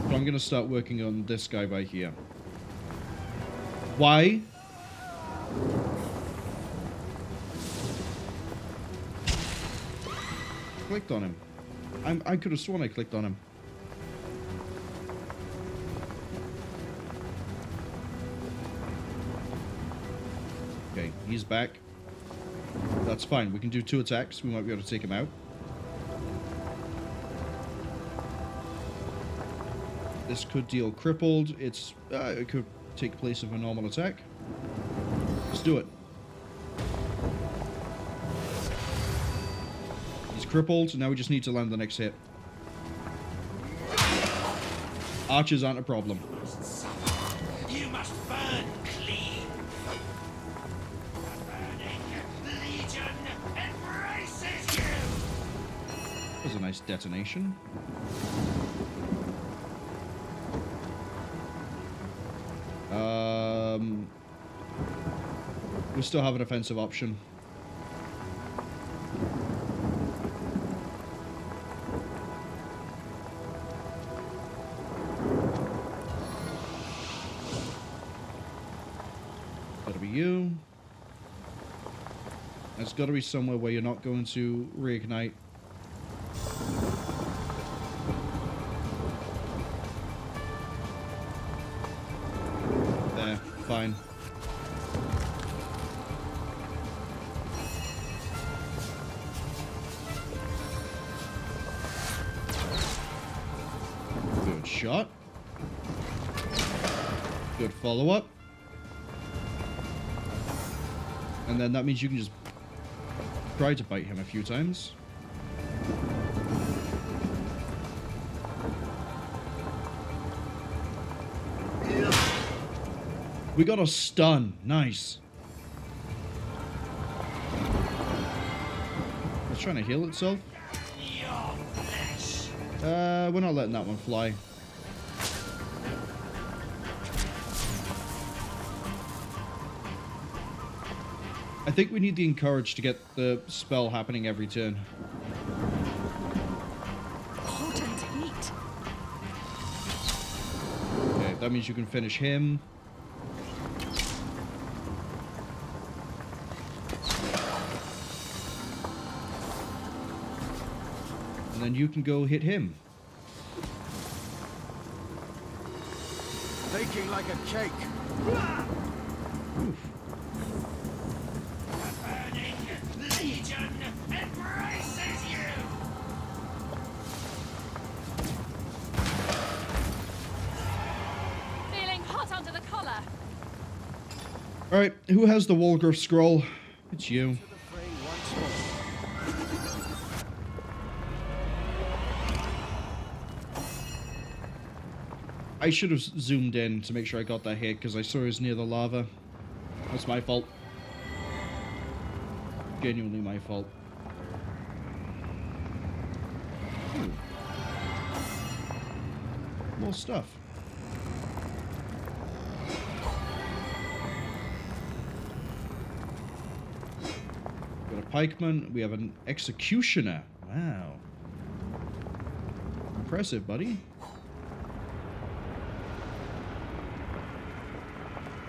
So I'm going to start working on this guy by here. Why? Clicked on him. I could have sworn I clicked on him. Okay, he's back. That's fine. We can do 2 attacks. We might be able to take him out. This could deal crippled. It could take place of a normal attack. Just do it. He's crippled, so now we just need to land the next hit. Archers aren't a problem. You must burn clean. The burning legion embraces you. That was a nice detonation. We still have an offensive option. Gotta be you. There's gotta be somewhere where you're not going to reignite. There, fine. Good shot. Good follow-up. And then that means you can just try to bite him a few times. We got a stun. Nice. It's trying to heal itself. We're not letting that one fly. I think we need the encourage to get the spell happening every turn. Potent heat. Okay, that means you can finish him. And then you can go hit him. Baking like a cake. Oof. Legion embraces you. Feeling hot under the collar. Alright, who has the Walgriff scroll? It's you. I should have zoomed in to make sure I got that hit because I saw he was near the lava. That's my fault. Genuinely my fault. Ooh. More stuff. Got a pikeman. We have an executioner. Wow. Impressive, buddy.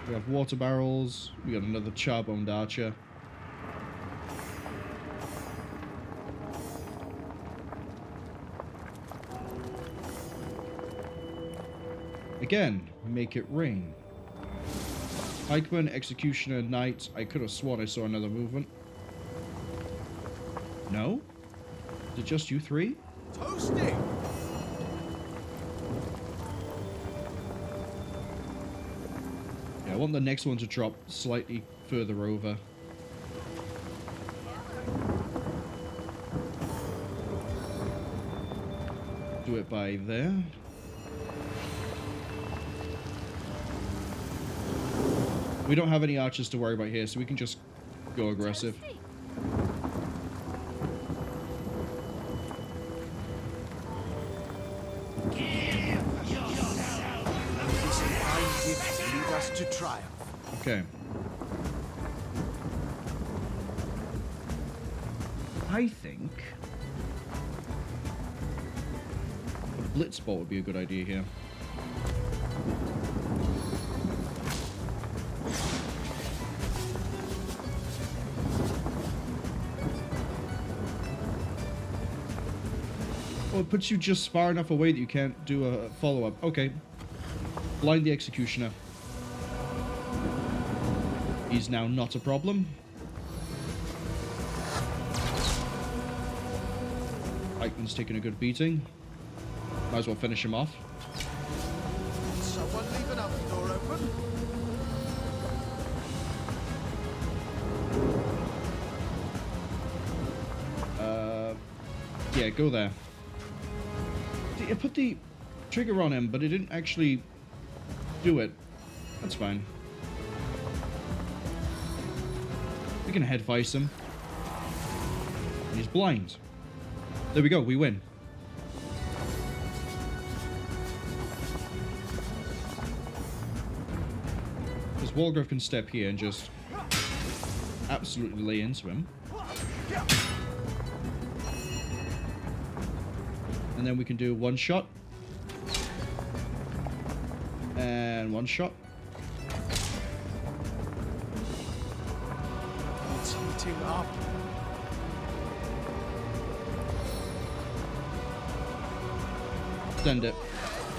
We have water barrels. We got another charboned archer. Again, make it rain. Pikeman, executioner, knight. I could have sworn I saw another movement. No? Is it just you three? Toasty! Yeah, I want the next one to drop slightly further over. Do it by there. We don't have any archers to worry about here, so we can just go aggressive. Lead us to triumph. Okay. I think a blitz ball would be a good idea here. Well, it puts you just far enough away that you can't do a follow-up. Okay. Blind the executioner. He's now not a problem. Pikeman's taking a good beating. Might as well finish him off. Someone leave an oven door open? Yeah, go there. I put the trigger on him, but it didn't actually do it. That's fine. We can head vice him. And he's blind. There we go, we win. Because Walgrove can step here and just absolutely lay into him. And then we can do one shot. And one shot. It's heating up. Send it.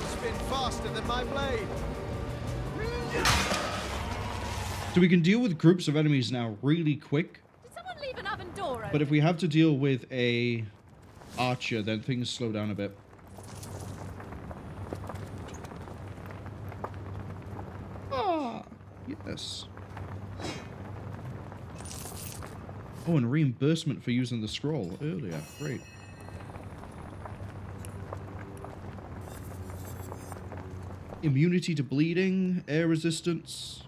Spin faster than my blade. So we can deal with groups of enemies now really quick. Did someone leave an oven door open? But if we have to deal with a archer, then things slow down a bit. Ah, yes. Oh, and reimbursement for using the scroll earlier. Great. Immunity to bleeding, air resistance.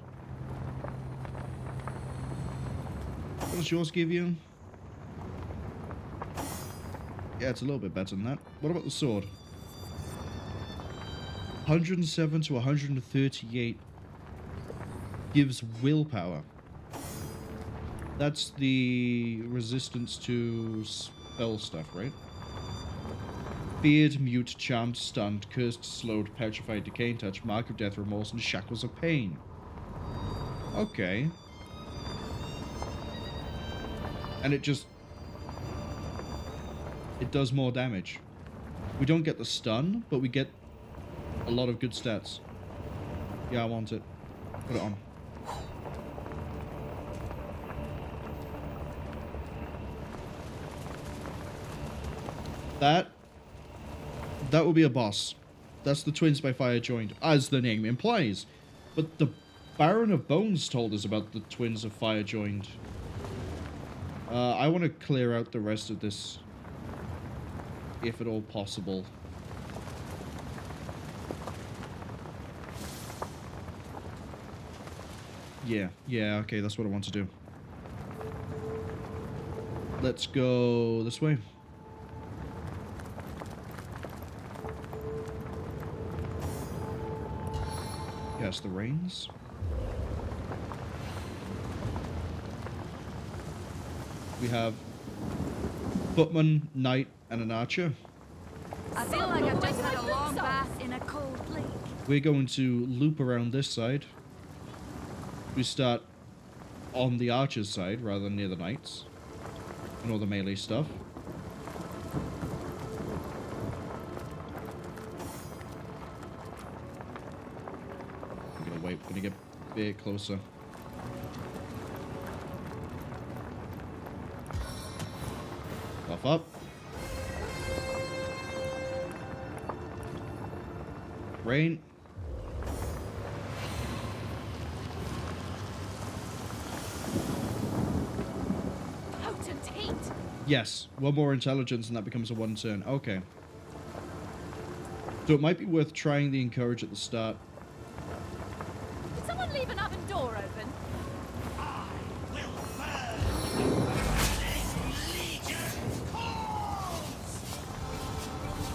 What does yours give you? Yeah, it's a little bit better than that. What about the sword? 107 to 138 gives willpower. That's the resistance to spell stuff, right? Feared, mute, charmed, stunned, cursed, slowed, petrified, decaying touch, mark of death, remorse, and shackles of pain. Okay. And it just... it does more damage. We don't get the stun, but we get a lot of good stats. Yeah, I want it. Put it on. That will be a boss. That's the Twins by Fire joined, as the name implies. But the Baron of Bones told us about the Twins of Fire joined. I want to clear out the rest of this, if at all possible. Yeah, okay, that's what I want to do. Let's go this way. Yes, the reins. We have footman, knight, and an archer. I feel like I've just had a long bath in a cold lake. We're going to loop around this side. We start on the archer's side rather than near the knights and all the melee stuff. I'm gonna wait, gonna get a bit closer. Buff up. Rain. Potent heat. Yes, one more intelligence and that becomes a one turn. Okay. So it might be worth trying the encourage at the start. Did someone leave an oven door open?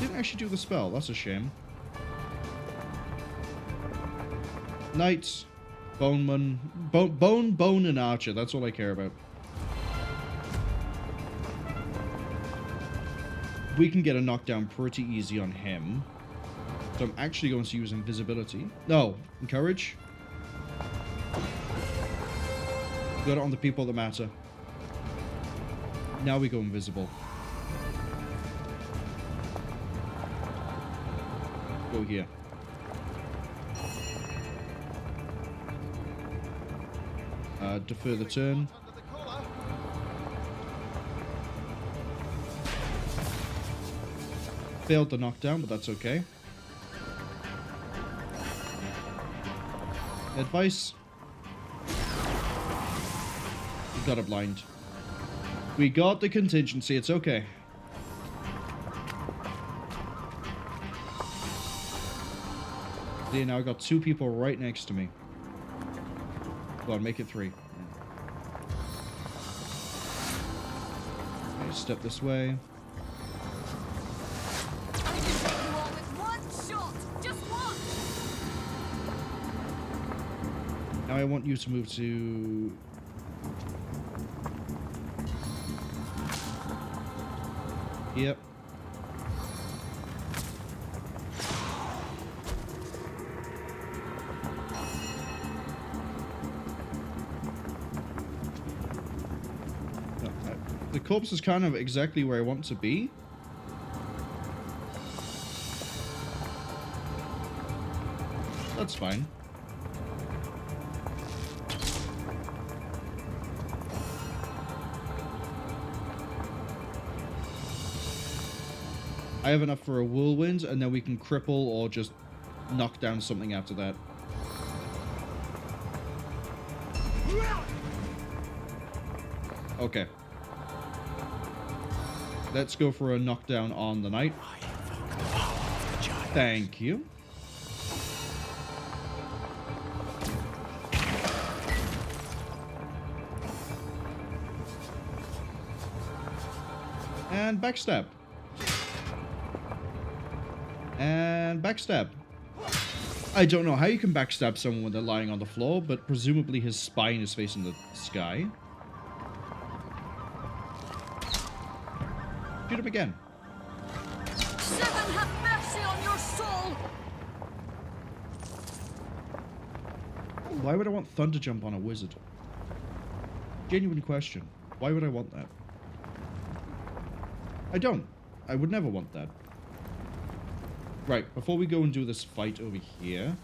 Didn't actually do the spell. That's a shame. Knights, Boneman, Bone, and Archer. That's all I care about. We can get a knockdown pretty easy on him. So I'm actually going to use invisibility. No, encourage. Got it on the people that matter. Now we go invisible. Go here. Defer the turn. Failed the knockdown, but that's okay. Advice. We got a blind. We got the contingency, it's okay. See, now I got 2 people right next to me. Go on, make it 3. Okay, step this way. Now I want you to move to... Yep. The corpse is kind of exactly where I want to be. That's fine. I have enough for a whirlwind, and then we can cripple or just knock down something after that. Okay. Let's go for a knockdown on the knight. Thank you. And backstab. And backstab. I don't know how you can backstab someone when they're lying on the floor, but presumably his spine is facing the sky. Shoot him again. Seven, have mercy on your soul. Why would I want Thunder Jump on a wizard? Genuine question. Why would I want that? I don't. I would never want that. Right, before we go and do this fight over here,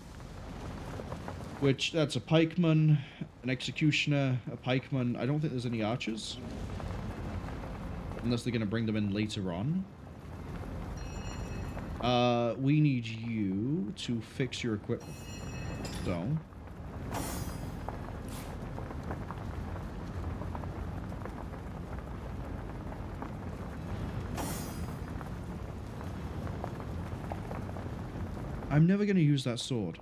which, that's a pikeman, an executioner, a pikeman. I don't think there's any archers. Unless they're going to bring them in later on. We need you to fix your equipment. So. I'm never going to use that sword.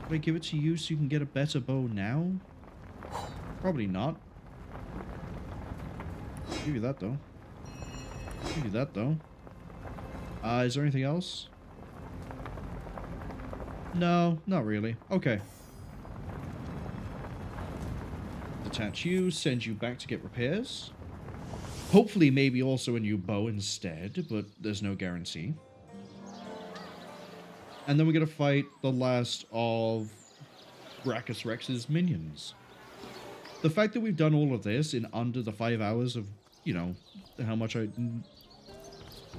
Can I give it to you so you can get a better bow now? Probably not. I'll give you that though. I'll give you that though. Is there anything else? No, not really. Okay. Detach you, send you back to get repairs. Hopefully maybe also a new bow instead, but there's no guarantee. And then we're going to fight the last of Braccus Rex's minions. The fact that we've done all of this in under the 5 hours of, you know, how much I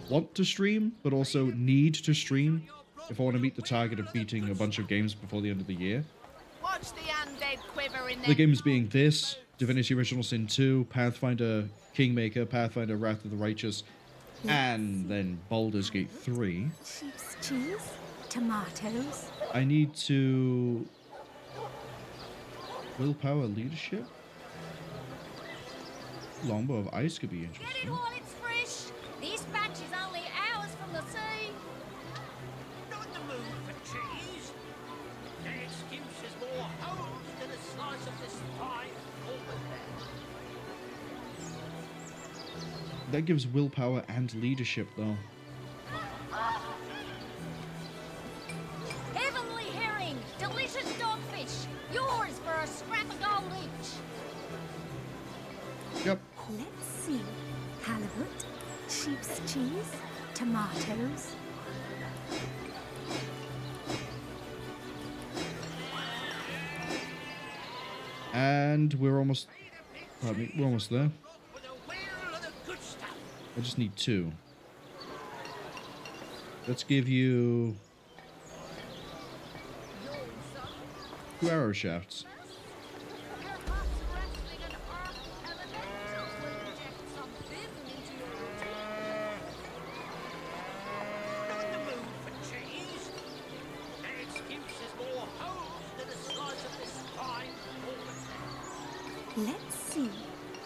want to stream, but also need to stream if I want to meet the target of beating a bunch of games before the end of the year. Watch the undead quiver in The games being this, Divinity Original Sin 2, Pathfinder Kingmaker, Pathfinder Wrath of the Righteous, and then Baldur's Gate 3. Sheep's cheese, tomatoes. I need to... Willpower leadership? Longbow of Ice could be interesting. Get it while it's fresh. This batch is only hours from the sea. Not the mood for cheese. That excuse is more holes than a slice of this fine open there. That gives willpower and leadership, though. Heavenly herring, delicious dogfish. Yours for a scrap of gold each. Yep. Let's see. Halibut, sheep's cheese, tomatoes. And we're almost... Pardon me, we're almost there. I just need 2. Let's give you 2 arrow shafts. Let's see.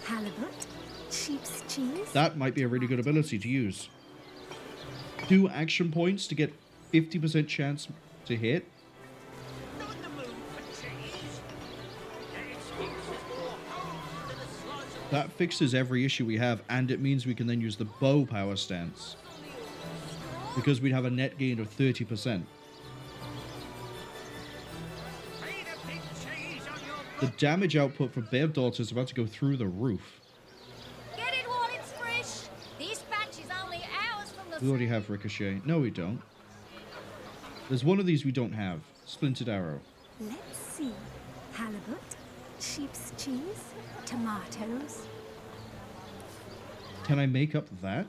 Halibut, sheep's cheese. That might be a really good ability to use. 2 action points to get 50% chance to hit. That fixes every issue we have, and it means we can then use the bow power stance. Because we'd have a net gain of 30%. The damage output for Bear Daughter is about to go through the roof. Get it while it's fresh. This batch is only hours from the... We already have Ricochet. No, we don't. There's one of these we don't have. Splintered Arrow. Let's see. Halibut, sheep's cheese, tomatoes. Can I make up that?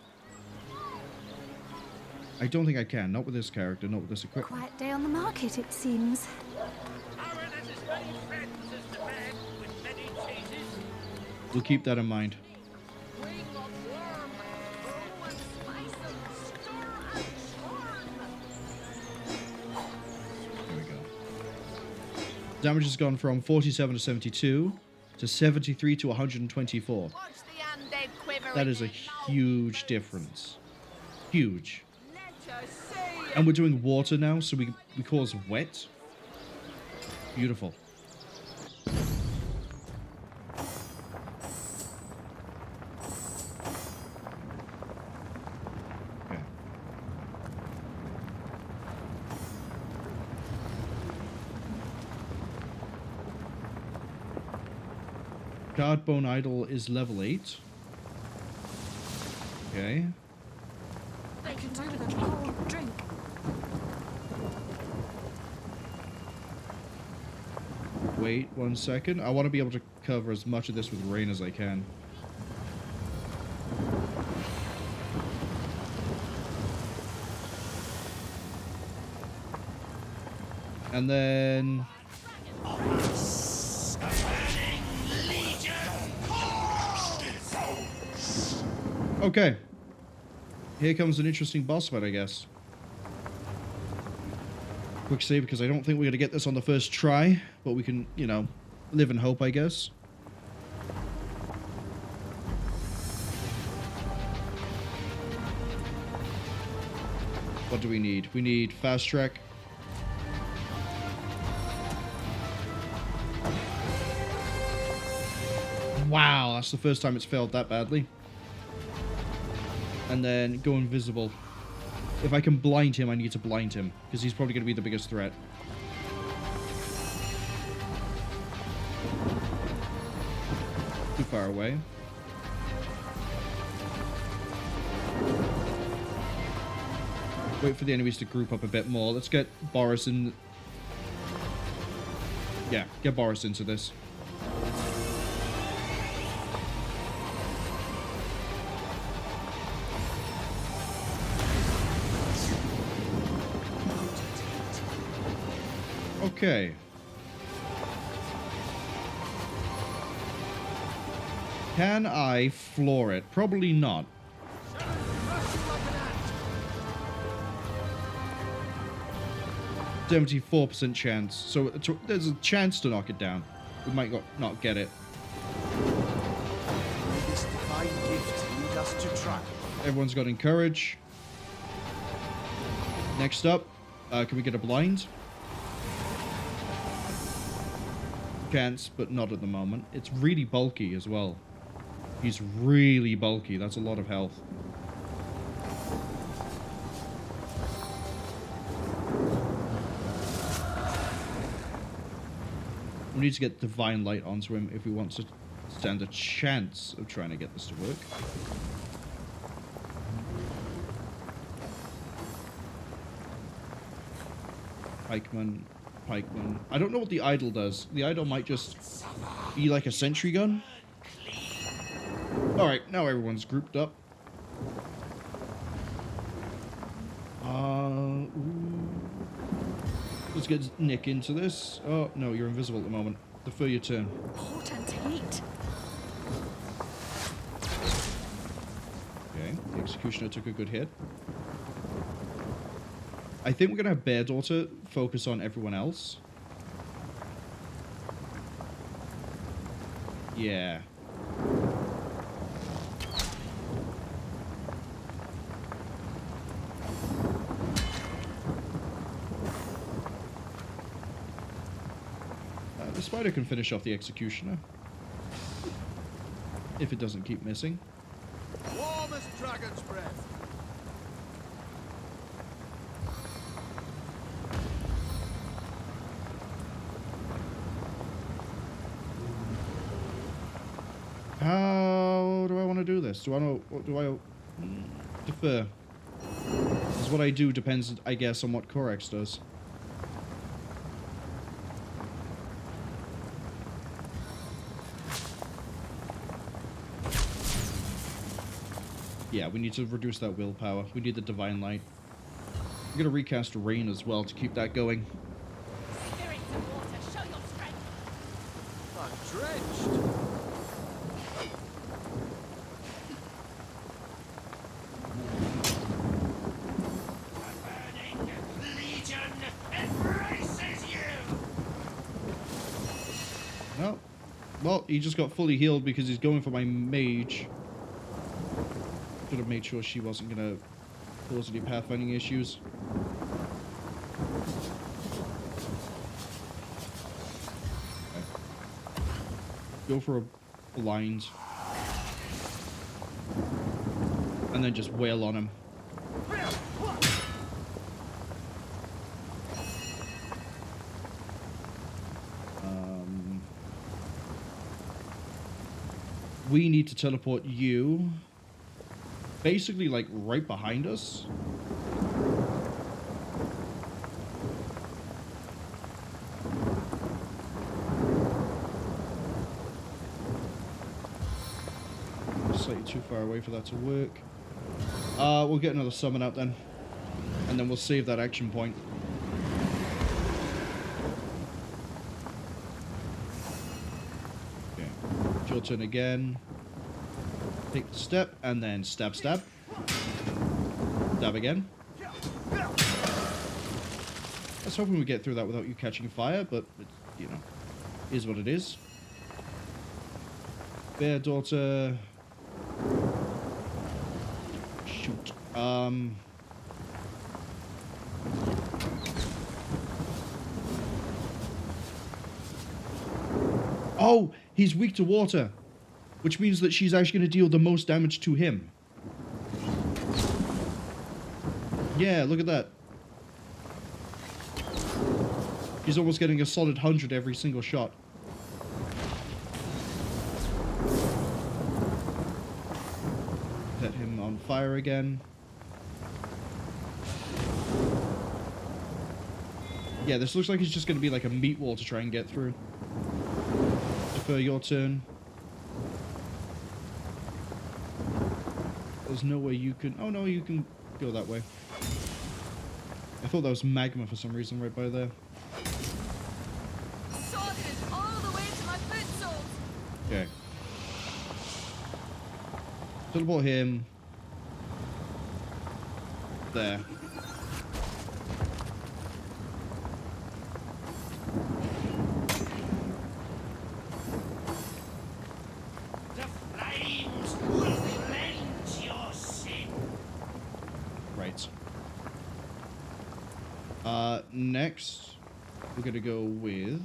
I don't think I can. Not with this character, not with this equipment. Quiet day on the market, it seems. We'll keep that in mind. There we go. Damage has gone from 47 to 72 to 73 to 124. That is a huge difference. Huge. And we're doing water now, so we cause wet. Beautiful. Okay. Guardbone Idol is level 8. Okay. I can do with a cold drink. Wait 1 second. I want to be able to cover as much of this with rain as I can. And then... Okay. Here comes an interesting boss fight, I guess. Quick save, because I don't think we're going to get this on the first try, but we can, you know, live in hope, I guess. What do we need? We need fast track. Wow, that's the first time it's failed that badly. And then go invisible. If I can blind him, I need to blind him, because he's probably going to be the biggest threat. Too far away. Wait for the enemies to group up a bit more. Let's get Boris in. Yeah, get Boris into this. Okay. Can I floor it? Probably not. %74% chance. So there's a chance to knock it down. We might not get it. This divine gift lead us to Trife. Everyone's got encourage. Next up, can we get a blind? Chance, but not at the moment. It's really bulky as well. He's really bulky. That's a lot of health. We need to get Divine Light onto him if we want to stand a chance of trying to get this to work. Pikeman. I don't know what the idol does. The idol might just be like a sentry gun. Alright, now everyone's grouped up. Let's get Nick into this. Oh, no, you're invisible at the moment. Defer your turn. Potent heat. Okay, the Executioner took a good hit. I think we're going to have Bear Daughter focus on everyone else. Yeah. The spider can finish off the executioner. If it doesn't keep missing. Warm as dragon's breath. How do I want to do this? Do I know? Do I defer? Because what I do depends, I guess, on what Corex does. Yeah, we need to reduce that willpower. We need the divine light. I'm gonna recast rain as well to keep that going. Spirits of water, show your strength. I'm drenched. Well, he just got fully healed because he's going for my mage. Should have made sure she wasn't gonna cause any pathfinding issues. Okay. Go for a blind. And then just wail on him. We need to teleport you basically like right behind us. Slightly too far away for that to work. We'll get another summon out then. And then we'll save that action point. Your turn again. Take the step and then stab, stab. Stab again. I was hoping we'd get through that without you catching fire, but it, you know, is what it is. Bear daughter. Shoot. Oh, he's weak to water, which means that she's actually going to deal the most damage to him. Yeah, look at that. He's almost getting a solid 100 every single shot. Set him on fire again. Yeah, this looks like it's just going to be like a meat wall to try and get through. Your turn. There's no way you can... Oh no, you can go that way. I thought that was magma for some reason right by there. Sorted all the way to my foot soles. Okay. Teleport him. There. Next, we're gonna go with...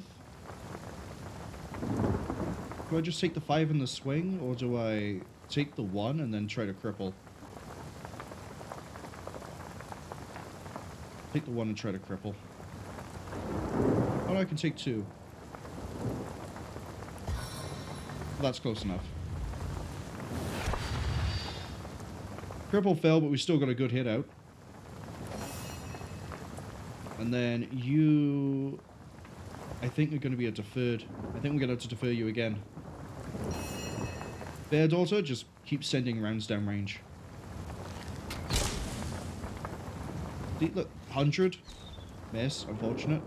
Do I just take the 5 in the swing, or do I take the 1 and then try to cripple? Take the 1 and try to cripple. Oh, no, I can take 2. That's close enough. Cripple failed, but we still got a good hit out. And then you... I think you're going to be a deferred. I think we're going to have to defer you again. Bear daughter, just keep sending rounds down range. See, look, 100. Miss, unfortunate.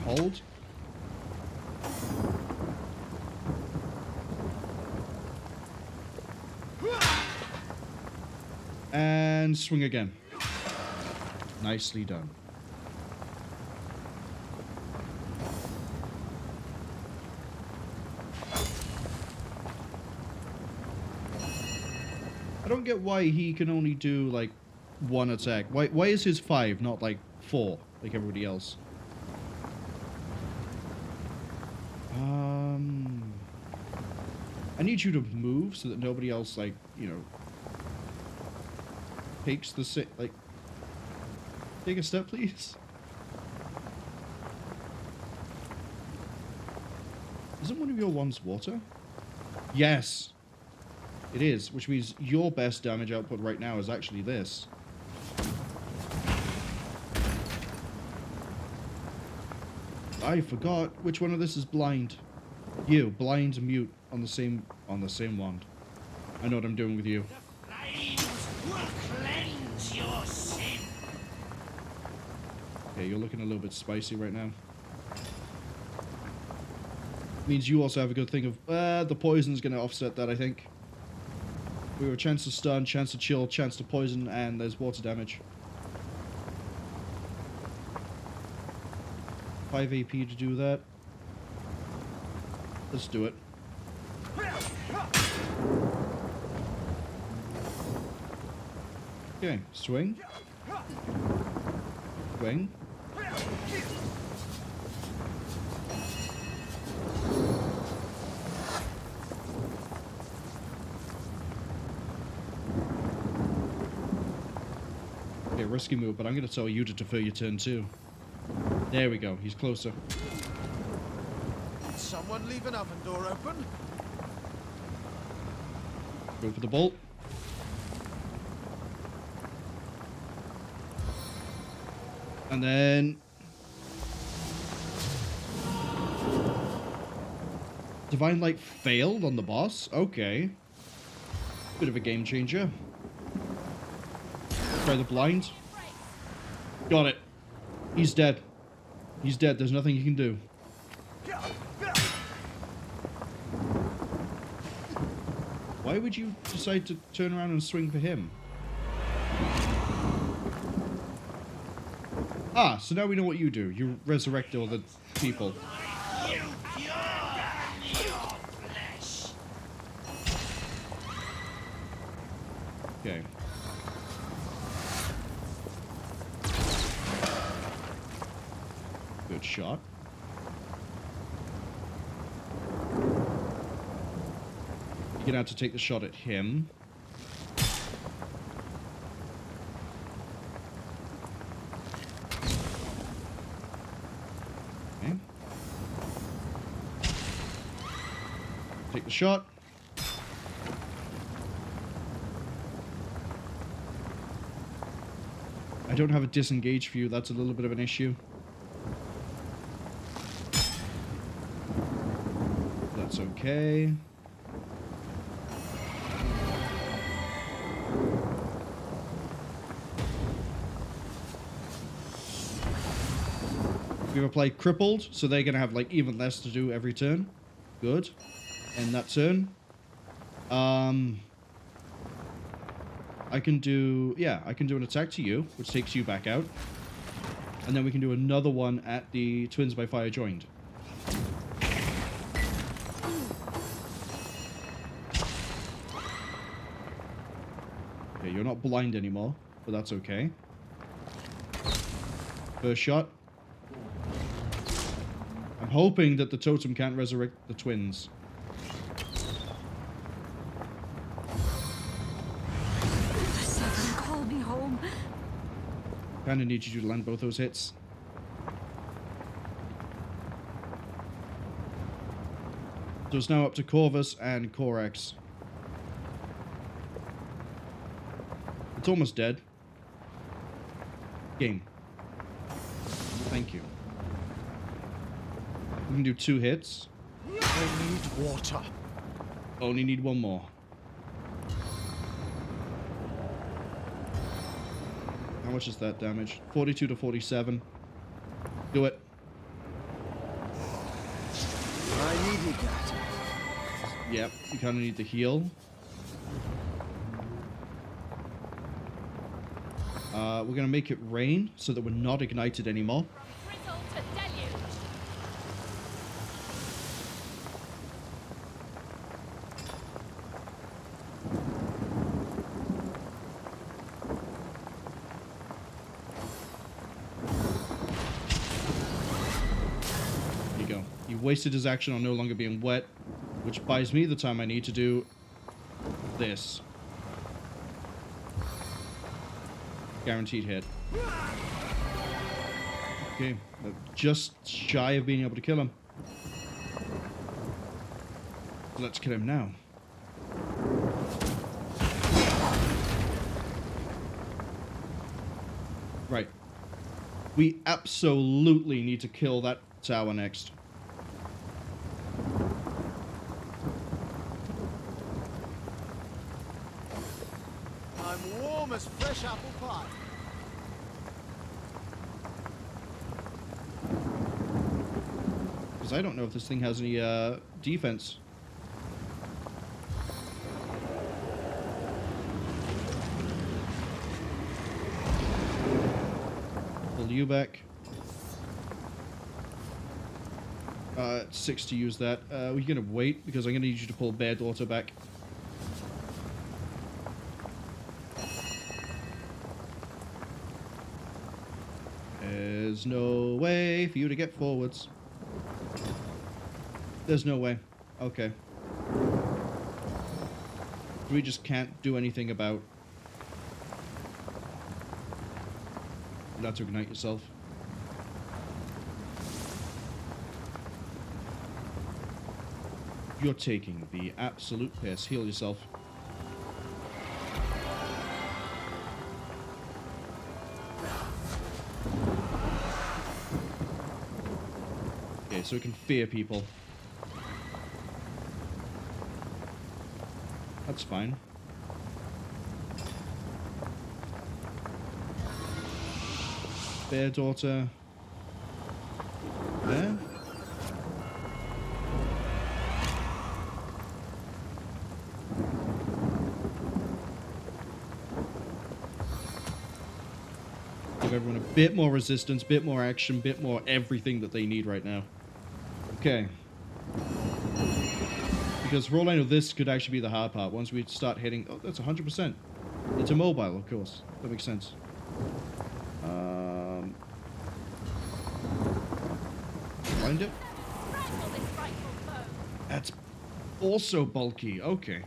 Hold. And swing again. Nicely done. I don't get why he can only do like 1 attack. Why is his 5 not like 4 like everybody else? I need you to move so that nobody else, like, you know, takes the like, take a step, please. Isn't one of your ones water? Yes, it is, which means your best damage output right now is actually this. I forgot which one of this is blind. You, blind, mute on the same wand. I know what I'm doing with you. Flames will cleanse your sin. Okay, you're looking a little bit spicy right now. Means you also have a good thing of the poison's gonna offset that, I think. We have a chance to stun, chance to chill, chance to poison, and there's water damage. 5 AP to do that. Let's do it. Okay, swing. Swing. Okay, risky move, but I'm going to tell you to defer your turn too. There we go, he's closer. Did someone leave an oven door open? Go for the bolt. And then... Divine Light failed on the boss? Okay. Bit of a game changer. Try the blind. Got it. He's dead. He's dead. There's nothing you can do. Why would you decide to turn around and swing for him? Ah, so now we know what you do. You resurrect all the people. Okay. Good shot. You're gonna have to take the shot at him. Okay. Take the shot. I don't have a disengage for you. That's a little bit of an issue. That's okay. We've applied crippled, so they're gonna have like even less to do every turn. Good. End that turn. I can do an attack to you, which takes you back out. And then we can do another one at the Twins by Fire joined. Okay, you're not blind anymore, but that's okay. First shot. I'm hoping that the totem can't resurrect the twins. Call me home. Kinda need you to land both those hits. So it's now up to Corvus and Corax. It's almost dead. Game. Thank you. We can do 2 hits. I need water. Only need 1 more. How much is that damage? 42 to 47. Do it. I needed that. Yep, you kind of need the heal. We're going to make it rain so that we're not ignited anymore. He wasted his action on no longer being wet, which buys me the time I need to do this. Guaranteed hit. Okay, just shy of being able to kill him. Let's kill him now. Right. We absolutely need to kill that tower next. I'm warm as fresh apple pie. Because I don't know if this thing has any defense. Pull you back. 6 to use that. We're gonna wait because I'm gonna need you to pull Bear Daughter back. There's no way for you to get forwards. There's no way. Okay. We just can't do anything about. Not to ignite yourself. You're taking the absolute piss. Heal yourself. Okay, so we can fear people. That's fine. Bear Daughter. There. Give everyone a bit more resistance, bit more action, bit more everything that they need right now. Okay. Because for all I know, this could actually be the hard part. Once we start hitting... Oh, that's 100%. It's a mobile, of course. That makes sense. Find it? That's also bulky. Okay.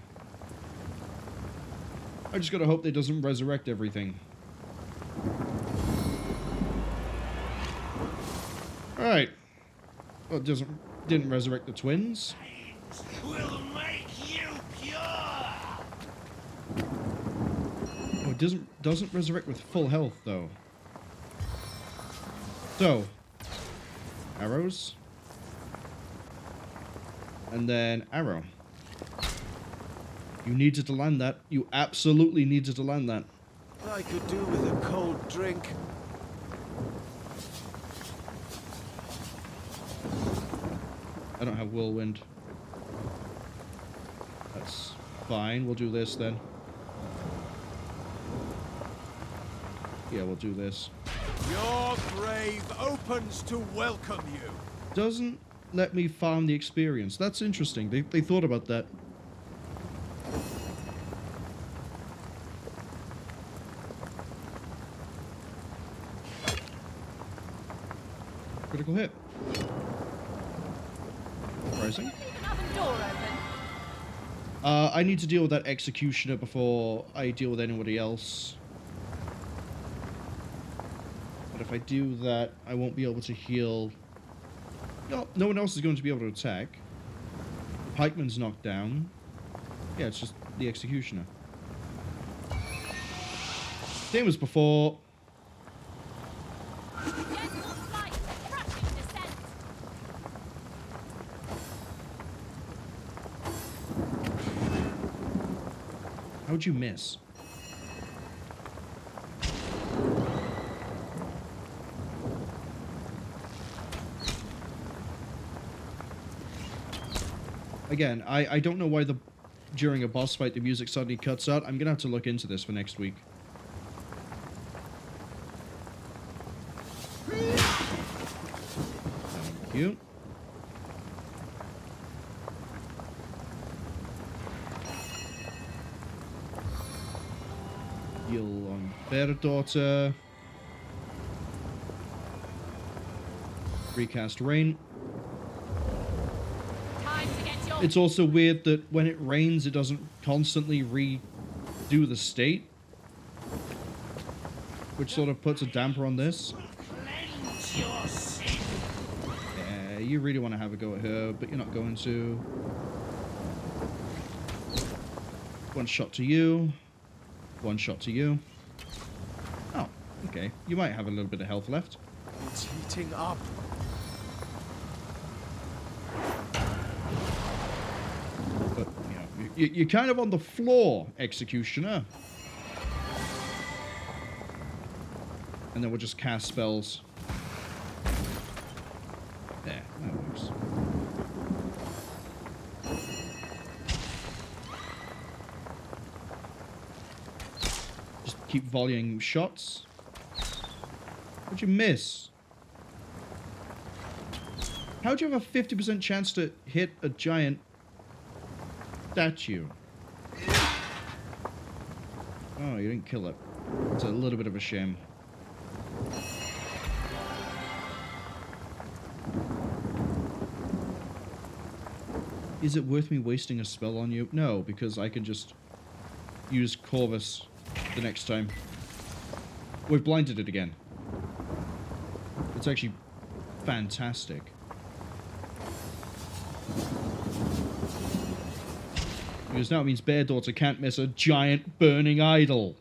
I just gotta hope that doesn't resurrect everything. Alright. Well, it didn't resurrect the twins. Will make you pure. Oh, it doesn't resurrect with full health though. So, arrows, and then arrow. You needed to land that. You absolutely needed to land that. I could do with a cold drink. I don't have whirlwind. That's fine. We'll do this then. Yeah, we'll do this. Your grave opens to welcome you. Doesn't let me farm the experience. That's interesting. They thought about that. Critical hit. Rising. I need to deal with that executioner before I deal with anybody else. But if I do that, I won't be able to heal. No one else is going to be able to attack. Pikeman's knocked down. Yeah, it's just the executioner. Same as before. How'd you miss? Again, I don't know why during a boss fight the music suddenly cuts out. I'm gonna have to look into this for next week. Thank you. Heal on Bear Daughter. Recast Rain. It's also weird that when it rains, it doesn't constantly redo the state, which sort of puts a damper on this. Yeah, you really want to have a go at her, but you're not going to. One shot to you. One shot to you. Oh, okay. You might have a little bit of health left. It's heating up. But, you know, you're kind of on the floor, Executioner. And then we'll just cast spells. There, that works. Just keep volleying shots. What'd you miss? How'd you have a 50% chance to hit a giant statue? Oh, you didn't kill it. It's a little bit of a shame. Is it worth me wasting a spell on you? No, because I can just use Corvus the next time. We've blinded it again. It's actually fantastic. Because now it means Bear Daughter can't miss a giant burning idol.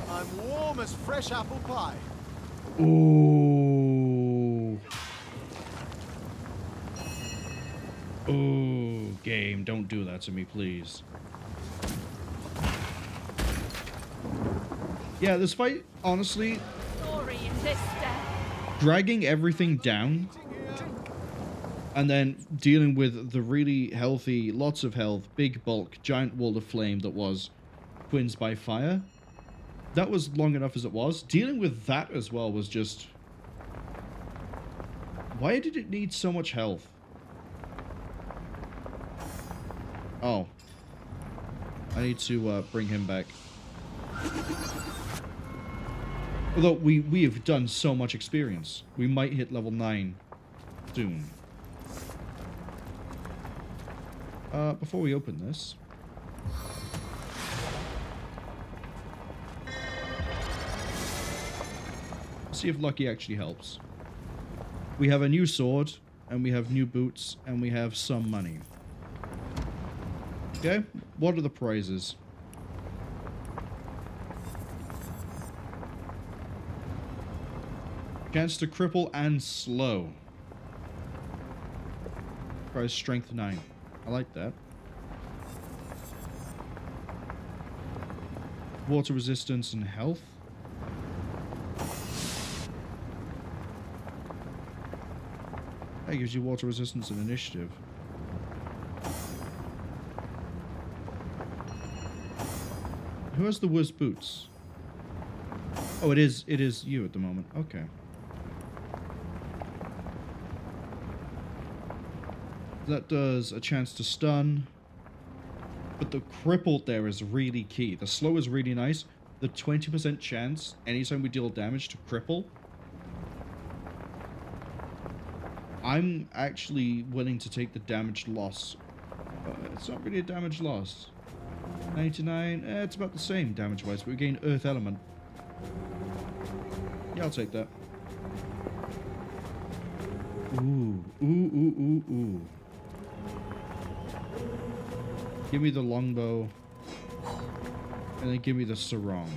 I'm warm as fresh apple pie. Ooh. Ooh, game, don't do that to me, please. Yeah, this fight, honestly, dragging everything down and then dealing with the really healthy, lots of health, big bulk, giant wall of flame that was Twins by Fire. That was long enough as it was. Dealing with that as well was just... Why did it need so much health? Oh. I need to bring him back. Although we have done so much experience. We might hit level 9 soon. Before we open this... see if lucky actually helps. We have a new sword, and we have new boots, and we have some money. Okay, what are the prizes? Chance to cripple and slow. Prize strength 9. I like that. Water resistance and health. That gives you water resistance and initiative. Who has the worst boots? Oh, it is you at the moment. Okay. That does a chance to stun. But the crippled there is really key. The slow is really nice. The 20% chance anytime we deal damage to cripple. I'm actually willing to take the damage loss. It's not really a damage loss. 99, it's about the same damage-wise, but we gain Earth Element. Yeah, I'll take that. Ooh, ooh, ooh, ooh, ooh. Give me the longbow. And then give me the sarong.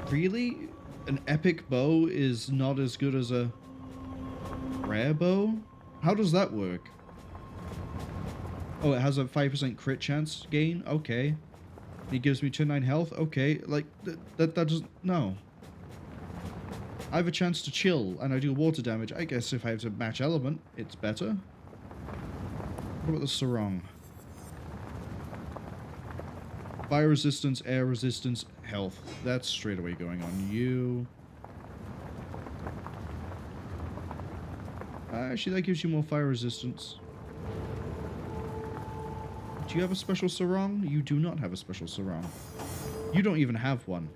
Really? An epic bow is not as good as a rare bow? How does that work? Oh, it has a 5% crit chance gain? Okay. It gives me 2-9 health? Okay. Like, that doesn't... No. I have a chance to chill, and I do water damage. I guess if I have to match element, it's better. What about the sarong? Fire resistance, air resistance, health. That's straight away going on you. Actually, that gives you more fire resistance. Do you have a special sarong? You do not have a special sarong. You don't even have one.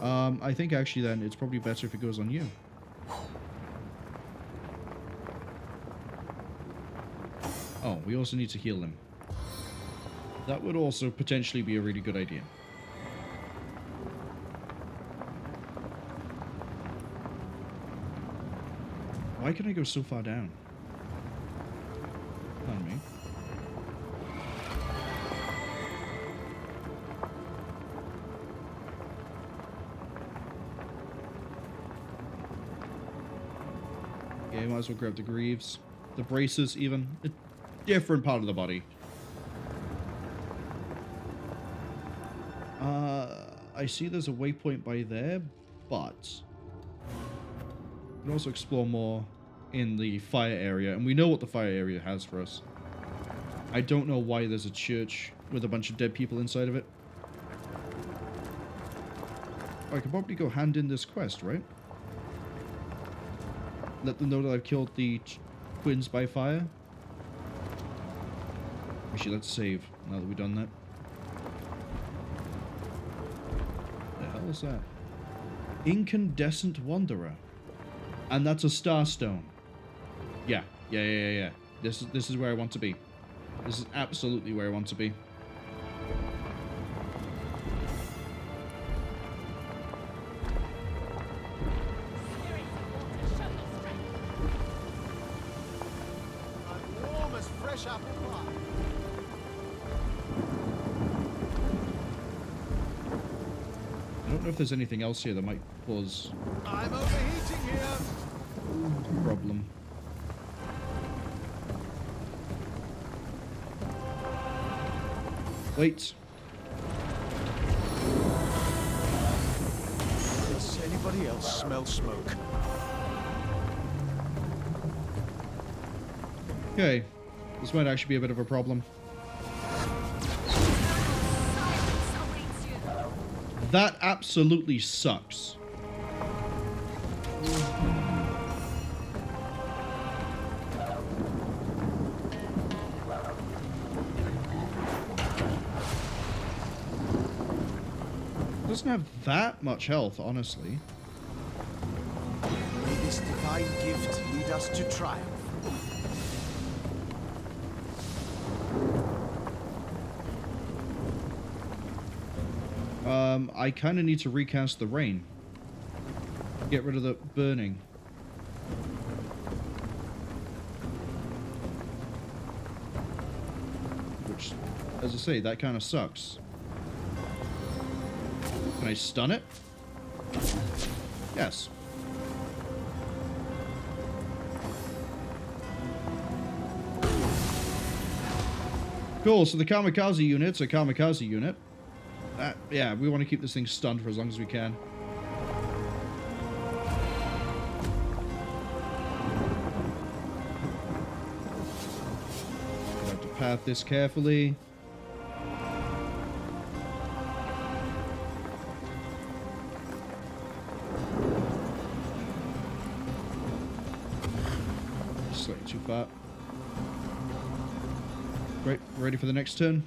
I think actually then it's probably better if it goes on you. Oh, we also need to heal him. That would also potentially be a really good idea. Why can I go so far down? Pardon me. Okay, might as well grab the greaves. The braces even. A different part of the body. I see there's a waypoint by there, but we can also explore more in the fire area, and we know what the fire area has for us. I don't know why there's a church with a bunch of dead people inside of it. Oh, I could probably go hand in this quest, right? Let them know that I've killed the twins by fire. Actually, let's save now that we've done that. What's that? Incandescent Wanderer. And that's a starstone. Yeah. This is where I want to be. This is absolutely where I want to be. I'm warm as fresh apple pie. I don't know if there's anything else here that might cause I'm overheating here. a problem. Wait. Does anybody else smell smoke? Okay. This might actually be a bit of a problem. That absolutely sucks. Doesn't have that much health, honestly. May this divine gift lead us to triumph. I kind of need to recast the rain. Get rid of the burning. Which, as I say, that kind of sucks. Can I stun it? Yes. Cool, so the kamikaze unit's a kamikaze unit. Yeah, we want to keep this thing stunned for as long as we can. We have to path this carefully. Slightly too far. Great, ready for the next turn.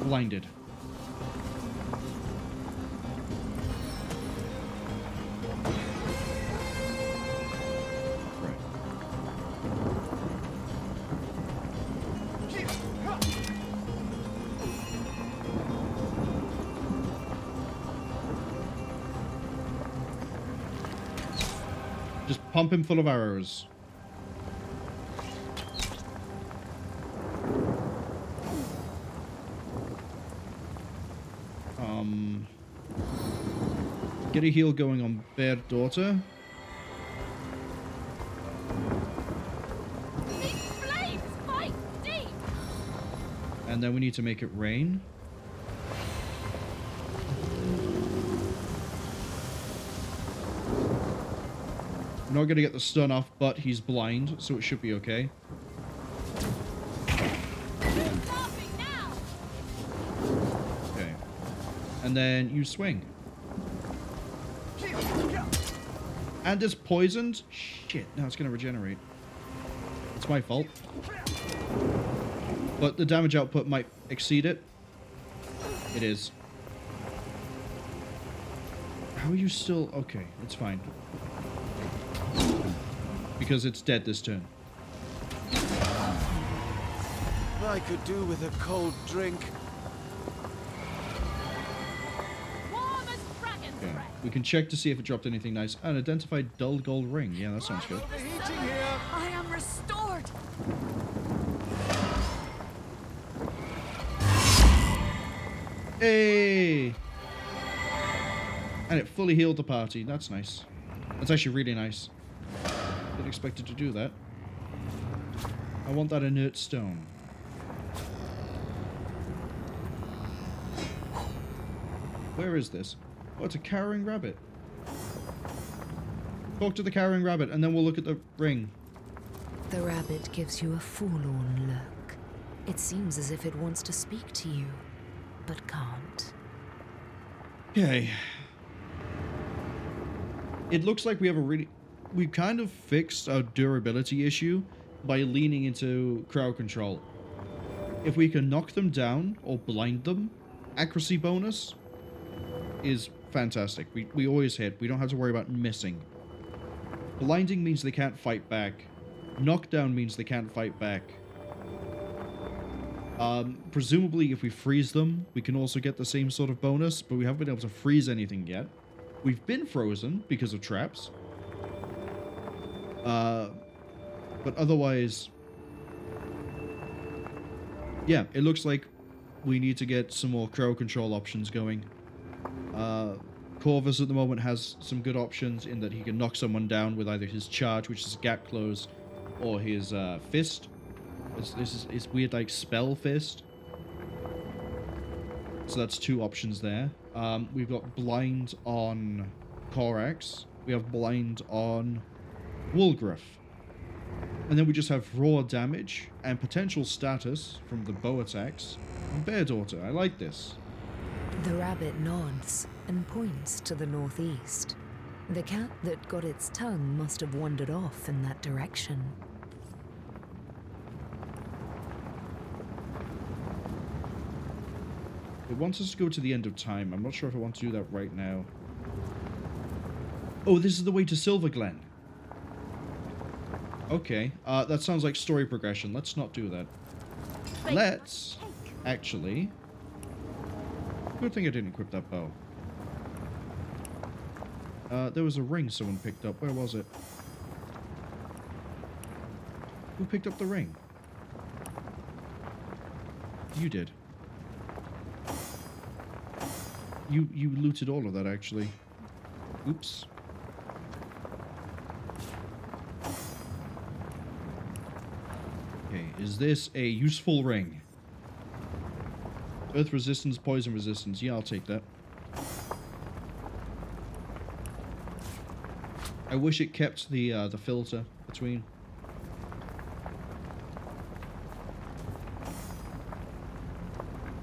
Blinded. Right. Just pump him full of arrows. Get a heal going on Bear Daughter. These flames bite deep. And then we need to make it rain. I'm not going to get the stun off, but he's blind, so it should be okay. Okay. And then you swing. And it's poisoned? Shit, now it's going to regenerate. It's my fault. But the damage output might exceed it. It is. How are you still... Okay, it's fine. Because it's dead this turn. I could do with a cold drink. Okay. We can check to see if it dropped anything nice. An identified dull gold ring. Yeah, that sounds good. I am restored. Hey! And it fully healed the party. That's nice. That's actually really nice. Didn't expect it to do that. I want that inert stone. Where is this? Oh, it's a cowering rabbit. Talk to the cowering rabbit, and then we'll look at the ring. The rabbit gives you a forlorn look. It seems as if it wants to speak to you, but can't. Okay. It looks like we have a really... We've kind of fixed our durability issue by leaning into crowd control. If we can knock them down or blind them, accuracy bonus is fantastic. We always hit. We don't have to worry about missing. Blinding means they can't fight back. Knockdown means they can't fight back. Presumably, if we freeze them, we can also get the same sort of bonus, but we haven't been able to freeze anything yet. We've been frozen because of traps. But otherwise... Yeah, it looks like we need to get some more crowd control options going. Corvus at the moment has some good options in that he can knock someone down with either his charge, which is gap close, or his fist. It's weird, like spell fist. So that's two options there. We've got blind on Corax. We have blind on Woolgriff. And then we just have raw damage and potential status from the bow attacks on Bear Daughter. I like this. The rabbit nods and points to the northeast. The cat that got its tongue must have wandered off in that direction. It wants us to go to the end of time. I'm not sure if I want to do that right now. Oh, this is the way to Silverglen. Okay, that sounds like story progression. Let's not do that. Let's actually... Good thing I didn't equip that bow. There was a ring someone picked up. Where was it? Who picked up the ring? You did. You looted all of that, actually. Oops. Okay, is this a useful ring? Earth resistance, poison resistance. Yeah, I'll take that. I wish it kept the filter between.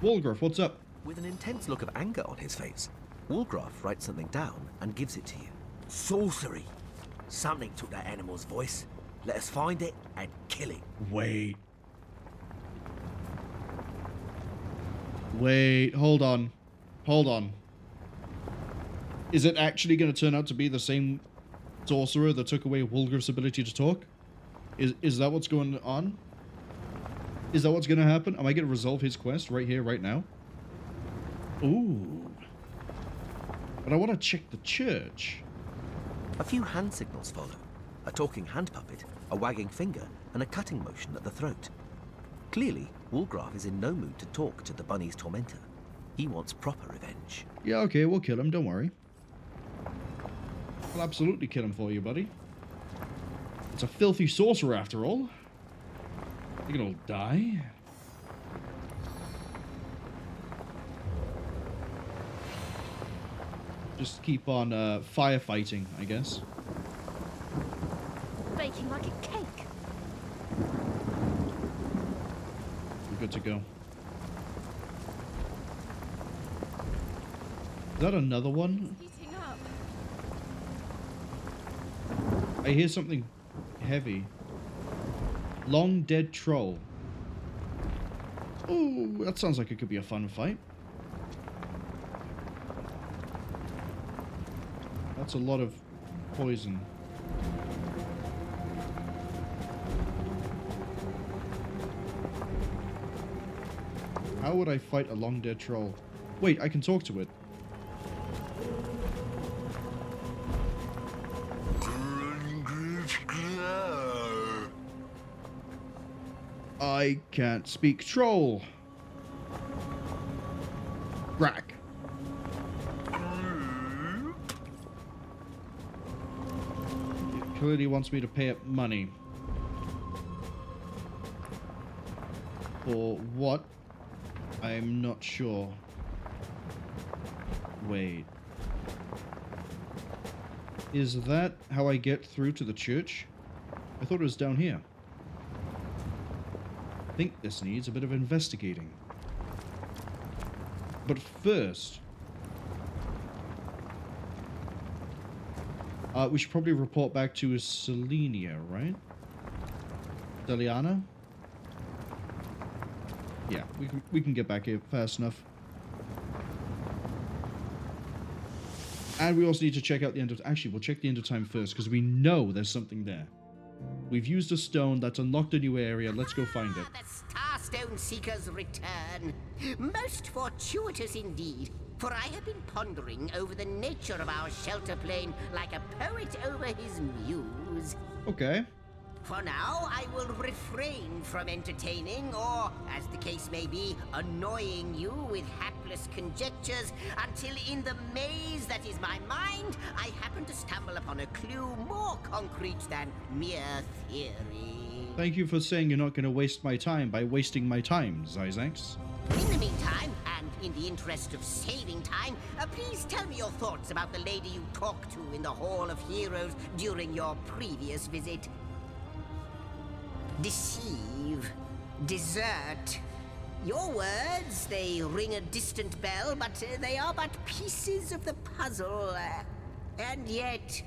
Woolgriff, what's up? With an intense look of anger on his face, Woolgriff writes something down and gives it to you. Sorcery. Something took that animal's voice. Let us find it and kill it. Wait. Wait, hold on. Hold on. Is it actually going to turn out to be the same sorcerer that took away Woolgriff's ability to talk? Is that what's going on? Is that what's going to happen? Am I going to resolve his quest right here, right now? Ooh. But I want to check the church. A few hand signals follow. A talking hand puppet, a wagging finger, and a cutting motion at the throat. Clearly, Woolgriff is in no mood to talk to the bunny's tormentor. He wants proper revenge. Yeah, okay, we'll kill him, don't worry. We'll absolutely kill him for you, buddy. It's a filthy sorcerer after all. You're gonna all die. Just keep on firefighting, I guess. Baking like a cake. We're good to go. Is that another one? Heating up. I hear something heavy. Long dead troll. Oh, that sounds like it could be a fun fight. That's a lot of poison. How would I fight a long dead troll? Wait, I can talk to it. I can't speak troll. Brack. It clearly wants me to pay up money. For what? I'm not sure. Wait. Is that how I get through to the church? I thought it was down here. I think this needs a bit of investigating. But first, we should probably report back to Selenia, right? Deliana? Yeah, we can get back here fast enough. And we also need to check out the end of... Actually, we'll check the end of time first, because we know there's something there. We've used a stone that's unlocked a new area. Let's go find it. The Starstone Seeker's return. Most fortuitous indeed, for I have been pondering over the nature of our shelter plane like a poet over his muse. Okay. For now, I will refrain from entertaining, or, as the case may be, annoying you with hapless conjectures, until in the maze that is my mind, I happen to stumble upon a clue more concrete than mere theory. Thank you for saying you're not going to waste my time by wasting my time, Zixzax. In the meantime, and in the interest of saving time, please tell me your thoughts about the lady you talked to in the Hall of Heroes during your previous visit. Deceive, desert. Your words, they ring a distant bell, but they are but pieces of the puzzle. And yet,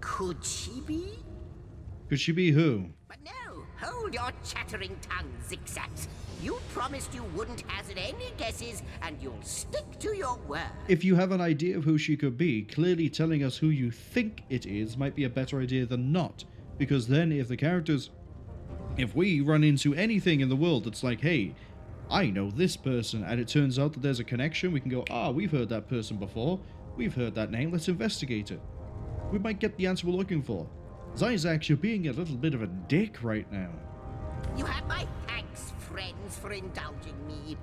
could she be? Could she be who? But no, hold your chattering tongue, Zixzax. You promised you wouldn't hazard any guesses, and you'll stick to your word. If you have an idea of who she could be, clearly telling us who you think it is might be a better idea than not. Because then if the characters... If we run into anything in the world that's like, hey, I know this person, and it turns out that there's a connection, we can go, we've heard that person before. We've heard that name, let's investigate it. We might get the answer we're looking for. Zixzax, you're being a little bit of a dick right now. You have my thanks, friends, for indulging me.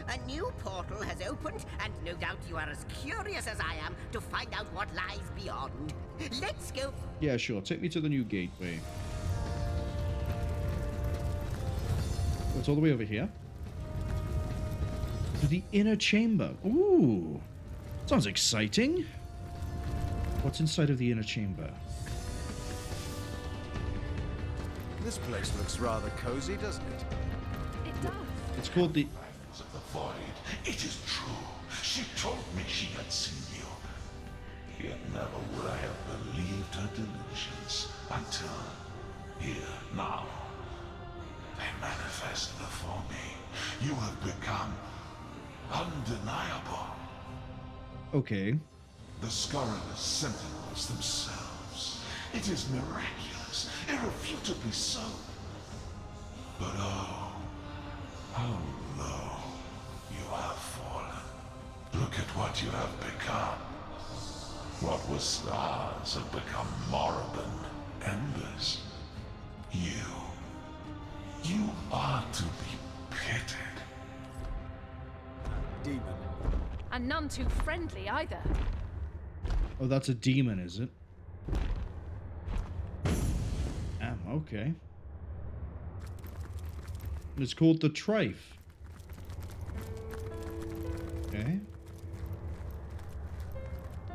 A new portal has opened, and no doubt you are as curious as I am to find out what lies beyond. Let's go. Yeah, sure. Take me to the new gateway. It's all the way over here. To the inner chamber. Ooh. Sounds exciting. What's inside of the inner chamber? This place looks rather cozy, doesn't it? It does. It's called the... Of the void. It is true. She told me she had seen you. Yet never would I have believed her delusions until here, now. They manifest before me. You have become undeniable. Okay. The scurrilous sentinels themselves. It is miraculous, irrefutably so. But oh, how low you have fallen. Look at what you have become. What was stars have become moribund embers. You are to be pitied. Demon. And none too friendly either. Oh, that's a demon, is it? Okay. It's called the Trife. Okay.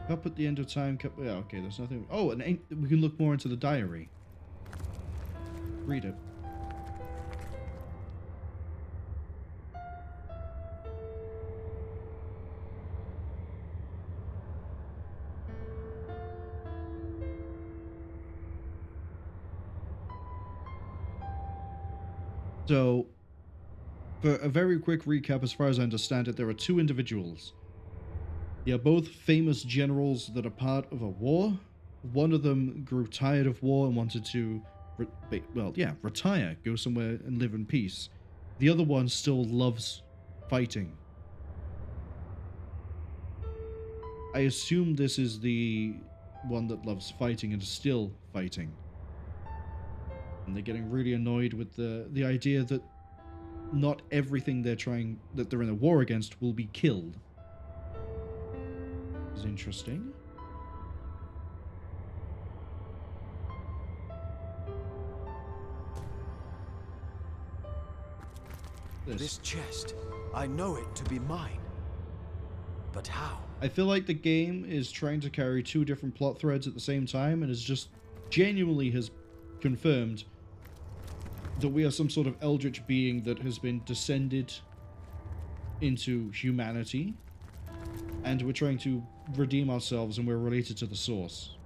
Up at the end of time. Yeah, okay, there's nothing. Oh, and we can look more into the diary. Read it. So, for a very quick recap, as far as I understand it, there are two individuals. They are both famous generals that are part of a war. One of them grew tired of war and wanted to, retire, go somewhere and live in peace. The other one still loves fighting. I assume this is the one that loves fighting and is still fighting. And they're getting really annoyed with the idea that not everything that they're in a war against will be killed. Is interesting. This chest, I know it to be mine. But how? I feel like the game is trying to carry two different plot threads at the same time and is just genuinely has confirmed that we are some sort of eldritch being that has been descended into humanity, and we're trying to redeem ourselves and we're related to the source.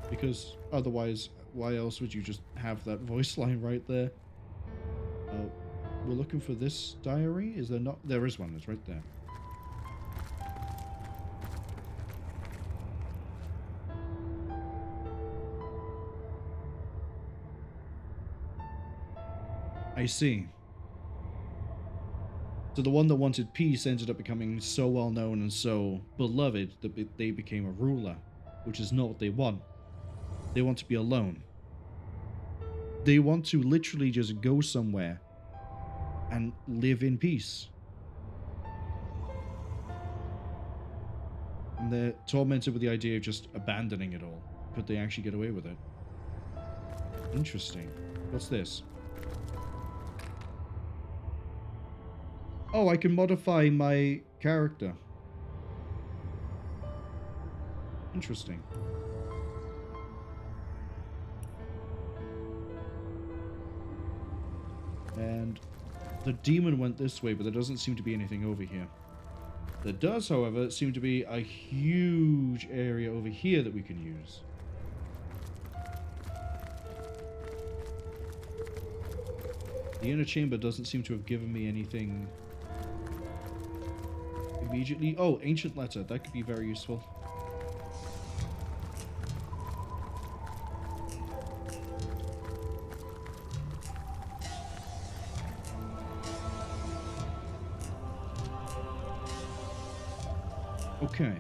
Because otherwise, why else would you just have that voice line right there? We're looking for this diary. Is there not? There is one. It's right there. I see. So the one that wanted peace ended up becoming so well known and so beloved that they became a ruler, which is not what they want. They want to be alone. They want to literally just go somewhere and live in peace. And they're tormented with the idea of just abandoning it all. Could they actually get away with it? Interesting. What's this? Oh, I can modify my character. Interesting. And the demon went this way, but there doesn't seem to be anything over here. There does, however, seem to be a huge area over here that we can use. The inner chamber doesn't seem to have given me anything immediately. Oh, ancient letter. That could be very useful. Okay.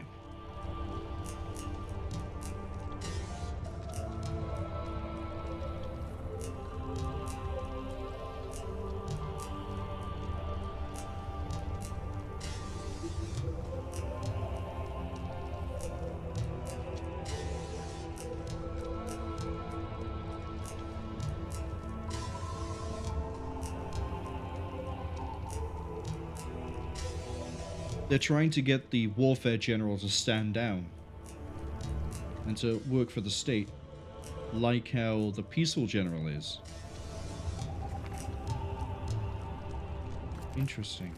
They're trying to get the warfare general to stand down and to work for the state, like how the peaceful general is. Interesting.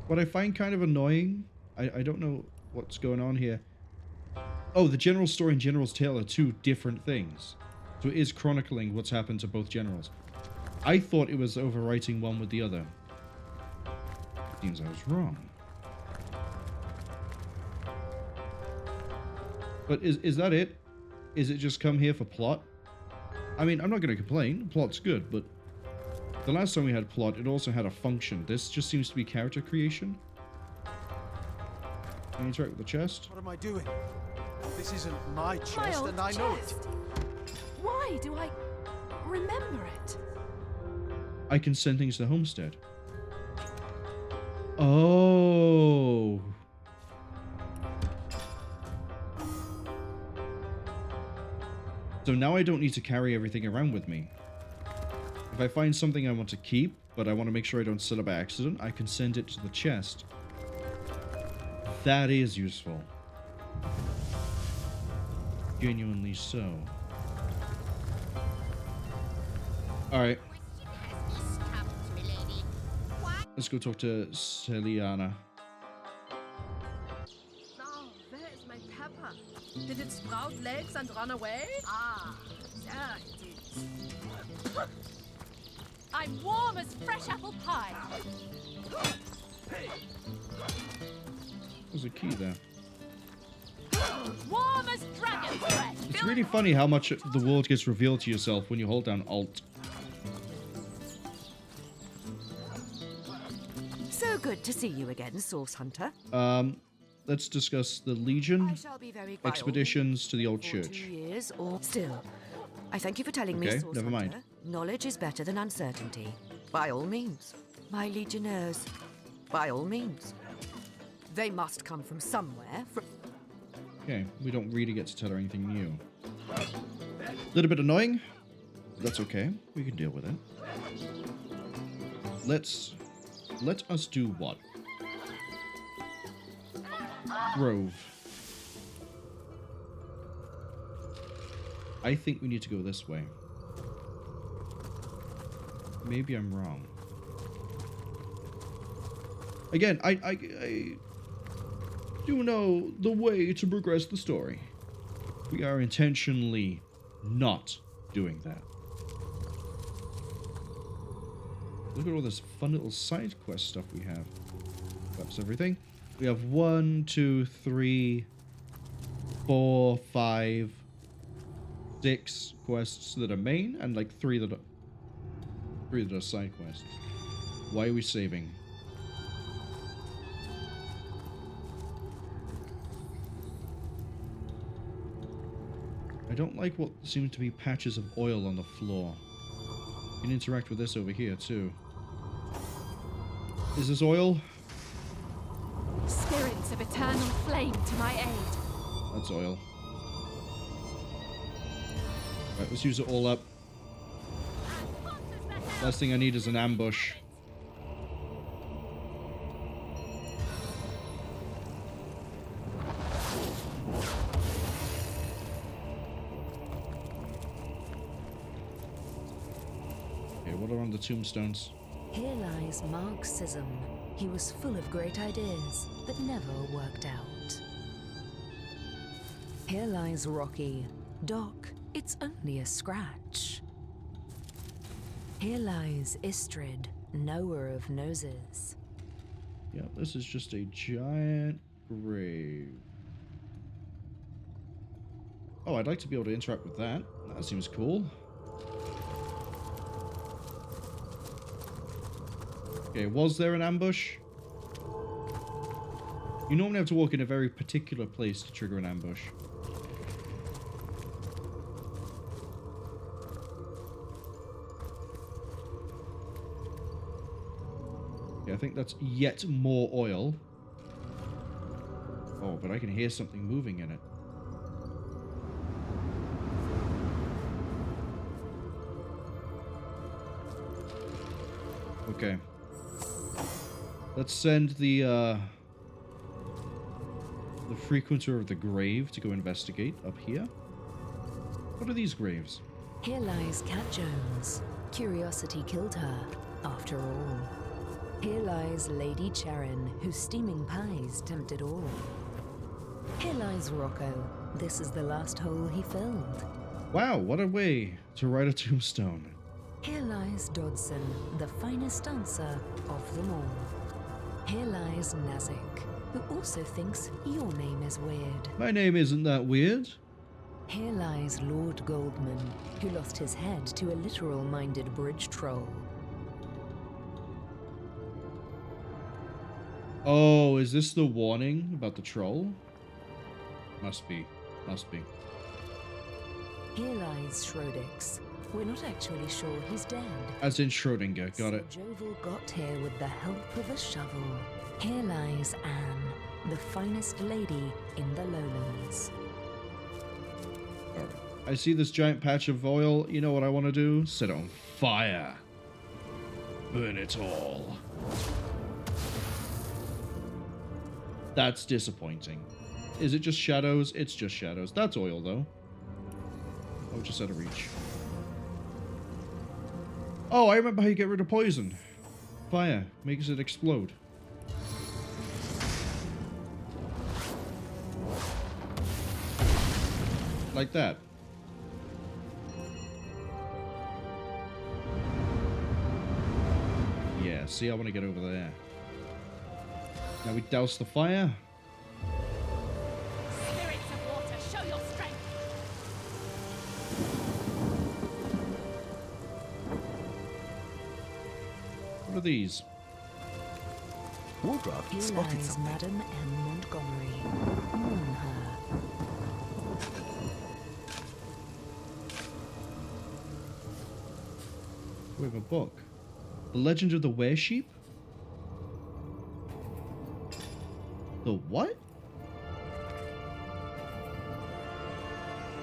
What I find kind of annoying, I don't know what's going on here. Oh, the general story and general's tale are two different things. So it is chronicling what's happened to both generals. I thought it was overwriting one with the other. Seems I was wrong. But is that it? Is it just come here for plot? I mean, I'm not going to complain. Plot's good, but the last time we had plot, it also had a function. This just seems to be character creation. Can you interact with the chest? What am I doing? This isn't my chest, My old and I know it. chest. Why do I remember it? I can send things to Homestead. Oh. So now I don't need to carry everything around with me. If I find something I want to keep, but I want to make sure I don't sell it by accident, I can send it to the chest. That is useful. Genuinely so. Alright. Let's go talk to Celiana. Now, where is my pepper? Did it sprout legs and run away? Ah, there it is. I'm warm as fresh apple pie. There's a key there. Warm as dragon breath. It's really funny how much the world gets revealed to yourself when you hold down Alt. So good to see you again, Source Hunter. Let's discuss the Legion I shall be very expeditions to the Old for 2 Church. years or still. I thank you for telling me, Okay, Source never mind. Hunter. Knowledge is better than uncertainty. By all means, my legionnaires. By all means. They must come from somewhere. Okay, we don't really get to tell her anything new. A little bit annoying. But that's okay. We can deal with it. Let us do what? Grove. I think we need to go this way. Maybe I'm wrong. Again, I do know the way to progress the story. We are intentionally not doing that. Look at all this fun little side quest stuff we have. That's everything. We have 1, 2, 3, 4, 5, 6 quests that are main, and like 3 that are side quests. Why are we saving? I don't like what seem to be patches of oil on the floor. You can interact with this over here too. Is this oil? Spirits of eternal flame to my aid. That's oil. Right, let's use it all up. Last thing I need is an ambush. Okay, what are on the tombstones? Here lies Marxism. He was full of great ideas that never worked out. Here lies Rocky. Doc, it's only a scratch. Here lies Istrid, knower of noses. Yeah, this is just a giant grave. Oh, I'd like to be able to interact with that. That seems cool. Okay, was there an ambush? You normally have to walk in a very particular place to trigger an ambush. Okay, I think that's yet more oil. Oh, but I can hear something moving in it. Okay. Let's send the frequenter of the grave to go investigate up here. What are these graves? Here lies Cat Jones. Curiosity killed her, after all. Here lies Lady Charon, whose steaming pies tempted all. Here lies Rocco. This is the last hole he filled. Wow, what a way to write a tombstone. Here lies Dodson, the finest dancer of them all. Here lies Nazik, who also thinks your name is weird. My name isn't that weird. Here lies Lord Goldman, who lost his head to a literal-minded bridge troll. Oh, is this the warning about the troll? Must be. Must be. Here lies Schrodix. We're not actually sure he's dead. As in Schrodinger, got it. Jovel got here with the help of a shovel. Here lies Anne, the finest lady in the lowlands. I see this giant patch of oil. You know what I want to do? Set it on fire. Burn it all. That's disappointing. Is it just shadows? It's just shadows. That's oil, though. Oh, just out of reach. Oh, I remember how you get rid of poison. Fire makes it explode. Like that. Yeah, see, I want to get over there. Now we douse the fire. Spirits of water, show your strength. What are these? Wargraf Here spotted lies something. Madam M. Montgomery. Mourn her. We have a book. The Legend of the Weresheep? The what?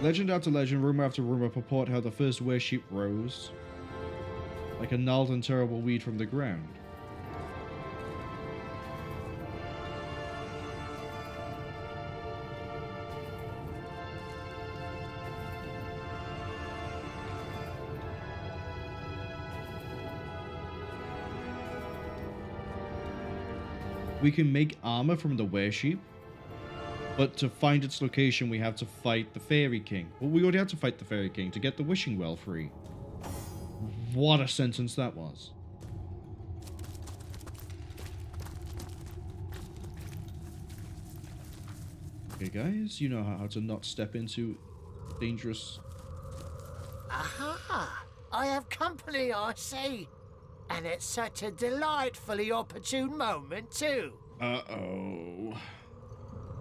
Legend after legend, rumor after rumor purport how the first weresheep rose like a gnarled and terrible weed from the ground. We can make armor from the weresheep, but to find its location we have to fight the Fairy King. Well, we already had to fight the Fairy King to get the Wishing Well free. What a sentence that was. Okay guys, you know how to not step into dangerous... Aha! I have company, I see. And it's such a delightfully opportune moment, too. Uh-oh.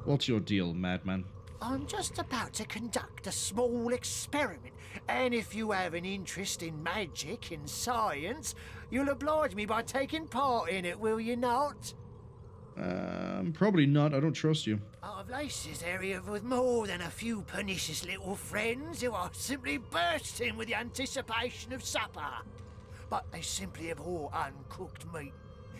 What's your deal, Madman? I'm just about to conduct a small experiment, and if you have an interest in magic and science, you'll oblige me by taking part in it, will you not? Probably not. I don't trust you. I've laced this area with more than a few pernicious little friends who are simply bursting with the anticipation of supper. But they simply abhor uncooked meat,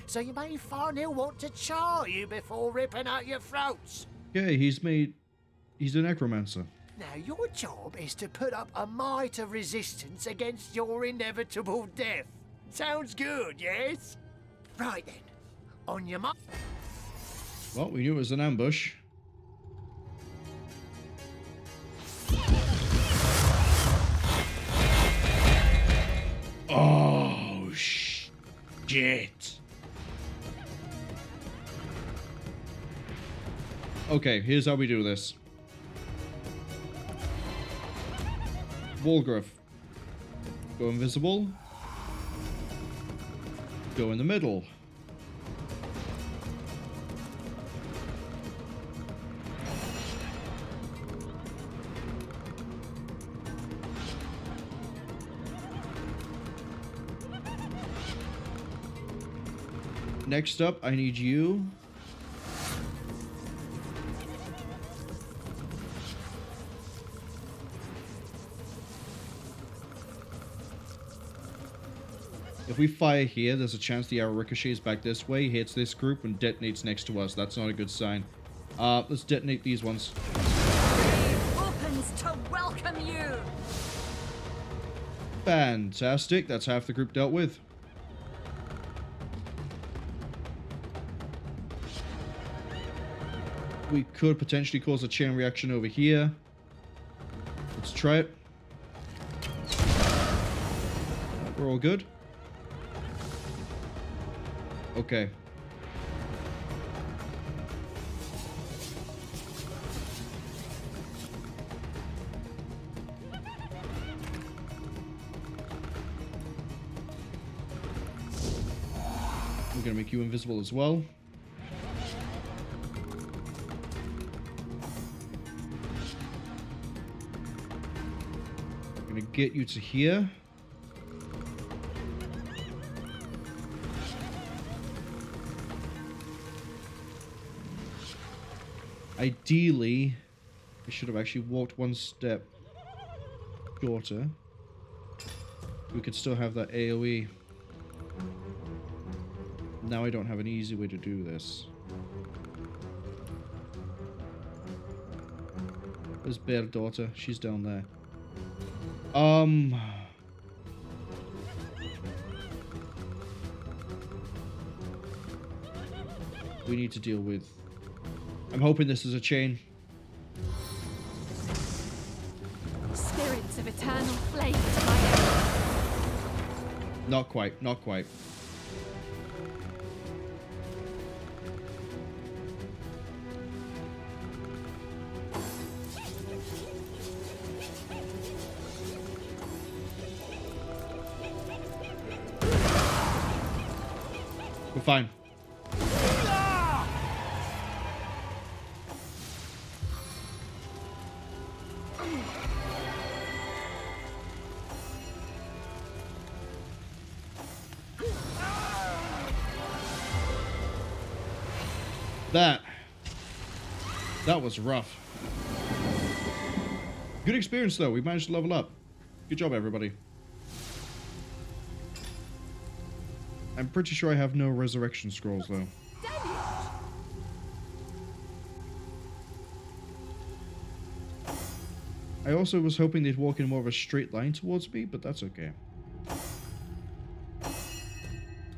so you may find he'll want to char you before ripping out your throats. Yeah, he's a necromancer. Now, your job is to put up a mite of resistance against your inevitable death. Sounds good, yes? Right then. On your mark. Well, we knew it was an ambush. Oh, shit. Okay, here's how we do this. Walgriff. Go invisible. Go in the middle. Next up, I need you. If we fire here, there's a chance the arrow ricochets back this way, hits this group, and detonates next to us. That's not a good sign. Let's detonate these ones. Opens to welcome you. Fantastic. That's half the group dealt with. We could potentially cause a chain reaction over here. Let's try it. We're all good. Okay. We're gonna make you invisible as well. I'm gonna get you to here. Ideally, I should have actually walked one step shorter. We could still have that AoE. Now I don't have an easy way to do this. Where's Bear Daughter? She's down there. We need to deal with. I'm hoping this is a chain. Spirits of eternal flame to my aid. Not quite, not quite. We're fine. That was rough. Good experience though. We managed to level up. Good job, everybody. I'm pretty sure I have no resurrection scrolls though. I also was hoping they'd walk in more of a straight line towards me, but that's okay. Do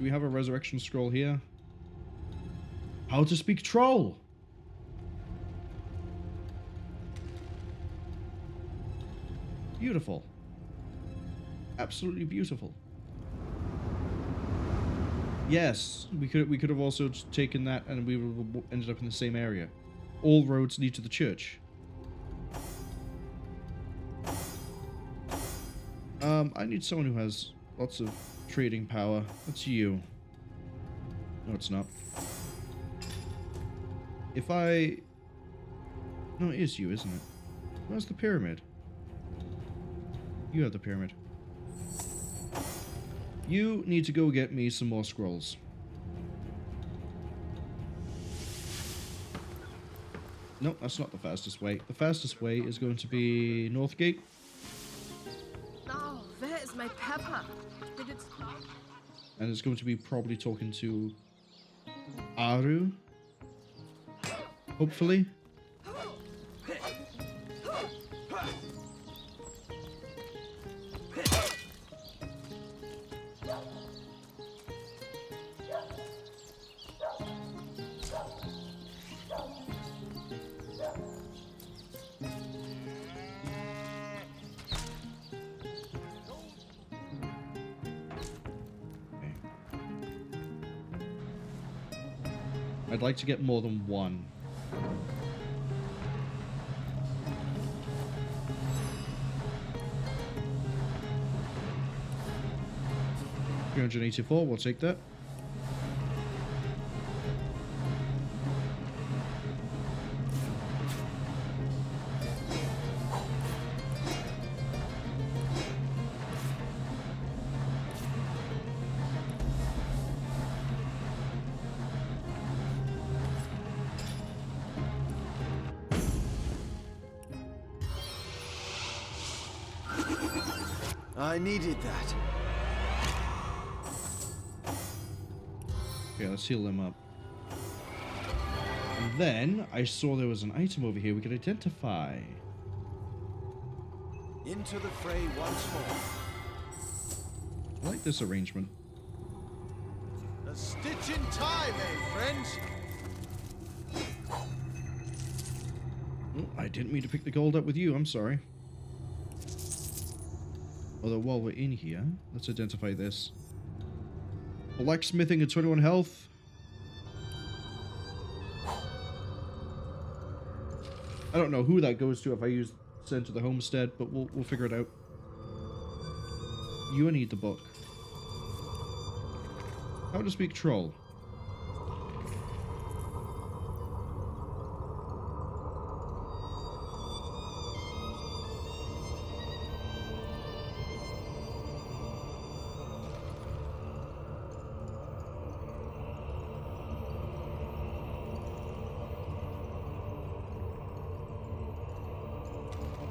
we have a resurrection scroll here? How to speak troll! Beautiful. Absolutely beautiful. Yes, we could have also taken that and we would have ended up in the same area. All roads lead to the church. I need someone who has lots of trading power. That's you. No, it's not. If I... No, it is you, isn't it? Where's the pyramid? You have the pyramid. You need to go get me some more scrolls. No, that's not the fastest way. The fastest way is going to be Northgate. Oh, where is my pepper? Did it stop? And it's going to be probably talking to Arhu. Hopefully. I'd like to get more than one. $384, we'll take that. I needed that. Okay, let's heal them up. And then I saw there was an item over here we could identify. Into the fray once more. I like this arrangement. A stitch in time, eh, friends? Oh, I didn't mean to pick the gold up with you, I'm sorry. Although while we're in here, let's identify this. Blacksmithing at 21 health. I don't know who that goes to if I use send to the homestead, but we'll figure it out. You need the book. How to speak troll.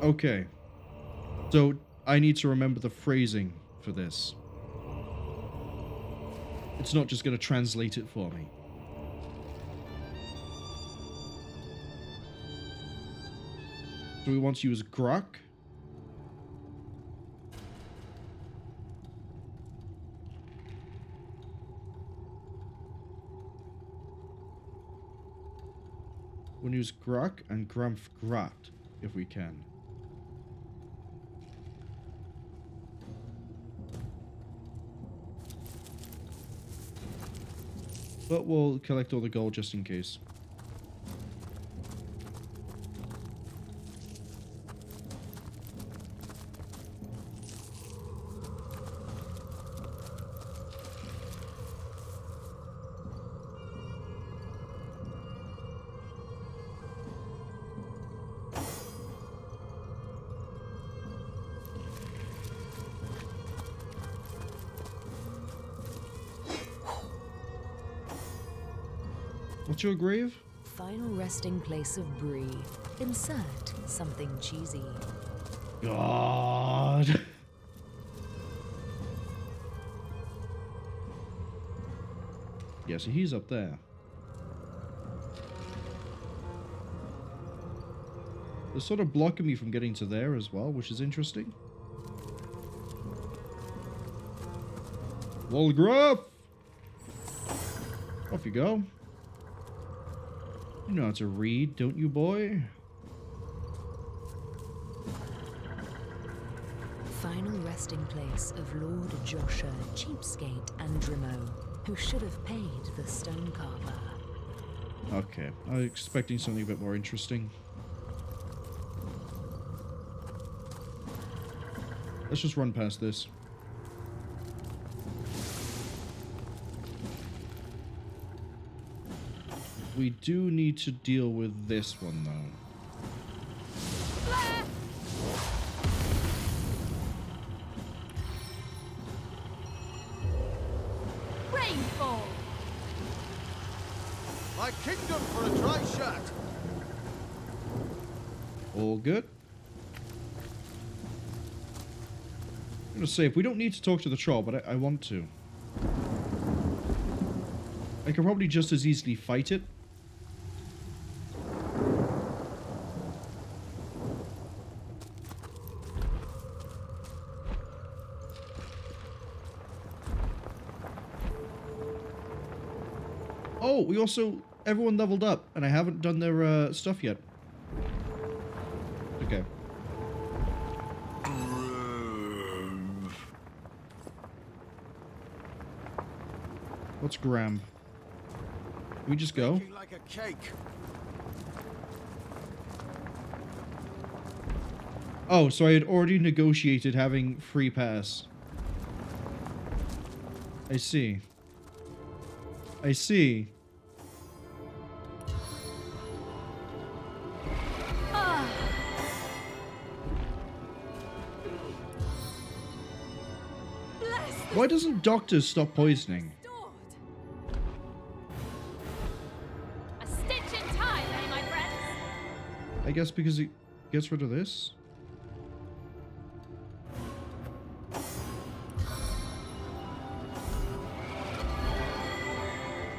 Okay, so I need to remember the phrasing for this. It's not just going to translate it for me. Do we want to use grok? We'll use Grak and Gramfgrat if we can. But we'll collect all the gold just in case. What's your grave? Final resting place of Bree. Insert something cheesy. God. Yeah, so he's up there. They're sort of blocking me from getting to there as well, which is interesting. Walgraf! Off you go. You know how to read, don't you, boy? Final resting place of Lord Josher, Cheapskate, and Drimo, who should have paid the stone carver. Okay, I was expecting something a bit more interesting. Let's just run past this. We do need to deal with this one, though. Rainfall. My kingdom for a dry shot. All good. I'm gonna say, if we don't need to talk to the troll, but I want to. I can probably just as easily fight it. Oh, we also... Everyone leveled up, and I haven't done their stuff yet. Okay. What's Gram? Can we just go? Baking like a cake. Oh, so I had already negotiated having free pass. I see. I see. Why doesn't doctors stop poisoning? A stitch in time, eh, my friends? I guess because it gets rid of this.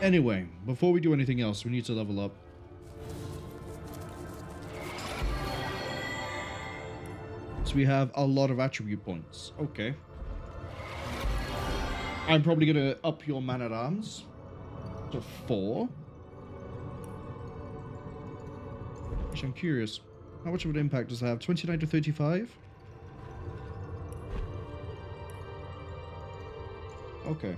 Anyway, before we do anything else, we need to level up. So we have a lot of attribute points. Okay. I'm probably going to up your man-at-arms to 4. Which I'm curious. How much of an impact does that have? 29 to 35? Okay.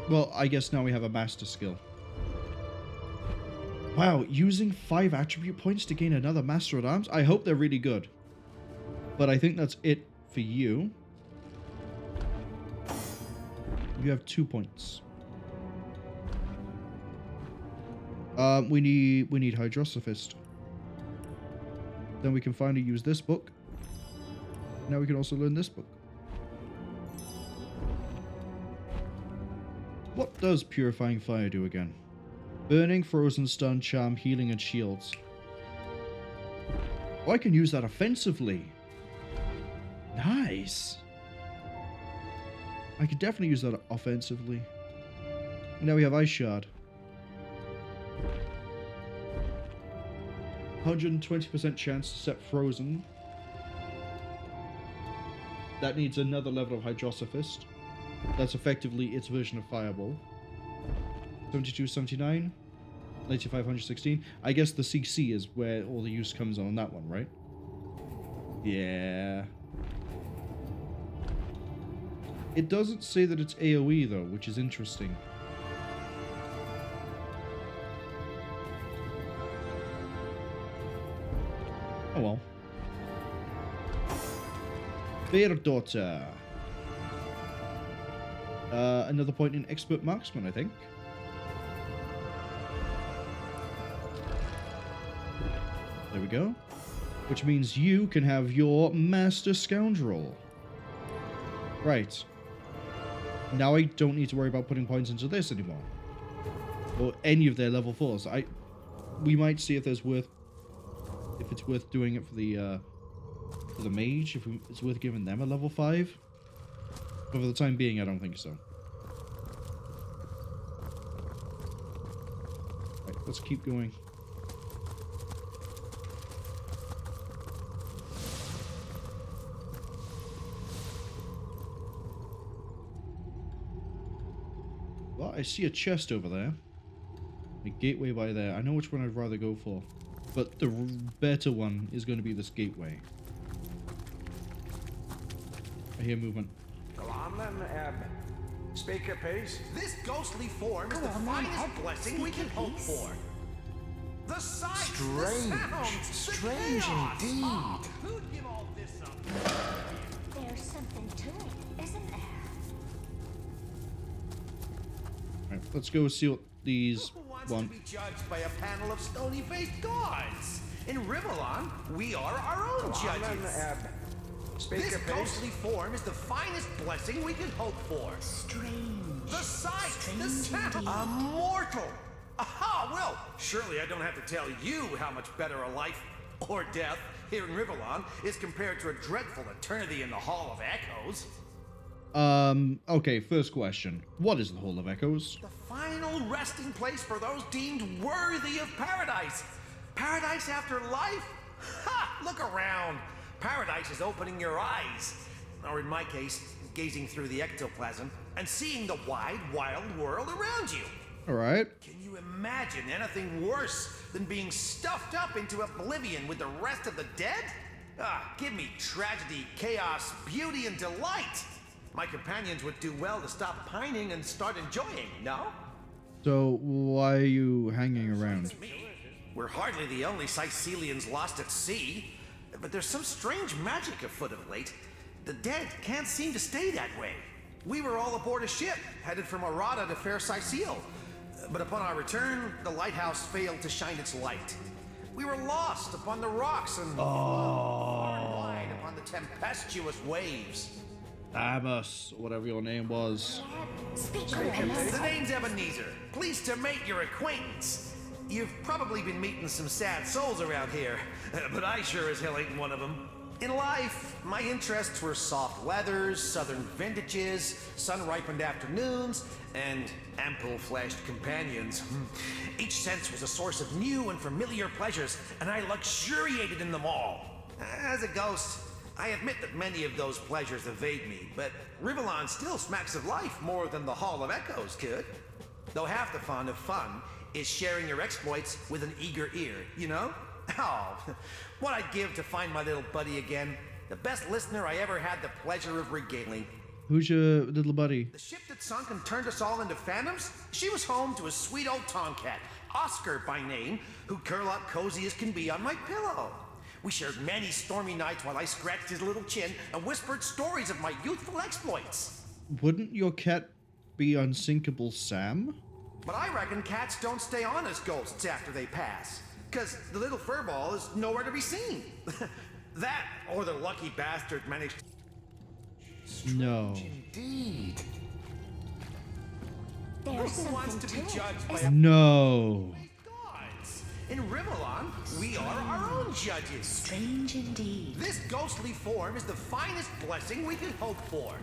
Well, I guess now we have a master skill. Wow, using 5 attribute points to gain another Master at Arms? I hope they're really good. But I think that's it for you. You have 2 points. We need Hydrosophist. Then we can finally use this book. Now we can also learn this book. What does Purifying Fire do again? Burning, Frozen, Stun, Charm, Healing, and Shields. Oh, I can use that offensively. Nice. I could definitely use that offensively. And now we have Ice Shard. 120% chance to set frozen. That needs another level of Hydrosophist. That's effectively its version of Fireball. 72, 79, 95, 116. I guess the CC is where all the use comes on that one, right? Yeah. It doesn't say that it's AoE though, which is interesting. Oh well. Fair daughter. Another point in expert marksman, I think. There we go. Which means you can have your master scoundrel. Right. Now I don't need to worry about putting points into this anymore. Or any of their level 4s. We might see if it's worth doing it for the mage, if it's worth giving them a level 5. But for the time being, I don't think so. Right, let's keep going. Well, I see a chest over there. A gateway by there. I know which one I'd rather go for. But the better one is going to be this gateway. I hear movement. Go on then, speak a piece. This ghostly form is the finest blessing we can hope for. The sights, Strange. the sounds, Strange the chaos. indeed. Oh, who'd give all this up? There's something to it, isn't there? Right, let's go see what these Wants want. to be judged by a panel of stony-faced gods. In Rivellon, we are our own Go on judges. then, speak This a piece. ghostly form is the finest blessing we can hope for. Strange. The sight, the Strange sound, indeed. a mortal. Aha, well, surely I don't have to tell you how much better a life or death here in Rivellon is compared to a dreadful eternity in the Hall of Echoes. Okay, first question. What is the Hall of Echoes? The final resting place for those deemed worthy of paradise. Paradise after life? Ha! Look around. Paradise is opening your eyes. Or in my case, gazing through the ectoplasm and seeing the wide, wild world around you. Alright. Can you imagine anything worse than being stuffed up into oblivion with the rest of the dead? Ah, give me tragedy, chaos, beauty, and delight. My companions would do well to stop pining and start enjoying, no? So, why are you hanging around? We're hardly the only Sicilians lost at sea, but there's some strange magic afoot of late. The dead can't seem to stay that way. We were all aboard a ship, headed from Arada to fair Sicil, but upon our return, the lighthouse failed to shine its light. We were lost upon the rocks and far and wide upon the tempestuous waves. Amos, whatever your name was. The name's Ebenezer. Pleased to make your acquaintance. You've probably been meeting some sad souls around here, but I sure as hell ain't one of them. In life, my interests were soft weathers, southern vintages, sun-ripened afternoons, and ample-fleshed companions. Each sense was a source of new and familiar pleasures, and I luxuriated in them all. As a ghost, I admit that many of those pleasures evade me, but Rivellon still smacks of life more than the Hall of Echoes could. Though half the fun of fun is sharing your exploits with an eager ear, you know? Oh, what I'd give to find my little buddy again. The best listener I ever had the pleasure of regaling. Who's your little buddy? The ship that sunk and turned us all into phantoms? She was home to a sweet old tomcat, Oscar by name, who'd curl up cozy as can be on my pillow. We shared many stormy nights while I scratched his little chin and whispered stories of my youthful exploits. Wouldn't your cat be Unsinkable Sam? But I reckon cats don't stay on as ghosts after they pass, 'cause the little furball is nowhere to be seen. That, or the lucky bastard managed to... No. Indeed. There's Who wants something to be to it, judged by isn't a No. gods? In Rivellon, we are our own judges. Strange indeed. This ghostly form is the finest blessing we can hope for.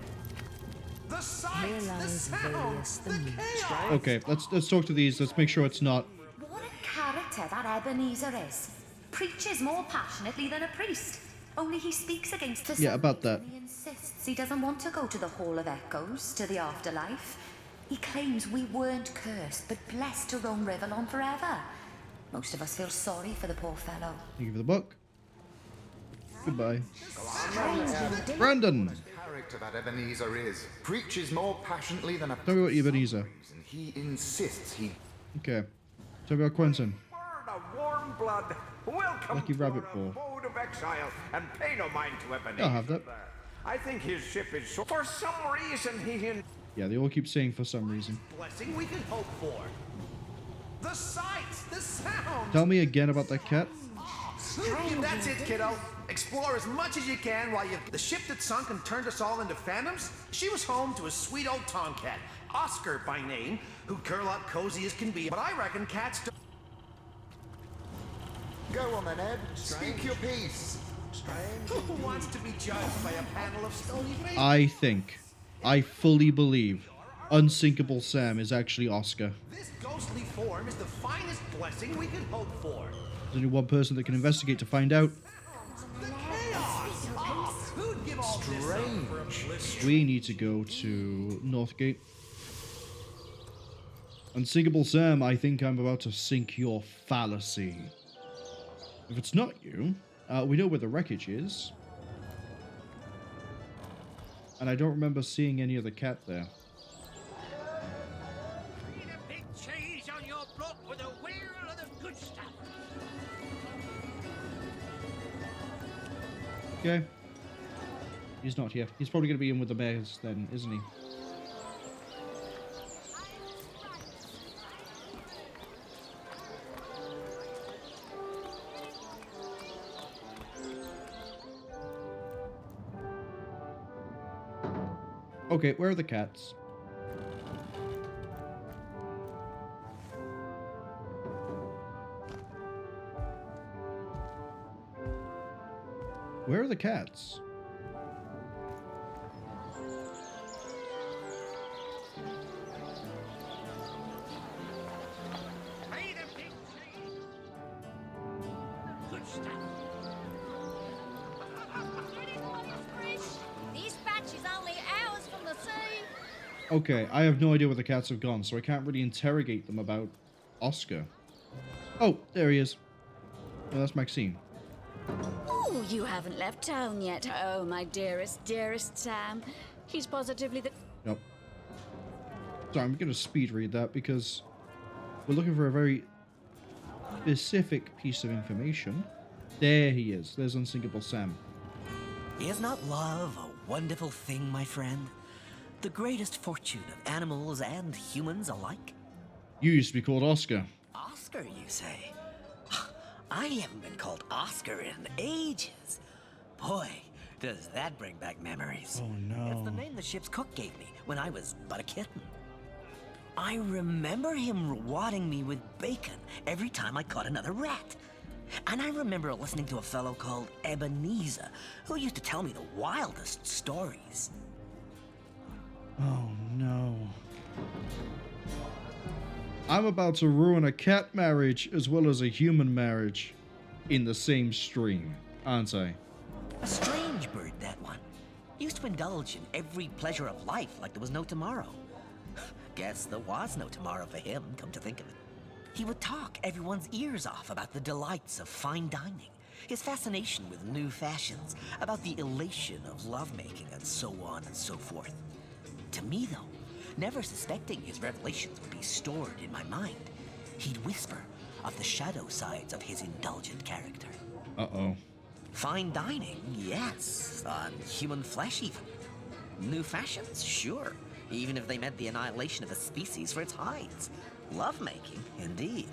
The sights, the lies sounds, the Valius the chaos. Okay, let's talk to these. Let's make sure it's not. What a character that Ebenezer is. preaches more passionately than a priest. Only he speaks against the Yeah, about that. He insists he doesn't want to go to the Hall of Echoes, to the afterlife. He claims we weren't cursed, but blessed to roam Rivellon forever. Most of us feel sorry for the poor fellow. Thank you for the book. Goodbye. Brandon! Character that Ebenezer is. Preaches more passionately than a... Tell me about Ebenezer. And he insists he... Okay. Tell me about Quentin. A warm blood. Welcome Lucky to rabbit our ball. abode of exile, and pay no mind to Ebenezer. I'll have that. I think his ship is so... For some reason, Yeah, they all keep saying for some reason. Blessing we can hope for. The sights, the sounds. Tell me again about that cat. That's it, kiddo. Explore as much as you can while you... The ship that sunk and turned us all into phantoms, she was home to a sweet old tomcat, Oscar by name, who'd curl up cozy as can be, but I reckon cats don't... Go on then, Ed. Speak your piece. Who wants to be judged by a panel of stony faces? I fully believe Unsinkable Sam is actually Oscar. This ghostly form is the finest blessing we can hope for. There's only one person that can investigate to find out. The chaos! Oh, who'd give all this up for a bliss? We need to go to Northgate. Unsinkable Sam, I think I'm about to sink your fallacy. If it's not you, we know where the wreckage is. And I don't remember seeing any other cat there. Big cheese on your block with a wheel of the good stuff. Okay. He's not here. He's probably going to be in with the bears then, isn't he? Okay, where are the cats? Where are the cats? Good stuff. This batch is only hours from the sea. Okay, I have no idea where the cats have gone, so I can't really interrogate them about Oscar. Oh, there he is. Oh, that's Maxine. Oh, you haven't left town yet. Oh, my dearest, dearest Sam. He's positively the... Nope. Sorry, I'm going to speed read that because we're looking for a very specific piece of information. There he is. There's Unsinkable Sam. Is not love a wonderful thing, my friend? The greatest fortune of animals and humans alike? You used to be called Oscar. Oscar, you say? I haven't been called Oscar in ages. Boy, does that bring back memories. Oh, no. It's the name the ship's cook gave me when I was but a kitten. I remember him rewarding me with bacon every time I caught another rat. And I remember listening to a fellow called Ebenezer, who used to tell me the wildest stories. Oh, no. I'm about to ruin a cat marriage as well as a human marriage in the same stream, aren't I? A strange bird, that one. Used to indulge in every pleasure of life like there was no tomorrow. Guess there was no tomorrow for him, come to think of it. He would talk everyone's ears off about the delights of fine dining, his fascination with new fashions, about the elation of lovemaking, and so on and so forth. To me, though, never suspecting his revelations would be stored in my mind, he'd whisper of the shadow sides of his indulgent character. Uh-oh. Fine dining, yes, on human flesh even. New fashions, sure, even if they meant the annihilation of a species for its hides. Lovemaking, indeed.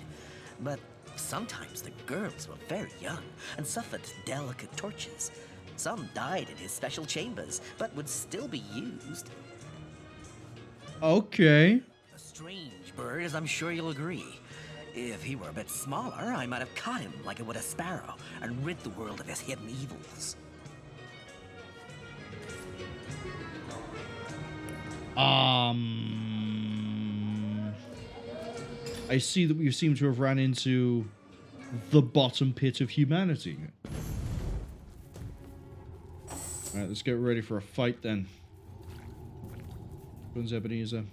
But sometimes the girls were very young and suffered delicate tortures. Some died in his special chambers, but would still be used. Okay. A strange bird, as I'm sure you'll agree. If he were a bit smaller, I might have caught him like I would a sparrow and rid the world of his hidden evils. I see that we seem to have ran into the bottom pit of humanity. Alright, let's get ready for a fight then. When's Ebenezer?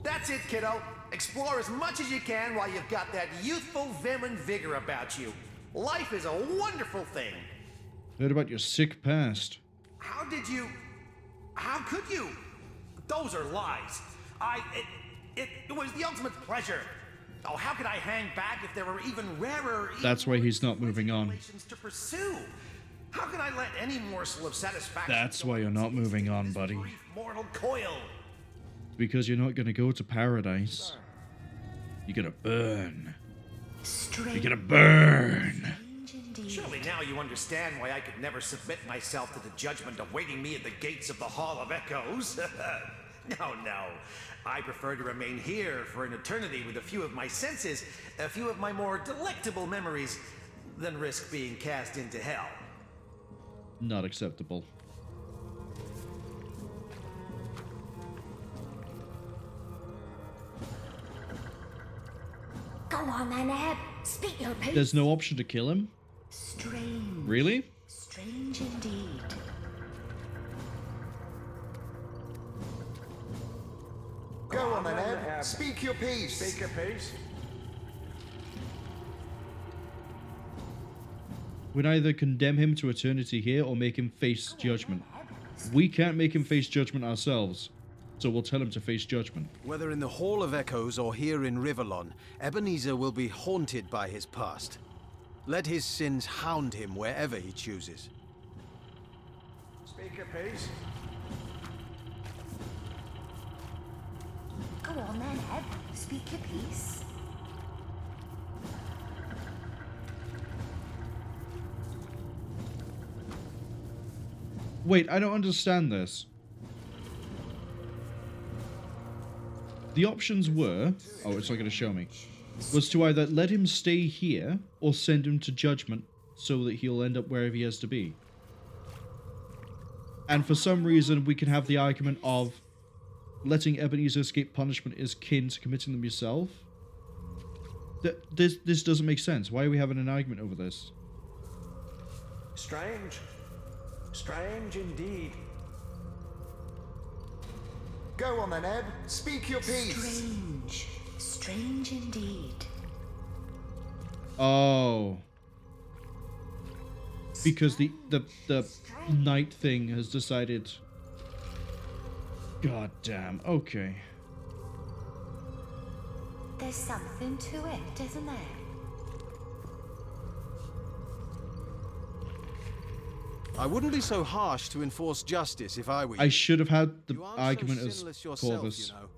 That's it, kiddo. Explore as much as you can while you've got that youthful vim and vigor about you. Life is a wonderful thing. Heard about your sick past. How could you? Those are lies. It was the ultimate pleasure. Oh, how could I hang back if there were even rarer... That's why he's not moving on. ...to pursue? How can I let any morsel of satisfaction... That's why you're not moving on, buddy. ...mortal coil? Because you're not gonna go to paradise. You're gonna burn. You're gonna burn. Surely now you understand why I could never submit myself to the judgment awaiting me at the gates of the Hall of Echoes. No. I prefer to remain here for an eternity with a few of my senses, a few of my more delectable memories, than risk being cast into hell. Not acceptable. Go on then, Eb. Speak your piece. There's no option to kill him? Strange. Really? Strange indeed. Go on then, Eb. Speak your piece. Speak your piece. We'd either condemn him to eternity here or make him face judgment. We can't make him face judgment ourselves, so we'll tell him to face judgment. Whether in the Hall of Echoes or here in Rivellon, Ebenezer will be haunted by his past. Let his sins hound him wherever he chooses. Speak your piece. Go on then, Eb. Speak your piece. Wait, I don't understand this. The options were... Oh, it's not going to show me. Was to either let him stay here or send him to judgment so that he'll end up wherever he has to be. And for some reason, we can have the argument of letting Ebenezer escape punishment is kin to committing them yourself. This doesn't make sense. Why are we having an argument over this? Strange. Strange indeed. Go on then, Eb. Speak your piece. Strange. Strange indeed. Oh. Because the night thing has decided... God damn. Okay. There's something to it, isn't there? I wouldn't be so harsh to enforce justice if I were you. I should have had the You are argument so as sinless yourself, Corvus. you know.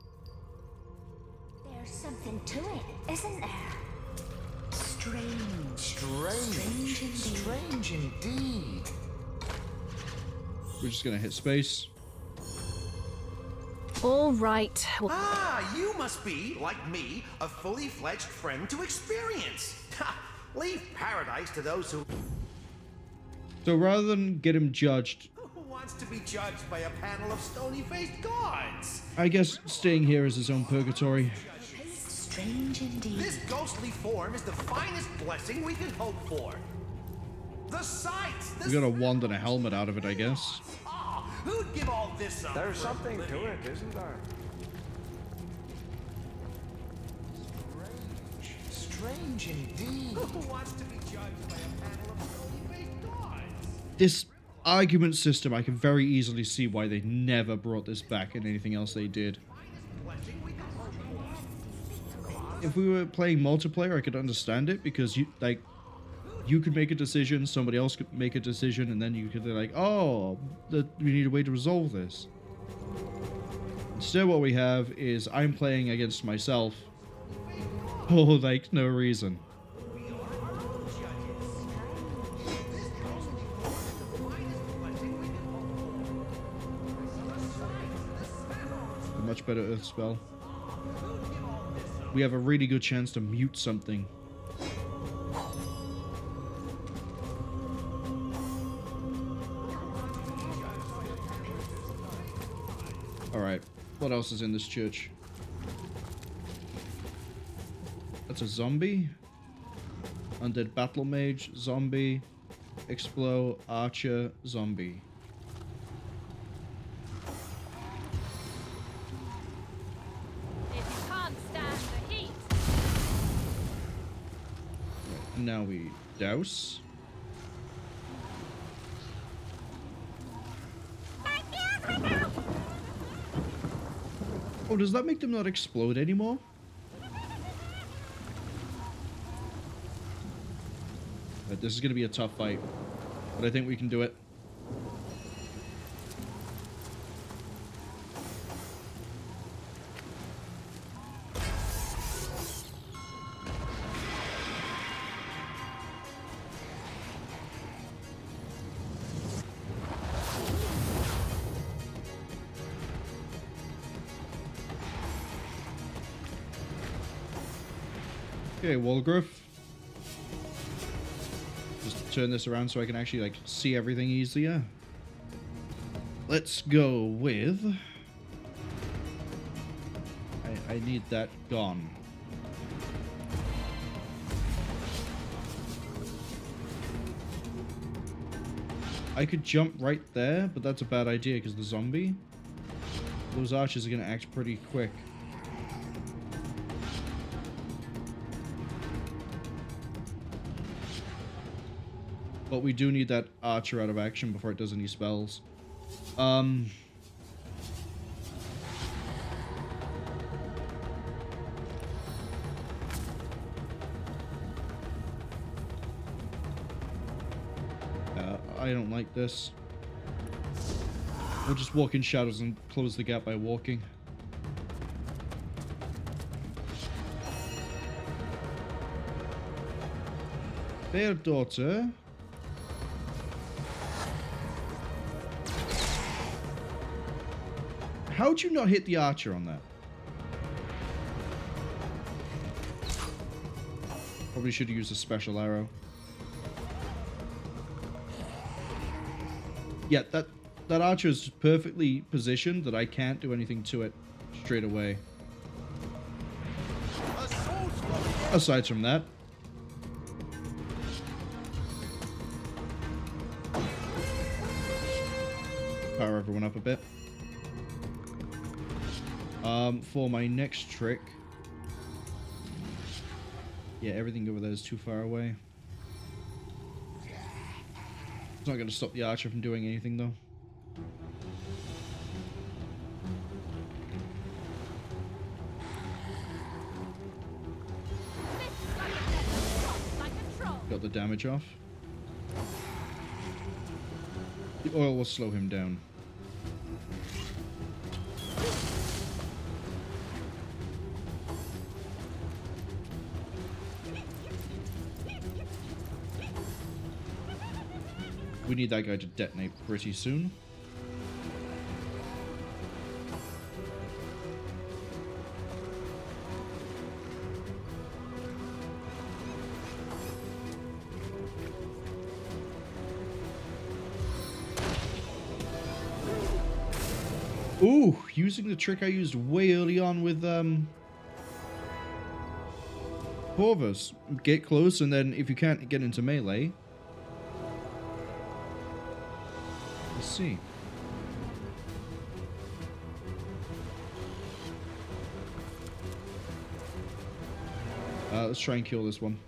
There's something to it, isn't there? Strange. Strange. Strange indeed. We're just gonna hit space. All right. You must be, like me, a fully fledged friend to experience. Ha! Leave paradise to those who... So rather than get him judged, Who wants to be judged by a panel of stony-faced gods? I guess staying here is his own purgatory. Strange indeed. This ghostly form is the finest blessing we can hope for. The sights! We got a wand and a helmet out of it, I guess. Who'd give all this up? There's something to it, isn't there? Strange indeed. Who wants to be judged by a panel of stony-faced gods? This argument system, I can very easily see why they never brought this back in anything else they did. If we were playing multiplayer, I could understand it, because you could make a decision, somebody else could make a decision, and then you could be like, oh, we need a way to resolve this. Instead, what we have is I'm playing against myself for, like, no reason. A much better Earth spell. We have a really good chance to mute something. Alright, what else is in this church? That's a zombie? Undead Battle Mage, Zombie, Explode, Archer, Zombie. If you can't stand the heat. Now we douse. Oh, does that make them not explode anymore? Right, this is going to be a tough fight, but I think we can do it. Okay, Walgrove. Just turn this around so I can actually, like, see everything easier. Let's go with... I need that gone. I could jump right there, but that's a bad idea because the zombie. Those archers are going to act pretty quick. But we do need that archer out of action before it does any spells. I don't like this. We'll just walk in shadows and close the gap by walking. Fair daughter. How'd you not hit the archer on that? Probably should have used a special arrow. Yeah, that archer is perfectly positioned that I can't do anything to it straight away. Aside from that. Power everyone up a bit. For my next trick... Yeah, everything over there is too far away. It's not going to stop the archer from doing anything, though. Got the damage off. The oil will slow him down. We need that guy to detonate pretty soon. Ooh, using the trick I used way early on with Corvus. Get close, and then if you can't get into melee, let's see. Let's try and kill this one.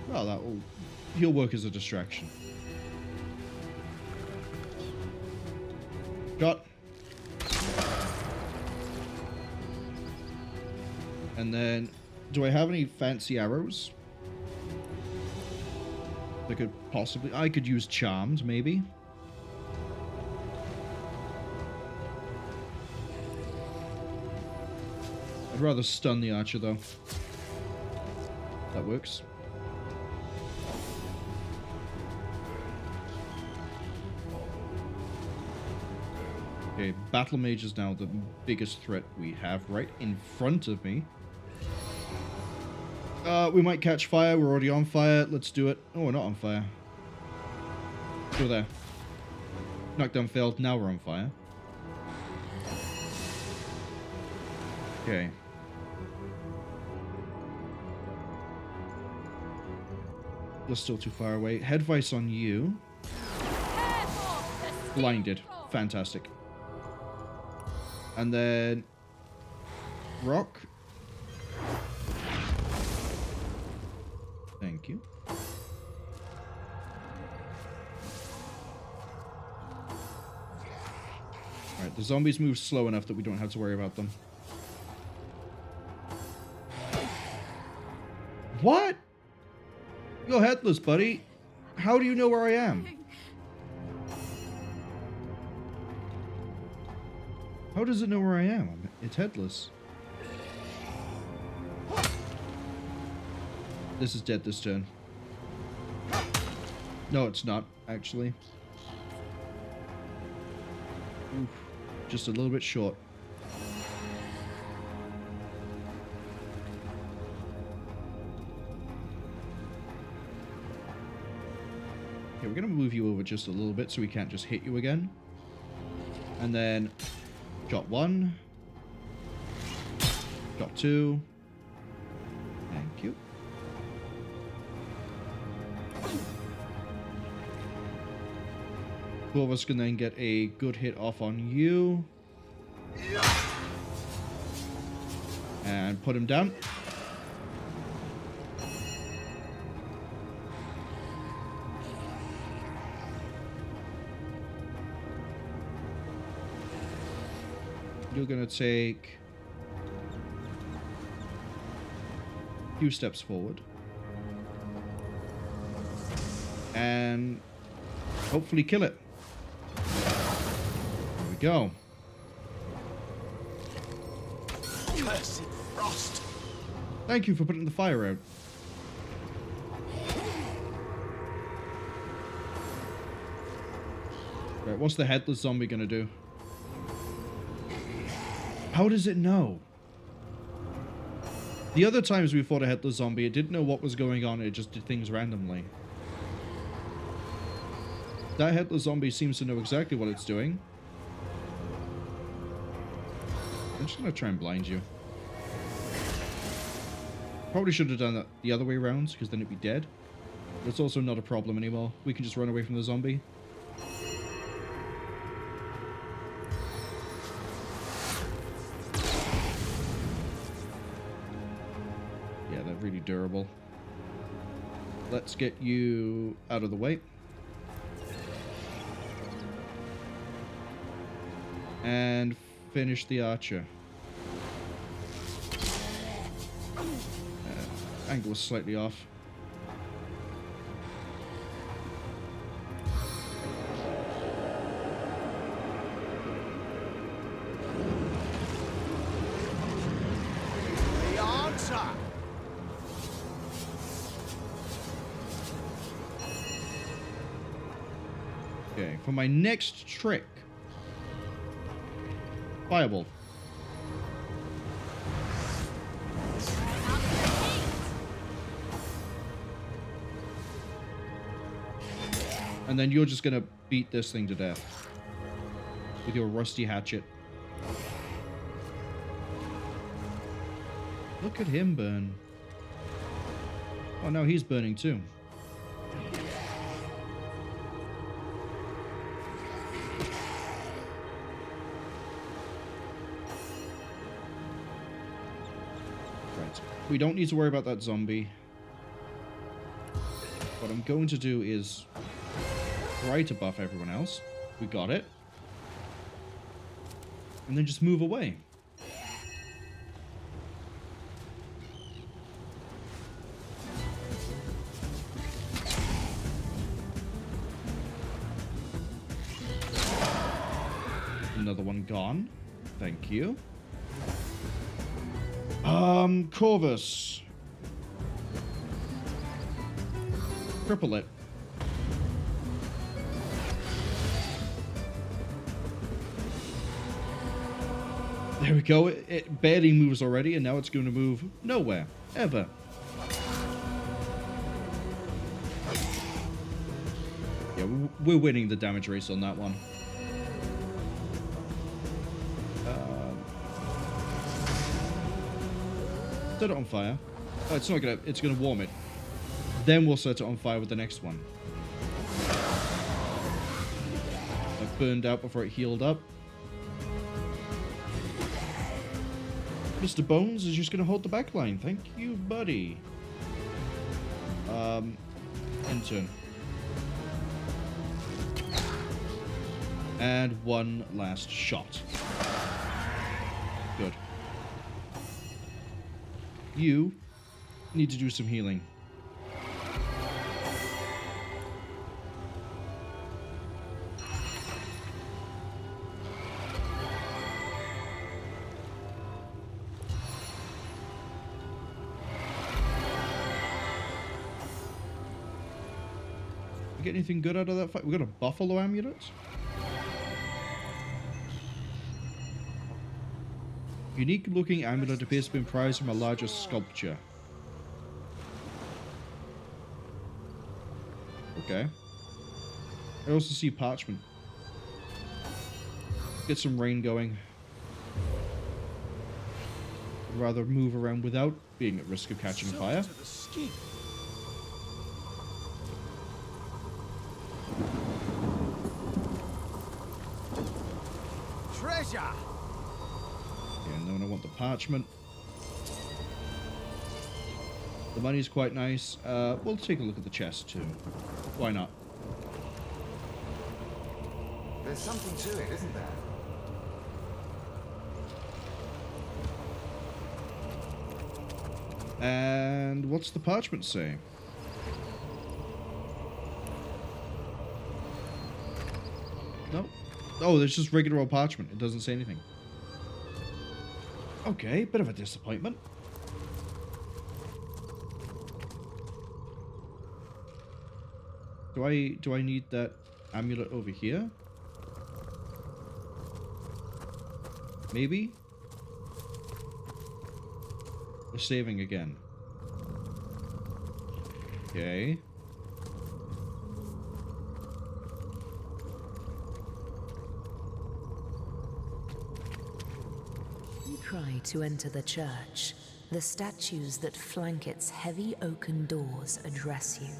Well, he'll work as a distraction. Got. And then, do I have any fancy arrows? I could possibly... I could use Charmed, maybe. I'd rather stun the archer, though. That works. Okay, Battle Mage is now the biggest threat we have right in front of me. We might catch fire. We're already on fire. Let's do it. Oh, we're not on fire. Go there. Knockdown failed. Now we're on fire. You're still too far away. Head vice on you. Blinded. Fantastic. And then rock. Thank you. Alright, the zombies move slow enough that we don't have to worry about them. What? You're headless, buddy. How do you know where I am? How does it know where I am? It's headless. This is dead this turn. No, it's not, actually. Oof, just a little bit short. Okay, we're going to move you over just a little bit so we can't just hit you again. And then shot 1. Shot 2. Thank you. Two of us can then get a good hit off on you. And put him down. You're gonna take a few steps forward. And hopefully kill it. There we go. Cursed frost. Thank you for putting the fire out. Right, what's the headless zombie gonna do? How does it know? The other times we fought a headless zombie, it didn't know what was going on, it just did things randomly. That headless zombie seems to know exactly what it's doing. I'm just gonna try and blind you. Probably should have done that the other way around, because then it'd be dead. But it's also not a problem anymore. We can just run away from the zombie. Yeah, they're really durable. Let's get you out of the way. And finish the archer. Angle is slightly off. The answer. Okay, for my next trick. Fireball. And then you're just gonna beat this thing to death with your rusty hatchet. Look at him burn. Oh, now he's burning too. Right. We don't need to worry about that zombie. What I'm going to do is try to buff everyone else. We got it. And then just move away. Another one gone. Thank you. Corvus. Cripple it. There we go. It barely moves already, and now it's going to move nowhere. Ever. Yeah, we're winning the damage race on that one. Set it on fire. Oh, it's not gonna... It's gonna warm it. Then we'll set it on fire with the next one. It burned out before it healed up. Mr. Bones is just going to hold the back line. Thank you, buddy. Intern. And one last shot. Good. You need to do some healing. We get anything good out of that fight? We got a buffalo amulet? Unique looking amulet appears to be prized from a larger sculpture. Okay. I also see parchment. Get some rain going. I'd rather move around without being at risk of catching fire. Treasure! And then I want the parchment. The money's quite nice. We'll take a look at the chest too. Why not? There's something to it, isn't there? And what's the parchment say? No. Oh, there's just regular old parchment. It doesn't say anything. Okay, bit of a disappointment. Do I need that amulet over here? Maybe? We're saving again. Okay. Try to enter the church. The statues that flank its heavy oaken doors address you.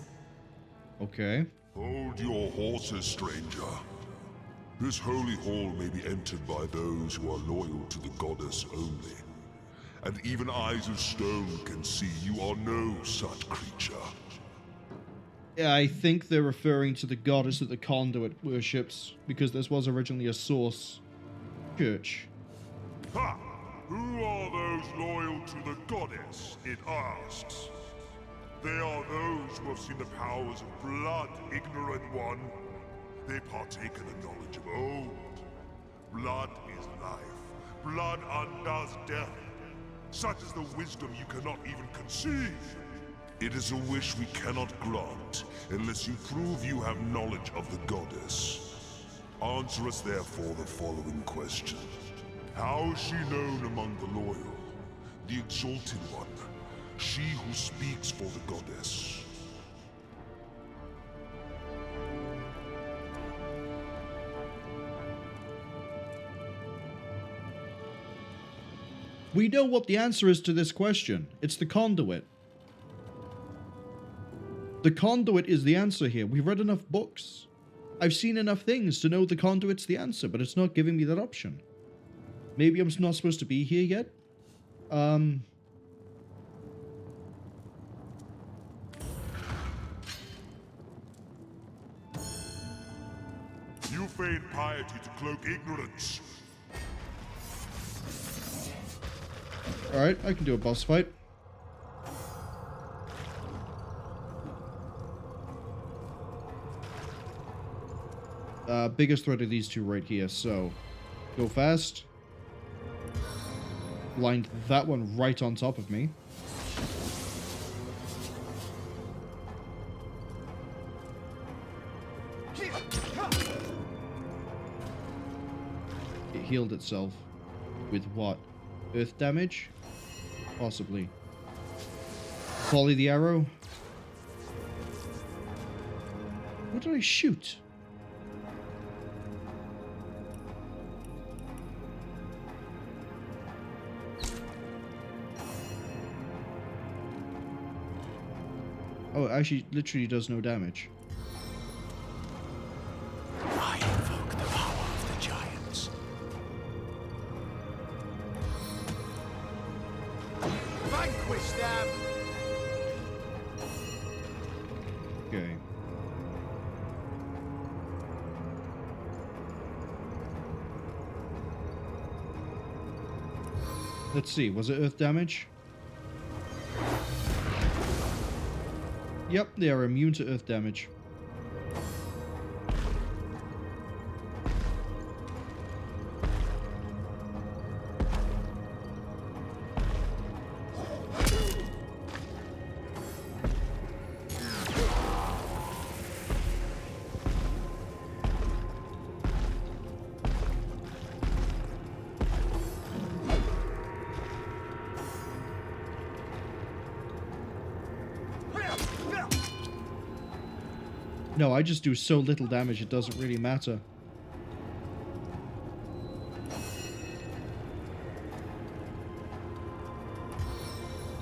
Okay. Hold your horses, stranger. This holy hall may be entered by those who are loyal to the goddess only. And even eyes of stone can see you are no such creature. Yeah, I think they're referring to the goddess that the Conduit worships, because this was originally a source church. Ha! Who are those loyal to the goddess, it asks. They are those who have seen the powers of blood, ignorant one. They partake in the knowledge of old. Blood is life. Blood undoes death. Such is the wisdom you cannot even conceive. It is a wish we cannot grant, unless you prove you have knowledge of the goddess. Answer us therefore the following question. How is she known among the loyal, the exalted one, she who speaks for the goddess? We know what the answer is to this question. It's the Conduit. The Conduit is the answer here. We've read enough books. I've seen enough things to know the Conduit's the answer, but it's not giving me that option. Maybe I'm not supposed to be here yet? You feign piety to cloak ignorance. Alright, I can do a boss fight. Biggest threat of these two right here, so go fast. Blind that one right on top of me. It healed itself. With what? Earth damage? Possibly. Volley the arrow. What did I shoot? Oh, it actually literally does no damage. I invoke the power of the giants. Vanquish them! Okay. Let's see, was it earth damage? Yep, they are immune to earth damage. No, I just do so little damage, it doesn't really matter.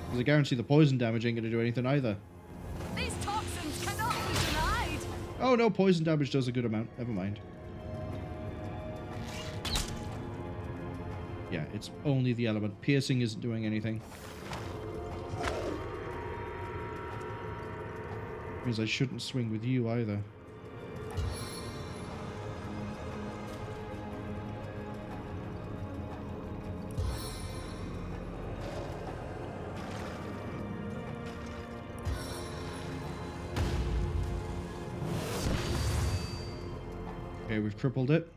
Because I guarantee the poison damage ain't gonna do anything either. These toxins cannot be denied. Oh no, poison damage does a good amount. Never mind. Yeah, it's only the element. Piercing isn't doing anything. Means I shouldn't swing with you either. Okay, we've crippled it.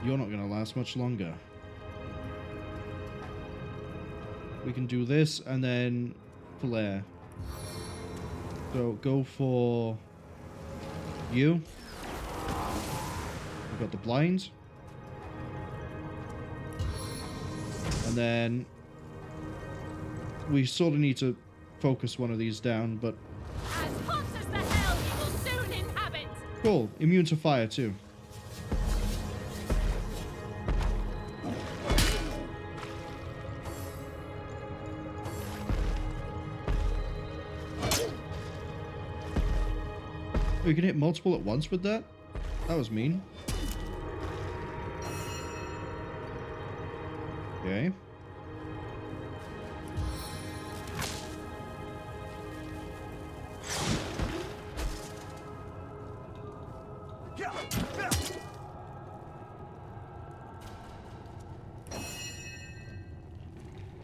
You're not gonna last much longer. We can do this and then flare. So go for you. We've got the blind. And then we sort of need to focus one of these down, but... As hot as the hell you will soon inhabit. Cool. Immune to fire too. We can hit multiple at once with that? That was mean. Okay.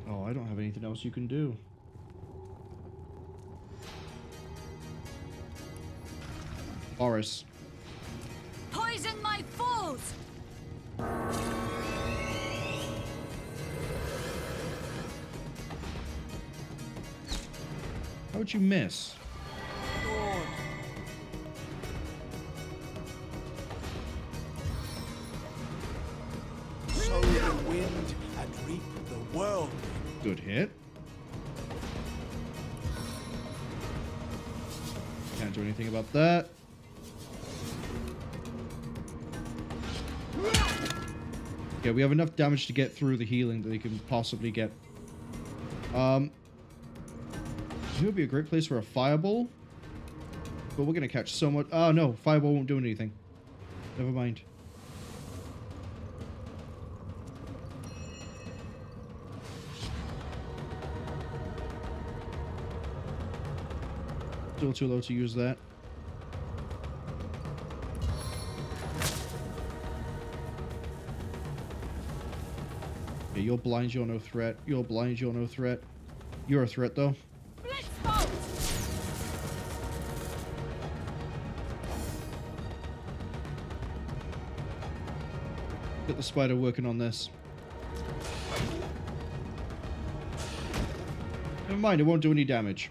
Oh, I don't have anything else you can do. Boris. Poison my foes. How'd you miss? Sow the wind and reap the world. Good hit. Can't do anything about that. Okay, we have enough damage to get through the healing that we can possibly get. It would be a great place for a fireball. But we're gonna catch so much. Oh no, fireball won't do anything. Never mind. Still too low to use that. Okay, you're blind, you're no threat. You're blind, you're no threat. You're a threat though. Get the spider working on this. Never mind, it won't do any damage.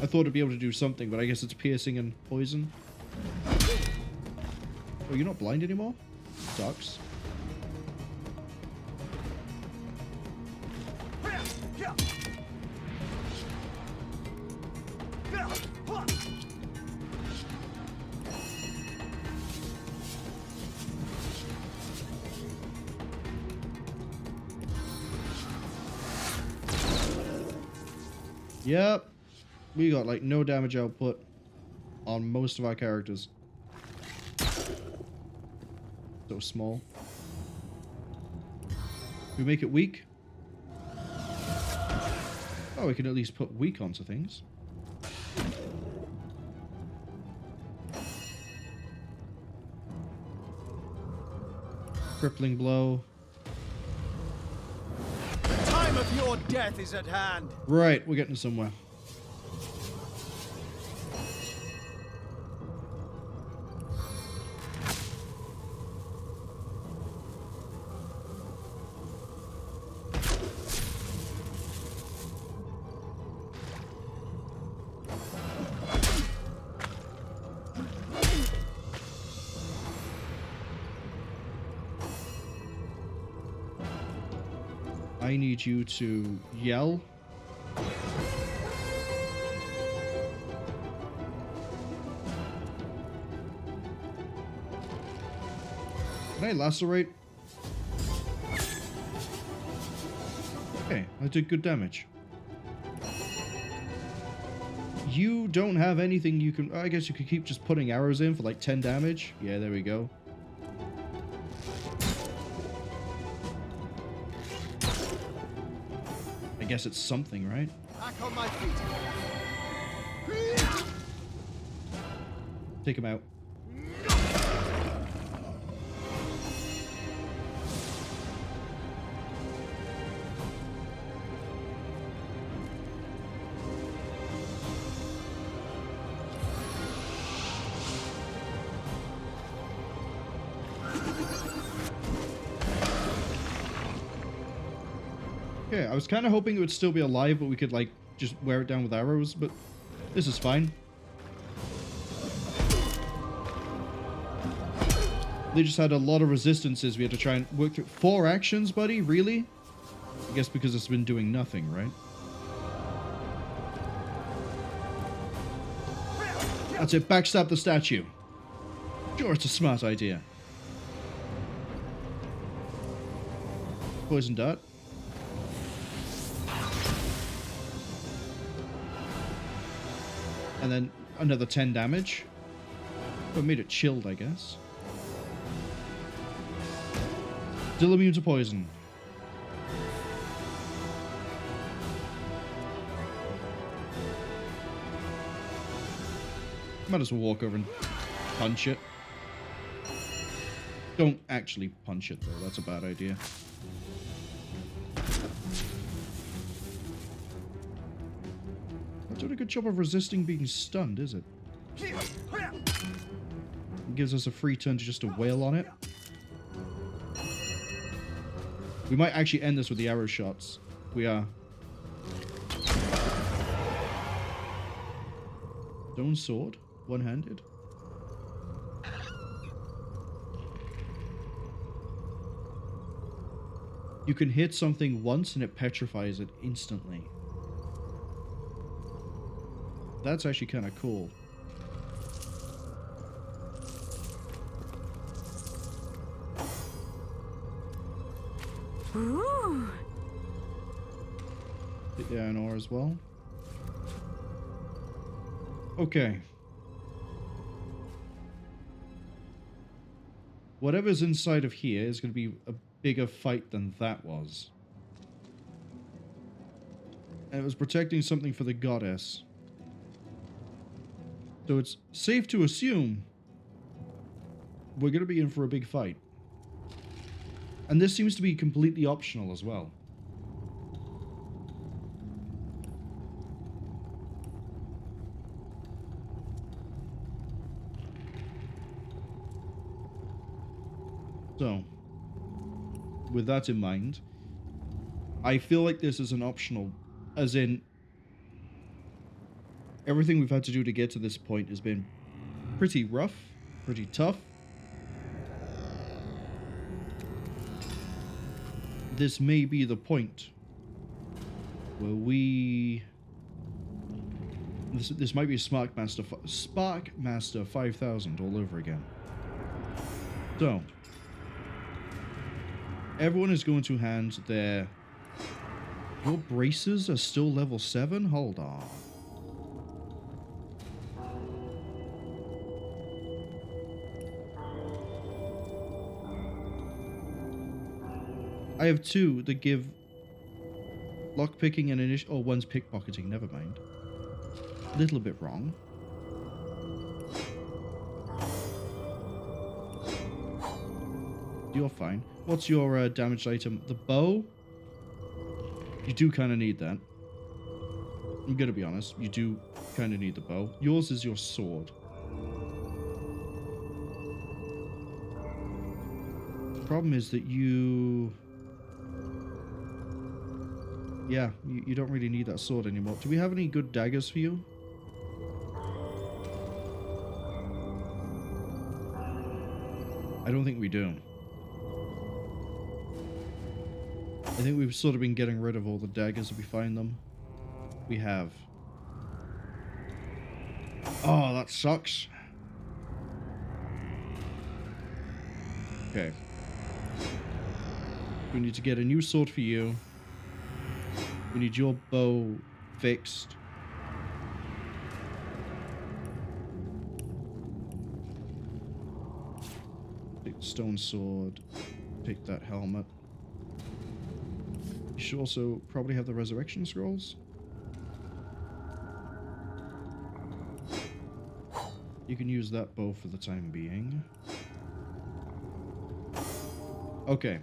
I thought it'd be able to do something, but I guess it's piercing and poison. Oh, you're not blind anymore? Sucks. Yep. We got like no damage output on most of our characters. So small. We make it weak. Oh, we can at least put weak onto things. Crippling blow. The time of your death is at hand. Right, we're getting somewhere. I need you to yell. Can I lacerate? Okay, I did good damage. You don't have anything you can... I guess you could keep just putting arrows in for like 10 damage. Yeah, there we go. I guess it's something, right? Back on my feet. Take him out. Okay, I was kind of hoping it would still be alive, but we could, like, just wear it down with arrows, but this is fine. They just had a lot of resistances we had to try and work through. 4 actions, buddy? Really? I guess because it's been doing nothing, right? That's it, backstab the statue. Sure, it's a smart idea. Poison dart. And then another 10 damage. But made it chilled, I guess. Still immune to poison. Might as well walk over and punch it. Don't actually punch it, though. That's a bad idea. Not doing a good job of resisting being stunned, is it? It gives us a free turn to just to wail on it. We might actually end this with the arrow shots. We are. Stone sword, one-handed. You can hit something once and it petrifies it instantly. That's actually kind of cool. Ooh. Hit the iron ore as well. Okay. Whatever's inside of here is going to be a bigger fight than that was. And it was protecting something for the goddess. So it's safe to assume we're going to be in for a big fight. And this seems to be completely optional as well. So, with that in mind, I feel like this is an optional, as in, everything we've had to do to get to this point has been pretty rough, pretty tough. This may be the point where we... This might be Spark Master 5000 all over again. So, everyone is going to hand their Your braces are still level 7? Hold on. I have 2 that give lockpicking and initial. Oh, one's pickpocketing. Never mind. A little bit wrong. You're fine. What's your damaged item? The bow? You do kind of need that. I'm gonna be honest. You do kind of need the bow. Yours is your sword. The problem is that you... Yeah, you don't really need that sword anymore. Do we have any good daggers for you? I don't think we do. I think we've sort of been getting rid of all the daggers if we find them. We have. Oh, that sucks. Okay. We need to get a new sword for you. We need your bow fixed. Take the stone sword. Take that helmet. You should also probably have the resurrection scrolls. You can use that bow for the time being. Okay.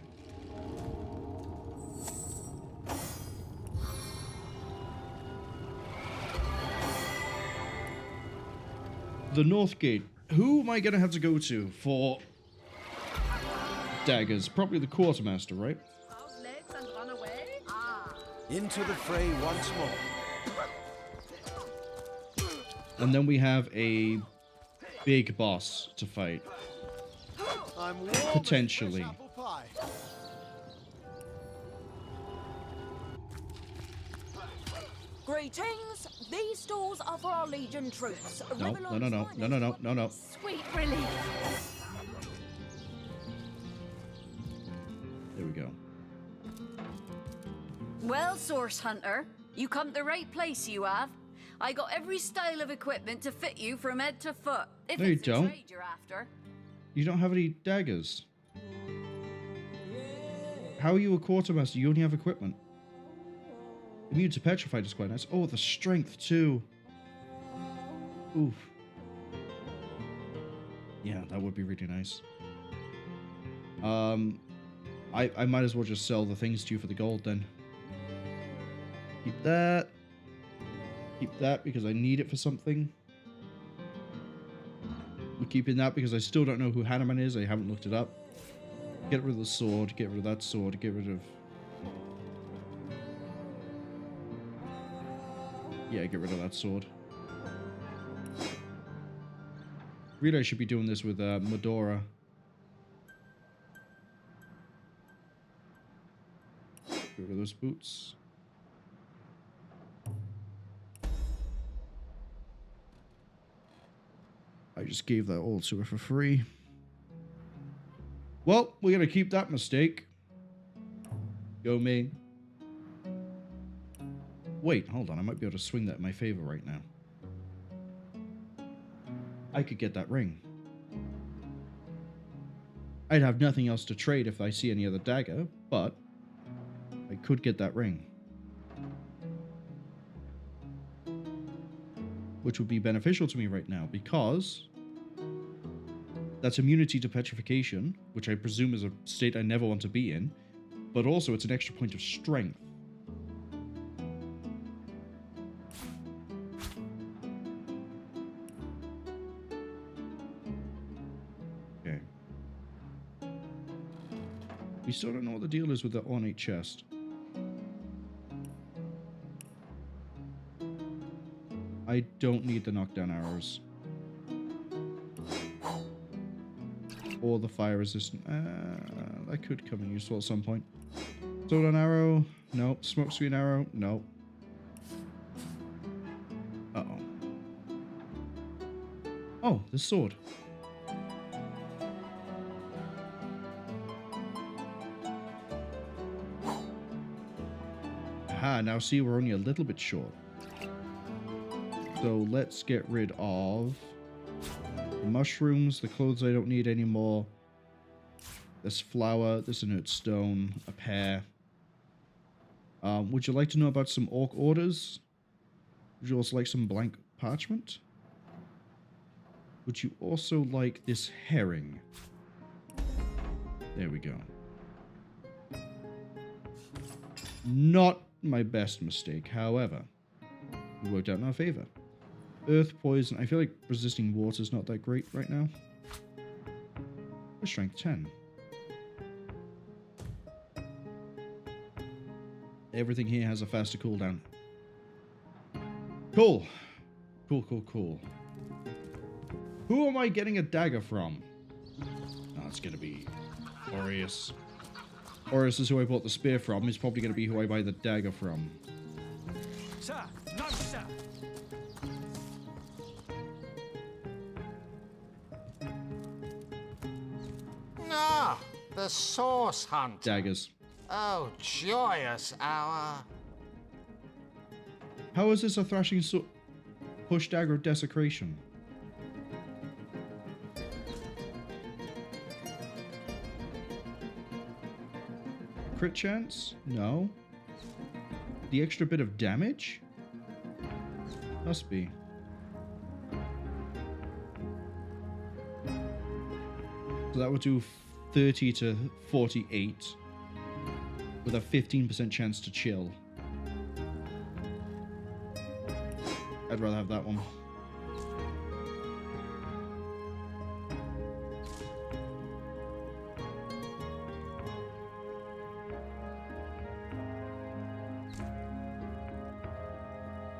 The North Gate. Who am I going to have to go to for daggers? Probably the quartermaster, right? Into the fray once more. And then we have a big boss to fight. I'm potentially. Greetings. These stores are for our Legion troops. No. Sweet relief. There we go. Well, Source Hunter, you come to the right place, you have. I got every style of equipment to fit you from head to foot. If No, you it's the don't. trade you're after. You don't have any daggers. How are you a quartermaster? You only have equipment. Immune to petrified is quite nice. Oh, the strength too. Oof. Yeah, that would be really nice. I might as well just sell the things to you for the gold then. Keep that. Keep that because I need it for something. We're keeping that because I still don't know who Hanuman is. I haven't looked it up. Get rid of the sword. Get rid of that sword. Get rid of... Yeah, get rid of that sword. Really, I should be doing this with Medora. Get rid of those boots. I just gave that all to her for free. Well, we're going to keep that mistake. Go me. Wait, hold on. I might be able to swing that in my favor right now. I could get that ring. I'd have nothing else to trade if I see any other dagger, but I could get that ring. Which would be beneficial to me right now, because that's immunity to petrification, which I presume is a state I never want to be in, but also it's an extra point of strength. Okay. We still don't know what the deal is with the ornate chest. I don't need the knockdown arrows. Or the fire resistant. That could come in useful at some point. Sword on arrow. Nope. Smoke screen arrow. Nope. Uh-oh. Oh, the sword. Aha, now see, we're only a little bit short. So let's get rid of the mushrooms, the clothes I don't need anymore. This flour, this inert stone, a pear. Would you like to know about some orc orders? Would you also like some blank parchment? Would you also like this herring? There we go. Not my best mistake, however. It worked out in our favor. Earth poison. I feel like resisting water is not that great right now. Strength 10. Everything here has a faster cooldown. Cool. Cool, cool, cool. Who am I getting a dagger from? Oh, it's going to be Aureus. Aureus is who I bought the spear from. He's probably going to be who I buy the dagger from. Sir, no, sir. Ah, the source hunt. Daggers. Oh, joyous hour. How is this a thrashing push dagger of desecration? Crit chance? No. The extra bit of damage? Must be. So that would do 30 to 48 with a 15% chance to chill. I'd rather have that one.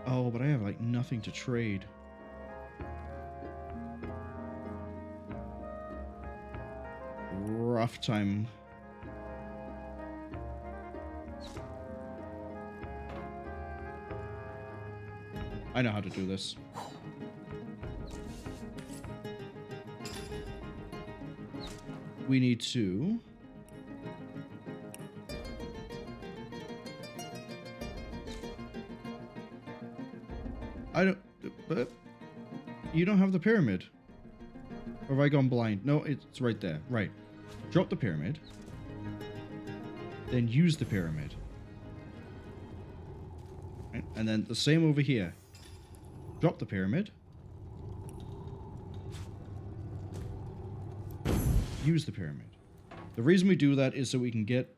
Oh, but I have like nothing to trade. Rough time. I know how to do this. We need to... But you don't have the pyramid. Or have I gone blind? No, it's right there. Right. Drop the pyramid. Then use the pyramid. Right? And then the same over here. Drop the pyramid. Use the pyramid. The reason we do that is so we can get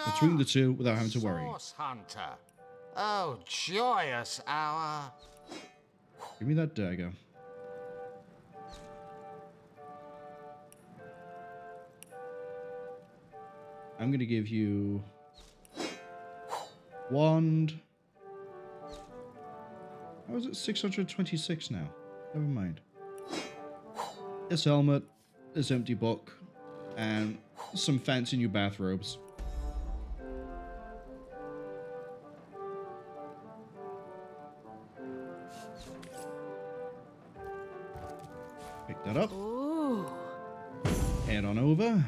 between the two without having to worry. Source hunter. Oh, joyous hour. Give me that dagger. I'm going to give you wand. How is it 626 now? Never mind. This helmet, this empty book, and some fancy new bathrobes. Pick that up. Ooh. Head on over.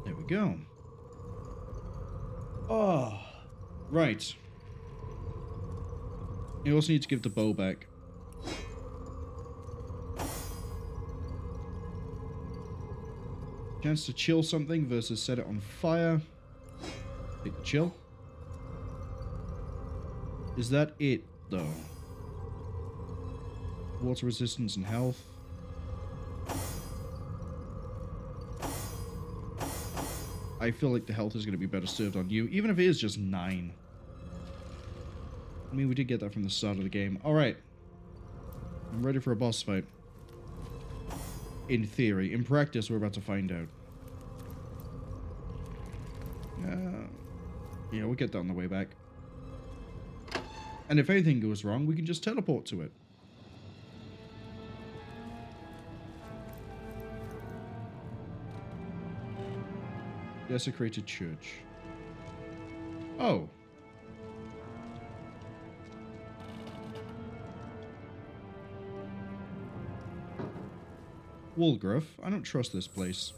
There we go. Oh, right. You also need to give the bow back. Chance to chill something versus set it on fire. Take the chill. Is that it, though? Water resistance and health. I feel like the health is going to be better served on you, even if it is just 9. I mean, we did get that from the start of the game. Alright. I'm ready for a boss fight. In theory. In practice, we're about to find out. Yeah, we'll get that on the way back. And if anything goes wrong, we can just teleport to it. Desecrated Church. Oh. Wolgruff. I don't trust this place.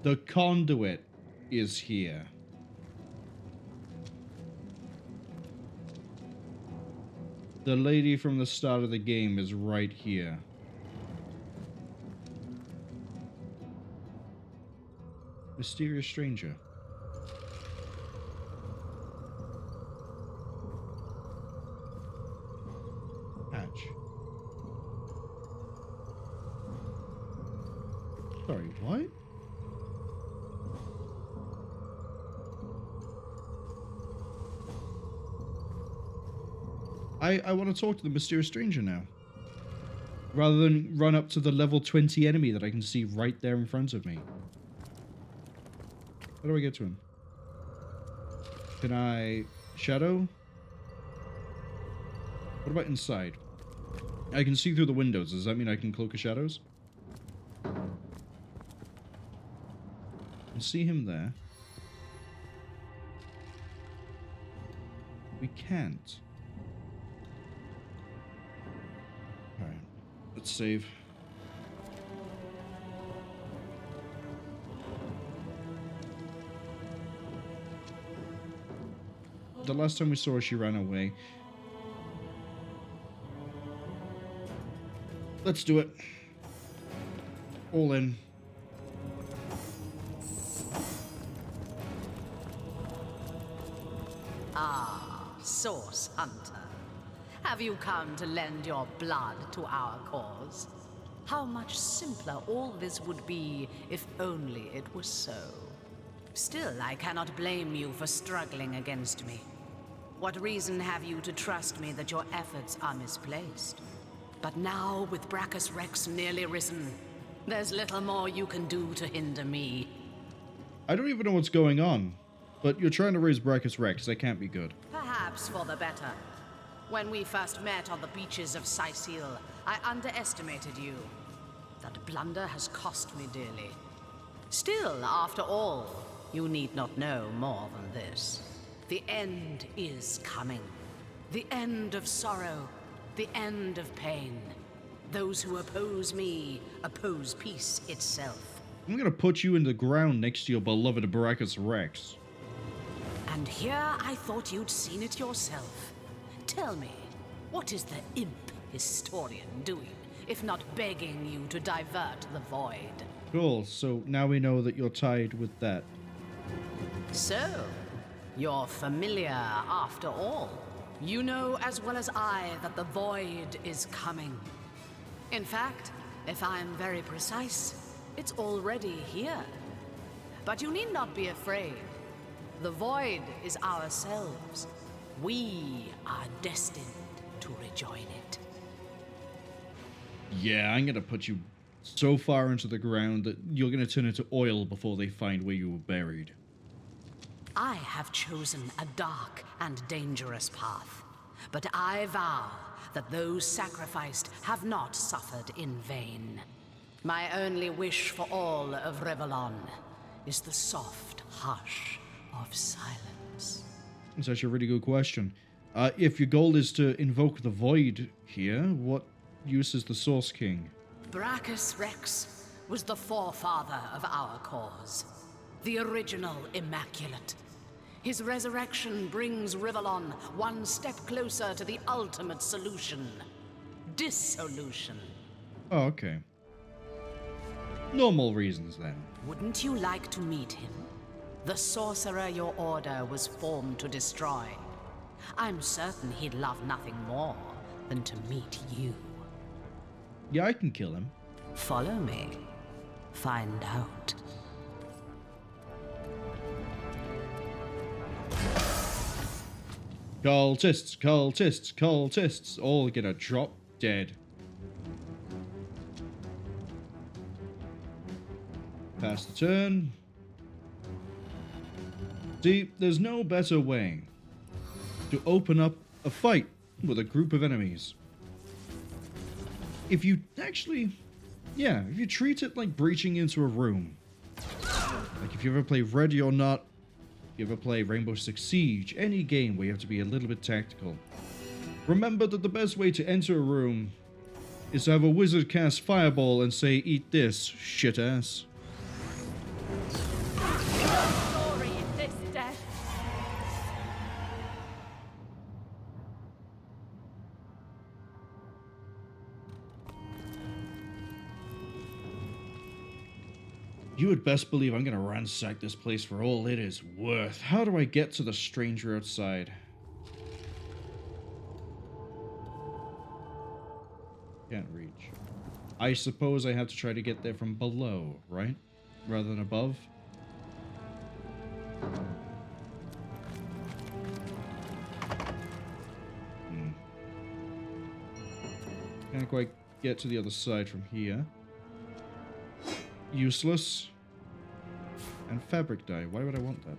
The Conduit is here. The lady from the start of the game is right here. Mysterious stranger. Hatch. Sorry, what? I want to talk to the mysterious stranger now. Rather than run up to the level 20 enemy that I can see right there in front of me. How do I get to him? Can I shadow? What about inside? I can see through the windows. Does that mean I can cloak of shadows? I can see him there. We can't. Alright, let's save. The last time we saw her, she ran away. Let's do it. All in. Ah, Source Hunter. Have you come to lend your blood to our cause? How much simpler all this would be if only it was so. Still, I cannot blame you for struggling against me. What reason have you to trust me that your efforts are misplaced? But now, with Braccus Rex nearly risen, there's little more you can do to hinder me. I don't even know what's going on, but you're trying to raise Braccus Rex. That can't be good. Perhaps for the better. When we first met on the beaches of Cecil, I underestimated you. That blunder has cost me dearly. Still, after all, you need not know more than this. The end is coming. The end of sorrow. The end of pain. Those who oppose me oppose peace itself. I'm gonna put you in the ground next to your beloved Braccus Rex. And here I thought you'd seen it yourself. Tell me, what is the imp historian doing, if not begging you to divert the void? Cool, so now we know that you're tied with that. So, you're familiar after all. You know as well as I that the void is coming. In fact, if I'm very precise, it's already here. But you need not be afraid. The void is ourselves. We are destined to rejoin it. Yeah, I'm gonna put you so far into the ground that you're gonna turn into oil before they find where you were buried. I have chosen a dark and dangerous path, but I vow that those sacrificed have not suffered in vain. My only wish for all of Rivellon is the soft hush of silence. That's actually a really good question. If your goal is to invoke the void here, what use is the Source King? Braccus Rex was the forefather of our cause, the original Immaculate. His resurrection brings Rivellon one step closer to the ultimate solution: dissolution. Oh, okay. Normal reasons, then. Wouldn't you like to meet him? The sorcerer your order was formed to destroy. I'm certain he'd love nothing more than to meet you. Yeah, I can kill him. Follow me. Find out. Cultists, cultists, cultists, all gonna drop dead. Pass the turn. See, there's no better way to open up a fight with a group of enemies if you actually, yeah, if you treat it like breaching into a room, like if you ever play Ready or Not, if you ever play Rainbow Six Siege, any game where you have to be a little bit tactical, remember that the best way to enter a room is to have a wizard cast Fireball and say, "Eat this, shit ass." Glory in this death. You would best believe I'm gonna ransack this place for all it is worth. How do I get to the stranger outside? Can't reach. I suppose I have to try to get there from below, right? Rather than above? Can't quite get to the other side from here. Useless. And fabric dye. Why would I want that?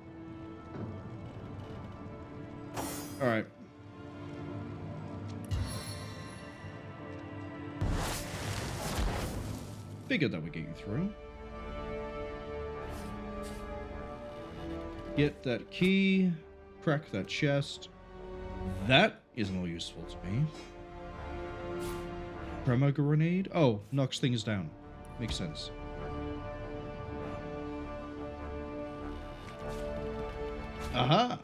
Alright. Figured that would get you through. Get that key. Crack that chest. That is more useful to me. Tremor grenade? Oh, knocks things down. Makes sense. Aha!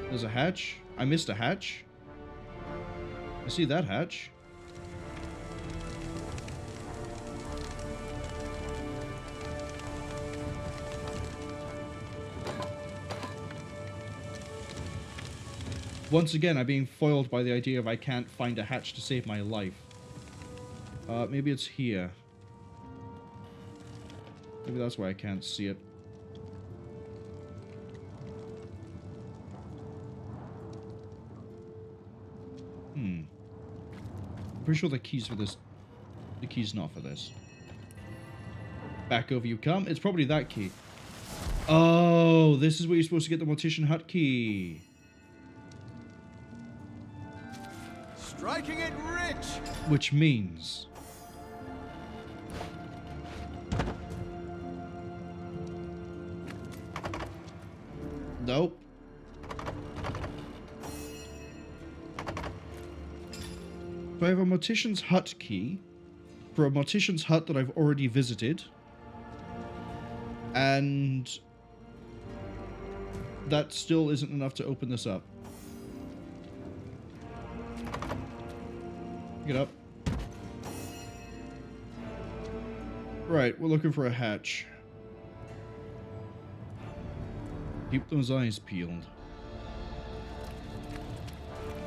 There's a hatch. I missed a hatch. I see that hatch. Once again, I'm being foiled by the idea of I can't find a hatch to save my life. Maybe it's here. Maybe that's why I can't see it. I'm pretty sure the key's for this. The key's not for this. Back over you come. It's probably that key. Oh, this is where you're supposed to get the Mortician Hut key. Striking it rich! Which means... Nope. So I have a Mortician's Hut key for a Mortician's Hut that I've already visited. And that still isn't enough to open this up. Pick it up. Right, we're looking for a hatch. Keep those eyes peeled.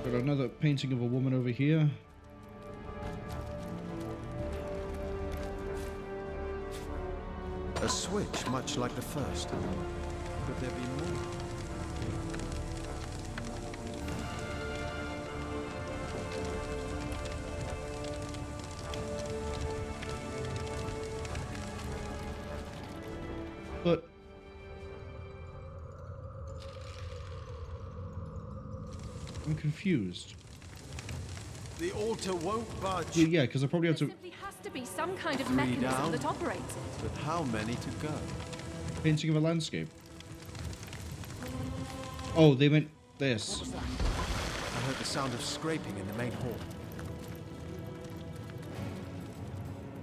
Got another painting of a woman over here. A switch much like the first. Could there be more? But I'm confused. The altar won't budge. Yeah, because I probably have to... There simply has to be some kind of mechanism that operates it. But how many to go? Painting of a landscape. Oh, they meant this. What was that? I heard the sound of scraping in the main hall.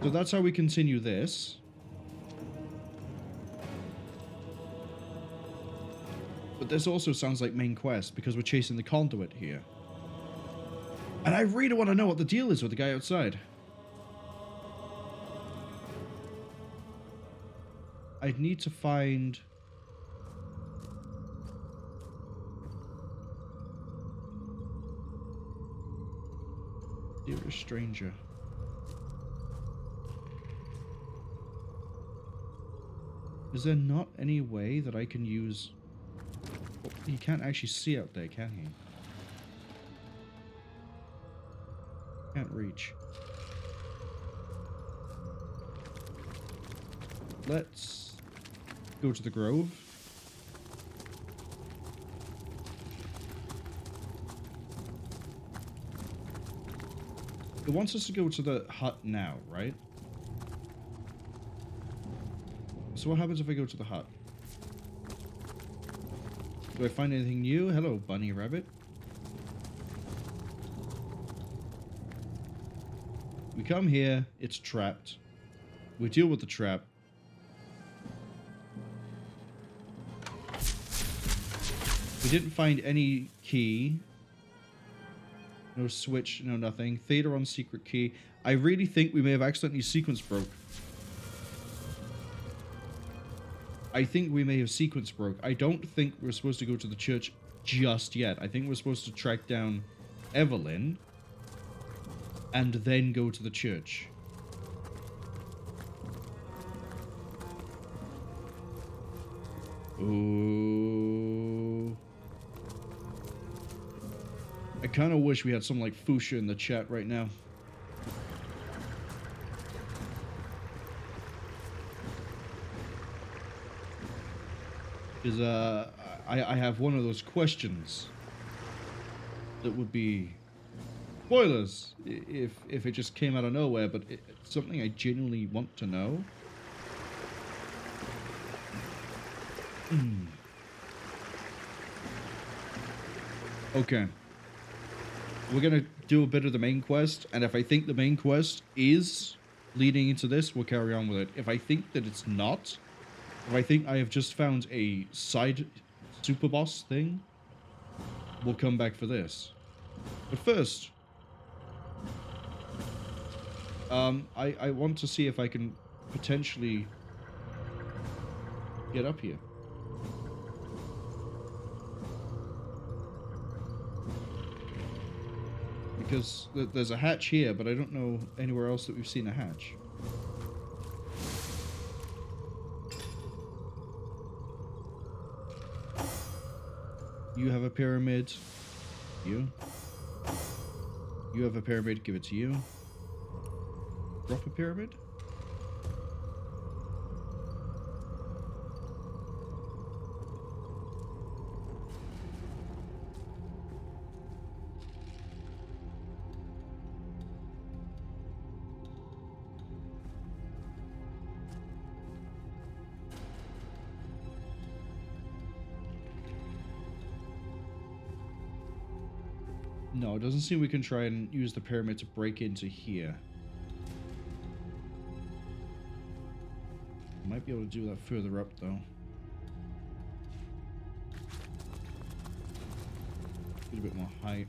So that's how we continue this. But this also sounds like main quest because we're chasing the conduit here. And I really want to know what the deal is with the guy outside. I'd need to find... Dearest stranger. Is there not any way that I can use... Well, he can't actually see out there, can he? Can't reach. Let's go to the grove. It wants us to go to the hut now, right? So what happens if I go to the hut? Do I find anything new? Hello, bunny rabbit. We come here, it's trapped. We deal with the trap. We didn't find any key. No switch, no nothing. Thelyron secret key. I really think we may have accidentally sequence broke. I think we may have sequence broke. I don't think we're supposed to go to the church just yet. I think we're supposed to track down Evelyn and then go to the church. Ooh. I kind of wish we had some like Fuchsia in the chat right now. Because I have one of those questions that would be spoilers if it just came out of nowhere, but it's something I genuinely want to know. Okay. We're gonna do a bit of the main quest, and if I think the main quest is leading into this, we'll carry on with it. If I think that it's not, if I think I have just found a side super boss thing, we'll come back for this. But first, I want to see if I can potentially get up here. Because there's a hatch here, but I don't know anywhere else that we've seen a hatch. You have a pyramid. You. You have a pyramid, give it to you. Drop a pyramid? No, it doesn't seem we can try and use the pyramid to break into here. Might be able to do that further up, though. Get a bit more height.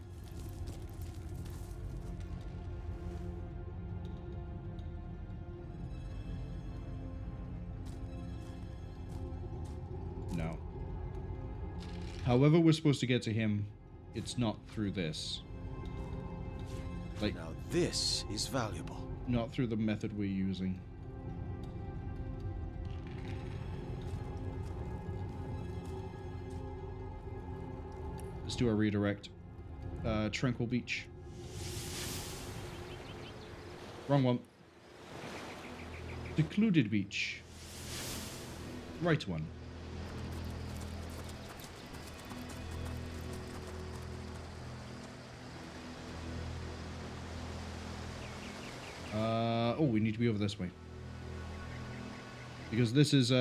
No. However we're supposed to get to him, it's not through this. Like, now this is valuable. Not through the method we're using. Let's do a redirect. Tranquil Beach. Wrong one. Secluded Beach. Right one. Oh, we need to be over this way. Because this is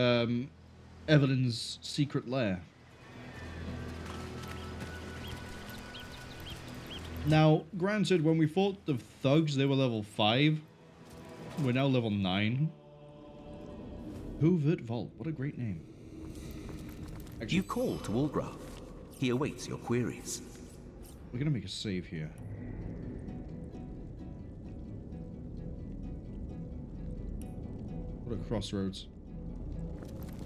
Evelyn's secret lair. Now, granted, when we fought the thugs, they were level 5. We're now level 9. Covert Vault, what a great name. Actually, you call to Walgraf. He awaits your queries. We're gonna make a save here. What a crossroads.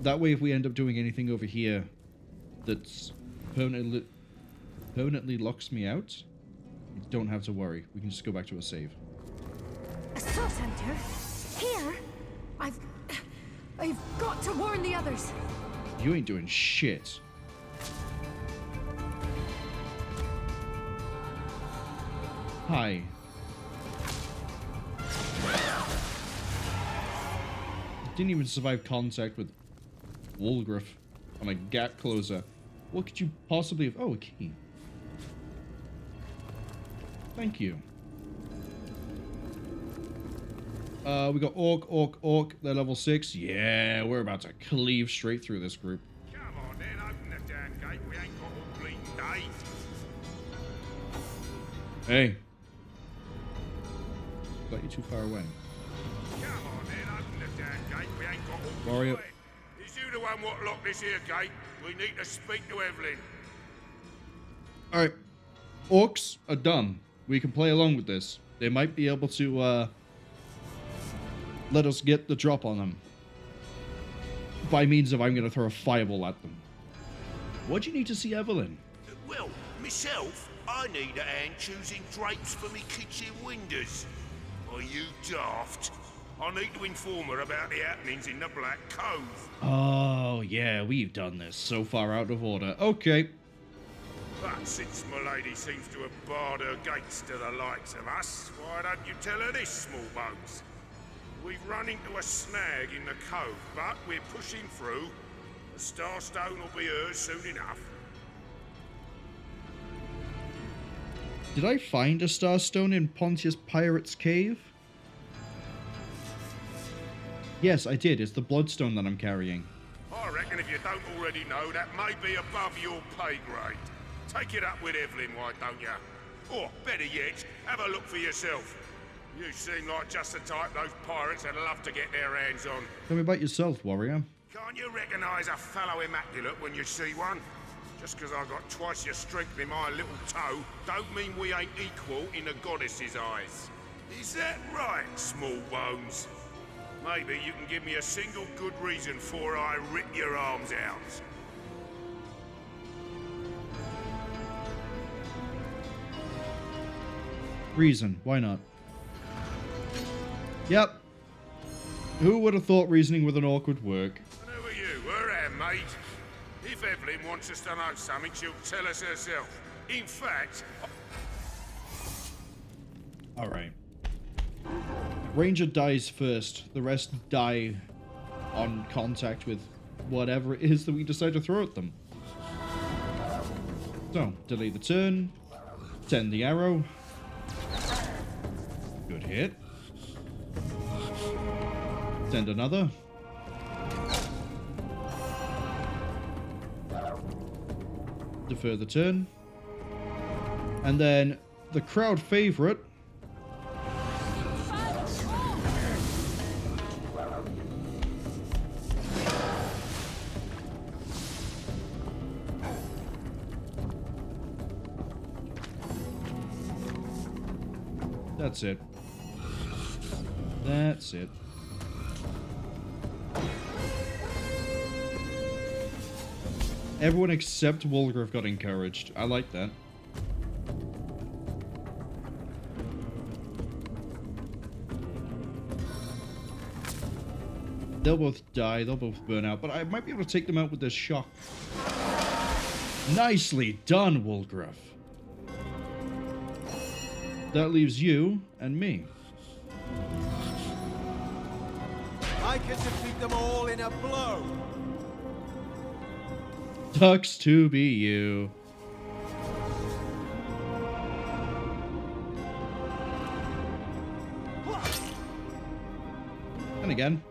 That way, if we end up doing anything over here that's permanently locks me out, you don't have to worry. We can just go back to a save. A soul center? Here? I've got to warn the others. You ain't doing shit. Hi. Didn't even survive contact with Walgraf on a gap closer. What could you possibly have? Oh, a key. Thank you. We got Orc. They're level 6. Yeah, we're about to cleave straight through this group. Come on then, open the damn gate. We ain't got all bleeding day. Hey. Got you too far away. Come on then, open the damn gate. We ain't got all Warrior. Is you the one what locked this here gate? We need to speak to Evelyn. Alright. Orcs are done. We can play along with this. They might be able to let us get the drop on them. By means of I'm going to throw a fireball at them. What do you need to see Evelyn? Well, myself, I need a hand choosing drapes for me kitchen windows. Are you daft? I need to inform her about the happenings in the Black Cove. Oh, yeah, we've done this. So far out of order. Okay. But since my lady seems to have barred her gates to the likes of us, why don't you tell her this, small bones? We've run into a snag in the cove, but we're pushing through. The Starstone will be hers soon enough. Did I find a Starstone in Pontius Pirate's cave? Yes, I did. It's the Bloodstone that I'm carrying. I reckon if you don't already know, that may be above your pay grade. Take it up with Evelyn, why don't you? Or, better yet, have a look for yourself. You seem like just the type those pirates would love to get their hands on. Tell me about yourself, warrior. Can't you recognise a fellow immaculate when you see one? Just because I've got twice your strength in my little toe, don't mean we ain't equal in a goddess's eyes. Is that right, small bones? Maybe you can give me a single good reason for I rip your arms out. Reason. Why not? Yep. Who would have thought reasoning with an orc would work? And who are you? Her handmaid? If Evelyn wants us to know something, she'll tell us herself. In fact... Alright. Ranger dies first. The rest die on contact with whatever it is that we decide to throw at them. So, delay the turn. Send the arrow. Good hit. Send another. Defer the turn. And then the crowd favorite. That's it. That's it. Everyone except Wolgraff got encouraged. I like that. They'll both die, they'll both burn out, but I might be able to take them out with this shock. Nicely done, Wolgraff. That leaves you and me. I can defeat them all in a blow. Ducks to be you. And again.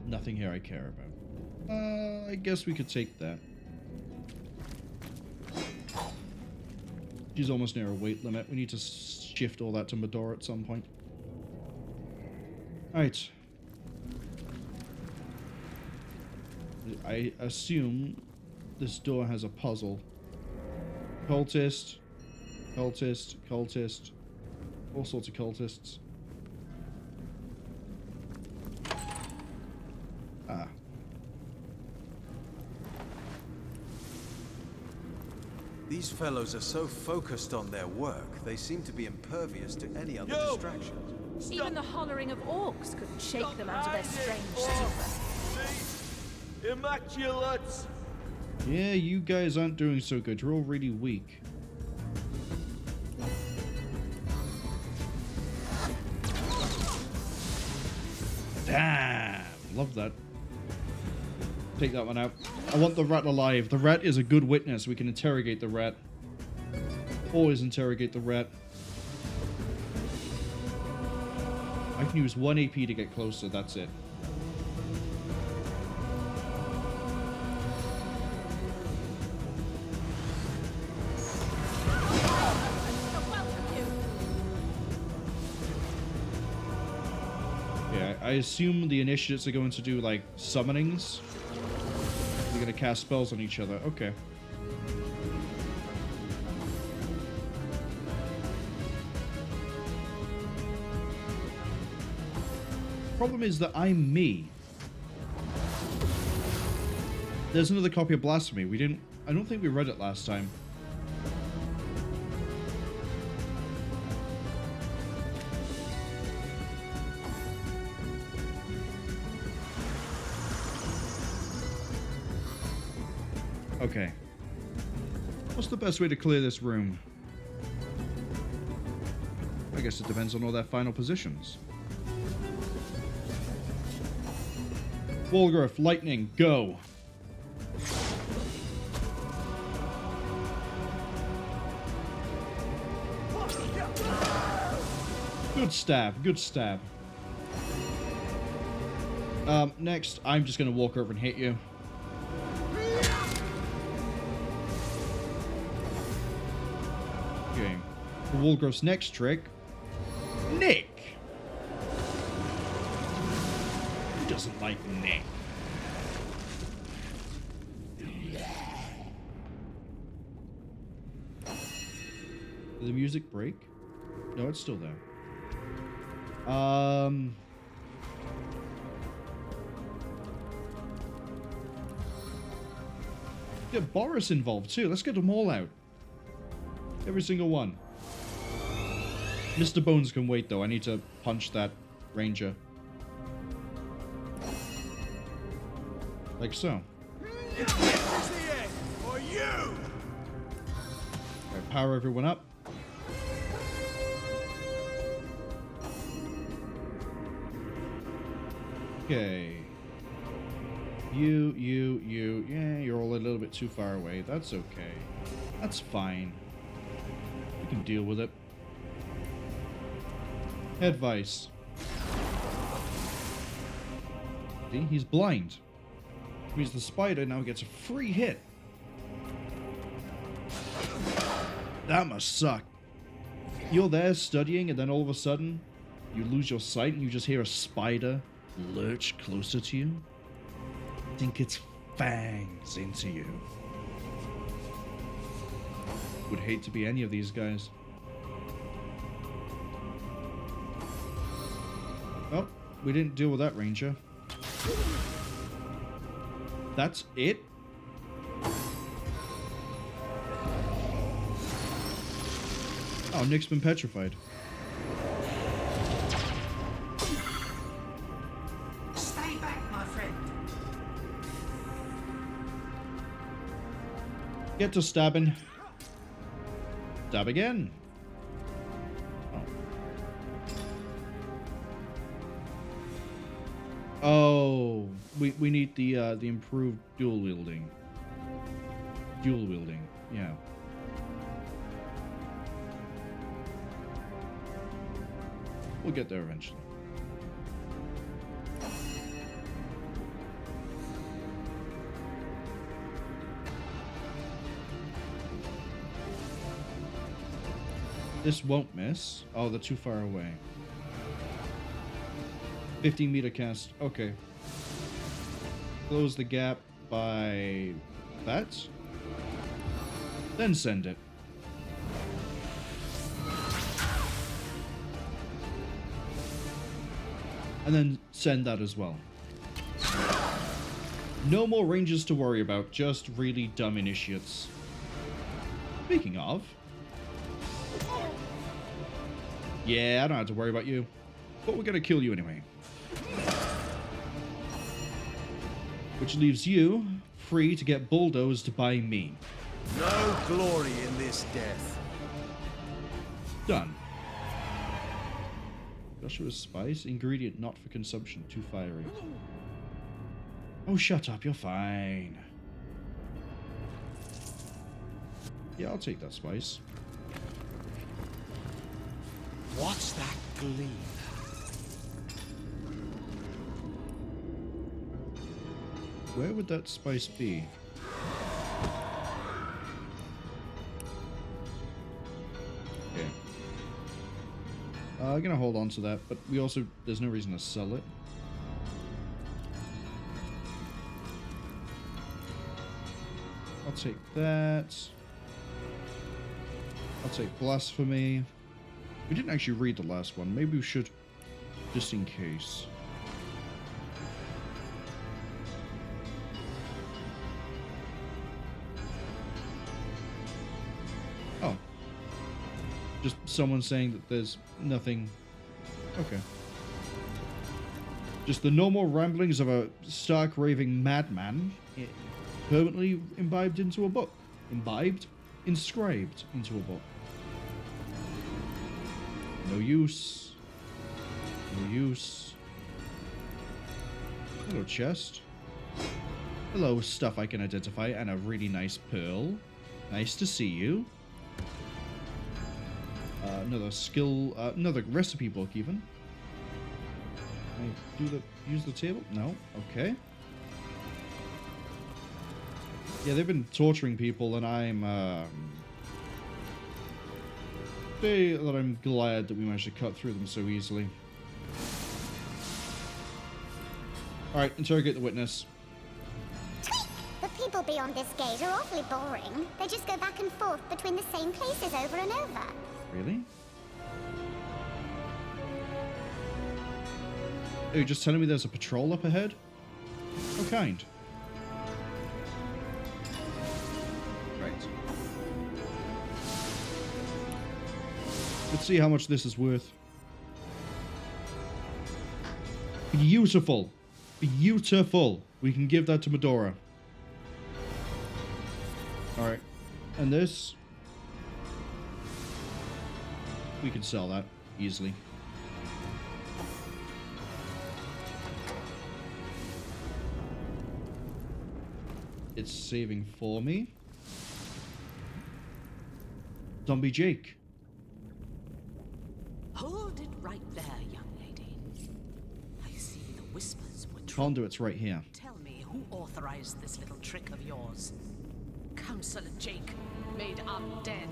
Nothing here I care about. I guess we could take that. She's almost near a weight limit. We need to shift all that to Medora at some point. Alright. I assume this door has a puzzle. Cultist. Cultist. Cultist. All sorts of cultists. Ah. These fellows are so focused on their work, they seem to be impervious to any other distractions. Even the hollering of orcs couldn't shake them out of their strange stupor. Immaculates! Yeah, you guys aren't doing so good. You're all really weak. Damn! Love that. Take that one out. I want the rat alive. The rat is a good witness. We can interrogate the rat. Always interrogate the rat. I can use 1 AP to get closer. That's it. Yeah, I assume the initiates are going to do, like, summonings. They're going to cast spells on each other. Okay. Problem is that I'm me. There's another copy of Blasphemy. I don't think we read it last time. Okay. What's the best way to clear this room? I guess it depends on all their final positions. Walgriff, lightning, go. Good stab, good stab. Next, I'm just gonna walk over and hit you. Okay. For Walgriff's next trick, Nick. Who doesn't like Nick? Did the music break? No, it's still there. Get Boris involved too. Let's get them all out. Every single one. Mr. Bones can wait though. I need to punch that ranger. Like so. For you! Right, power everyone up. Okay. You. Yeah, you're all a little bit too far away. That's okay. That's fine. We can deal with it. Head vice. See, he's blind. Which means the spider now gets a free hit. That must suck. You're there studying and then all of a sudden you lose your sight and you just hear a spider lurch closer to you. Sink its fangs into you. Would hate to be any of these guys. Oh, we didn't deal with that ranger. That's it? Oh, Nick's been petrified. Stay back, my friend. Get to stabbing. Stab again. Oh, we need the improved dual wielding. Dual wielding, yeah. We'll get there eventually. This won't miss. Oh, they're too far away. 15-meter cast. Okay. Close the gap by that. Then send it. And then send that as well. No more rangers to worry about, just really dumb initiates. Speaking of... Yeah, I don't have to worry about you. But we're gonna kill you anyway. Which leaves you free to get bulldozed by me. No glory in this death. Done. Joshua's spice. Ingredient not for consumption. Too fiery. Oh, shut up. You're fine. Yeah, I'll take that spice. What's that gleam? Where would that spice be? Okay. I'm gonna hold on to that, but we also, there's no reason to sell it. I'll take that. I'll take Blasphemy. We didn't actually read the last one. Maybe we should, just in case. Oh. Just someone saying that there's nothing. Okay. Just the normal ramblings of a stark raving madman permanently imbibed into a book. Imbibed? Inscribed into a book. No use. No use. Hello, chest. Hello, stuff I can identify, and a really nice pearl. Nice to see you. Another skill, another recipe book even. Can I use the table? No? Okay. Yeah, they've been torturing people, and I'm glad that we managed to cut through them so easily. Alright, interrogate the witness. The people beyond this gate are awfully boring. They just go back and forth between the same places over and over. Really? Oh, you're just telling me there's a patrol up ahead? How kind. Right. Let's see how much this is worth. Beautiful. Beautiful. We can give that to Medora. Alright. And this... we can sell that easily. It's saving for me. Zombie Jake. Hold it right there, young lady. I see the whispers were true. Conduit's right here. Tell me, who authorized this little trick of yours? Councillor Jake, made undead.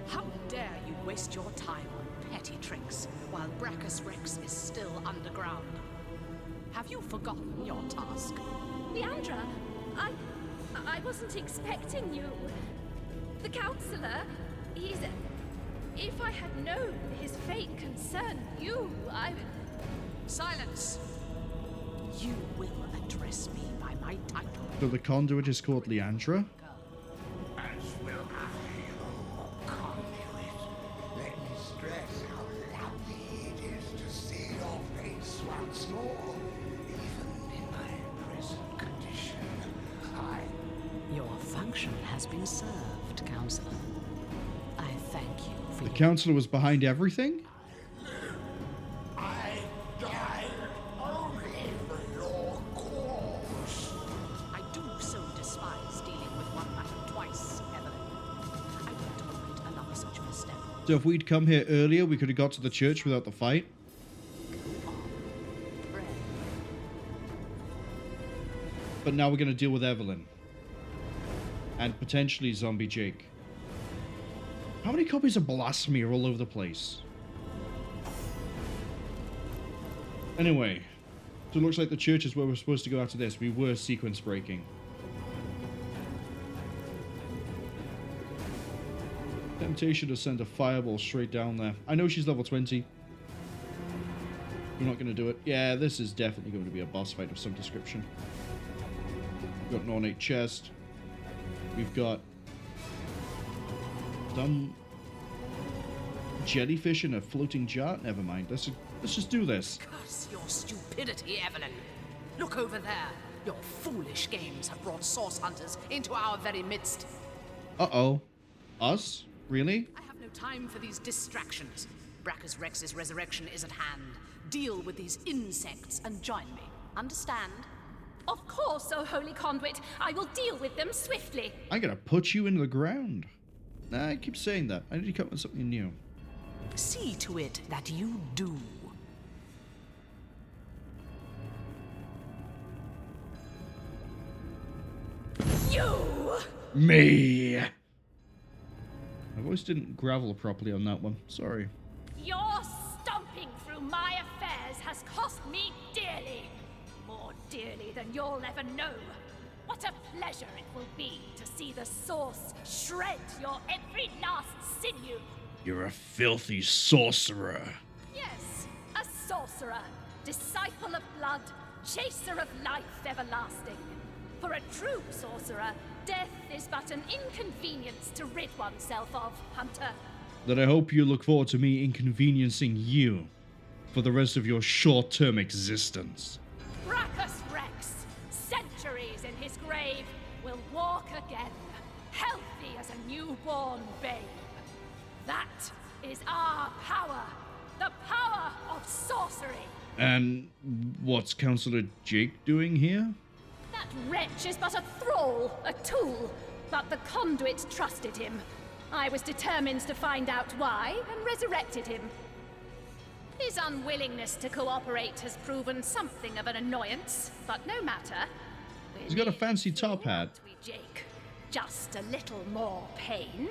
How dare you waste your time on petty tricks while Braccus Rex is still underground? Have you forgotten your task? Leandra, I wasn't expecting you. The Councillor, he's... If I had known his fate concerned you, I... Silence! You will address me by my title. So the conduit is called Leandra? As will I, Conduit. Let me stress how lovely it is to see your face once more. Even in my present condition, Your function has been served, Councillor. I thank you for The Councillor was behind everything? I died only for your cause. I do so despise dealing with one matter twice, Evelyn. I won't tolerate another such misstep. So if we'd come here earlier, we could have got to the church without the fight? But now we're going to deal with Evelyn. And potentially Zombie Jake. How many copies of Blasphemy are all over the place? Anyway. So it looks like the church is where we're supposed to go after this. We were sequence breaking. Temptation to send a fireball straight down there. I know she's level 20. We're not going to do it. Yeah, this is definitely going to be a boss fight of some description. We've got an ornate chest. We've got some jellyfish in a floating jar. Never mind. Let's just do this. Curse your stupidity, Evelyn. Look over there. Your foolish games have brought source hunters into our very midst. Uh-oh. Us? Really? I have no time for these distractions. Braccus Rex's resurrection is at hand. Deal with these insects and join me. Understand? Of course, O Holy Conduit. I will deal with them swiftly. I'm gonna put you into the ground. Nah, I keep saying that. I need to come up with something new. See to it that you do. You! Me! My voice didn't gravel properly on that one. Sorry. Your stomping through my affairs has cost me dearly. More dearly than you'll ever know. What a pleasure it will be to see the Source shred your every last sinew. You're a filthy sorcerer. Yes, a sorcerer, disciple of blood, chaser of life everlasting. For a true sorcerer, death is but an inconvenience to rid oneself of, Hunter. Then I hope you look forward to me inconveniencing you for the rest of your short-term existence. Braccus Rex, centuries in his grave, will walk again, healthy as a newborn babe. That is our power, the power of sorcery. And what's Councillor Jake doing here? That wretch is but a thrall, a tool, but the Conduit trusted him. I was determined to find out why, and resurrected him. His unwillingness to cooperate has proven something of an annoyance, but no matter. He's got a fancy top hat. Jake, just a little more pain.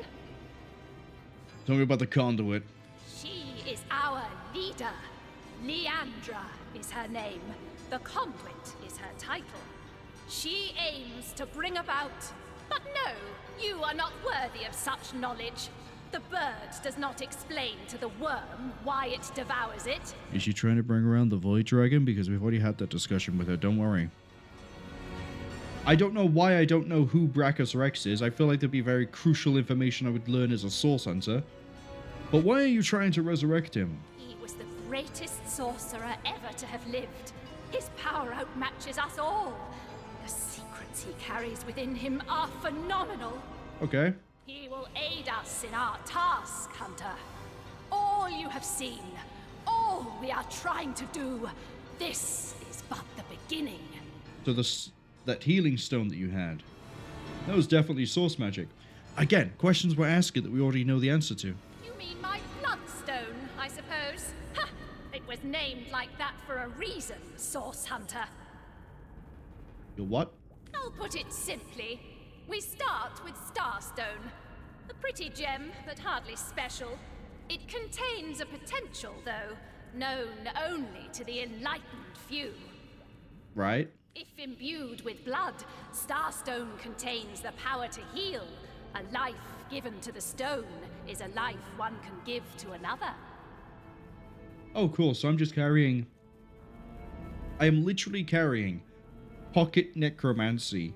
Tell me about the Conduit. She is our leader. Leandra is her name. The Conduit is her title. She aims to bring about... But no, you are not worthy of such knowledge. The bird does not explain to the worm why it devours it. Is she trying to bring around the Void Dragon? Because we've already had that discussion with her, don't worry. I don't know why I don't know who Braccus Rex is. I feel like there'd be very crucial information I would learn as a Source Hunter. But why are you trying to resurrect him? He was the greatest sorcerer ever to have lived. His power outmatches us all. The secrets he carries within him are phenomenal. Okay. He will aid us in our task, Hunter. All you have seen, all we are trying to do, this is but the beginning. So that healing stone that you had, that was definitely source magic. Again, questions we're asking that we already know the answer to. You mean my bloodstone, I suppose? Ha! It was named like that for a reason, Source Hunter. Your what? I'll put it simply. We start with Starstone. A pretty gem, but hardly special. It contains a potential, though, known only to the enlightened few. Right. If imbued with blood, Starstone contains the power to heal. A life given to the stone is a life one can give to another. Oh, cool. So I'm just carrying... I am literally carrying pocket necromancy.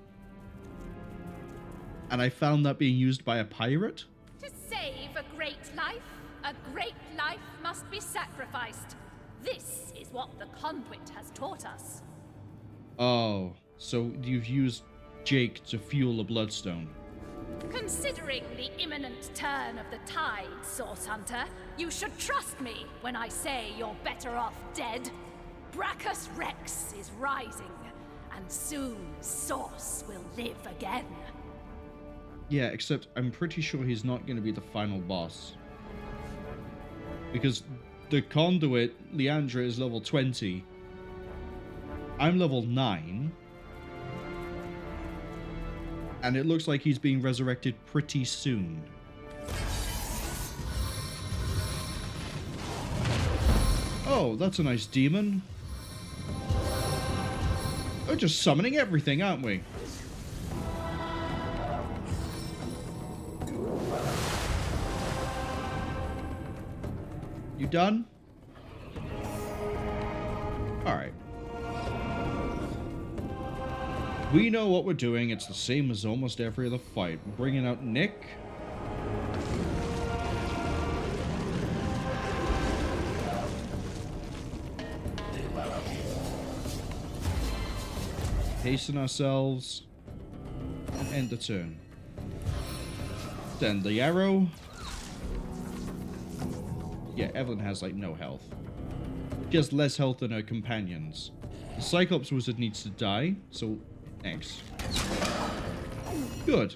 And I found that being used by a pirate? To save a great life must be sacrificed. This is what the Conduit has taught us. Oh, so you've used Jake to fuel a bloodstone. Considering the imminent turn of the tide, Source Hunter, you should trust me when I say you're better off dead. Braccus Rex is rising, and soon Source will live again. Yeah, except I'm pretty sure he's not going to be the final boss. Because the Conduit, Leandra, is level 20. I'm level 9. And it looks like he's being resurrected pretty soon. Oh, that's a nice demon. We're just summoning everything, aren't we? You done? Alright. We know what we're doing. It's the same as almost every other fight. We're bringing out Nick. Hasten ourselves. And end the turn. Then the arrow. Yeah, Evelyn has like no health. She has less health than her companions. The Cyclops Wizard needs to die, so X. Good.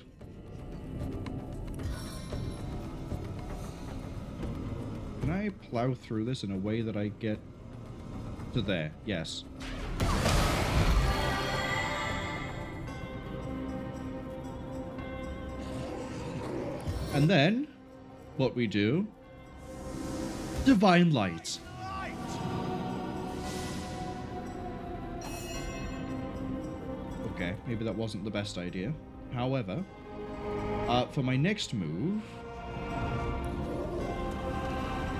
Can I plow through this in a way that I get to there? Yes. And then, what we do... Divine Light. Okay, maybe that wasn't the best idea. However, for my next move...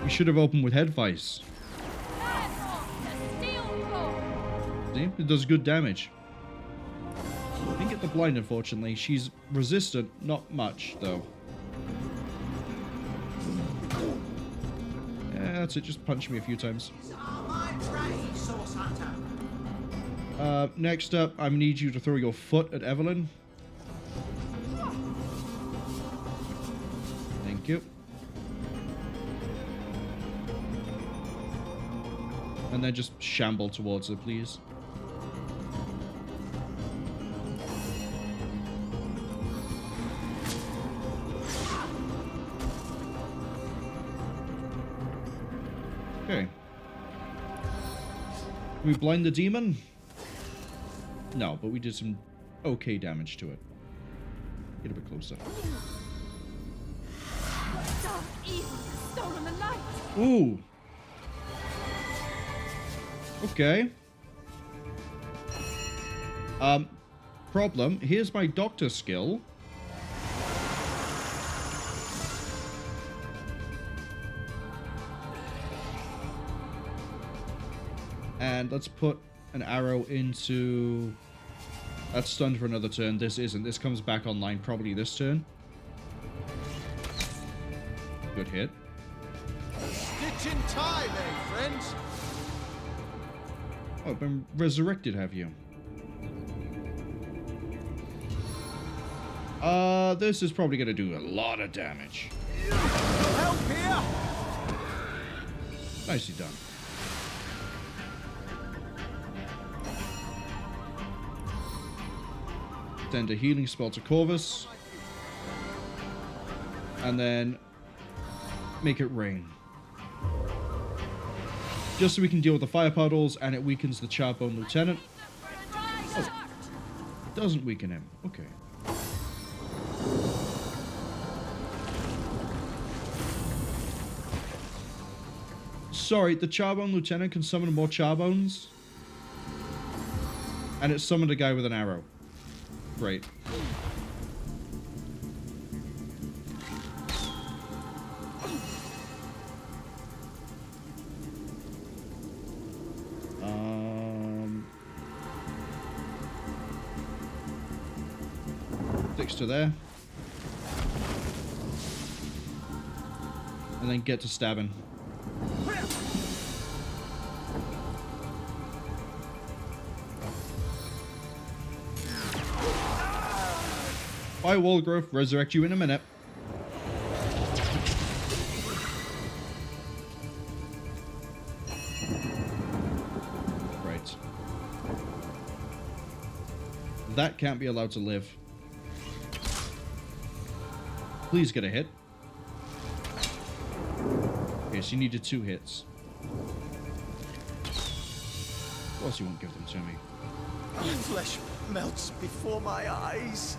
We should have opened with Head Vice. See? It does good damage. Didn't get the blind, unfortunately. She's resistant, not much, though. Yeah, that's it. Just punch me a few times. Next up, I need you to throw your foot at Evelyn. Thank you. And then just shamble towards her, please. Okay. Can we blind the demon? No, but we did some okay damage to it. Get a bit closer. Dark evil has stolen the light. Ooh. Okay. Problem. Here's my doctor skill. And let's put an arrow into... That's stunned for another turn. This isn't. This comes back online probably this turn. Good hit. Stitch in time, eh, friends? Oh, been resurrected, have you? This is probably going to do a lot of damage. Help here! Nicely done. Send a healing spell to Corvus. And then make it rain. Just so we can deal with the fire puddles, and it weakens the Charbone Lieutenant. Oh, it doesn't weaken him. Okay. Sorry, the Charbone Lieutenant can summon more Charbones. And it summoned a guy with an arrow. Great. Sticks to there. And then get to stabbing. Bye, wall growth. Resurrect you in a minute. Right. That can't be allowed to live. Please get a hit. Okay, so you needed 2 hits. Of course you won't give them to me. Flesh melts before my eyes.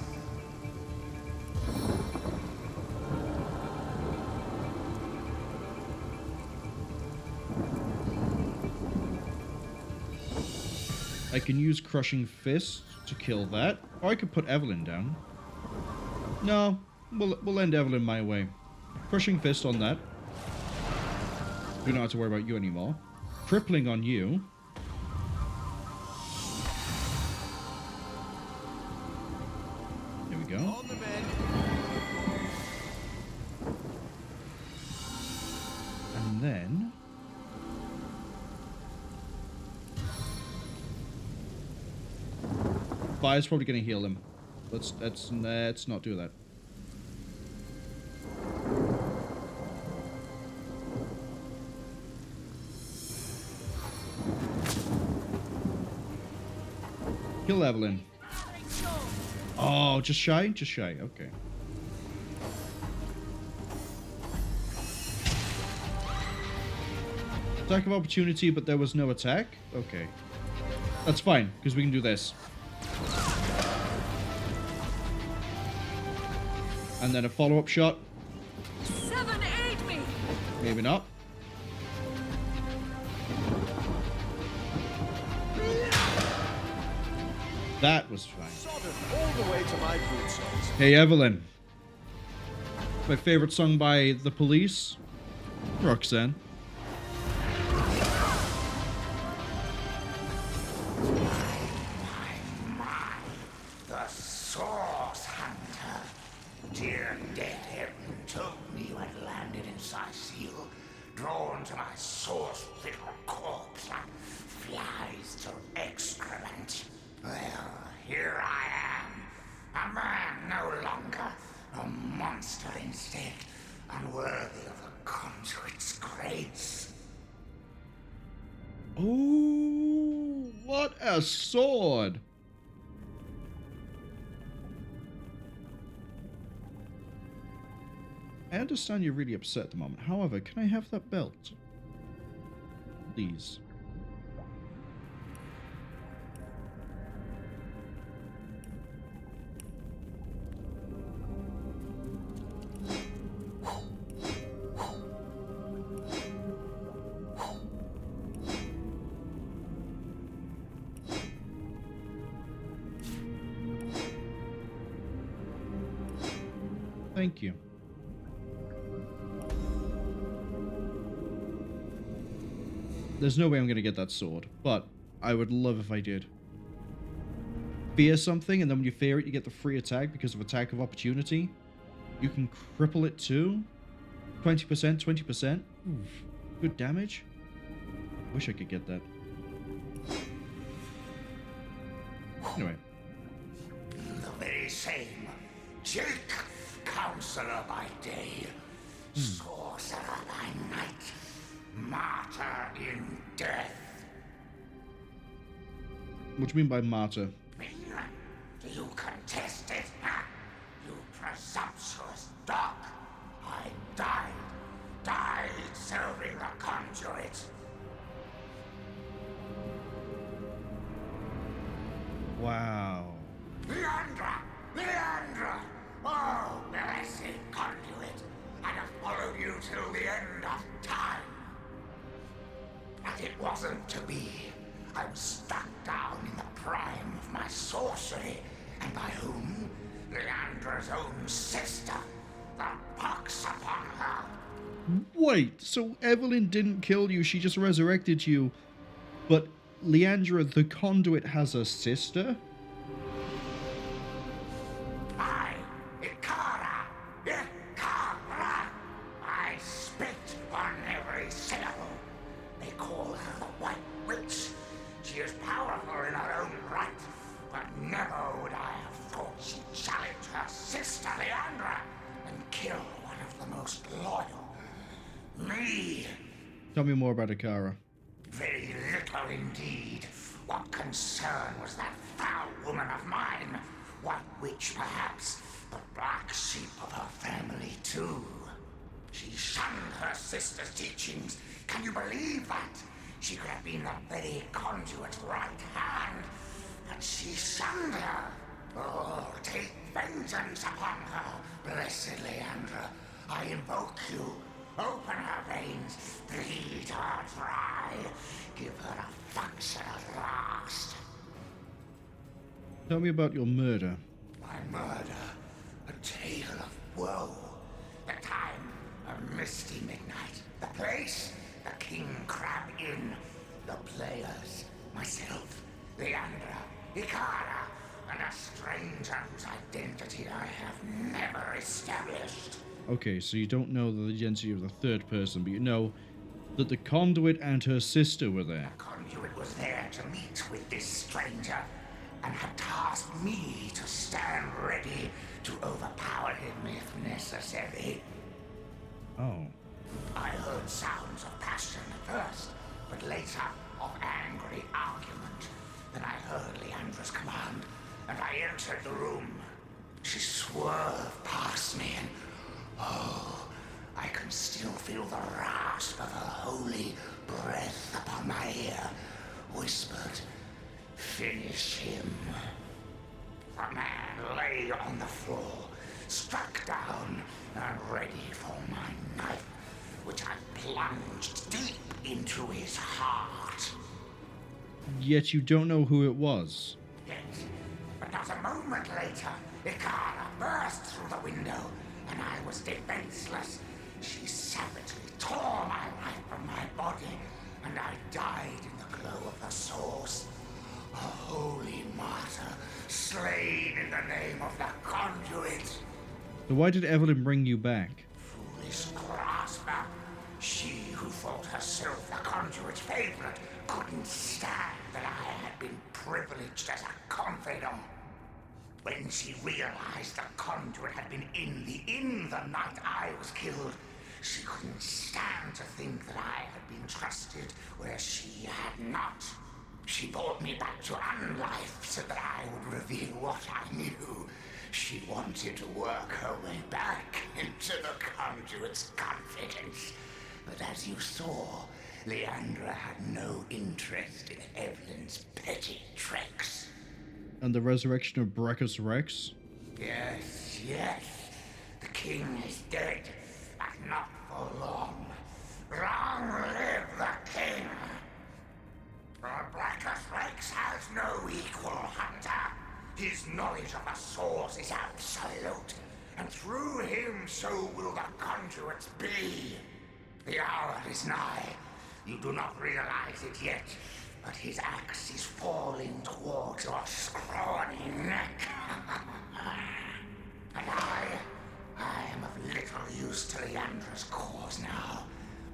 I can use Crushing Fist to kill that, or I could put Evelyn down. No, we'll end Evelyn my way. Crushing Fist on that. We don't have to worry about you anymore. Crippling on you. There we go. On the mend. And then... Fire's probably going to heal him. Let's not do that. Kill Evelyn. Oh, just shy? Just shy. Okay. Attack of opportunity, but there was no attack? Okay. That's fine, because we can do this. And then a follow-up shot. 7-8 me. Maybe not. That was fine. All the way to my boot soles. Hey, Evelyn. My favorite song by The Police. Roxanne. The Source Hunter. Dear dead Heaven told me you had landed in Cecil, drawn to my source-filled corpse like flies to excrement. Well, here I am. A man no longer. A monster instead. Unworthy of the Conduit's grace. Oh, what a sword! I understand you're really upset at the moment. However, can I have that belt? Please. Thank you. There's no way I'm going to get that sword, but I would love if I did. Fear something, and then when you fear it, you get the free attack because of attack of opportunity. You can cripple it too. 20%, 20%. Oof. Good damage. Wish I could get that. Anyway. The very same. Jake, Councillor by day, Sourceror by night, martyr in death. What do you mean by martyr? Do you contest it, huh? You presumptuous dog. I died serving the Conduit. Wow. Leandra! Oh, blessed Conduit! I'd have followed you till the end of time. But it wasn't to be. I was struck down in the prime of my sorcery, and by whom? Leandra's own sister. The pox upon her. Wait, so Evelyn didn't kill you, she just resurrected you, but Leandra the Conduit has a sister? I spit on every syllable. They call her the White Witch. She is powerful in her own right, but never would I have thought she'd challenge her sister Leandra and kill one of the most loyal. Me. Tell me more about Akara. Very little indeed. What concern was that foul woman of mine? White Witch, perhaps, but black sheep of her family, too. She shunned her sister's teachings. Can you believe that? She could have been the very Conduit's right hand, but she shunned her. Oh, take vengeance upon her, blessed Leandra. I invoke you. Open her veins, bleed her dry. Give her a function at last. Tell me about your murder. My murder, a tale of woe. The time, a misty midnight. The place, the King Crab Inn. The players, myself, Leandra, Ikara, and a stranger whose identity I have never established. Okay, so you don't know the identity of the third person, but you know that the Conduit and her sister were there. The Conduit was there to meet with this stranger, and had tasked me to stand ready to overpower him if necessary. Oh. I heard sounds of passion at first, but later of angry argument. Then I heard Leandra's command. entered the room, she swerved past me and, oh, I can still feel the rasp of her holy breath upon my ear, whispered, "Finish him." The man lay on the floor, struck down and ready for my knife, which I plunged deep into his heart. Yet you don't know who it was. Yet, but not a moment later, Ikara burst through the window, and I was defenseless. She savagely tore my life from my body, and I died in the glow of the source. A holy martyr, slain in the name of the Conduit. So why did Evelyn bring you back? Foolish grasper. She who thought herself the Conduit's favorite couldn't stand that I had been privileged as a confidant. When she realized the Conduit had been in the inn the night I was killed, she couldn't stand to think that I had been trusted where she had not. She brought me back to unlife so that I would reveal what I knew. She wanted to work her way back into the Conduit's confidence. But as you saw, Leandra had no interest in Evelyn's petty tricks. And the resurrection of Braccus Rex? Yes, yes. The king is dead, but not for long. Long live the king! For Braccus Rex has no equal, Hunter. His knowledge of the source is absolute, and through him so will the Conduits be. The hour is nigh. You do not realize it yet, but his axe is falling towards your scrawny neck. And I am of little use to Leandra's cause now.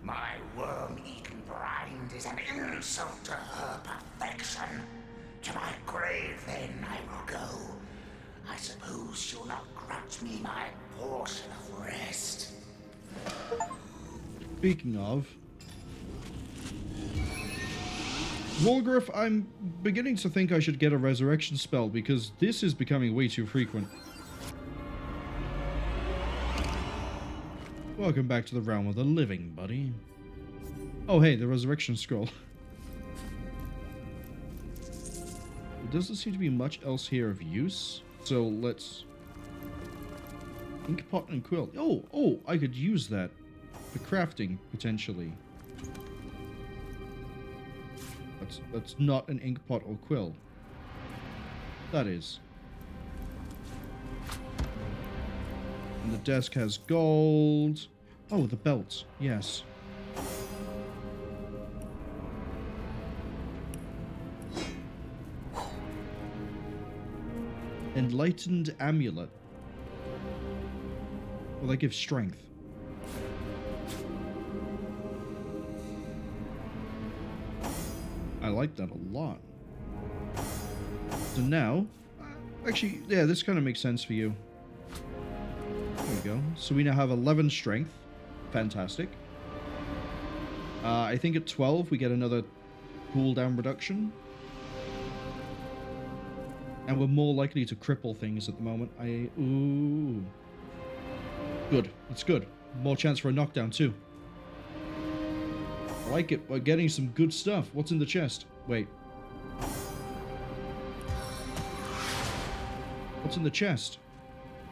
My worm-eaten brine is an insult to her perfection. To my grave, then, I will go. I suppose she'll not grudge me my portion of rest. Speaking of... Wolgraff, I'm beginning to think I should get a resurrection spell, because this is becoming way too frequent. Welcome back to the realm of the living, buddy. Oh hey, the resurrection scroll. There doesn't seem to be much else here of use, so let's... Inkpot and quill. Oh, I could use that for crafting, potentially. That's not an inkpot or quill. That is. And the desk has gold. Oh, the belt. Yes. Enlightened amulet. Well, that gives strength. I like that a lot. So now, actually, yeah, this kind of makes sense for you. There we go. So we now have 11 strength. Fantastic. I think at 12 we get another cooldown reduction. And we're more likely to cripple things at the moment. Ooh. Good. That's good. More chance for a knockdown too. I like it. We're getting some good stuff. What's in the chest? Wait. What's in the chest?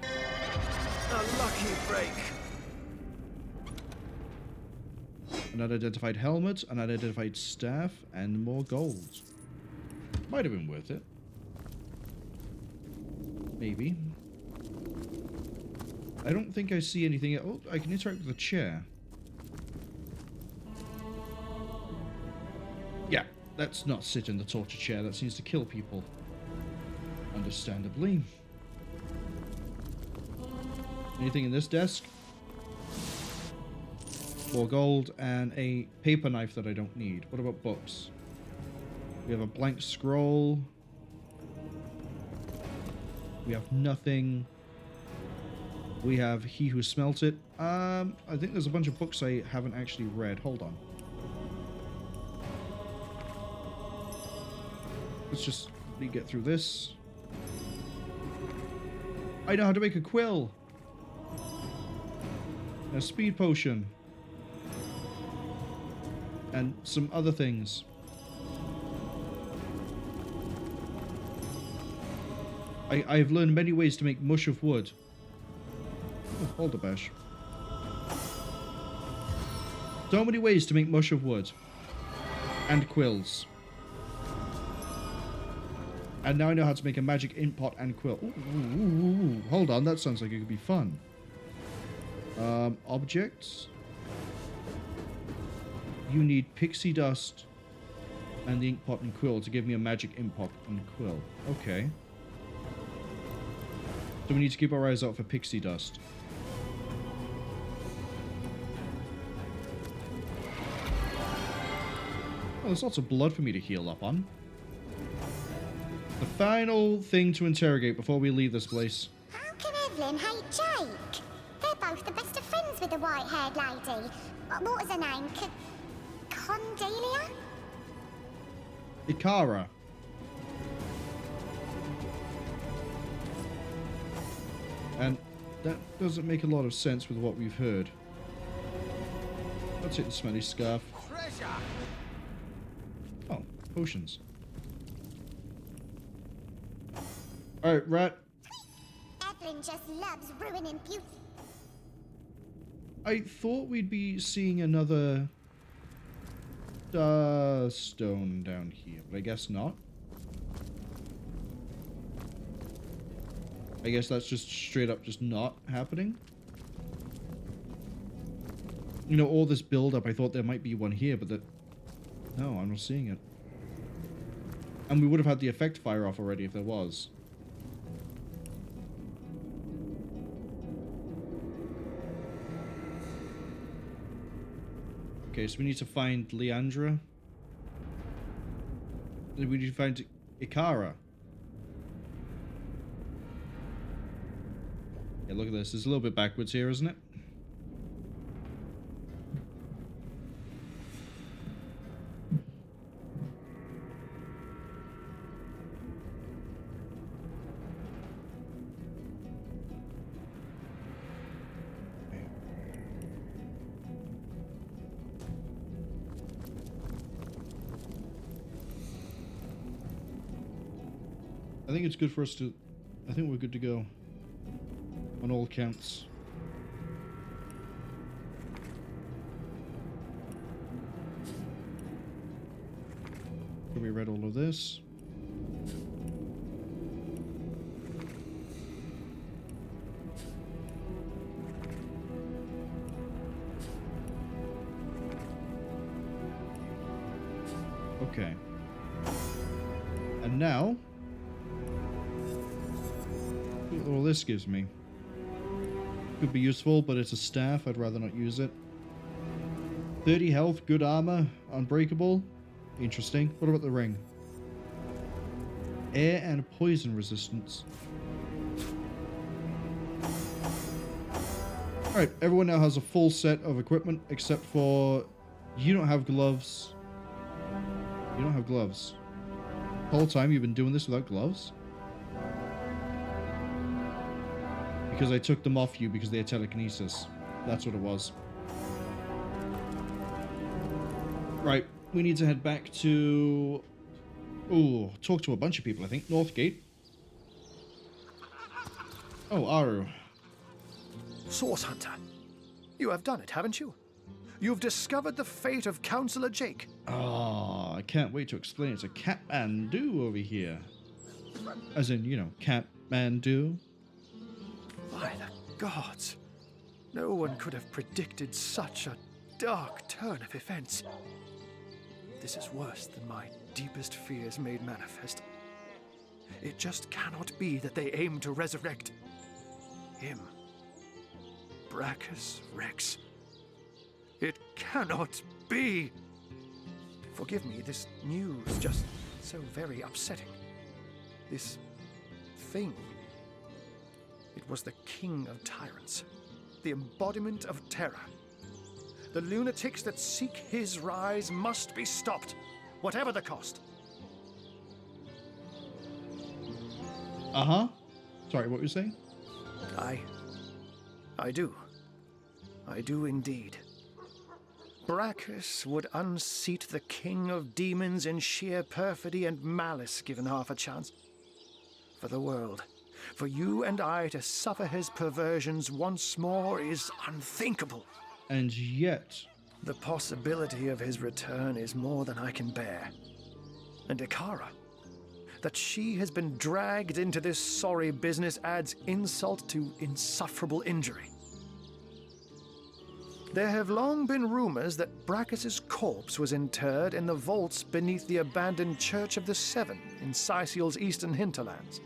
A lucky break. An unidentified helmet, an unidentified staff, and more gold. Might have been worth it. Maybe. I don't think I see anything. Oh, I can interact with the chair. Yeah, let's not sit in the torture chair. That seems to kill people. Understandably. Anything in this desk? 4 gold and a paper knife that I don't need. What about books? We have a blank scroll. We have nothing. We have He Who Smelt It. I think there's a bunch of books I haven't actually read. Hold on. Let's just get through this. I know how to make a quill. A speed potion. And some other things. I've learned many ways to make mush of wood. Oh, hold the bash. So many ways to make mush of wood. And quills. And now I know how to make a magic ink pot and quill. Ooh, hold on, that sounds like it could be fun. Objects. You need pixie dust and the ink pot and quill to give me a magic ink pot and quill. Okay. So we need to keep our eyes out for pixie dust. Oh, there's lots of blood for me to heal up on. The final thing to interrogate before we leave this place. How can Evelyn hate Jake? They're both the best of friends with the white-haired lady. What was her name? Condelia? Ikara. And that doesn't make a lot of sense with what we've heard. Let's hit the smelly scarf. Treasure! Oh, potions. Alright, rat. Evelyn just loves ruining beauty. I thought we'd be seeing another stone down here, but I guess not. I guess that's just straight up just not happening. You know, all this build-up, I thought there might be one here, but no, I'm not seeing it. And we would have had the effect fire off already if there was. Okay, so we need to find Leandra. We need to find Ikara. Yeah, look at this. It's a little bit backwards here, isn't it? I think it's good for us to... I think we're good to go. On all counts. We read all of this. Okay. And now... look what all this gives me. Could be useful, but it's a staff. I'd rather not use it. 30 health, good armor, unbreakable. Interesting. What about the ring? Air and poison resistance. Alright, everyone now has a full set of equipment, except for... you don't have gloves. You don't have gloves. The whole time you've been doing this without gloves? Because I took them off you because they had telekinesis. That's what it was. Right, we need to head back to... ooh, talk to a bunch of people, I think. Northgate. Oh, Arhu. Source Hunter, you have done it, haven't you? You've discovered the fate of Councillor Jake. Oh, I can't wait to explain it to Catmandu over here. As in, you know, Catmandu. By the gods, no one could have predicted such a dark turn of events. This is worse than my deepest fears made manifest. It just cannot be that they aim to resurrect him. Braccus Rex. It cannot be! Forgive me, this news just so very upsetting. This thing. It was the king of tyrants, the embodiment of terror. The lunatics that seek his rise must be stopped, whatever the cost. Uh-huh. Sorry, what were you saying? I do. I do indeed. Braccus would unseat the king of demons in sheer perfidy and malice given half a chance. For the world, for you and I to suffer his perversions once more is unthinkable. And yet... the possibility of his return is more than I can bear. And Ikara, that she has been dragged into this sorry business adds insult to insufferable injury. There have long been rumors that Braccus's corpse was interred in the vaults beneath the abandoned Church of the Seven in Cecil's eastern hinterlands.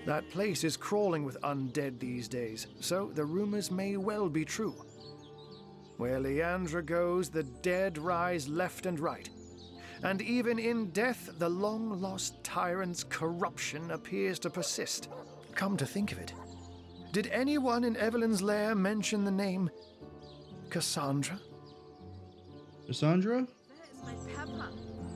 That place is crawling with undead these days, so the rumors may well be true. Where Leandra goes, the dead rise left and right. And even in death, the long-lost tyrant's corruption appears to persist. Come to think of it, did anyone in Evelyn's lair mention the name Cassandra? Cassandra? Where is my pepper?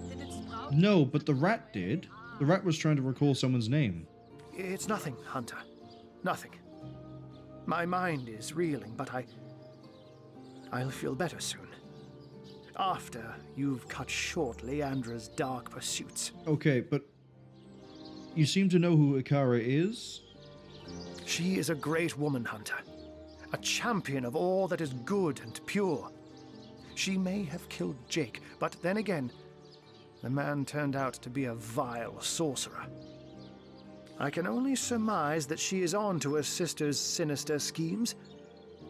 Did it sprout? No, but the rat did. The rat was trying to recall someone's name. It's nothing, Hunter. Nothing. My mind is reeling, but I'll feel better soon. After you've cut short Leandra's dark pursuits. Okay, but you seem to know who Ikara is? She is a great woman, Hunter. A champion of all that is good and pure. She may have killed Jake, but then again, the man turned out to be a vile sorcerer. I can only surmise that she is on to her sister's sinister schemes,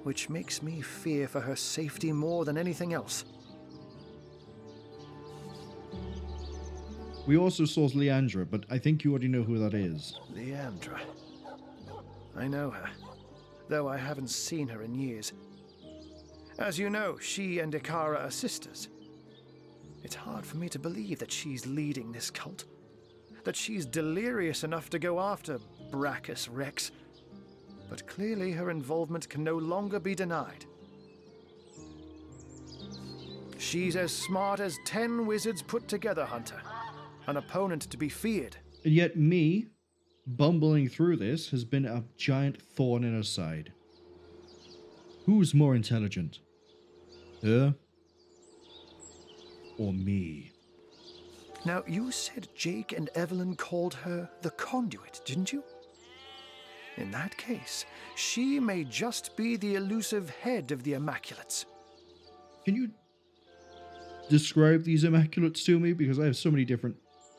which makes me fear for her safety more than anything else. We also saw Leandra, but I think you already know who that is. Leandra. I know her, though I haven't seen her in years. As you know, she and Ikara are sisters. It's hard for me to believe that she's leading this cult, that she's delirious enough to go after Braccus Rex. But clearly her involvement can no longer be denied. She's as smart as 10 wizards put together, Hunter. An opponent to be feared. And yet me, bumbling through this, has been a giant thorn in her side. Who's more intelligent? Her? Or me? Now, you said Jake and Evelyn called her the Conduit, didn't you? In that case, she may just be the elusive head of the Immaculates. Can you describe these Immaculates to me? Because I have so many different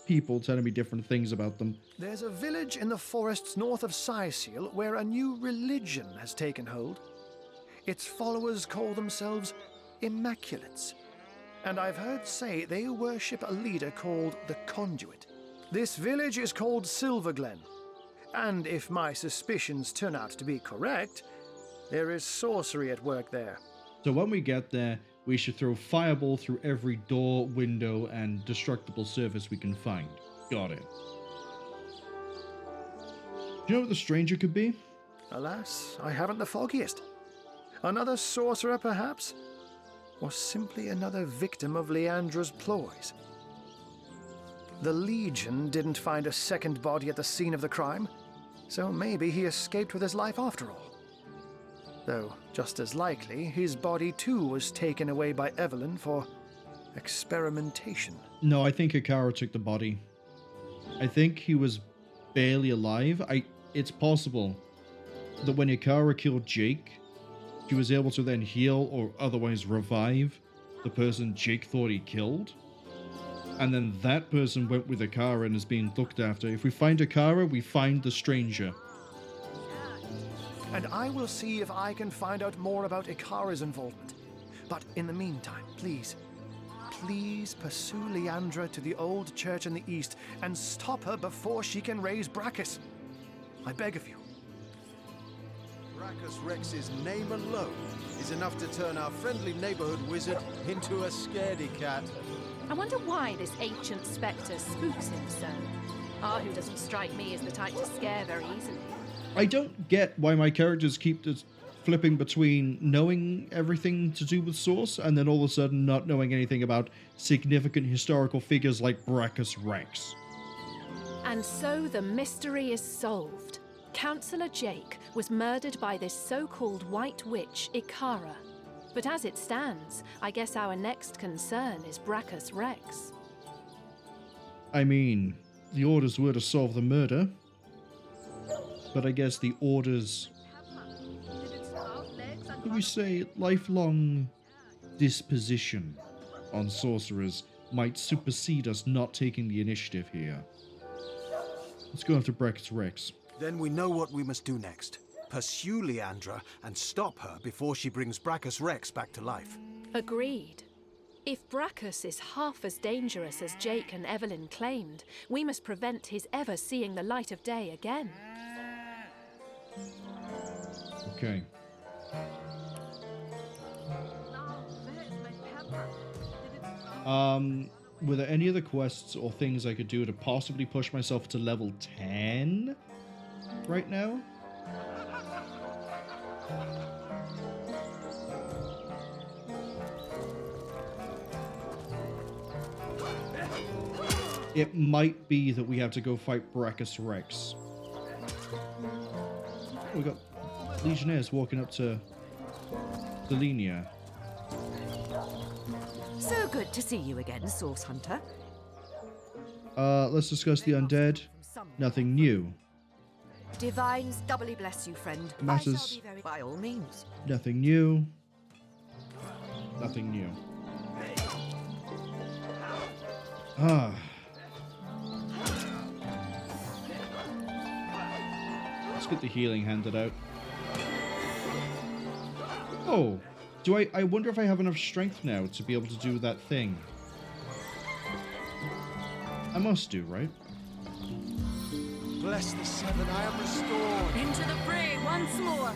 people telling me different things about them. There's a village in the forests north of Cecil where a new religion has taken hold. Its followers call themselves Immaculates. And I've heard say they worship a leader called the Conduit. This village is called Silverglen. And if my suspicions turn out to be correct, there is sorcery at work there. So when we get there, we should throw fireball through every door, window, and destructible surface we can find. Got it. Do you know what the stranger could be? Alas, I haven't the foggiest. Another sorcerer, perhaps? Or simply another victim of Leandra's ploys? The Legion didn't find a second body at the scene of the crime, so maybe he escaped with his life after all. Though, just as likely, his body too was taken away by Evelyn for experimentation. No, I think Ikara took the body. I think he was barely alive. It's possible that when Ikara killed Jake, she was able to then heal or otherwise revive the person Jake thought he killed. And then that person went with Ikara and is being looked after. If we find Ikara, we find the stranger. And I will see if I can find out more about Ikara's involvement. But in the meantime, please pursue Leandra to the old church in the east and stop her before she can raise Braccus. I beg of you. Braccus Rex's name alone is enough to turn our friendly neighborhood wizard into a scaredy cat. I wonder why this ancient spectre spooks him so. Arhu doesn't strike me as the type to scare very easily. I don't get why my characters keep just flipping between knowing everything to do with Source and then all of a sudden not knowing anything about significant historical figures like Braccus Rex. And so the mystery is solved. Councillor Jake was murdered by this so-called White Witch, Ikara. But as it stands, I guess our next concern is Braccus Rex. I mean, the orders were to solve the murder, but I guess the orders, could we say, lifelong disposition on sorcerers might supersede us not taking the initiative here. Let's go after Braccus Rex. Then we know what we must do next. Pursue Leandra and stop her before she brings Braccus Rex back to life. Agreed. If Braccus is half as dangerous as Jake and Evelyn claimed, we must prevent his ever seeing the light of day again. Okay. Were there any other quests or things I could do to possibly push myself to level 10 right now? It might be that we have to go fight Braccus Rex. We got Legionnaires walking up to Thelyron. So good to see you again, Source Hunter. Let's discuss the undead. Nothing new. Divines doubly bless you, friend. Matters. I shall be very by all means. Nothing new. Nothing new. Ah. Let's get the healing handed out. Oh, I wonder if I have enough strength now to be able to do that thing. I must do, right? Bless the seven, I am restored. Into the fray once more.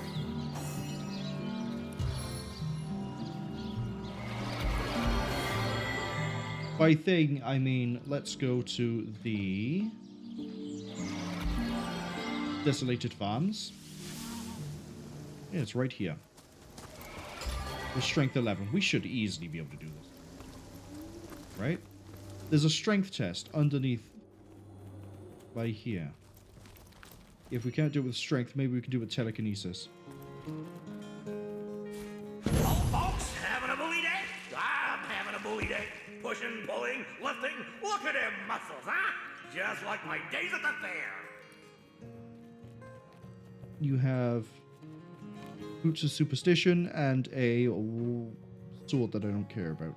By thing, I mean, let's go to the Desolated Farms. Yeah, it's right here. With strength 11. We should easily be able to do this. Right? There's a strength test underneath by here. If we can't do it with strength, maybe we can do it with telekinesis. Oh, folks, having a bully day? I'm having a bully day. Pushing, pulling, lifting. Look at them muscles, huh? Just like my days at the fair. You have Boots of Superstition and a sword that I don't care about.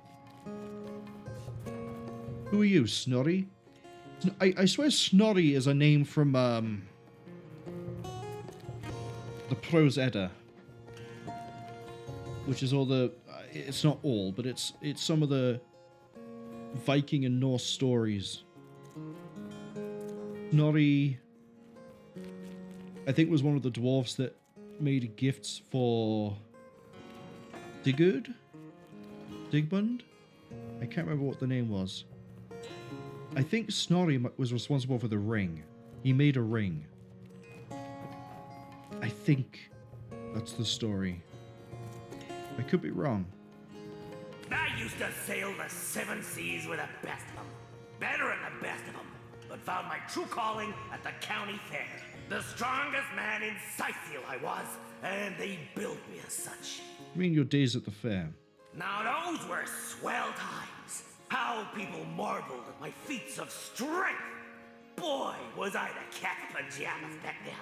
Who are you, Snorri? I swear Snorri is a name from the Prose Edda, which is all the it's not all, but it's some of the Viking and Norse stories. Snorri, I think, was one of the dwarves that made gifts for Digurd? Digbund? I can't remember what the name was. I think Snorri was responsible for the ring. He made a ring. I think that's the story. I could be wrong. I used to sail the seven seas with the best of them. Better than the best of them. But found my true calling at the county fair. The strongest man in Cecil I was, and they built me as such. You mean your days at the fair? Now those were swell times. How people marveled at my feats of strength. Boy, was I the cat's pajamas back then.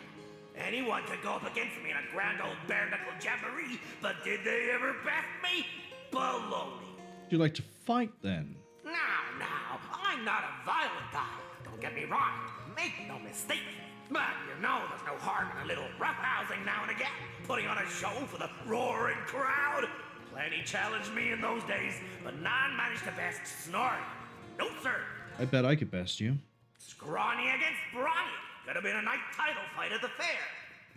Anyone could go up against me in a grand old bare-knuckle jamboree, but did they ever best me? Baloney. Do you like to fight then? Now, I'm not a violent guy. Don't get me wrong. Make no mistake. But you know there's no harm in a little roughhousing now and again. Putting on a show for the roaring crowd. Plenty challenged me in those days, but none managed to best Snorri. No, sir. I bet I could best you. Scrawny against brawny. Could have been a night title fight at the fair.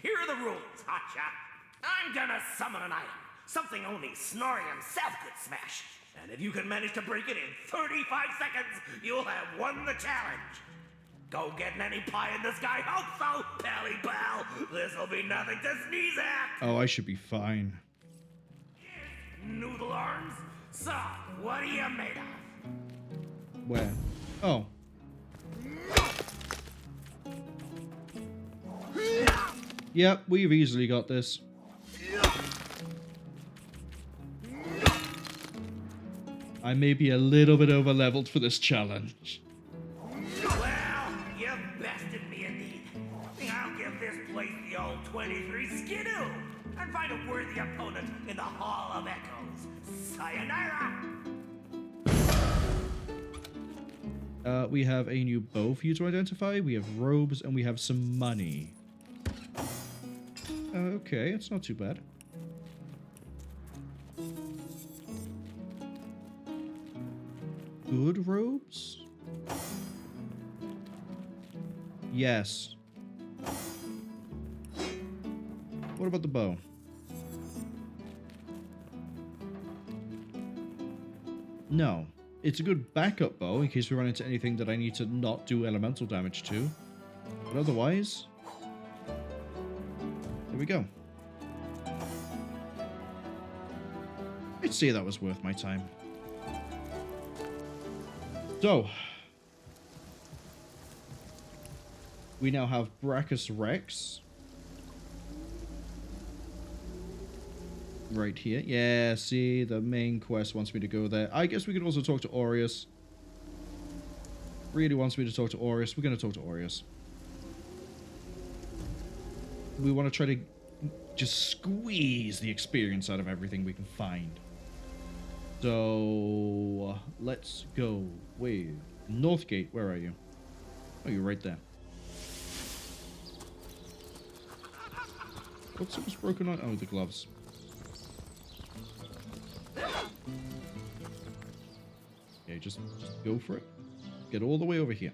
Here are the rules, hotshot. I'm gonna summon an item. Something only Snorri himself could smash. And if you can manage to break it in 35 seconds, you'll have won the challenge. Go getting any pie in the sky, hope so, pally pal. This'll be nothing to sneeze at. Oh, I should be fine. Noodle arms. So, what are you made of? Where? Oh. Yep, we've easily got this. I may be a little bit over-leveled for this challenge. Well, you bested me indeed. I'll give this place the old 23 skidoo and find a worthy opponent in the Hall of Echoes. Sayonara! We have a new bow for you to identify. We have robes and we have some money. Okay, it's not too bad. Good robes? Yes. What about the bow? No. It's a good backup bow in case we run into anything that I need to not do elemental damage to. But otherwise... Here we go. I'd say that was worth my time. So, we now have Braccus Rex. Right here. Yeah, see, the main quest wants me to go there. I guess we could also talk to Aureus. Really wants me to talk to Aureus. We're going to talk to Aureus. We want to try to just squeeze the experience out of everything we can find. So, let's go. Wait, Northgate, where are you? Oh, you're right there. What's broken on? Oh, the gloves. Okay, just go for it. Get all the way over here.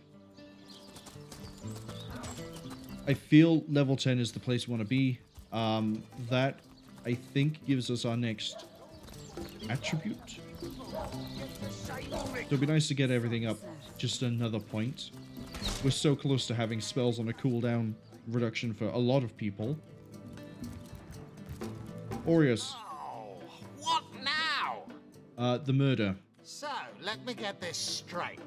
I feel level 10 is the place we want to be. That, I think, gives us our next attribute. So it'd be nice to get everything up just another point. We're so close to having spells on a cooldown reduction for a lot of people. Aureus. Oh, what now? The murder. So, let me get this straight.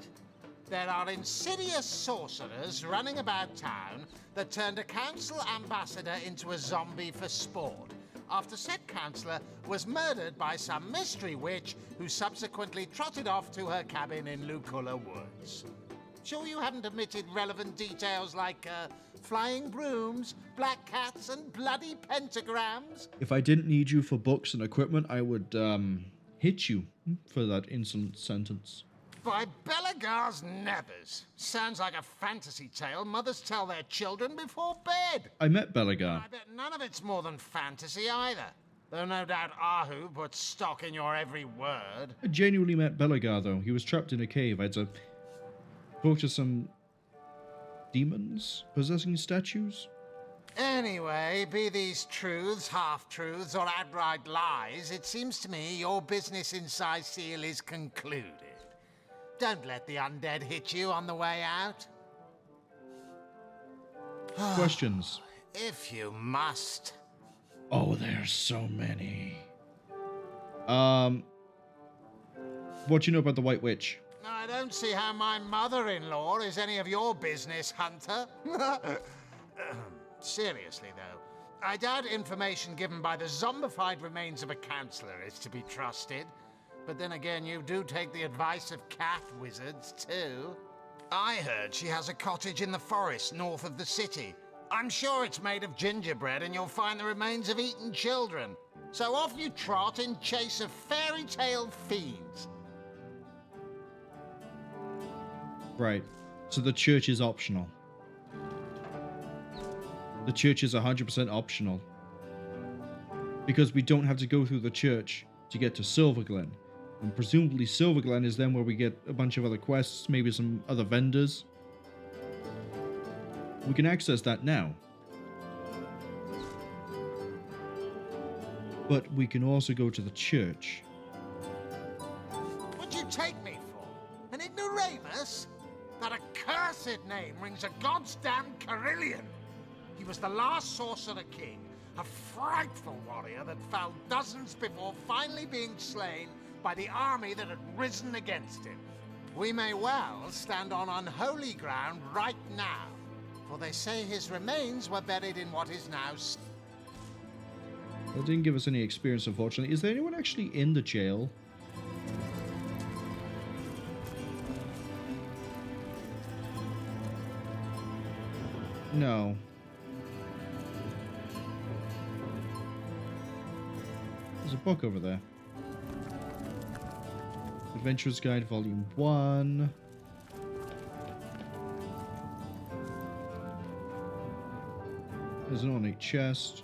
There are insidious sorcerers running about town that turned a council ambassador into a zombie for sport, after said councillor was murdered by some mystery witch who subsequently trotted off to her cabin in Luculla Woods. Sure you haven't omitted relevant details like flying brooms, black cats, and bloody pentagrams? If I didn't need you for books and equipment, I would hit you for that insolent sentence. By Belagar's nebbers. Sounds like a fantasy tale mothers tell their children before bed. I met Belagar. I bet none of it's more than fantasy either. Though no doubt Arhu puts stock in your every word. I genuinely met Belagar, though. He was trapped in a cave. I had to talk to some demons possessing statues. Anyway, be these truths, half-truths, or outright lies, it seems to me your business in Cecil is concluded. Don't let the undead hit you on the way out. Questions? If you must. Oh, there's so many. What do you know about the White Witch? I don't see how my mother-in-law is any of your business, Hunter. Seriously, though, I doubt information given by the zombified remains of a councillor is to be trusted. But then again, you do take the advice of cat wizards, too. I heard she has a cottage in the forest north of the city. I'm sure it's made of gingerbread and you'll find the remains of eaten children. So off you trot in chase of fairy tale fiends. Right. So the church is optional. The church is 100% optional. Because we don't have to go through the church to get to Silverglen. And presumably Silverglen is then where we get a bunch of other quests, maybe some other vendors. We can access that now. But we can also go to the church. What'd you take me for? An ignoramus? That accursed name rings a goddamn Carillion. He was the last Sorcerer King, a frightful warrior that fell dozens before finally being slain by the army that had risen against him. We may well stand on unholy ground right now. for they say his remains were buried in what is now... That didn't give us any experience, unfortunately. Is there anyone actually in the jail? No. There's a book over there. Adventurer's Guide, Volume 1. There's an ornate chest.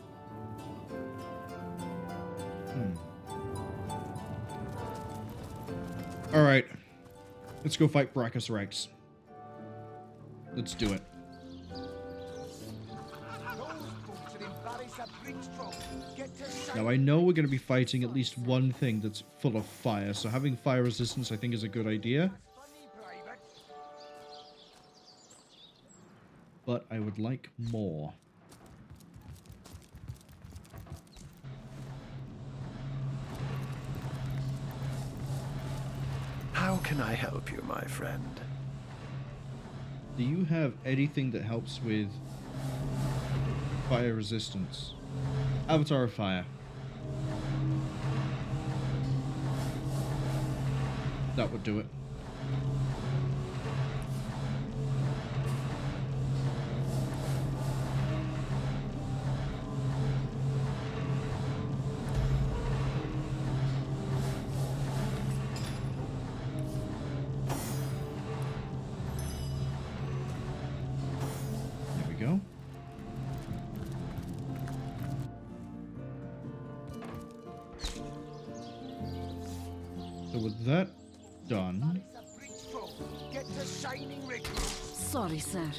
Alright. Let's go fight Braccus Rex. Let's do it. Now I know we're going to be fighting at least one thing that's full of fire, so having fire resistance I think is a good idea. But I would like more. How can I help you, my friend? Do you have anything that helps with fire resistance? Avatar of Fire. That would do it. There we go. So with that done... Sorry, sir.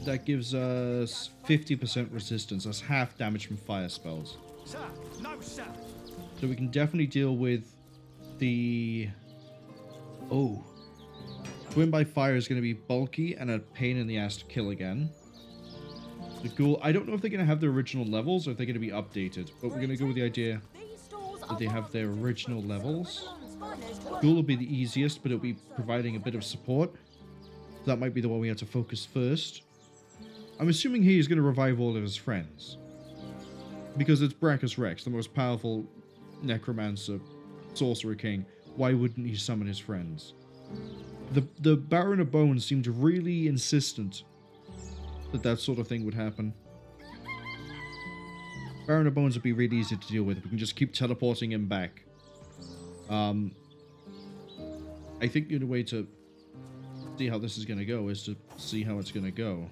That gives us 50% resistance. That's half damage from fire spells. Sir, no, sir. So we can definitely deal with the... Oh. Twin by Fire is going to be bulky and a pain in the ass to kill again. The Ghoul... I don't know if they're going to have their original levels or if they're going to be updated. But we're going to go with the idea that they have their original levels. Ghoul will be the easiest, but it'll be providing a bit of support. That might be the one we have to focus first. I'm assuming he is going to revive all of his friends. Because it's Braccus Rex, the most powerful necromancer, sorcerer king. Why wouldn't he summon his friends? The Baron of Bones seemed really insistent that that sort of thing would happen. Baron of Bones would be really easy to deal with. We can just keep teleporting him back. I think the only way to see how this is going to go is to see how it's going to go.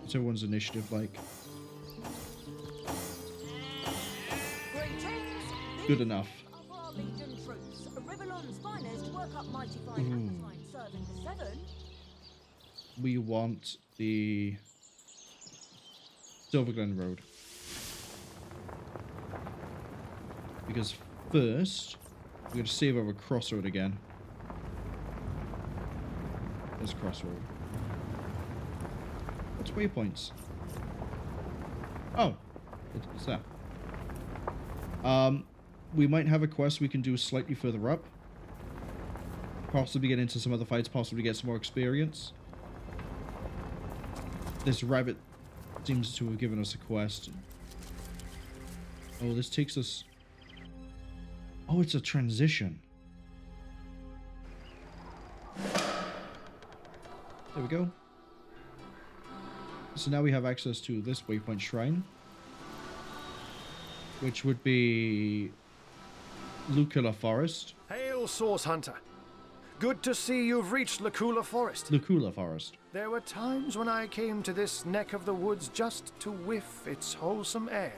What's everyone's initiative like? Good enough. Ooh. We want the Silverglen Road. Because first, we're going to save over Crossroad again. There's Crossroad. What's waypoints? Oh, what's that? We might have a quest we can do slightly further up. Possibly get into some other fights, possibly get some more experience. This rabbit seems to have given us a quest. Oh, this takes us... Oh, it's a transition. There we go. So now we have access to this waypoint shrine, which would be Luculla Forest. Hail, Source Hunter. Good to see you've reached Luculla Forest. Luculla Forest. There were times when I came to this neck of the woods just to whiff its wholesome air.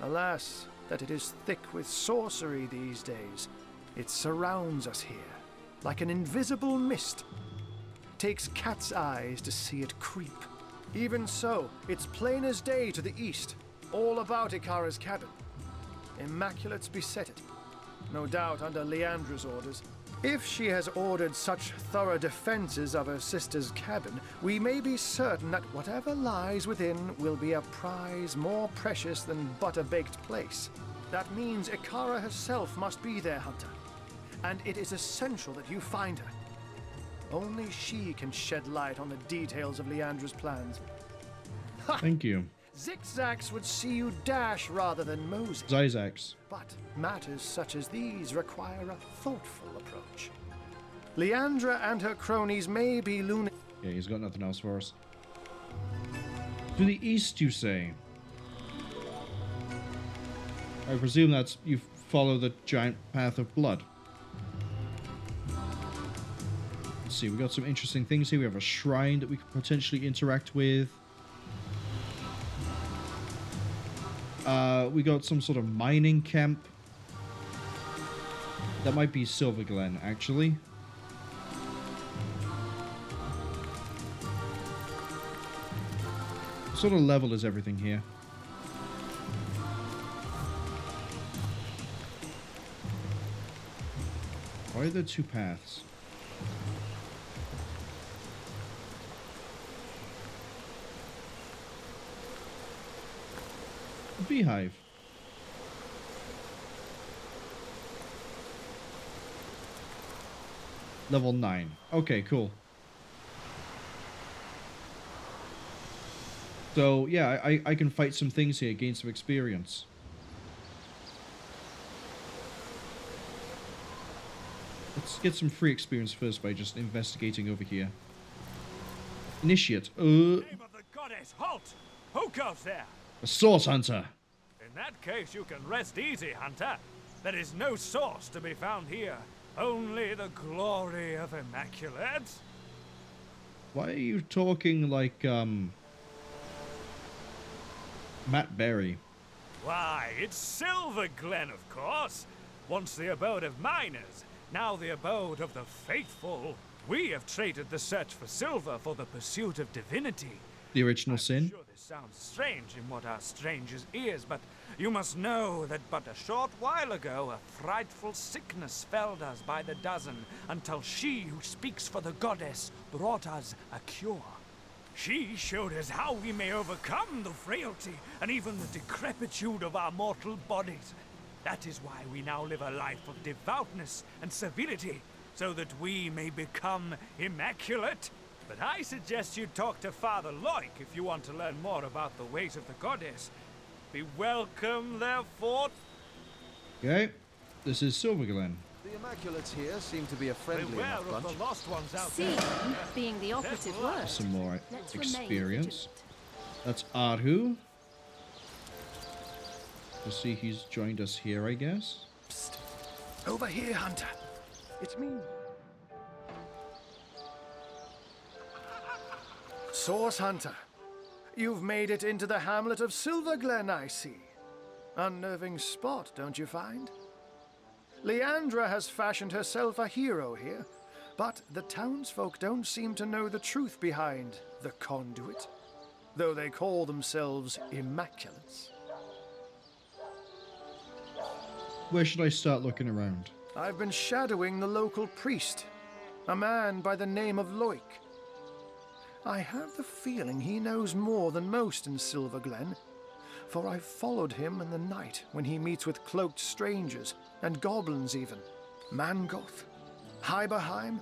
Alas, that it is thick with sorcery these days. It surrounds us here, like an invisible mist. Takes cat's eyes to see it creep. Even so, it's plain as day to the east, all about Ikara's cabin. Immaculate's beset it, no doubt under Leandra's orders. If she has ordered such thorough defenses of her sister's cabin, we may be certain that whatever lies within will be a prize more precious than butter-baked place. That means Ikara herself must be there, Hunter. And it is essential that you find her. Only she can shed light on the details of Leandra's plans. Thank you. Zixzax would see you dash rather than mosey. Zixzax. But matters such as these require a thoughtful approach. Leandra and her cronies may be lunatic. Yeah, he's got nothing else for us. To the east, you say? I presume that's you follow the giant path of blood. Let's see, we got some interesting things here. We have a shrine that we could potentially interact with. We got some sort of mining camp. That might be Silverglen, actually. What sort of level is everything here? Why are there two paths? Beehive. Level 9. Okay, cool. So, yeah, I can fight some things here, gain some experience. Let's get some free experience first by just investigating over here. Initiate. Name of the goddess, halt! Who goes there? A source hunter. In that case, you can rest easy, Hunter. There is no source to be found here. Only the glory of Immaculate. Why are you talking like, Matt Berry? Why, it's Silverglen, of course. Once the abode of miners, now the abode of the faithful. We have traded the search for silver for the pursuit of divinity. The original sin? Sure, this sounds strange in what are strangers' ears, but you must know that but a short while ago a frightful sickness felled us by the dozen, until she who speaks for the goddess brought us a cure. She showed us how we may overcome the frailty and even the decrepitude of our mortal bodies. That is why we now live a life of devoutness and civility, so that we may become immaculate. But I suggest you talk to Father Loik if you want to learn more about the ways of the goddess. Be welcome, therefore. Okay, this is Silverglen. The Immaculates here seem to be a friendly Beware enough of bunch. the lost ones out See, there. being the operative word. Some more Let's experience. That's Arhu. You see he's joined us here, I guess. Psst. Over here, Hunter. It's me. Source Hunter. You've made it into the hamlet of Silverglen, I see. Unnerving spot, don't you find? Leandra has fashioned herself a hero here, but the townsfolk don't seem to know the truth behind the Conduit, though they call themselves Immaculates. Where should I start looking around? I've been shadowing the local priest, a man by the name of Loik. I have the feeling he knows more than most in Silverglen, for I've followed him in the night when he meets with cloaked strangers, and goblins even. Mangoth, Hyberheim.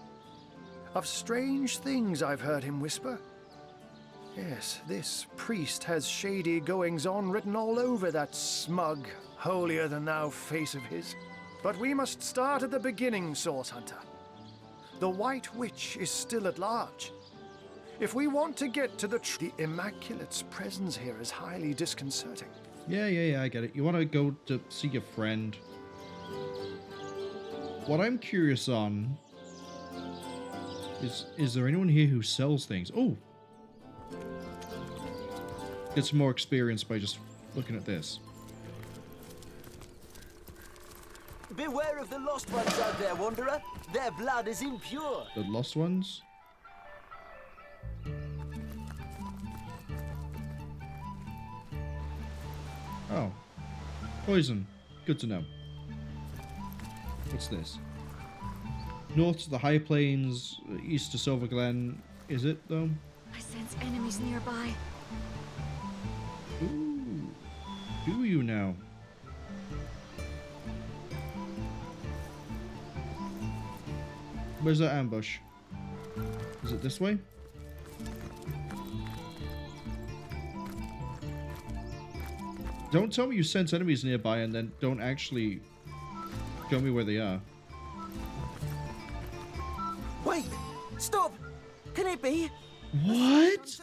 Of strange things I've heard him whisper. Yes, this priest has shady goings-on written all over that smug, holier-than-thou face of his. But we must start at the beginning, Source Hunter. The White Witch is still at large. If we want to get to the Immaculate's presence here is highly disconcerting. Yeah, I get it. You want to go to see your friend. What I'm curious on is there anyone here who sells things? Oh! Get some more experience by just looking at this. Beware of the lost ones out there, Wanderer. Their blood is impure. The lost ones? Oh. Poison. Good to know. What's this? North to the High Plains, east to Silverglen. Is it, though? I sense enemies nearby. Ooh. Do you now? Where's that ambush? Is it this way? Don't tell me you sense enemies nearby and then don't actually show me where they are. Wait! Stop! Can it be? What?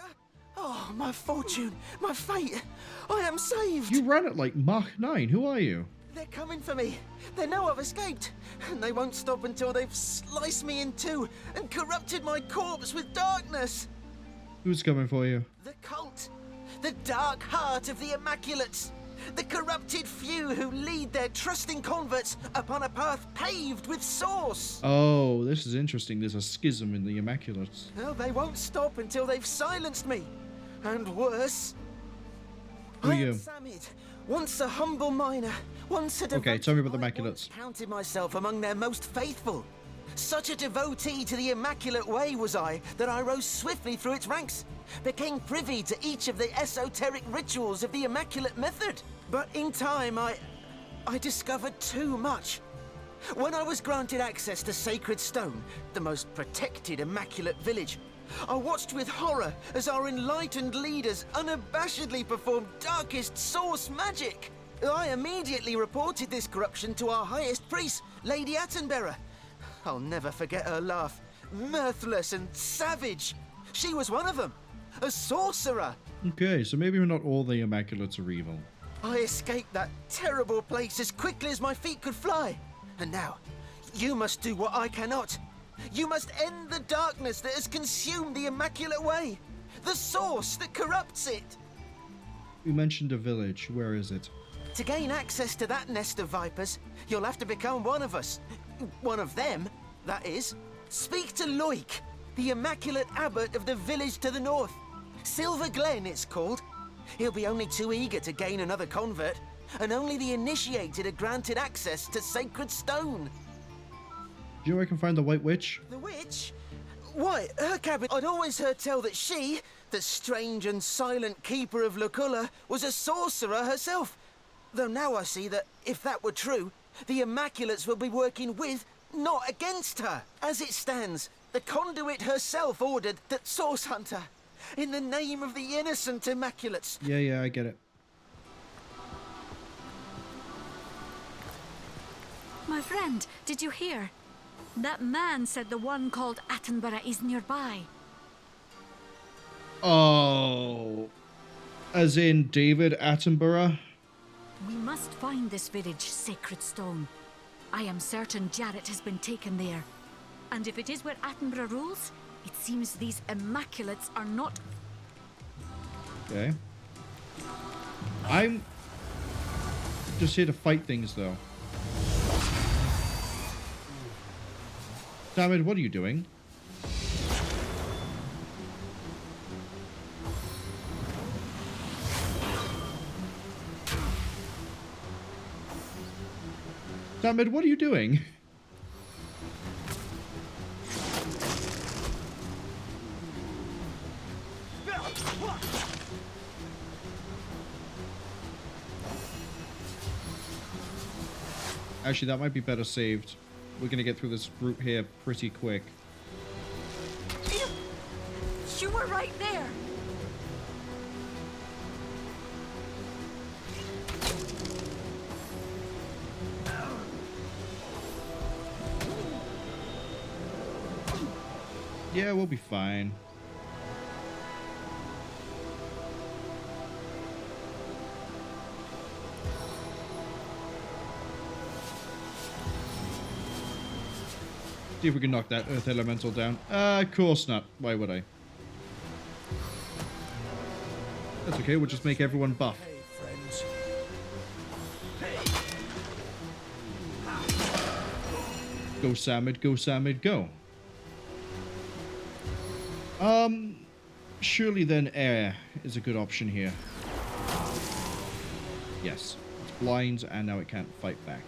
Oh, my fortune! My fate! I am saved! You ran at like Mach 9. Who are you? They're coming for me. They know I've escaped. And they won't stop until they've sliced me in two and corrupted my corpse with darkness. Who's coming for you? The cult. The dark heart of the Immaculates. The corrupted few who lead their trusting converts upon a path paved with source. Oh, this is interesting. There's a schism in the Immaculates. Well, they won't stop until they've silenced me. And worse. Who are I am you? Samid, once a humble miner, once a Okay, tell me about the Immaculates. counted myself among their most faithful. Such a devotee to the Immaculate Way was I that I rose swiftly through its ranks, became privy to each of the esoteric rituals of the Immaculate Method. But in time, I discovered too much. When I was granted access to Sacred Stone, the most protected Immaculate village, I watched with horror as our enlightened leaders unabashedly performed darkest source magic. I immediately reported this corruption to our highest priest, Lady Attenborough. I'll never forget her laugh. Mirthless and savage. She was one of them. A sorcerer. Okay, so maybe not all the Immaculates are evil. I escaped that terrible place as quickly as my feet could fly. And now, you must do what I cannot. You must end the darkness that has consumed the Immaculate Way. The source that corrupts it. You mentioned a village. Where is it? To gain access to that nest of vipers, you'll have to become one of us. One of them, that is. Speak to Loik, the Immaculate Abbot of the village to the north. Silverglen, it's called. He'll be only too eager to gain another convert, and only the initiated are granted access to Sacred Stone. Do you know I can find the White Witch? The witch? Why, her cabin. I'd always heard tell that she, the strange and silent keeper of Luculla, was a sorcerer herself. Though now I see that, if that were true, the Immaculates will be working with, not against her. As it stands, the Conduit herself ordered that Source Hunter, in the name of the innocent Immaculates. Yeah, I get it. My friend, did you hear? That man said the one called Attenborough is nearby. Oh. As in David Attenborough? We must find this village, Sacred Stone. I am certain Jarrett has been taken there. And if it is where Attenborough rules, it seems these Immaculates are not... Okay. I'm just here to fight things, though. Samid, what are you doing? Samid, what are you doing? Actually, that might be better saved. We're gonna get through this group here pretty quick. You were right there! Yeah, we'll be fine. See if we can knock that Earth Elemental down. Of course not. Why would I? That's okay, we'll just make everyone buff. Go Samid, go Samid, go. Surely then air is a good option here. Yes, it's blind and now it can't fight back.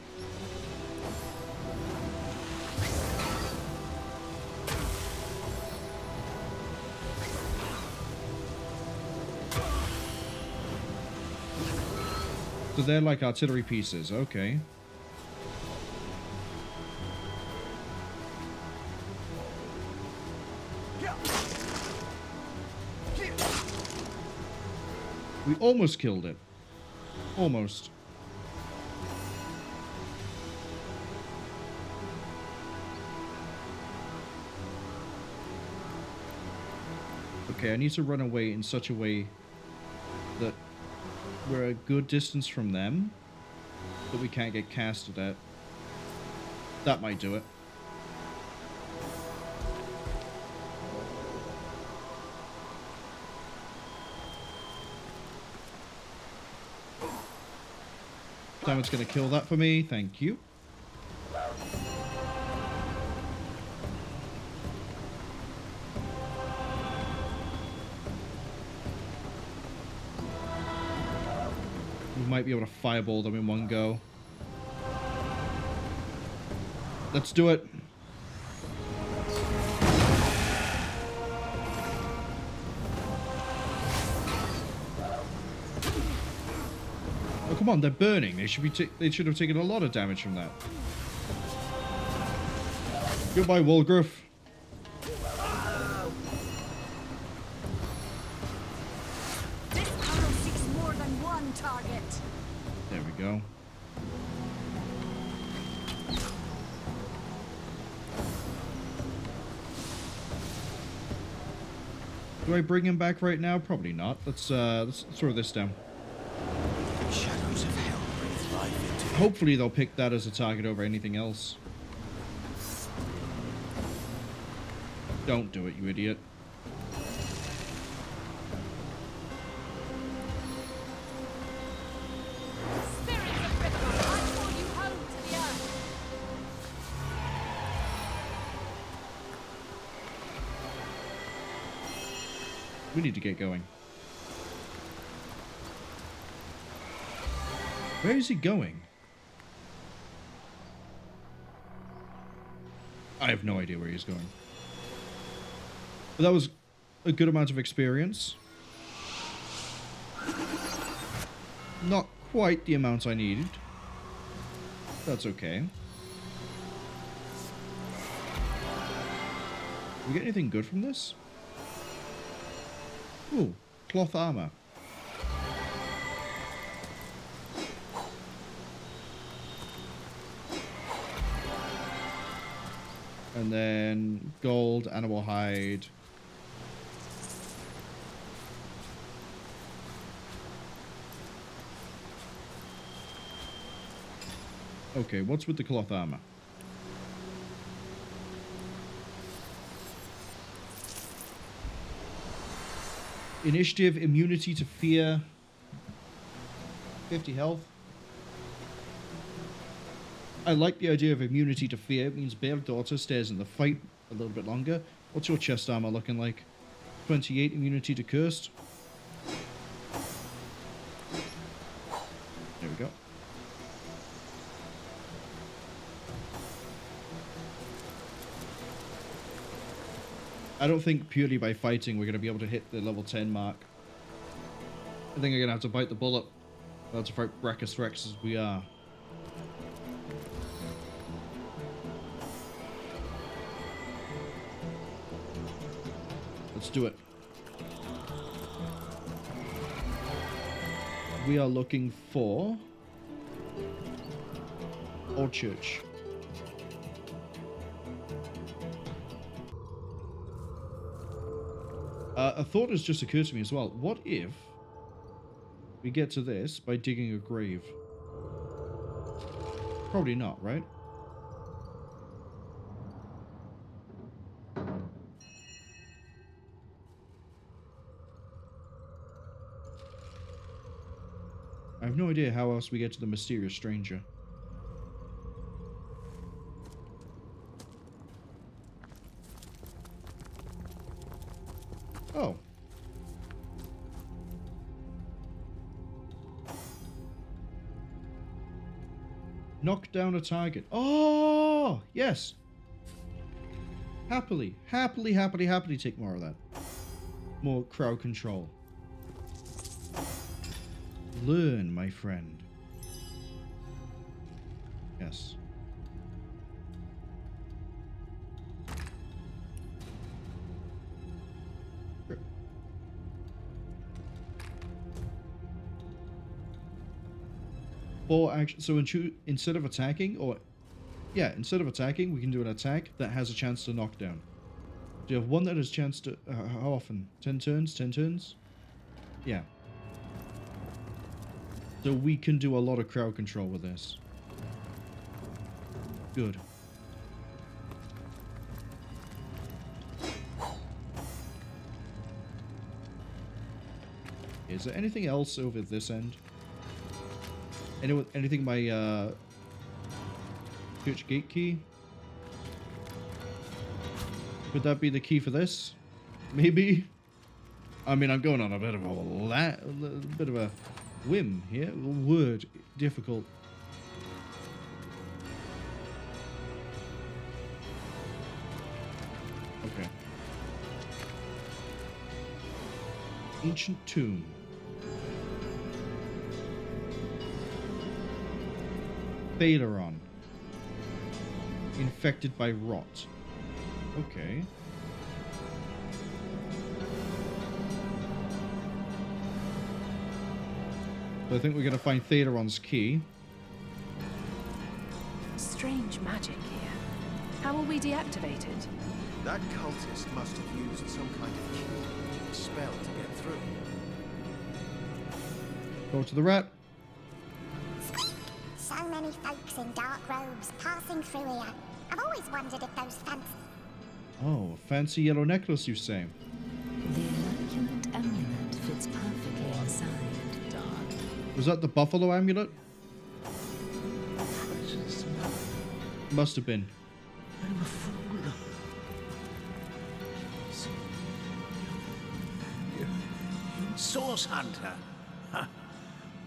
So they're like artillery pieces, okay. We almost killed it. Almost. Okay, I need to run away in such a way that we're a good distance from them, that we can't get casted at. That might do it. Someone's gonna kill that for me, thank you. We might be able to fireball them in one go. Let's do it. Oh, come on, they're burning. They should be. They should have taken a lot of damage from that. Goodbye, Wolgraf. This arrow seeks more than one target. There we go. Do I bring him back right now? Probably not. Let's throw this down. Shadows of hell breathe life into. Hopefully they'll pick that as a target over anything else. Don't do it, you idiot. We need to get going. Where is he going? I have no idea where he's going. But that was a good amount of experience. Not quite the amount I needed. That's okay. We get anything good from this? Ooh, cloth armor. And then gold, animal hide. Okay, what's with the cloth armor? Initiative, immunity to fear, 50 health. I like the idea of immunity to fear. It means Bear Daughter stays in the fight a little bit longer. What's your chest armor looking like? 28 immunity to cursed. There we go. I don't think purely by fighting we're going to be able to hit the level 10 mark. I think I'm going to have to bite the bullet. Well, to fight Braccus Rex as we are. Let's do it. We are looking for Old Church. A thought has just occurred to me as well. What if we get to this by digging a grave? Probably not, right? I have no idea how else we get to the mysterious stranger. Oh. Knock down a target. Oh, yes. Happily take more of that. More crowd control. Learn, my friend. Yes. 4 action. So instead of attacking, instead of attacking, we can do an attack that has a chance to knock down. Do you have one that has a chance to... how often? 10 turns? 10 turns? Yeah. So we can do a lot of crowd control with this. Good. Is there anything else over this end? Anything by Church Gate key? Could that be the key for this? Maybe. I mean, I'm going on a bit of a whim here. Word difficult. Okay. Ancient tomb. Thelyron. Infected by rot. Okay. So I think we're going to find Thelyron's key. Strange magic here. How will we deactivate it? That cultist must have used some kind of key, spell to get through. Go to the rat. So many folks in dark robes passing through here. I've always wondered if those fancy... Oh, a fancy yellow necklace, you say? The immaculate amulet fits perfectly inside. Was that the buffalo amulet? Must have been. I'm a fool. Source Hunter. Huh.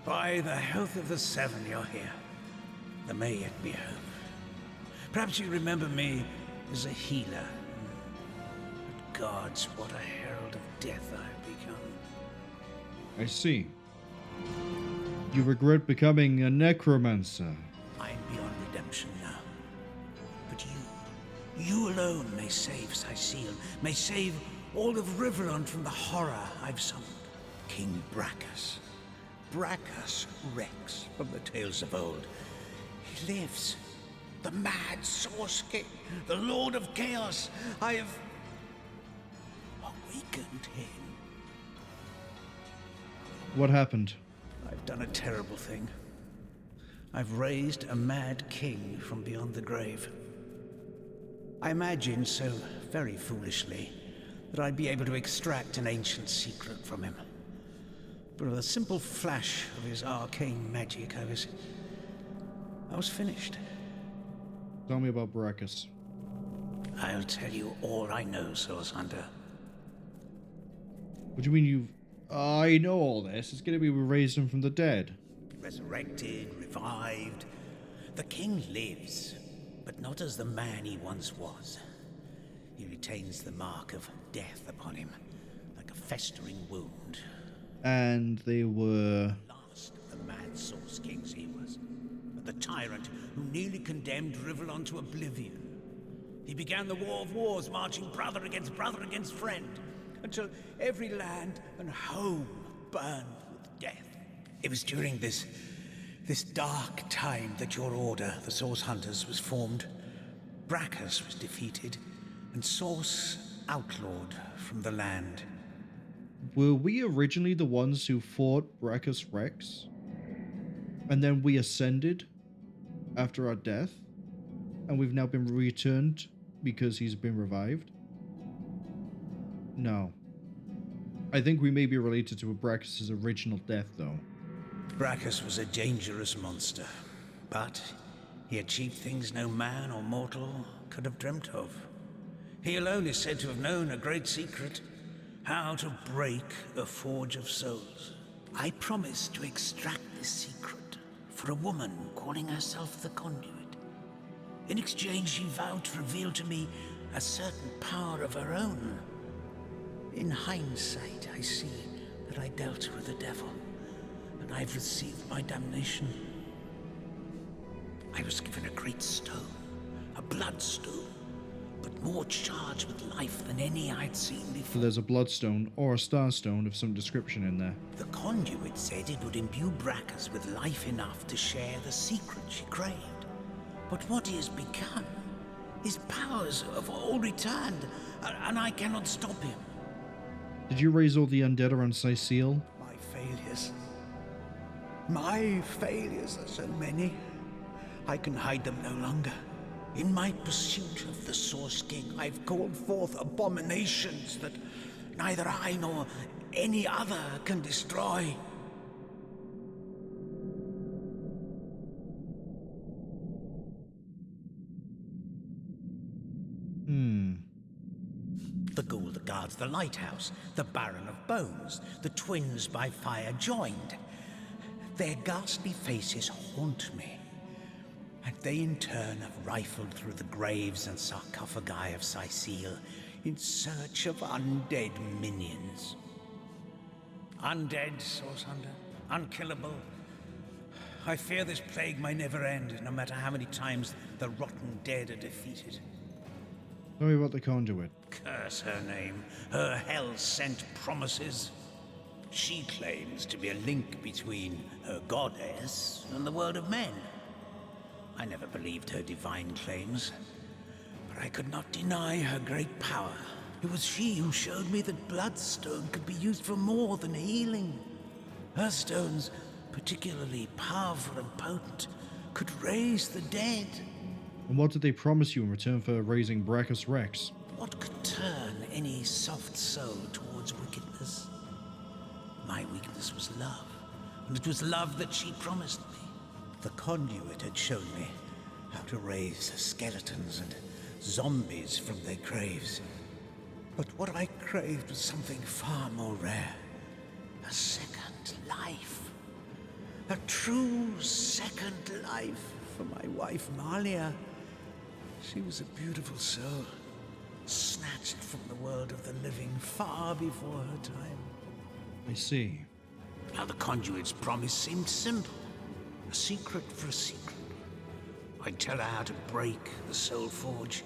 By the health of the Seven, you're here. There may yet be hope. Perhaps you remember me as a healer. But gods, what a herald of death I've become. I see. You regret becoming a necromancer. I'm beyond redemption now. But you alone may save Cecil, may save all of Rivellon from the horror I've summoned. King Braccus. Braccus Rex from the tales of old. He lives. The mad Source King, the Lord of Chaos. I've awakened him. What happened? I've done a terrible thing. I've raised a mad king from beyond the grave. I imagined so very foolishly that I'd be able to extract an ancient secret from him. But with a simple flash of his arcane magic, I was finished. Tell me about Braccus. I'll tell you all I know, Source Hunter. What do you mean you've... I know all this. It's going to be we raised him from the dead. Resurrected, revived. The king lives, but not as the man he once was. He retains the mark of death upon him, like a festering wound. And they were... Last of the mad Source Kings he was. But the tyrant who nearly condemned Rivellon to oblivion. He began the War of Wars, marching brother against friend, until every land and home burned with death. It was during this dark time that your order, the Source Hunters, was formed. Braccus was defeated, and Source outlawed from the land. Were we originally the ones who fought Braccus Rex? And then we ascended after our death? And we've now been returned because he's been revived? No. I think we may be related to Braccus' original death, though. Braccus was a dangerous monster, but he achieved things no man or mortal could have dreamt of. He alone is said to have known a great secret, how to break a forge of souls. I promised to extract this secret for a woman calling herself the Conduit. In exchange, she vowed to reveal to me a certain power of her own. In hindsight, I see that I dealt with the devil, and I've received my damnation. I was given a great stone, a bloodstone, but more charged with life than any I'd seen before. So there's a bloodstone or a starstone of some description in there. The conduit said it would imbue Braccus with life enough to share the secret she craved. But what he has become, his powers have all returned, and I cannot stop him. Did you raise all the undead around Cecil? My failures are so many, I can hide them no longer. In my pursuit of the Source King, I've called forth abominations that neither I nor any other can destroy. The ghoul that guards the lighthouse, the Baron of Bones, the twins by fire joined. Their ghastly faces haunt me, and they in turn have rifled through the graves and sarcophagi of Cecil in search of undead minions. Undead, Source Hunter, unkillable. I fear this plague may never end, no matter how many times the rotten dead are defeated. Tell me about the conduit. Curse her name, her hell-sent promises. She claims to be a link between her goddess and the world of men. I never believed her divine claims, but I could not deny her great power. It was she who showed me that bloodstone could be used for more than healing. Her stones, particularly powerful and potent, could raise the dead. And what did they promise you in return for raising Braccus Rex? What could turn any soft soul towards wickedness? My weakness was love, and it was love that she promised me. The conduit had shown me how to raise skeletons and zombies from their graves. But what I craved was something far more rare. A second life. A true second life for my wife, Malia. She was a beautiful soul, snatched from the world of the living far before her time. I see. Now the conduit's promise seemed simple. A secret for a secret. I'd tell her how to break the Soul Forge,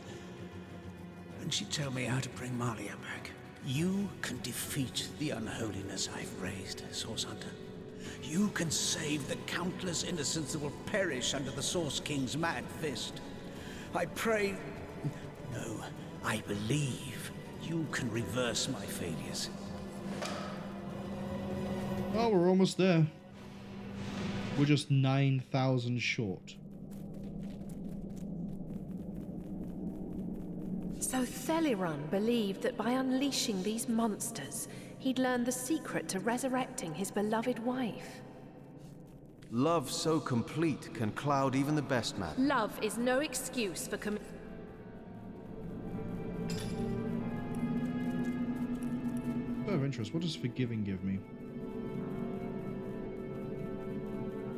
and she'd tell me how to bring Malia back. You can defeat the unholiness I've raised, Source Hunter. You can save the countless innocents that will perish under the Source King's mad fist. I pray... No, I believe you can reverse my failures. Well, we're almost there. We're just 9,000 short. So Thelyron believed that by unleashing these monsters, he'd learn the secret to resurrecting his beloved wife. Love so complete can cloud even the best man. Love is no excuse for Out of interest, what does forgiving give me?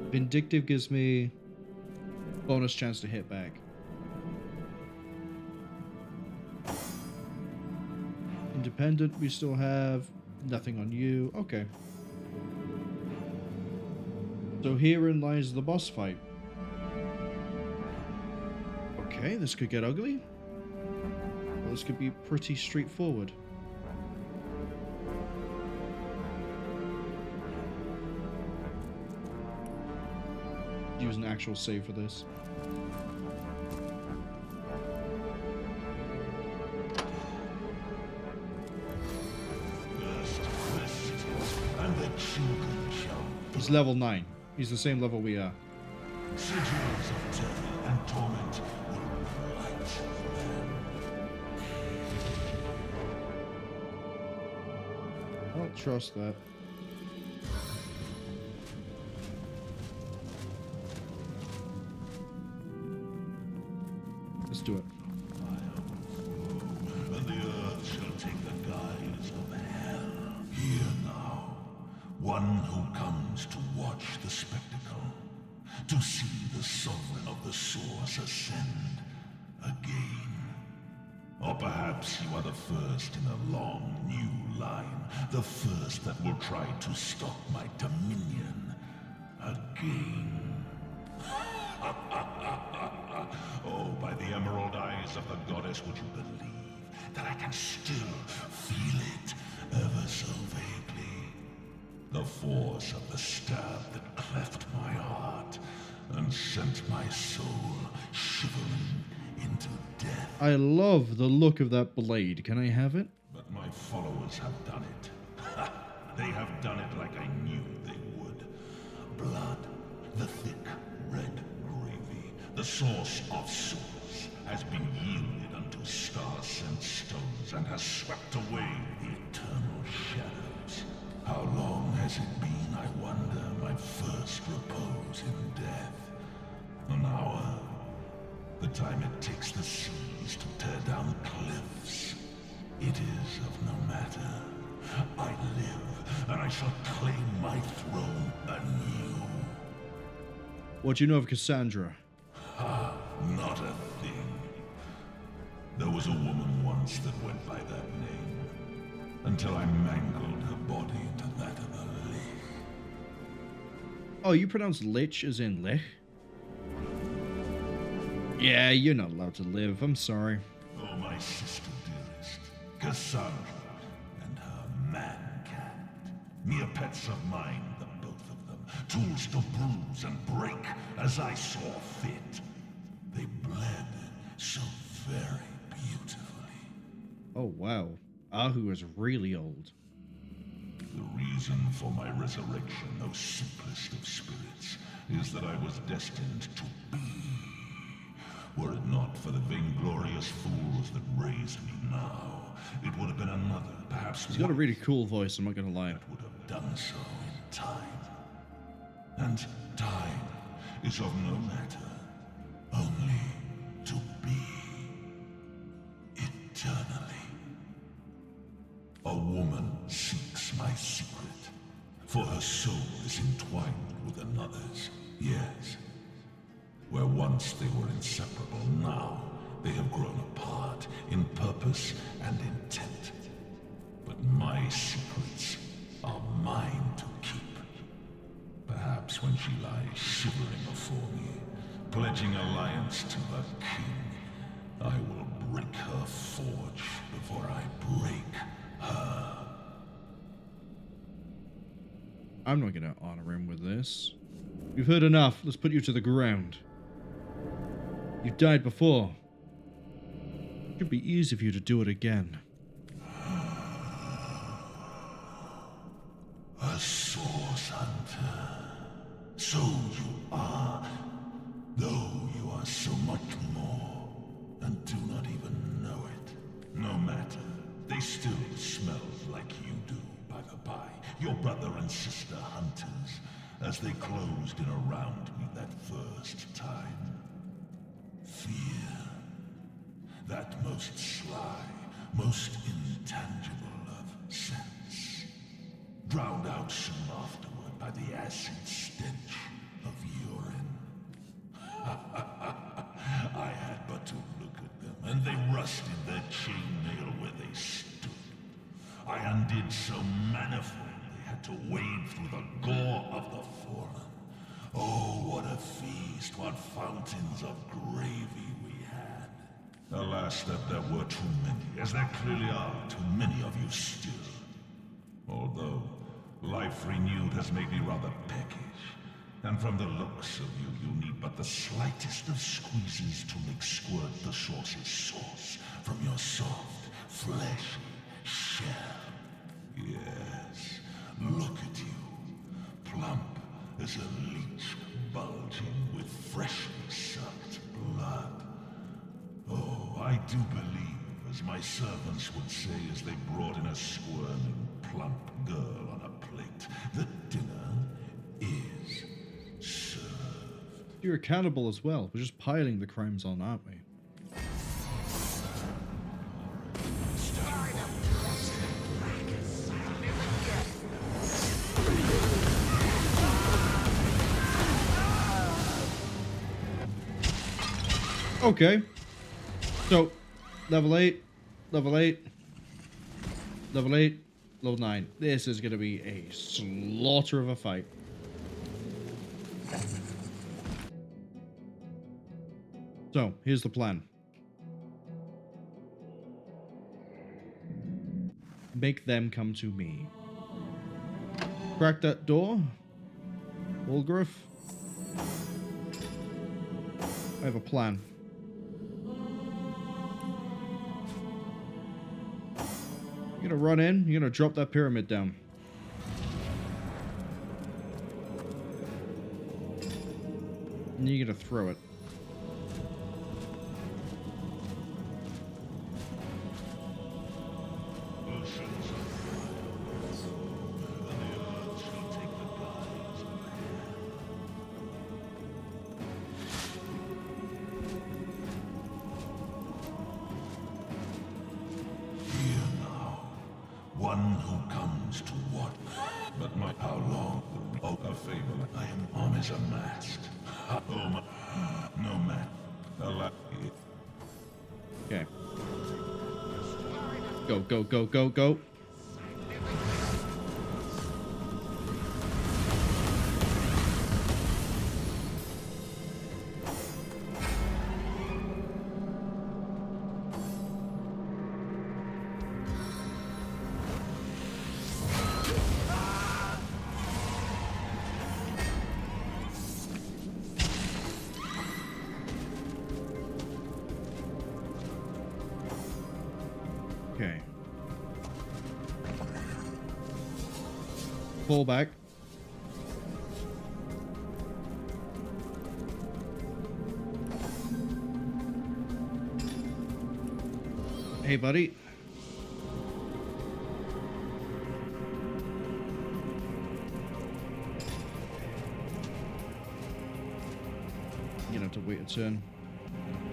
Vindictive gives me bonus chance to hit back. Independent, we still have nothing on you. Okay. So herein lies the boss fight. Okay, this could get ugly. Well, this could be pretty straightforward. Use an actual save for this. He's level 9. He's the same level we are. Sigils of terror and torment will light I don't trust that. Let's do it. and the earth shall take the guise of hell. Hear now, one who comes to watch the spectacle, to see the sovereign of the source ascend again. Or perhaps you are the first in a long new line, the first that will try to stop my dominion again. Oh, by the emerald eyes of the goddess, would you believe that I can still feel it ever so vaguely? The force of the stab that cleft my heart and sent my soul shivering into death. I love the look of that blade. Can I have it? But my followers have done it. They have done it like I knew they would. Blood, the thick red gravy, the source of souls, has been yielded unto star-sent stones and has swept away the eternal shadows. How long has it been, I wonder, my first repose in death? An hour. The time it takes the seas to tear down cliffs. It is of no matter. I live, and I shall claim my throne anew. What do you know of Cassandra? Not a thing. There was a woman once that went by that name, until I mangled her body into that of a lich. Oh, you pronounce lich as in lich? Yeah, you're not allowed to live. I'm sorry. Oh, my sister dearest, Cassandra and her man-cat. Mere pets of mine, the both of them. Tools to bruise and break as I saw fit. They bled so very beautifully. Oh, wow. Arhu is really old. The reason for my resurrection, O simplest of spirits, is that I was destined to be. Were it not for the vainglorious fools that raised me now, it would have been another, perhaps. He's got a really cool voice, I'm not gonna lie. That would have done so in time. And time is of no matter, only to be eternally. A woman seeks my secret, for her soul is entwined with another's, yes. Where once they were inseparable, now they have grown apart in purpose and intent. But my secrets are mine to keep. Perhaps when she lies shivering before me, pledging alliance to her king, I will break her forge before I break her. I'm not gonna honor him with this. You've heard enough. Let's put you to the ground. You've died before. It should be easy for you to do it again. A source hunter. So you are, though you are so much more, and do not even know it. No matter, they still smell like you do, by the by. Your brother and sister hunters, as they closed in around me that first time. Fear. That most sly, most intangible of sense. Drowned out soon afterward by the acid stench of urine. I had but to look at them, and they rusted their chainmail where they stood. I undid so manifold they had to wade through the gore of the fallen. Oh, what a feast, what fountains of gravy we had. Alas, that there were too many, as there clearly are too many of you still. Although, life renewed has made me rather peckish, and from the looks of you, you need but the slightest of squeezes to make squirt the sauce's sauce from your soft, fleshy shell. Yes, look at you, plump as a leech bulging with freshly sucked blood. Oh, I do believe, as my servants would say as they brought in a squirming, plump girl on a plate, that dinner is served. You're accountable as well. We're just piling the crimes on, aren't we? Okay. So, level 8, level 8, level 8, level 9. This is going to be a slaughter of a fight. So, here's the plan. Make them come to me. Crack that door. Walgriff. I have a plan. You're gonna run in, you're gonna drop that pyramid down. And you're gonna throw it. One who comes to what? But my how long? Oh, a fable. I am armies amassed. Oh my, no man. Okay. Go, go, go, go, go. Okay. Pull back. Hey, buddy. You're gonna have to wait a turn.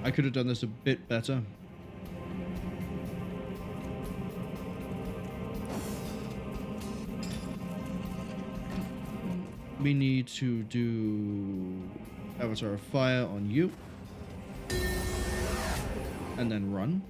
I could have done this a bit better. We need to do Avatar of Fire on you. And then run.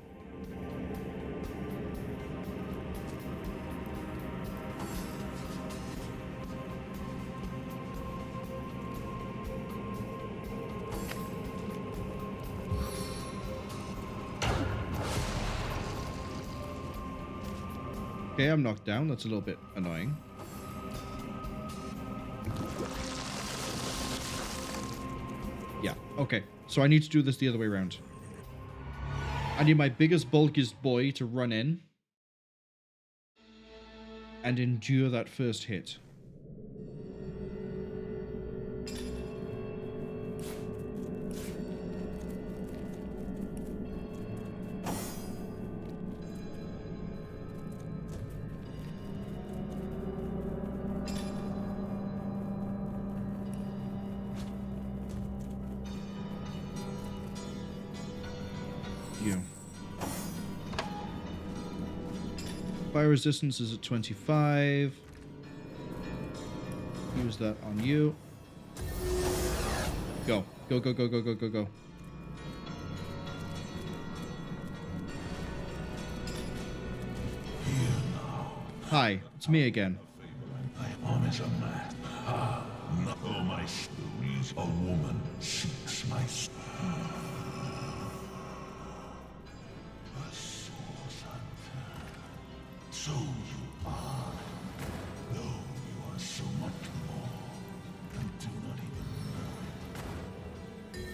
Okay, I'm knocked down. That's a little bit annoying. Yeah, okay. So I need to do this the other way around. I need my biggest, bulkiest boy to run in and endure that first hit. Fire resistance is at 25. Use that on you. Go. Go, go, go, go, go, go, go. Hi, it's me again. My armies are mad. Ah, not all my stories. A woman seeks my soul. So you are, though you are so much more, and do not even know it.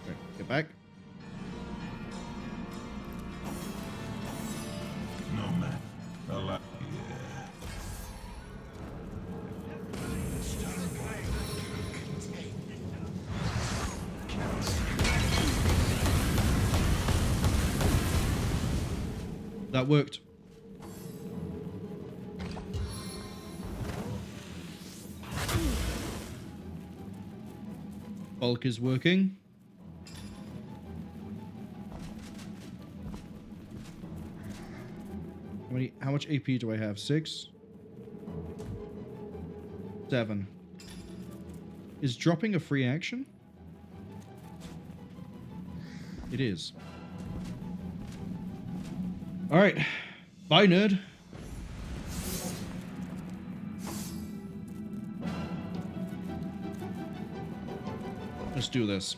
Okay, get back. No man, alive. That worked. Bulk is working. How much AP do I have? 6? 7. Is dropping a free action? It is. Alright. Bye, nerd. Let's do this.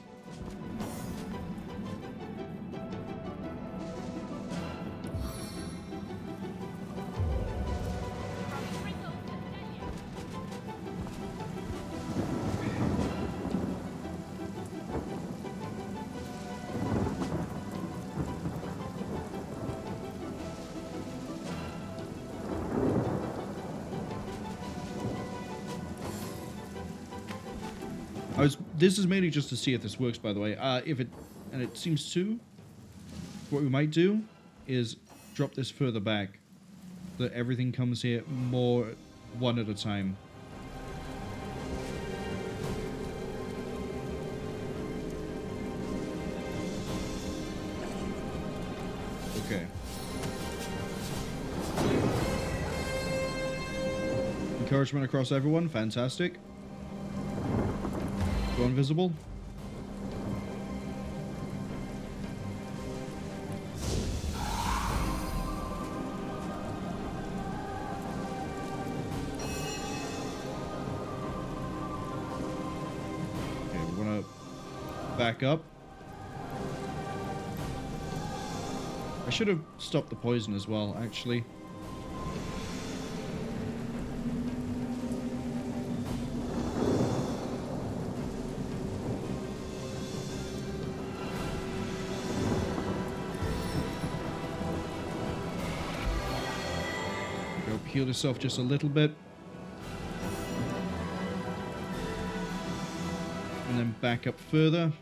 this is mainly just to see if this works, by the way. If it, and it seems to, what we might do is drop this further back so that everything comes here more one at a time. Okay. Encouragement across everyone. Fantastic. Go invisible. Okay, we want to back up. I should have stopped the poison as well, actually. Go heal yourself just a little bit. And then back up further.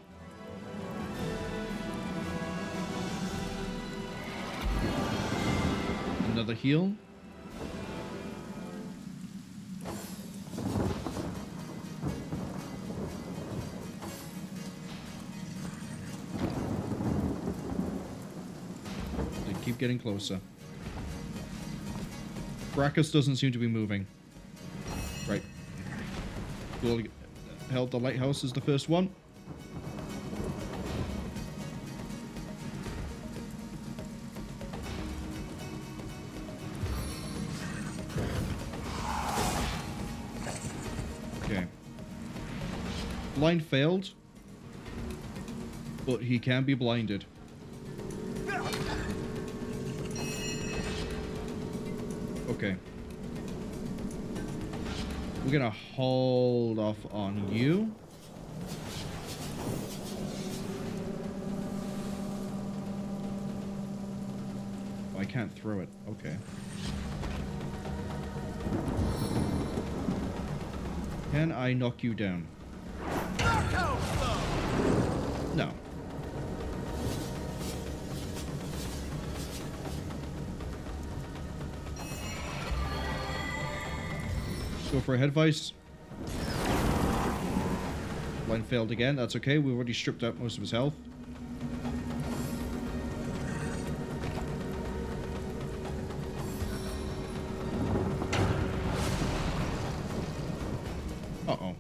Another heal. They keep getting closer. Braccus doesn't seem to be moving. Right. We'll held the lighthouse is the first one. Okay. Blind failed, but he can be blinded. Okay. We're gonna hold off on you. Oh, I can't throw it. Okay. Can I knock you down? No. Go for a head vice. Line failed again. That's okay. We already stripped out most of his health. Uh-oh.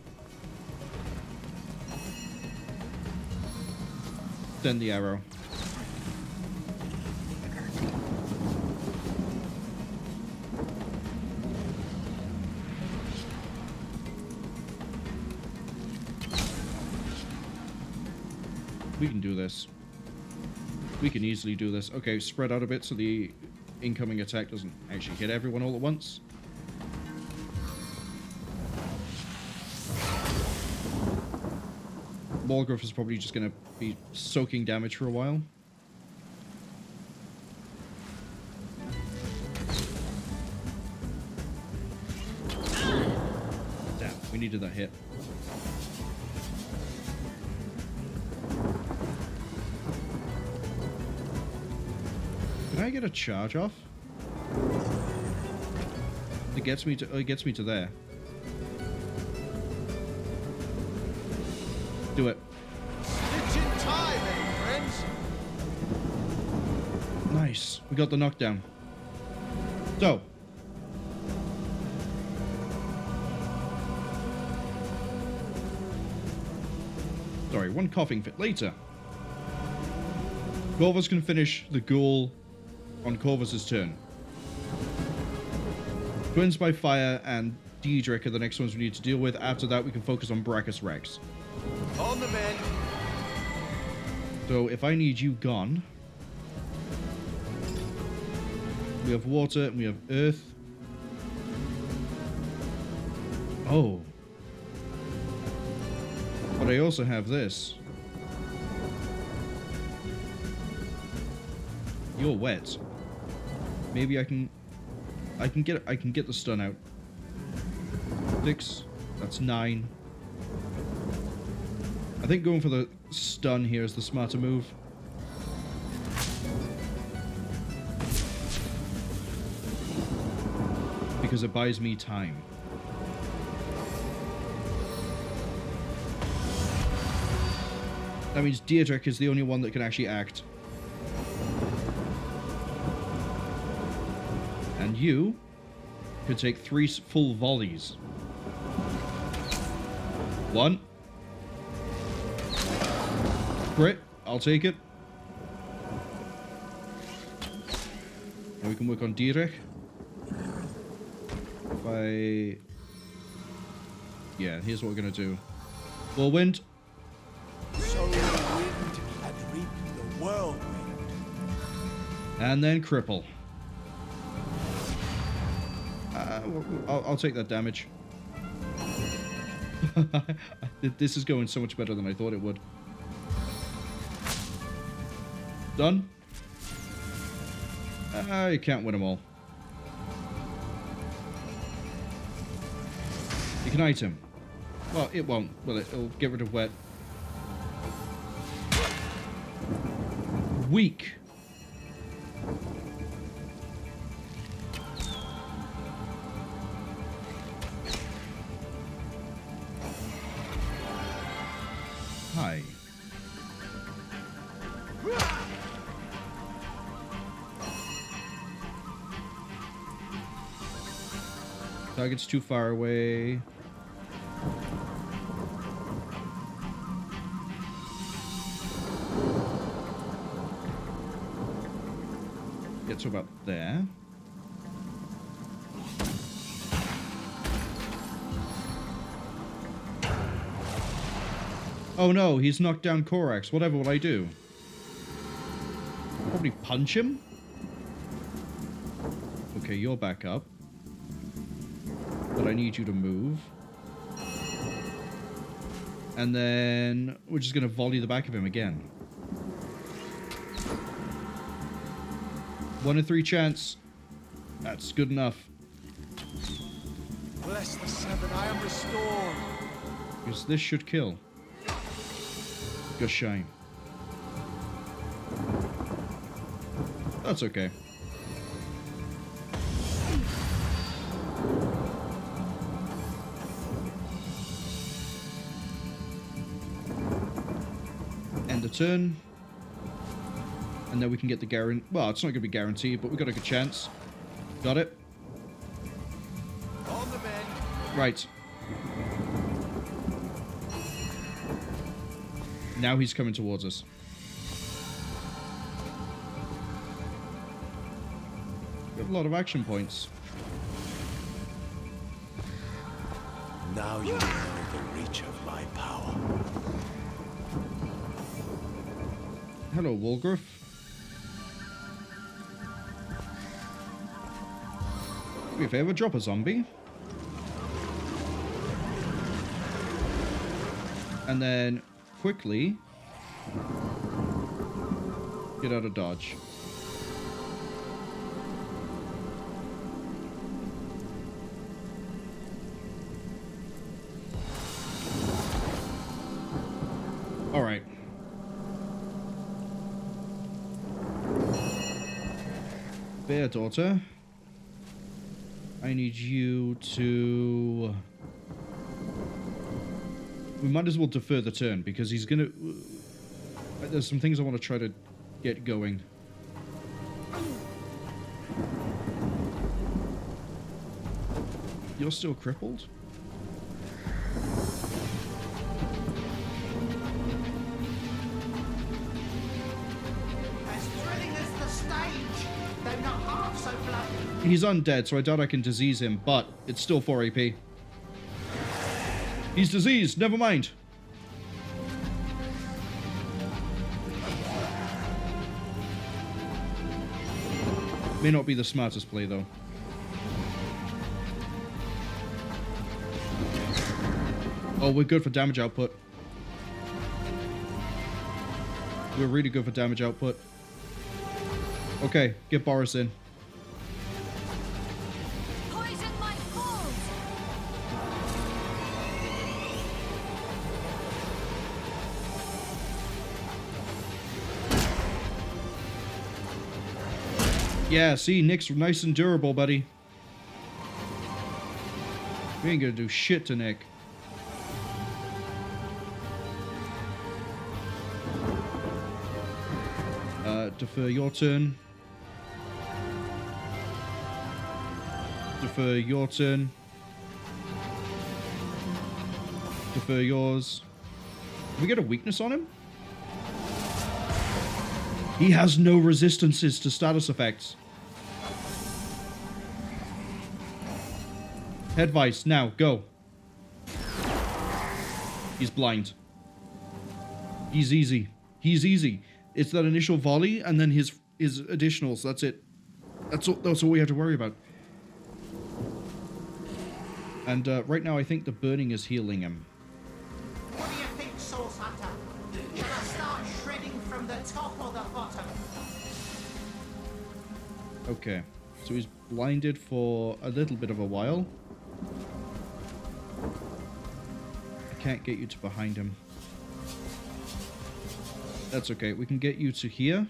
Then the arrow. We can do this. We can easily do this. Okay, spread out a bit so the incoming attack doesn't actually hit everyone all at once. Morgruff is probably just going to be soaking damage for a while. Damn, we needed that hit. Can I get a charge off? It gets me to there. Do it. It's in time, eh, friends? Nice. We got the knockdown. So. Sorry, one coughing fit later. Corvus can finish the ghoul on Corvus's turn. Twins by Fire and Daedric are the next ones we need to deal with. After that, we can focus on Braccus Rex. On the mend. So if I need you gone, we have water and we have earth. Oh. But I also have this. You're wet. Maybe I can get the stun out. 6. That's 9. I think going for the stun here is the smarter move. Because it buys me time. That means Deirdre is the only one that can actually act. And you could take 3 full volleys. 1. Crit. I'll take it. And we can work on Deirdre. Yeah, here's what we're gonna do. Whirlwind. So the wind had reaped the whirlwind. And then cripple. I'll take that damage. This is going so much better than I thought it would. Done. You can't win them all. Ignite him. Well, it won't, will it? It'll get rid of wet. Weak. Hi. Target's too far away. Get to about there. Oh no, he's knocked down Korax. Whatever will I do? Probably punch him? Okay, you're back up. But I need you to move. And then we're just going to volley the back of him again. 1 in 3 chance. That's good enough. Bless the seven, I am restored. Because this should kill. Good shame. That's okay. End of turn. And then we can get the guarantee. Well, it's not going to be guaranteed, but we got a good chance. Got it. On the mend. Right. Now he's coming towards us. We have a lot of action points. Now you know the reach of my power. Hello, Walgriff. Do me a favor, drop a zombie. And then quickly get out of dodge. All right. Bear daughter, I need you to... We might as well defer the turn because he's gonna... There's some things I want to try to get going. You're still crippled? As thrilling as the stage, though not half so bloody. He's undead, so I doubt I can disease him, but it's still 4 AP. He's diseased, never mind. May not be the smartest play, though. Oh, we're good for damage output. We're really good for damage output. Okay, get Boris in. Poison my pores. Yeah, see, Nick's nice and durable, buddy. We ain't gonna do shit to Nick. Defer your turn. Defer your turn. Defer yours. Can we get a weakness on him? He has no resistances to status effects. Head vice, now, go. He's blind. He's easy. He's easy. It's that initial volley and then his additionals. That's it. That's all we have to worry about. And right now I think the burning is healing him. What do you think, Source Hunter? Shall I start shredding from the top or the bottom? Okay. So he's blinded for a little bit of a while. I can't get you to behind him. That's okay. We can get you to here.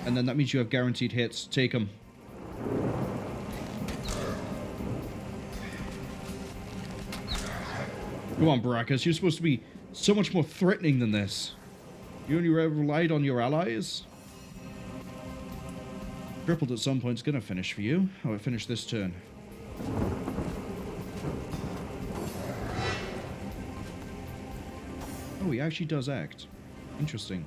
And then that means you have guaranteed hits. Take them. Come on, Braccus. You're supposed to be so much more threatening than this. You only relied on your allies? Crippled at some point is going to finish for you. Oh, it finished this turn. Oh, he actually does act. Interesting.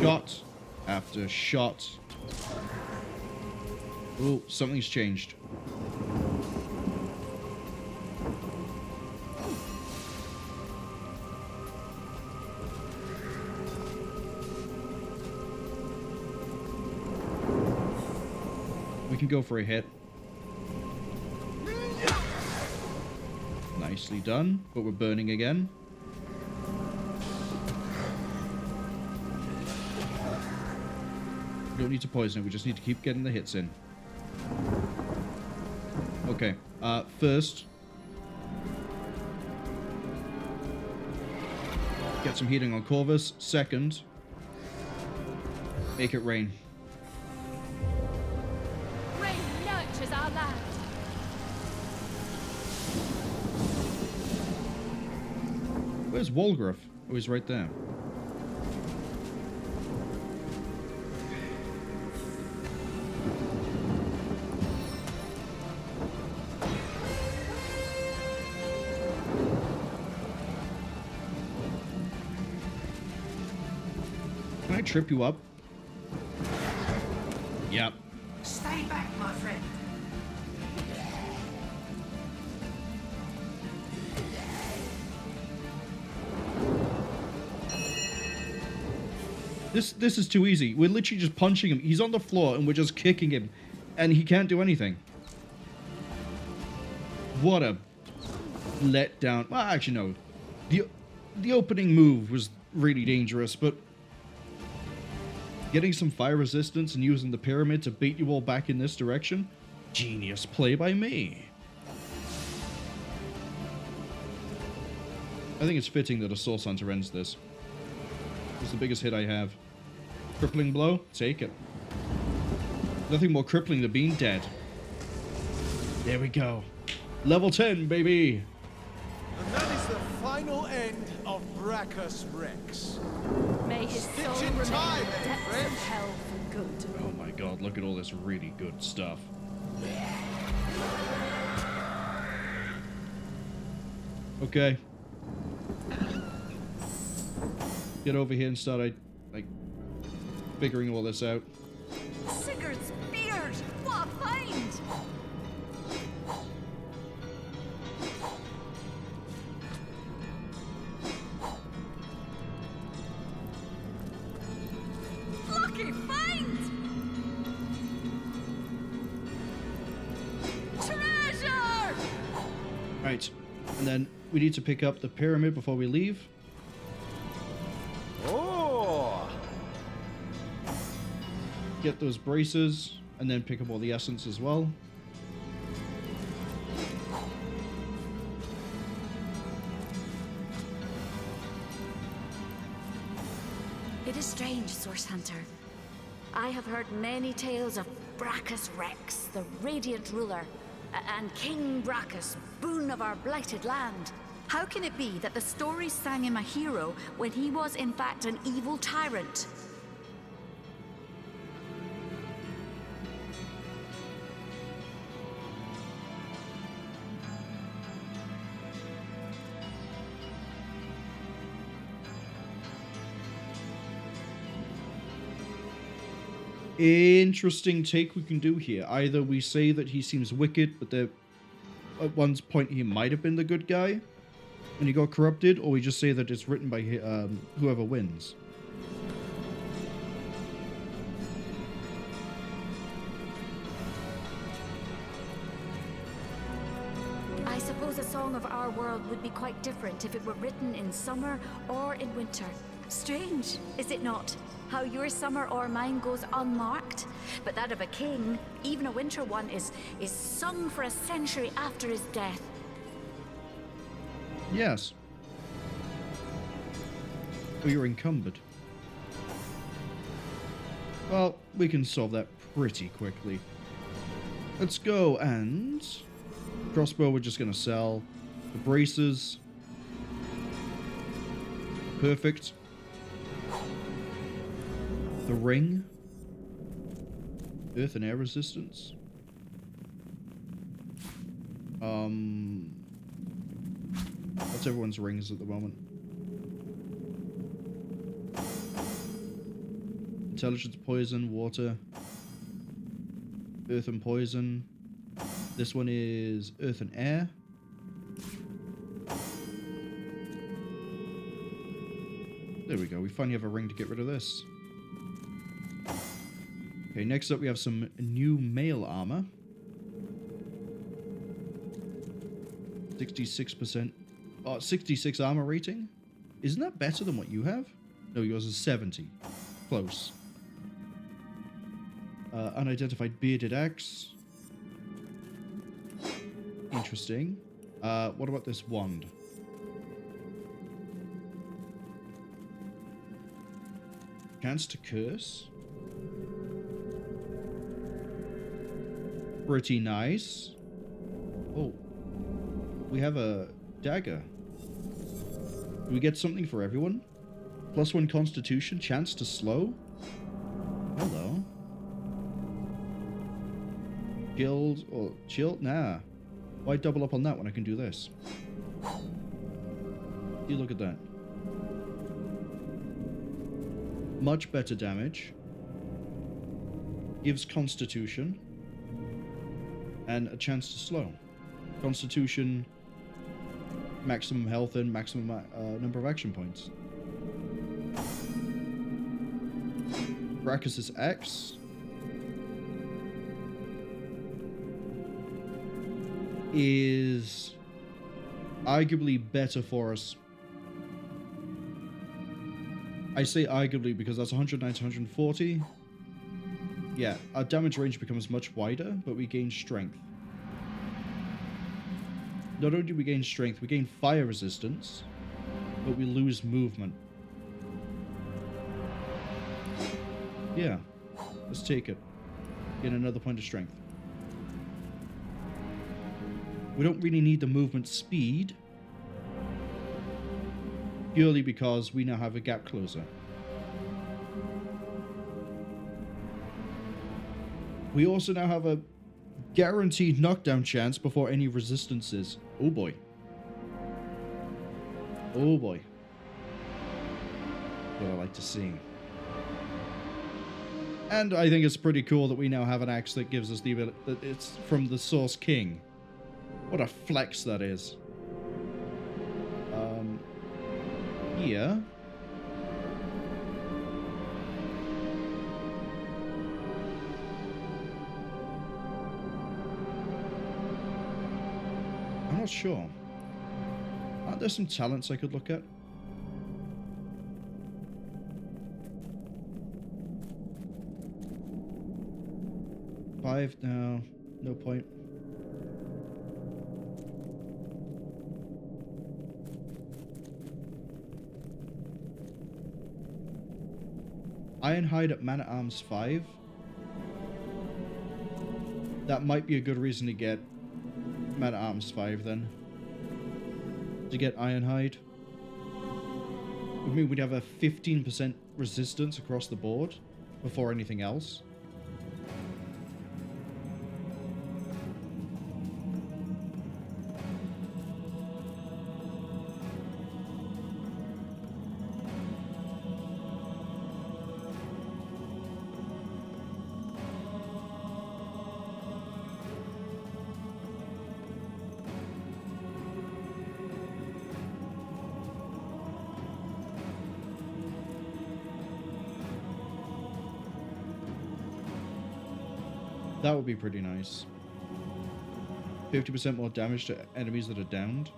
Shot after shot. Oh, something's changed. We can go for a hit. Nicely done, but we're burning again. We don't need to poison it, we just need to keep getting the hits in. Okay, first, get some healing on Corvus. Second, make it rain. Rain nurtures our land. Where's Walgruff? Oh, he's right there. Can I trip you up? Yep. Stay back, my friend. This is too easy. We're literally just punching him. He's on the floor and we're just kicking him. And he can't do anything. What a letdown. Well, actually, no. The opening move was really dangerous, but getting some fire resistance and using the pyramid to bait you all back in this direction? Genius play by me. I think it's fitting that a Source Hunter ends this. It's the biggest hit I have. Crippling blow? Take it. Nothing more crippling than being dead. There we go. Level 10, baby! And that is the final end of Braccus Rex. May his soul Stitch in remain time, in the depths friend. of hell for good. Oh my god, look at all this really good stuff. Okay. Get over here and start, like, figuring all this out. Sigurd's beard! What a find! Lucky find! Treasure! Right. And then we need to pick up the pyramid before we leave. Oh! Get those braces. and then pick up all the essence as well. It is strange, Source Hunter. I have heard many tales of Braccus Rex, the radiant ruler, and King Braccus, boon of our blighted land. How can it be that the stories sang him a hero when he was in fact an evil tyrant? Interesting take we can do here. Either we say that he seems wicked, but at one point he might have been the good guy, and he got corrupted, or we just say that it's written by whoever wins. I suppose a song of our world would be quite different if it were written in summer or in winter. Strange, is it not? How your summer or mine goes unmarked, but that of a king, even a winter one, is sung for a century after his death. Yes. Oh, you're encumbered. Well, we can solve that pretty quickly. Let's go, and crossbow we're just gonna sell. The braces. Perfect. The ring. Earth and air resistance. What's everyone's rings at the moment? Intelligence, poison, water. Earth and poison. This one is earth and air. There we go. We finally have a ring to get rid of this. Okay, next up we have some new mail armor. 66%. 66 armor rating. Isn't that better than what you have? No, yours is 70. Close. Unidentified bearded axe. Interesting. What about this wand? Chance to curse. Pretty nice. Oh. We have a dagger. Do we get something for everyone? +1 constitution, chance to slow. Hello. Guild or chill? Nah. Why double up on that when I can do this? You look at that. Much better damage. Gives constitution. And a chance to slow. Constitution, maximum health, and maximum number of action points. Braccus' X is arguably better for us. I say arguably because that's 109 to 140. Yeah, our damage range becomes much wider, but we gain strength. Not only do we gain strength, we gain fire resistance, but we lose movement. Yeah, let's take it. Get another point of strength. We don't really need the movement speed, purely because we now have a gap closer. We also now have a guaranteed knockdown chance before any resistances. Oh boy. Oh boy. What I like to see. And I think it's pretty cool that we now have an axe that gives us the ability that it's from the Source King. What a flex that is. Here. I'm not sure. Aren't there some talents I could look at? 5? No. No point. Ironhide at Man-at-Arms 5. That might be a good reason to get Man-at-Arms 5 then. To get Ironhide. I mean, we'd have a 15% resistance across the board before anything else. That would be pretty nice. 50% more damage to enemies that are downed.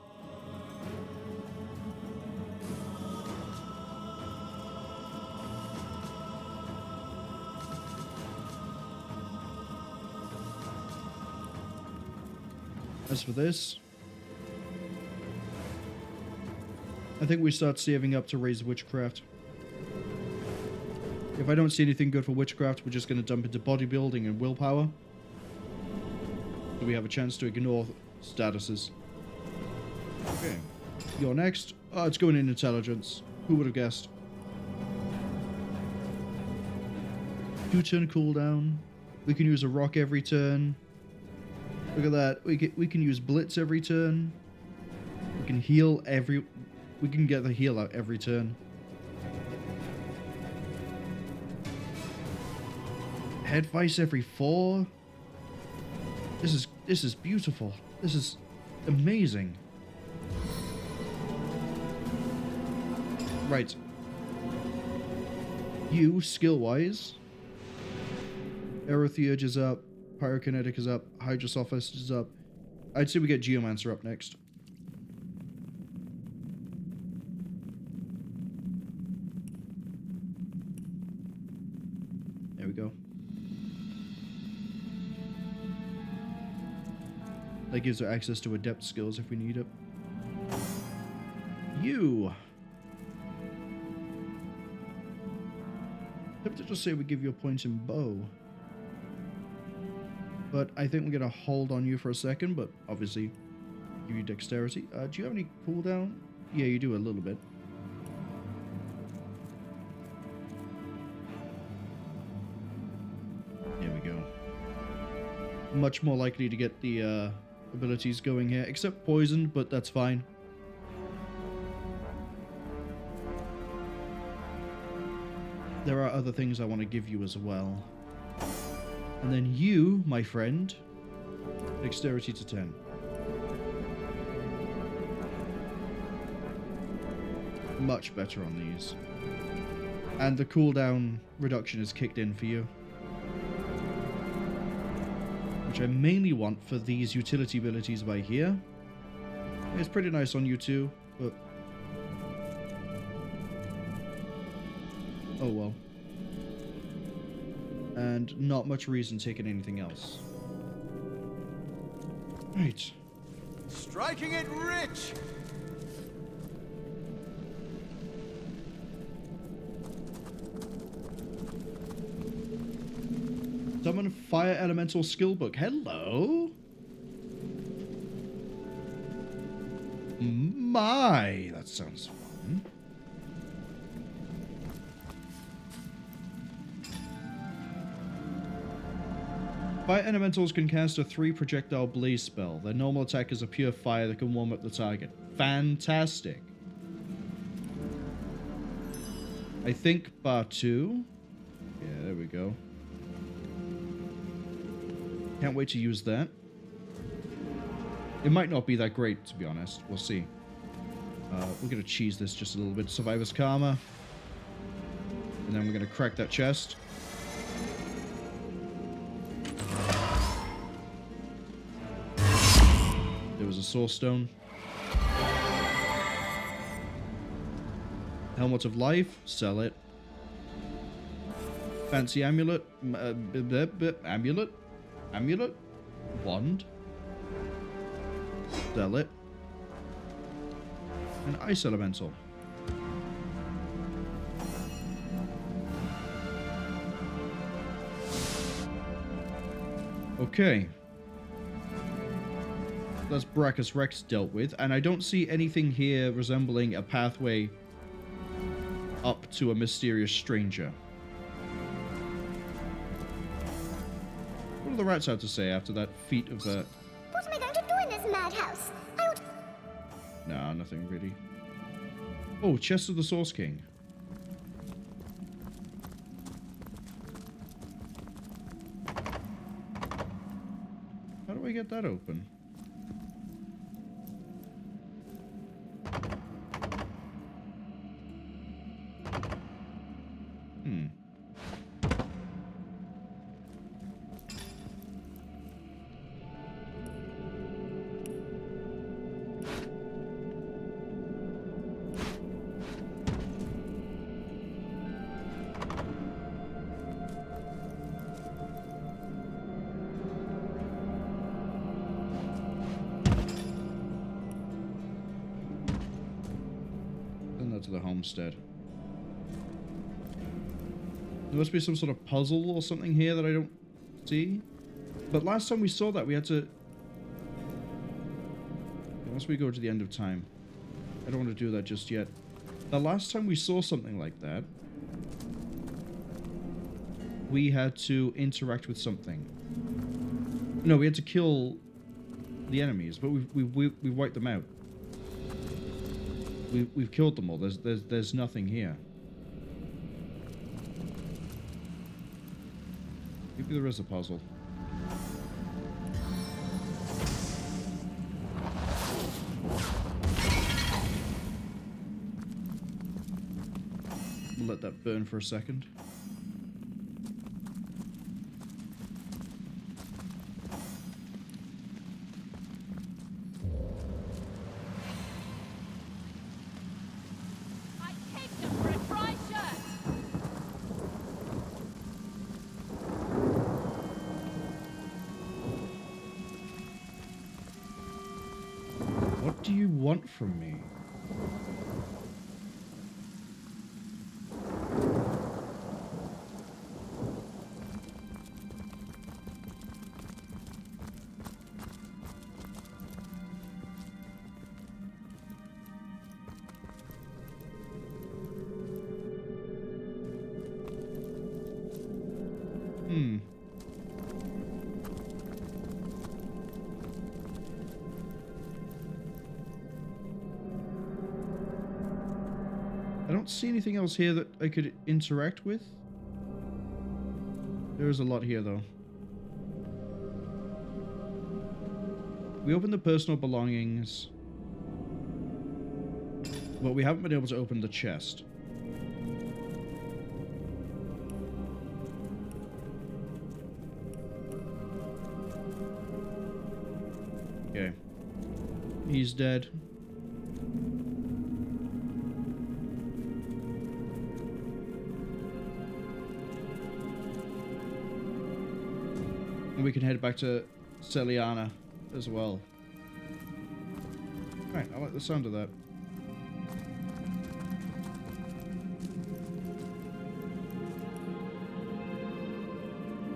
As for this, I think we start saving up to raise Witchcraft. If I don't see anything good for Witchcraft, we're just going to dump into Bodybuilding and Willpower. So we have a chance to ignore statuses. Okay. You're next. Oh, it's going in Intelligence. Who would have guessed? 2-turn cooldown. We can use a rock every turn. Look at that. We can use Blitz every turn. We can heal every... We can get the heal out every turn. Head Vice every 4. This is beautiful. This is amazing. Right. You, skill-wise, Aerotheurge is up, Pyrokinetic is up, Hydrosophist is up. I'd say we get Geomancer up next. There we go. That gives her access to Adept skills if we need it. You! Tempted to say we give you a point in bow. But I think we're going to hold on you for a second, but obviously give you dexterity. Do you have any cooldown? Yeah, you do a little bit. There we go. Much more likely to get the abilities going here, except poison, but that's fine. There are other things I want to give you as well. And then you, my friend, dexterity to 10. Much better on these. And the cooldown reduction is kicked in for you. Which I mainly want for these utility abilities by here. It's pretty nice on you too, but... oh well. And not much reason taking anything else. Right. Striking it rich! Summon Fire Elemental Skill Book. Hello? My, that sounds fun. Fire Elementals can cast a 3 projectile blaze spell. Their normal attack is a pure fire that can warm up the target. Fantastic. I think bar 2. Yeah, there we go. Can't wait to use that. It might not be that great, to be honest. We'll see. We're going to cheese this just a little bit. Survivor's Karma. And then we're going to crack that chest. There was a Source Stone. Helmet of Life. Sell it. Fancy Amulet. Amulet. Amulet, wand, zealot, and ice elemental. Okay. That's Braccus Rex dealt with, and I don't see anything here resembling a pathway up to a mysterious stranger. What do the rats have to say after that feat of What am I going to do in this madhouse? Nah, nothing really. Oh, Chest of the Source King. How do I get that open? To the homestead. There must be some sort of puzzle or something here that I don't see. But last time we saw that, we had to... Unless we go to the end of time. I don't want to do that just yet. The last time we saw something like that, we had to interact with something. No, we had to kill the enemies, but we wiped them out. We've killed them all. There's nothing here. Maybe there is a puzzle. We'll let that burn for a second. What do you want from me? I don't see anything else here that I could interact with. There is a lot here, though. We opened the personal belongings, but we haven't been able to open the chest. Okay. He's dead. And we can head back to Celiana as well. Right, I like the sound of that.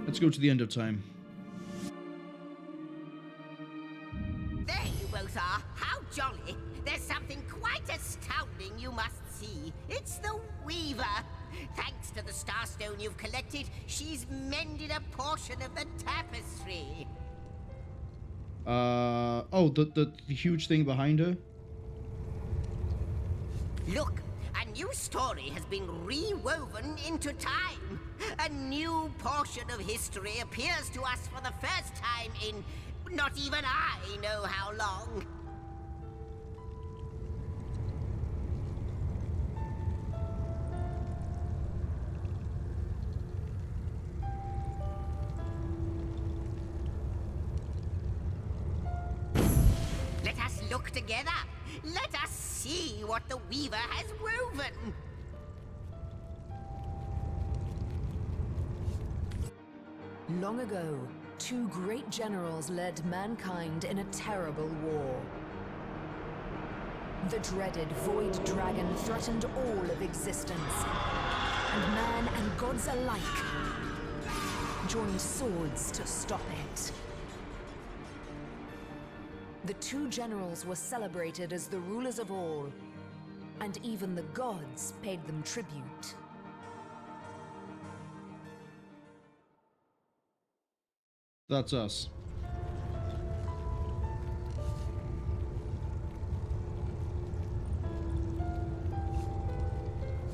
Let's go to the end of time. There you both are. How jolly. There's something quite astounding you must see. It's the Weaver. Thanks to the Starstone you've collected, she's mended a portion of the tapestry. Oh, the huge thing behind her? Look, a new story has been rewoven into time. A new portion of history appears to us for the first time in not even I know how long. Let us look together. Let us see what the Weaver has woven. Long ago, Two great generals led mankind in a terrible war. The dreaded Void Dragon threatened all of existence, and man and gods alike joined swords to stop it. The two generals were celebrated as the rulers of all, and even the gods paid them tribute. That's us.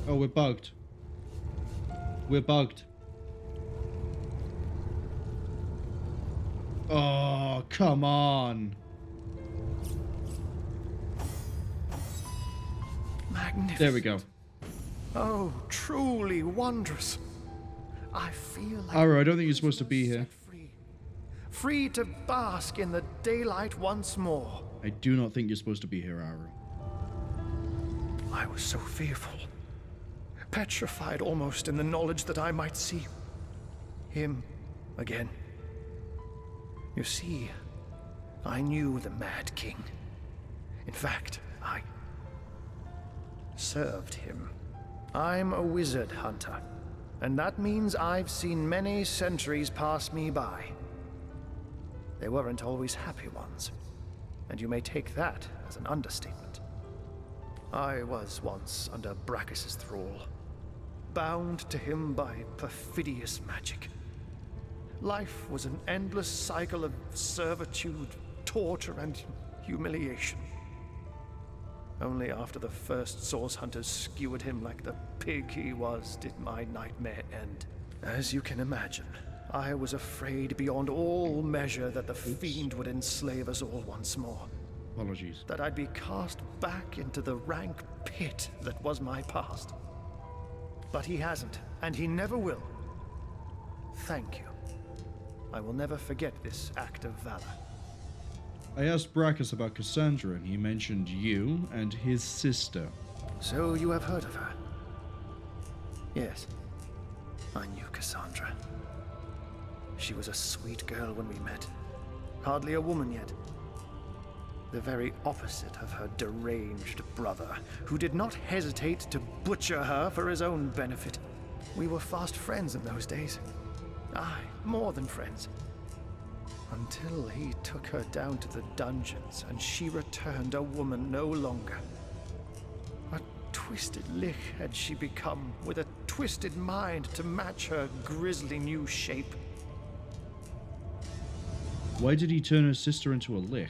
Oh, we're bugged. We're bugged. Oh, come on. Magnificent. There we go. Oh, truly wondrous. I feel like Arhu, I don't think you're supposed to be here. free to bask in the daylight once more. I do not think you're supposed to be here, Arhu. I was so fearful, petrified almost in the knowledge that I might see him again. You see, I knew the Mad King. In fact, I served him. I'm a wizard hunter, and that means I've seen many centuries pass me by. They weren't always happy ones, and you may take that as an understatement. I was once under Braccus's thrall, bound to him by perfidious magic. Life was an endless cycle of servitude, torture, and humiliation. Only after the first source hunters skewered him like the pig he was did my nightmare end. As you can imagine, I was afraid beyond all measure that the fiend would enslave us all once more. Apologies. That I'd be cast back into the rank pit that was my past. But he hasn't, and he never will. Thank you. I will never forget this act of valor. I asked Braccus about Cassandra, and he mentioned you and his sister. So you have heard of her? Yes. I knew Cassandra. She was a sweet girl when we met. Hardly a woman yet. The very opposite of her deranged brother, who did not hesitate to butcher her for his own benefit. We were fast friends in those days. Aye, more than friends. Until he took her down to the dungeons, and she returned a woman no longer. A twisted lich had she become, with a twisted mind to match her grisly new shape. Why did he turn her sister into a lich?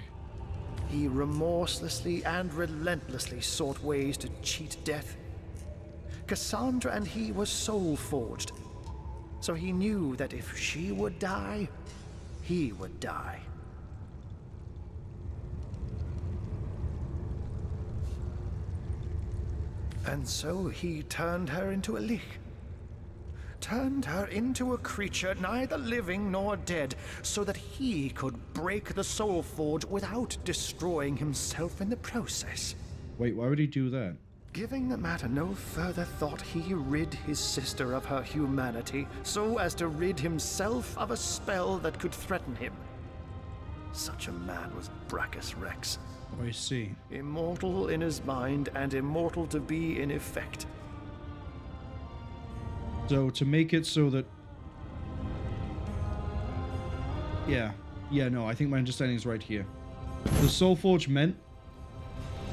He remorselessly and relentlessly sought ways to cheat death. Cassandra and he were soul-forged, so he knew that if she would die, he would die. And so he turned her into a lich. Turned her into a creature neither living nor dead, so that he could break the soul forge without destroying himself in the process. Wait, why would he do that? Giving the matter no further thought, he rid his sister of her humanity, so as to rid himself of a spell that could threaten him. Such a man was Braccus Rex. Oh, I see. Immortal in his mind and immortal to be in effect. So to make it so that... Yeah, no, I think my understanding is right here. The Soulforge meant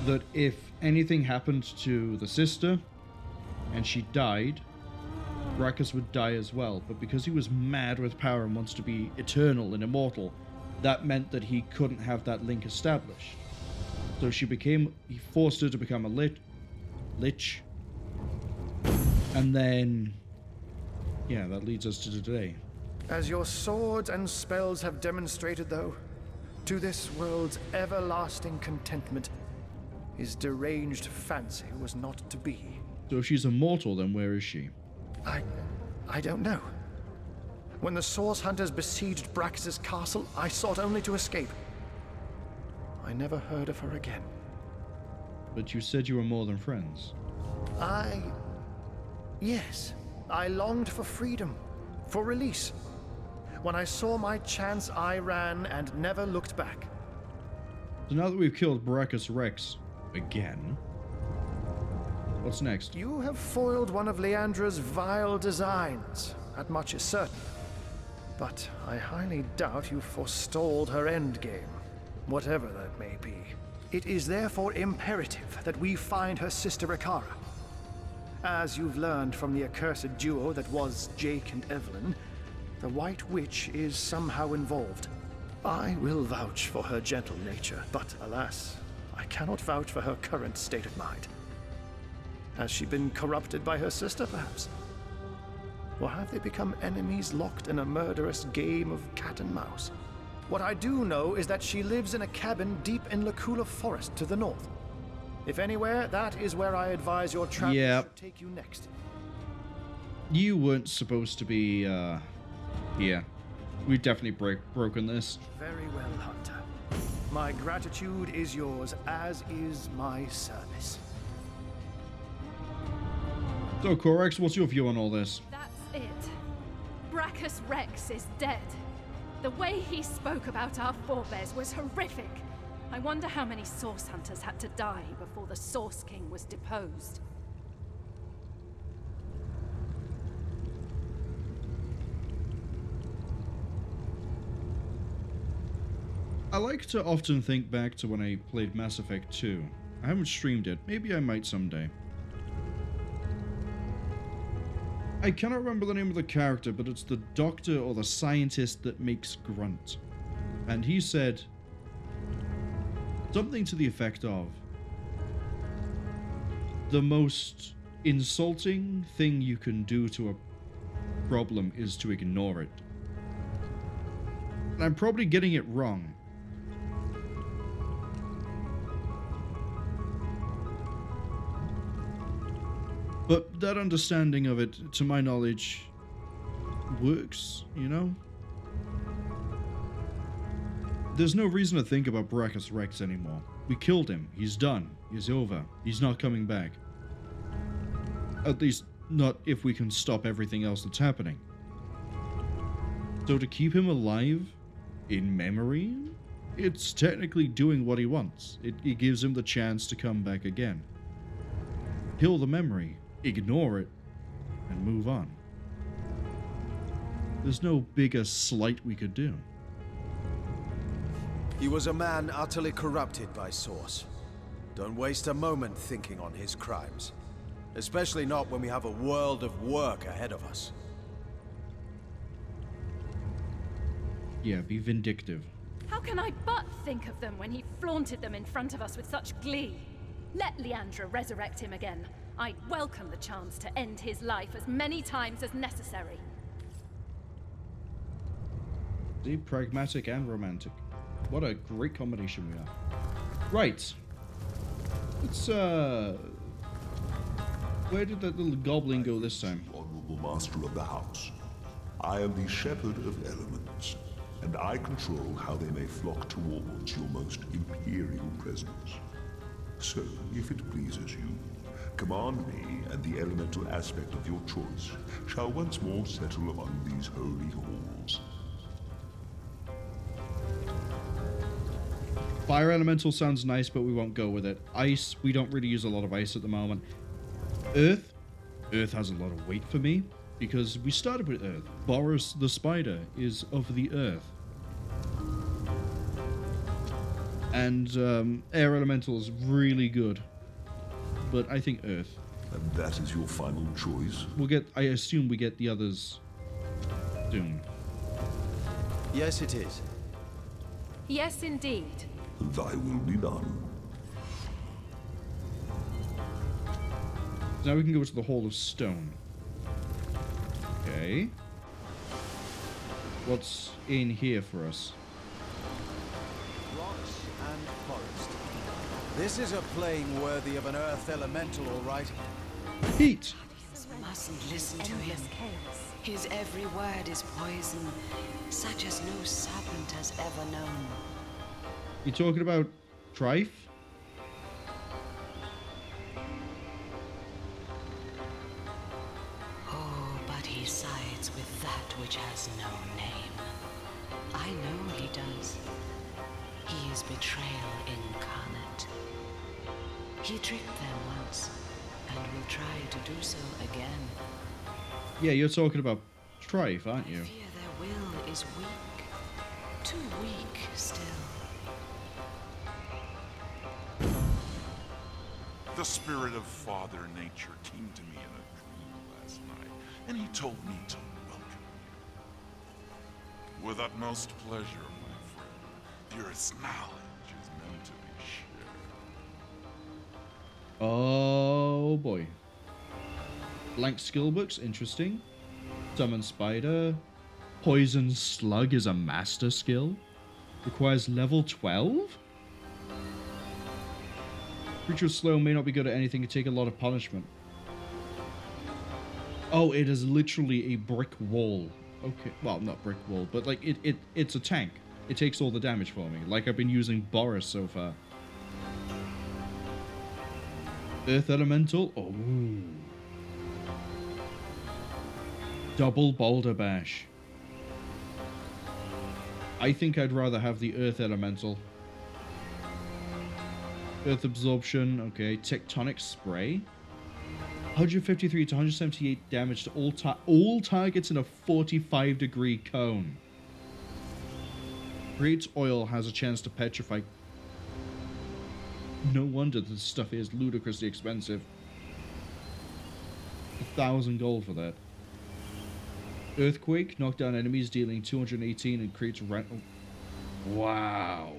that if anything happened to the sister and she died, Braccus would die as well. But because he was mad with power and wants to be eternal and immortal, that meant that he couldn't have that link established. So he forced her to become a lich. And then, yeah, that leads us to today. As your swords and spells have demonstrated, though, to this world's everlasting contentment, his deranged fancy was not to be. So if she's immortal, then where is she? I don't know. When the Source Hunters besieged Braccus's castle, I sought only to escape. I never heard of her again. But you said you were more than friends. Yes. I longed for freedom, for release. When I saw my chance, I ran and never looked back. So now that we've killed Braccus Rex again, what's next? You have foiled one of Leandra's vile designs. That much is certain. But I highly doubt you forestalled her endgame, whatever that may be. It is therefore imperative that we find her sister Ikara. As you've learned from the accursed duo that was Jake and Evelyn, the White Witch is somehow involved. I will vouch for her gentle nature, but alas, I cannot vouch for her current state of mind. Has she been corrupted by her sister, perhaps? Or have they become enemies locked in a murderous game of cat and mouse? What I do know is that she lives in a cabin deep in Luculla Forest to the north. If anywhere, that is where I advise your travels should take you next. You weren't supposed to be, here. We've definitely broken this. Very well, Hunter. My gratitude is yours, as is my service. So, Corax, what's your view on all this? That's it. Braccus Rex is dead. The way he spoke about our forebears was horrific. I wonder how many Source Hunters had to die before the Source King was deposed. I like to often think back to when I played Mass Effect 2. I haven't streamed it. Maybe I might someday. I cannot remember the name of the character, but it's the doctor or the scientist that makes Grunt. And he said something to the effect of, the most insulting thing you can do to a problem is to ignore it. And I'm probably getting it wrong. But that understanding of it, to my knowledge, works, you know? There's no reason to think about Braccus Rex anymore. We killed him. He's done. He's over. He's not coming back. At least, not if we can stop everything else that's happening. So to keep him alive, in memory, it's technically doing what he wants. It gives him the chance to come back again. Kill the memory. Ignore it, and move on. There's no bigger slight we could do. He was a man utterly corrupted by Source. Don't waste a moment thinking on his crimes. Especially not when we have a world of work ahead of us. Yeah, be vindictive. How can I but think of them when he flaunted them in front of us with such glee? Let Leandra resurrect him again. I'd welcome the chance to end his life as many times as necessary. See, pragmatic and romantic. What a great combination we are. Right. Let's, where did that little goblin go this time? Honorable Master of the House, I am the Shepherd of Elements, and I control how they may flock towards your most imperial presence. So, if it pleases you, command me, and the elemental aspect of your choice shall once more settle among these holy halls. Fire elemental sounds nice, but we won't go with it. Ice, we don't really use a lot of ice at the moment. Earth has a lot of weight for me, because we started with Earth. Boris the Spider is of the Earth. And air elemental is really good. But I think Earth. And that is your final choice? I assume we get the others soon. Yes, it is. Yes, indeed. Thy will be done. Now we can go to the Hall of Stone. Okay. What's in here for us? Rocks and forest. This is a plane worthy of an earth elemental, all right. Peat! Mustn't listen to him. His every word is poison, such as no serpent has ever known. You talking about Trife? Oh, but he sides with That which has no name. I know he does. He is betrayal incarnate. He tricked them once, and will try to do so again. Yeah, you're talking about Trife, aren't you? I fear their will is weak. Too weak still. The spirit of Father Nature came to me in a dream last night, and he told me to welcome you. With utmost pleasure, my friend. Purest knowledge is meant to be shared. Oh boy. Blank skill books, interesting. Summon Spider. Poison Slug is a master skill. Requires level 12? Creature slow may not be good at anything and take a lot of punishment. Oh, it is literally a brick wall. Okay, well, not brick wall, but like it's a tank. It takes all the damage for me, like I've been using Boris so far. Earth Elemental. Oh. Double Boulder Bash. I think I'd rather have the Earth Elemental. Earth Absorption, okay. Tectonic Spray. 153 to 178 damage to all targets in a 45-degree cone. Creates oil, has a chance to petrify. No wonder this stuff is ludicrously expensive. 1,000 gold for that. Earthquake, knock down enemies dealing 218 and creates rental. Wow.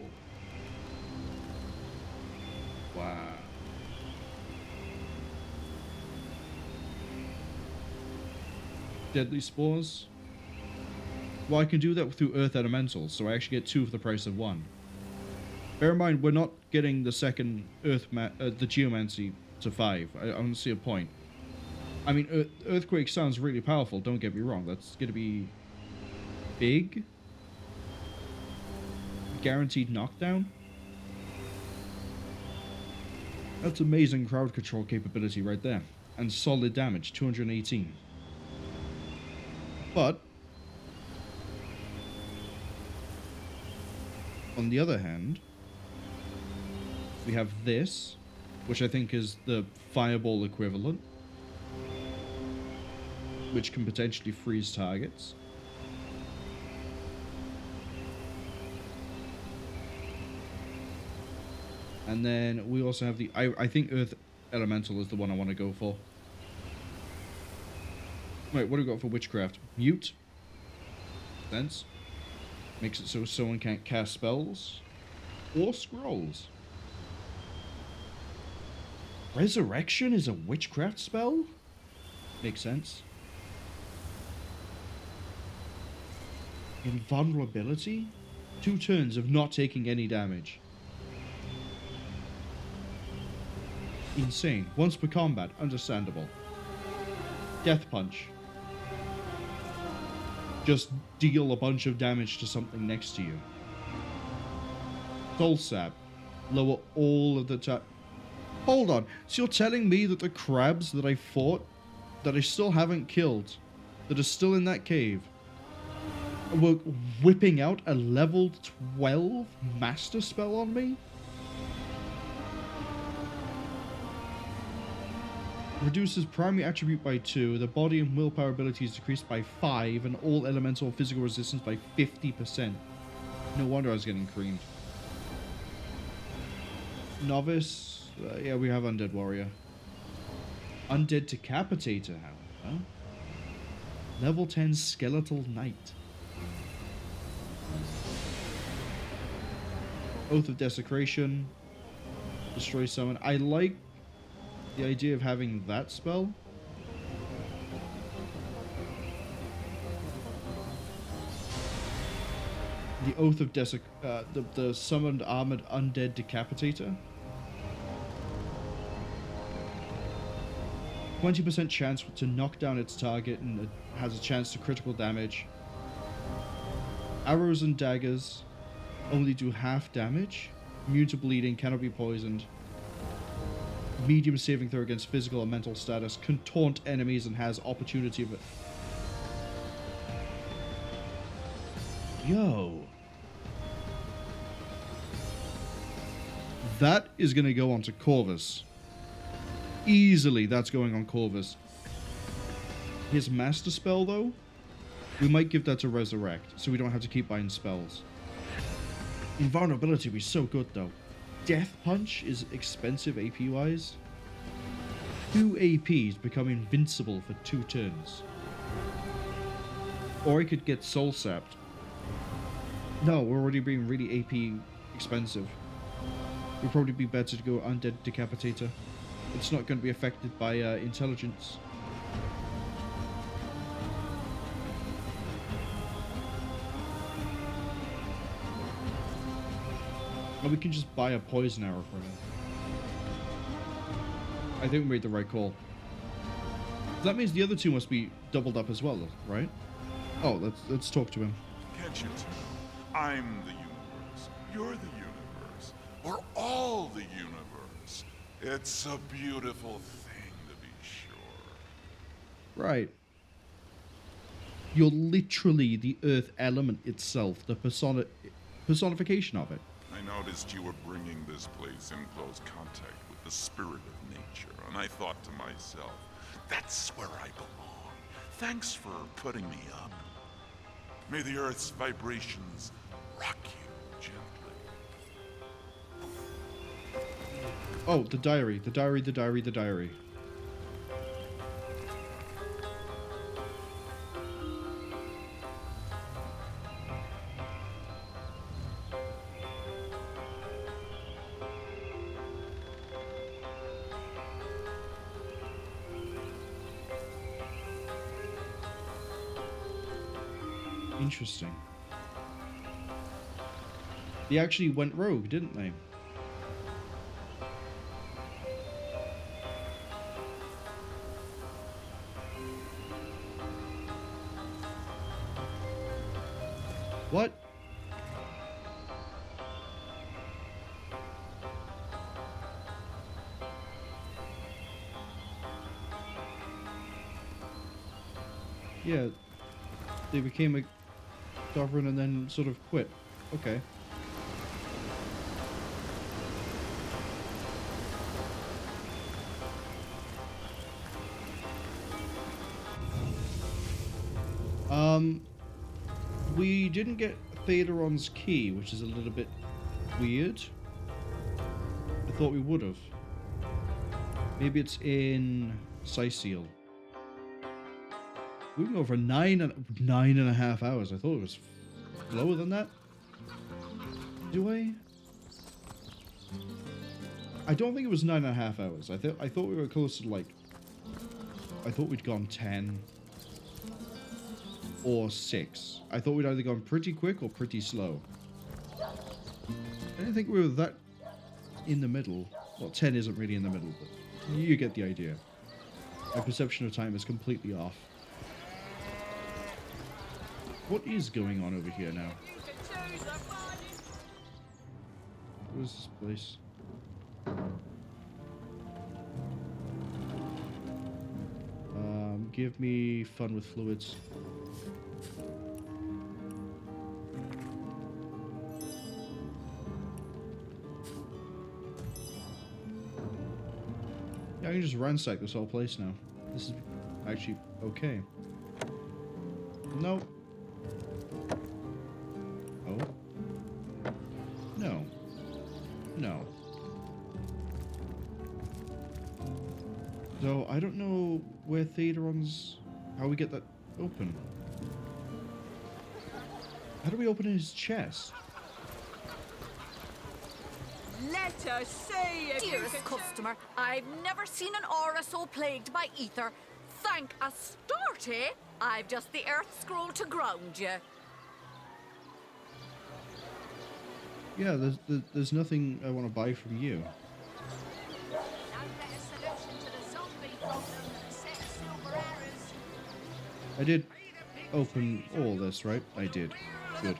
Wow. Deadly Spores. Well, I can do that through Earth Elementals, so I actually get 2 for the price of 1. Bear in mind, we're not getting the second the Geomancy to 5. I don't see a point. I mean, Earthquake sounds really powerful, don't get me wrong. That's going to be big. Guaranteed knockdown. That's amazing crowd control capability right there. And solid damage, 218. But on the other hand, we have this, which I think is the fireball equivalent, which can potentially freeze targets. And then we also have the... I think Earth Elemental is the one I want to go for. Wait, what do we got for Witchcraft? Mute. Sense. Makes it so someone can't cast spells. Or scrolls. Resurrection is a Witchcraft spell? Makes sense. Invulnerability? 2 turns of not taking any damage. Insane. Once per combat. Understandable. Death Punch. Just deal a bunch of damage to something next to you. Soul Sap. Lower all of the Hold on. So you're telling me that the crabs that I fought, that I still haven't killed, that are still in that cave, were whipping out a level 12 master spell on me? Reduces primary attribute by 2, the body and willpower ability is decreased by 5, and all elemental and physical resistance by 50%. No wonder I was getting creamed. Novice, yeah, we have Undead Warrior. Undead Decapitator, however. Level 10 Skeletal Knight. Oath of Desecration. Destroy Summon. I like the idea of having that spell. The Oath of the Summoned Armored Undead Decapitator. 20% chance to knock down its target and it has a chance to critical damage. Arrows and daggers only do half damage. Immune to bleeding, cannot be poisoned. Medium saving throw against physical and mental status. Can taunt enemies and has opportunity of it. Yo. That is going to go onto Corvus. Easily, that's going on Corvus. His master spell, though, we might give that to Resurrect, so we don't have to keep buying spells. Invulnerability would be so good, though. Death Punch is expensive AP-wise. 2 APs become invincible for 2 turns. Or I could get Soul Sapped. No, we're already being really AP expensive. It would probably be better to go Undead Decapitator. It's not going to be affected by intelligence. Or we can just buy a poison arrow from him. I think we made the right call. That means the other 2 must be doubled up as well, right? Oh, let's talk to him. Can't you tell? I'm the universe. You're the universe. We're all the universe. It's a beautiful thing, to be sure. Right. You're literally the earth element itself, the personification of it. I noticed you were bringing this place in close contact with the spirit of nature, and I thought to myself, that's where I belong. Thanks for putting me up. May the earth's vibrations rock you gently. Oh, the diary, the diary, the diary, the diary. Interesting. They actually went rogue, didn't they? What? Yeah, they became a sovereign and then sort of quit. Okay. We didn't get Thelyron's key, which is a little bit weird. I thought we would have. Maybe it's in Cecil. We went over 9.5 hours. I thought it was lower than that. Do I? I don't think it was 9.5 hours. I thought we were close to like. I thought we'd gone 10 or 6. I thought we'd either gone pretty quick or pretty slow. I didn't think we were that in the middle. Well, 10 isn't really in the middle, but you get the idea. My perception of time is completely off. What is going on over here now? What is this place? Give me fun with fluids. Yeah, I can just ransack this whole place now. This is actually okay. Nope. Oh. No. No. So, I don't know where Thelyron's... how we get that open. How do we open his chest? Let us see if Dearest customer, I've never seen an aura so plagued by ether. Thank Astarte, I've just the earth scroll to ground you. Yeah, there's nothing I want to buy from you. I did open all this, right? I did. Good.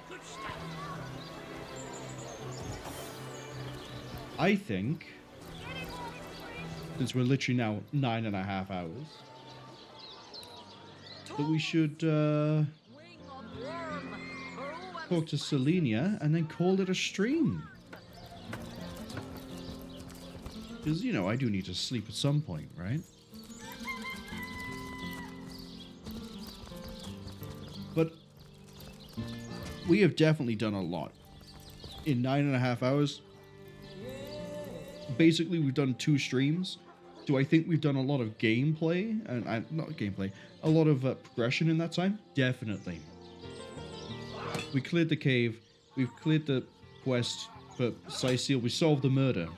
I think, since we're literally now 9.5 hours, that we should, talk to Selenia, and then call it a stream. Because, you know, I do need to sleep at some point, right? But we have definitely done a lot. In 9.5 hours, basically we've done 2 streams. Do I think we've done a lot of gameplay? And not gameplay, a lot of progression in that time? Definitely. We cleared the cave. We've cleared the quest for Cecil. We solved the murder.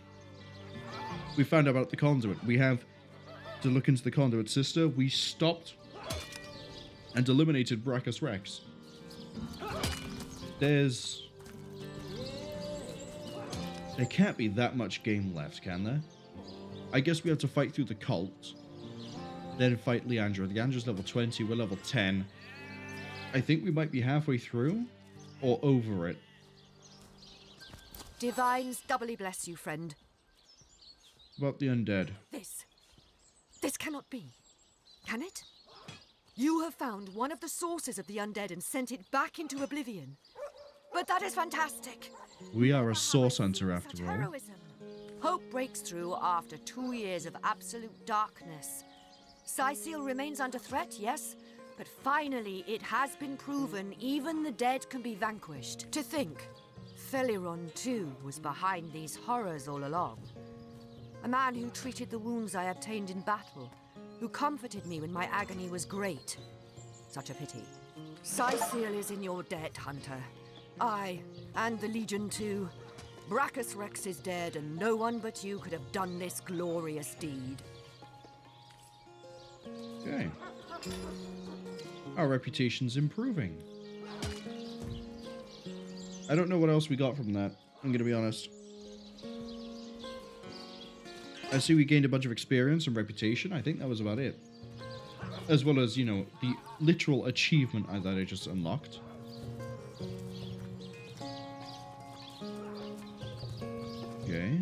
We found out about the conduit. We have to look into the conduit sister. We stopped and eliminated Braccus Rex. There can't be that much game left, can there? I guess we have to fight through the cult, then fight Leandra. Leandra's level 20, we're level 10. I think we might be halfway through, or over it. Divines doubly bless you, friend. About the undead. This cannot be. Can it? You have found one of the sources of the undead and sent it back into oblivion. But that is fantastic. We are a source hunter after all. Heroism. Hope breaks through after 2 years of absolute darkness. Cecil remains under threat, yes, but finally it has been proven even the dead can be vanquished. To think, Thelyron too was behind these horrors all along. A man who treated the wounds I obtained in battle, who comforted me when my agony was great. Such a pity. Cecil is in your debt, Hunter. I, and the Legion too. Braccus Rex is dead, and no one but you could have done this glorious deed. Okay. Our reputation's improving. I don't know what else we got from that, I'm gonna be honest. I see we gained a bunch of experience and reputation. I think that was about it. As well as, you know, the literal achievement that I just unlocked. Okay.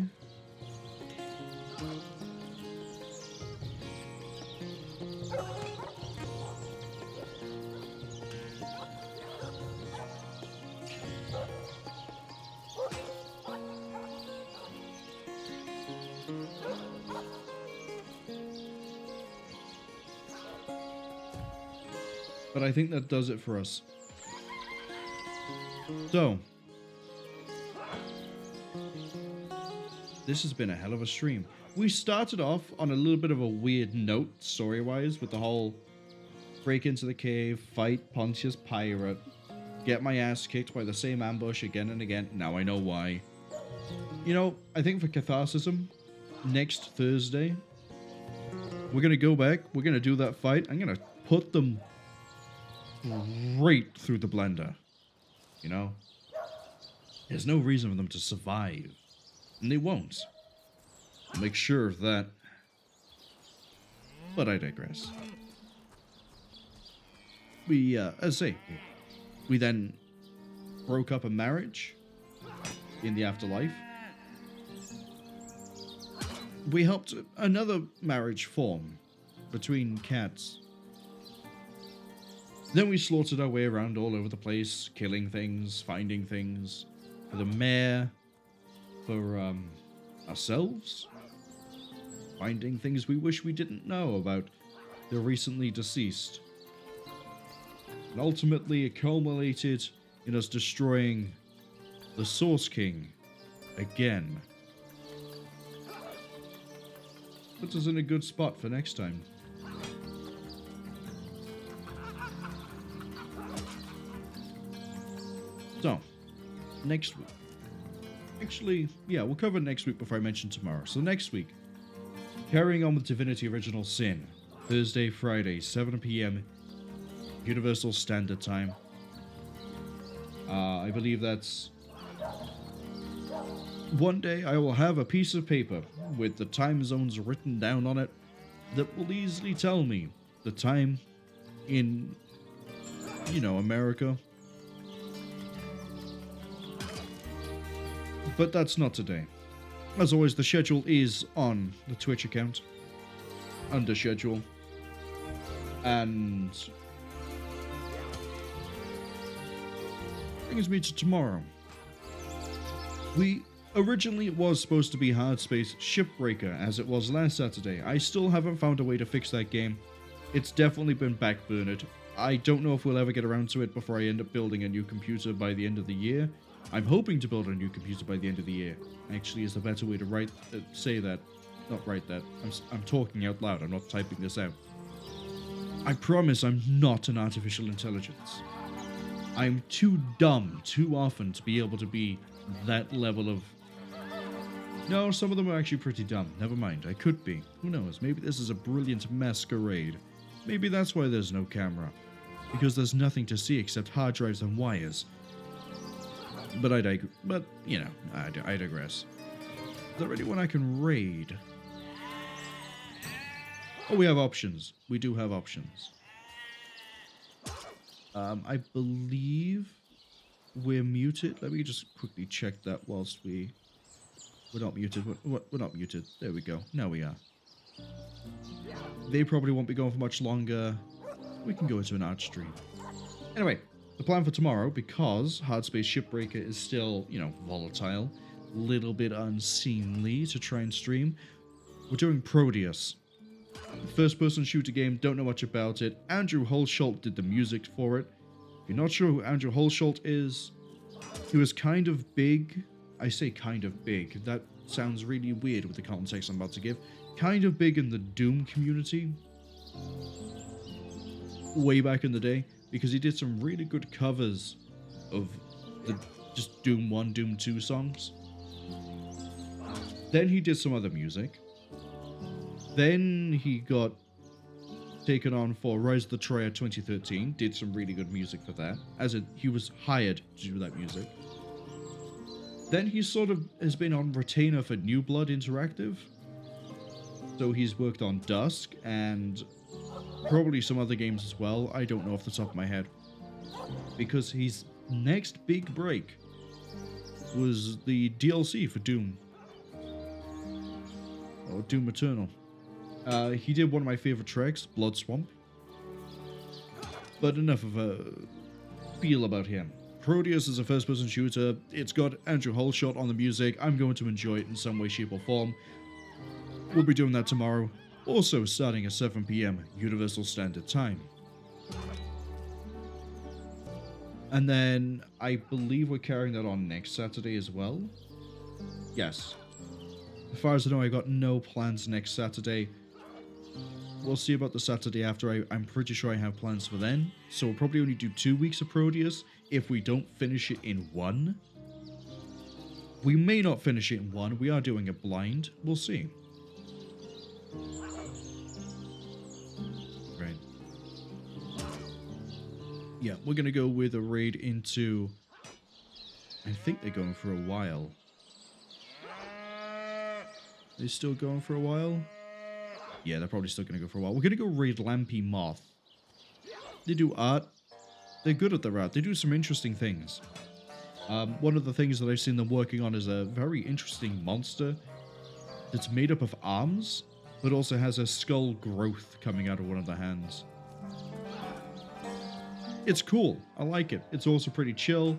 But I think that does it for us. So, this has been a hell of a stream. We started off on a little bit of a weird note, story-wise, with the whole break into the cave, fight Pontius Pirate, get my ass kicked by the same ambush again and again. Now I know why. You know, I think for catharsism, next Thursday, we're going to go back, we're going to do that fight. I'm going to put them right through the blender. You know? There's no reason for them to survive. And they won't. I'll make sure of that. But I digress. We, as I say, we then broke up a marriage in the afterlife. We helped another marriage form between cats. Then we slaughtered our way around all over the place, killing things, finding things, for the mayor, for ourselves, finding things we wish we didn't know about the recently deceased. And ultimately it culminated in us destroying the Source King again. Puts us in a good spot for next time. So, next week. Actually, yeah, we'll cover next week before I mention tomorrow. So next week, carrying on with Divinity Original Sin, Thursday, Friday, 7 p.m. Universal Standard Time. I believe that's... One day I will have a piece of paper with the time zones written down on it that will easily tell me the time in, you know, America. But that's not today. As always, the schedule is on the Twitch account, under schedule, and Brings me to tomorrow. Originally, it was supposed to be Hardspace Shipbreaker, as it was last Saturday. I still haven't found a way to fix that game. It's definitely been backburnered. I don't know if we'll ever get around to it before I end up building a new computer by the end of the year. I'm hoping to build a new computer by the end of the year. Actually, is the better way to say that. Not write that. I'm talking out loud. I'm not typing this out. I promise I'm not an artificial intelligence. I'm too dumb too often to be able to be that level of... No, some of them are actually pretty dumb. Never mind, I could be. Who knows? Maybe this is a brilliant masquerade. Maybe that's why there's no camera. Because there's nothing to see except hard drives and wires. But I digress. Is there anyone I can raid? Oh, we have options. We do have options. I believe we're muted. Let me just quickly check that whilst we're not muted. We're not muted. There we go. Now we are. They probably won't be going for much longer. We can go into an art stream. Anyway, the plan for tomorrow, because Hardspace Shipbreaker is still, volatile, little bit unseemly to try and stream, we're doing Proteus. First-person shooter game, don't know much about it. Andrew Holsholt did the music for it. If you're not sure who Andrew Holsholt is, he was kind of big. I say kind of big. That sounds really weird with the context I'm about to give. Kind of big in the Doom community. Way back in the day. Because he did some really good covers of the just Doom 1, Doom 2 songs. Then he did some other music. Then he got taken on for Rise of the Troya 2013, did some really good music for that, he was hired to do that music. Then he sort of has been on retainer for New Blood Interactive, so he's worked on Dusk and probably some other games as well, I don't know off the top of my head, because his next big break was the DLC for Doom, or Doom Eternal. He did one of my favorite tracks, Blood Swamp. But enough of a feel about him. Proteus is a first-person shooter. It's got Andrew Holshot on the music. I'm going to enjoy it in some way, shape, or form. We'll be doing that tomorrow. Also starting at 7 PM Universal Standard Time. And then I believe we're carrying that on next Saturday as well. Yes. As far as I know, I got no plans next Saturday. We'll see about the Saturday after. I'm pretty sure I have plans for then. So we'll probably only do 2 weeks of Proteus if we don't finish it in one. We may not finish it in one. We are doing it blind. We'll see. Right. Yeah, we're going to go with a raid into... I think they're going for a while. They're still going for a while? Yeah, they're probably still going to go for a while. We're going to go raid Lampy Moth. They do art. They're good at their art. They do some interesting things. One of the things that I've seen them working on is a very interesting monster that's made up of arms, but also has a skull growth coming out of one of the hands. It's cool. I like it. It's also pretty chill.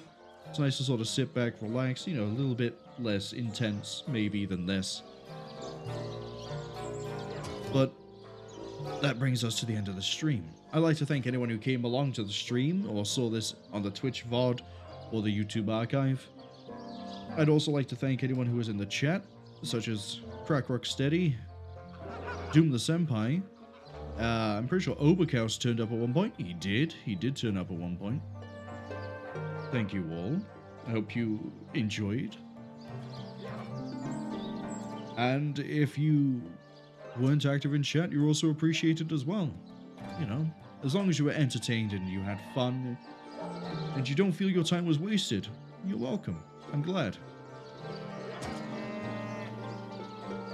It's nice to sort of sit back, relax, a little bit less intense maybe than this. But that brings us to the end of the stream. I'd like to thank anyone who came along to the stream or saw this on the Twitch VOD or the YouTube archive. I'd also like to thank anyone who was in the chat, such as Crack Rocksteady, Doom the Senpai. I'm pretty sure Oberkaus turned up at one point. He did turn up at one point. Thank you all. I hope you enjoyed. And if you weren't active in chat, you're also appreciated as well. As long as you were entertained and you had fun, and you don't feel your time was wasted, you're welcome. I'm glad.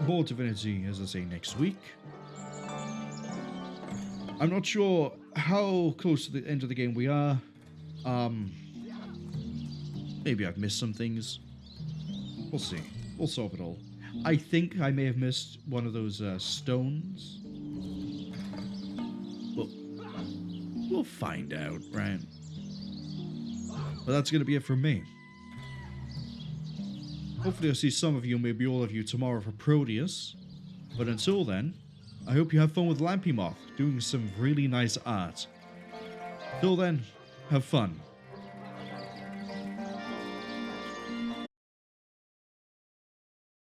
More Divinity, as I say, next week. I'm not sure how close to the end of the game we are. Maybe I've missed some things. We'll see. We'll solve it all. I think I may have missed one of those stones. We'll find out, right? But that's going to be it from me. Hopefully I'll see some of you, maybe all of you, tomorrow for Proteus. But until then, I hope you have fun with Lampy Moth, doing some really nice art. Till then, have fun.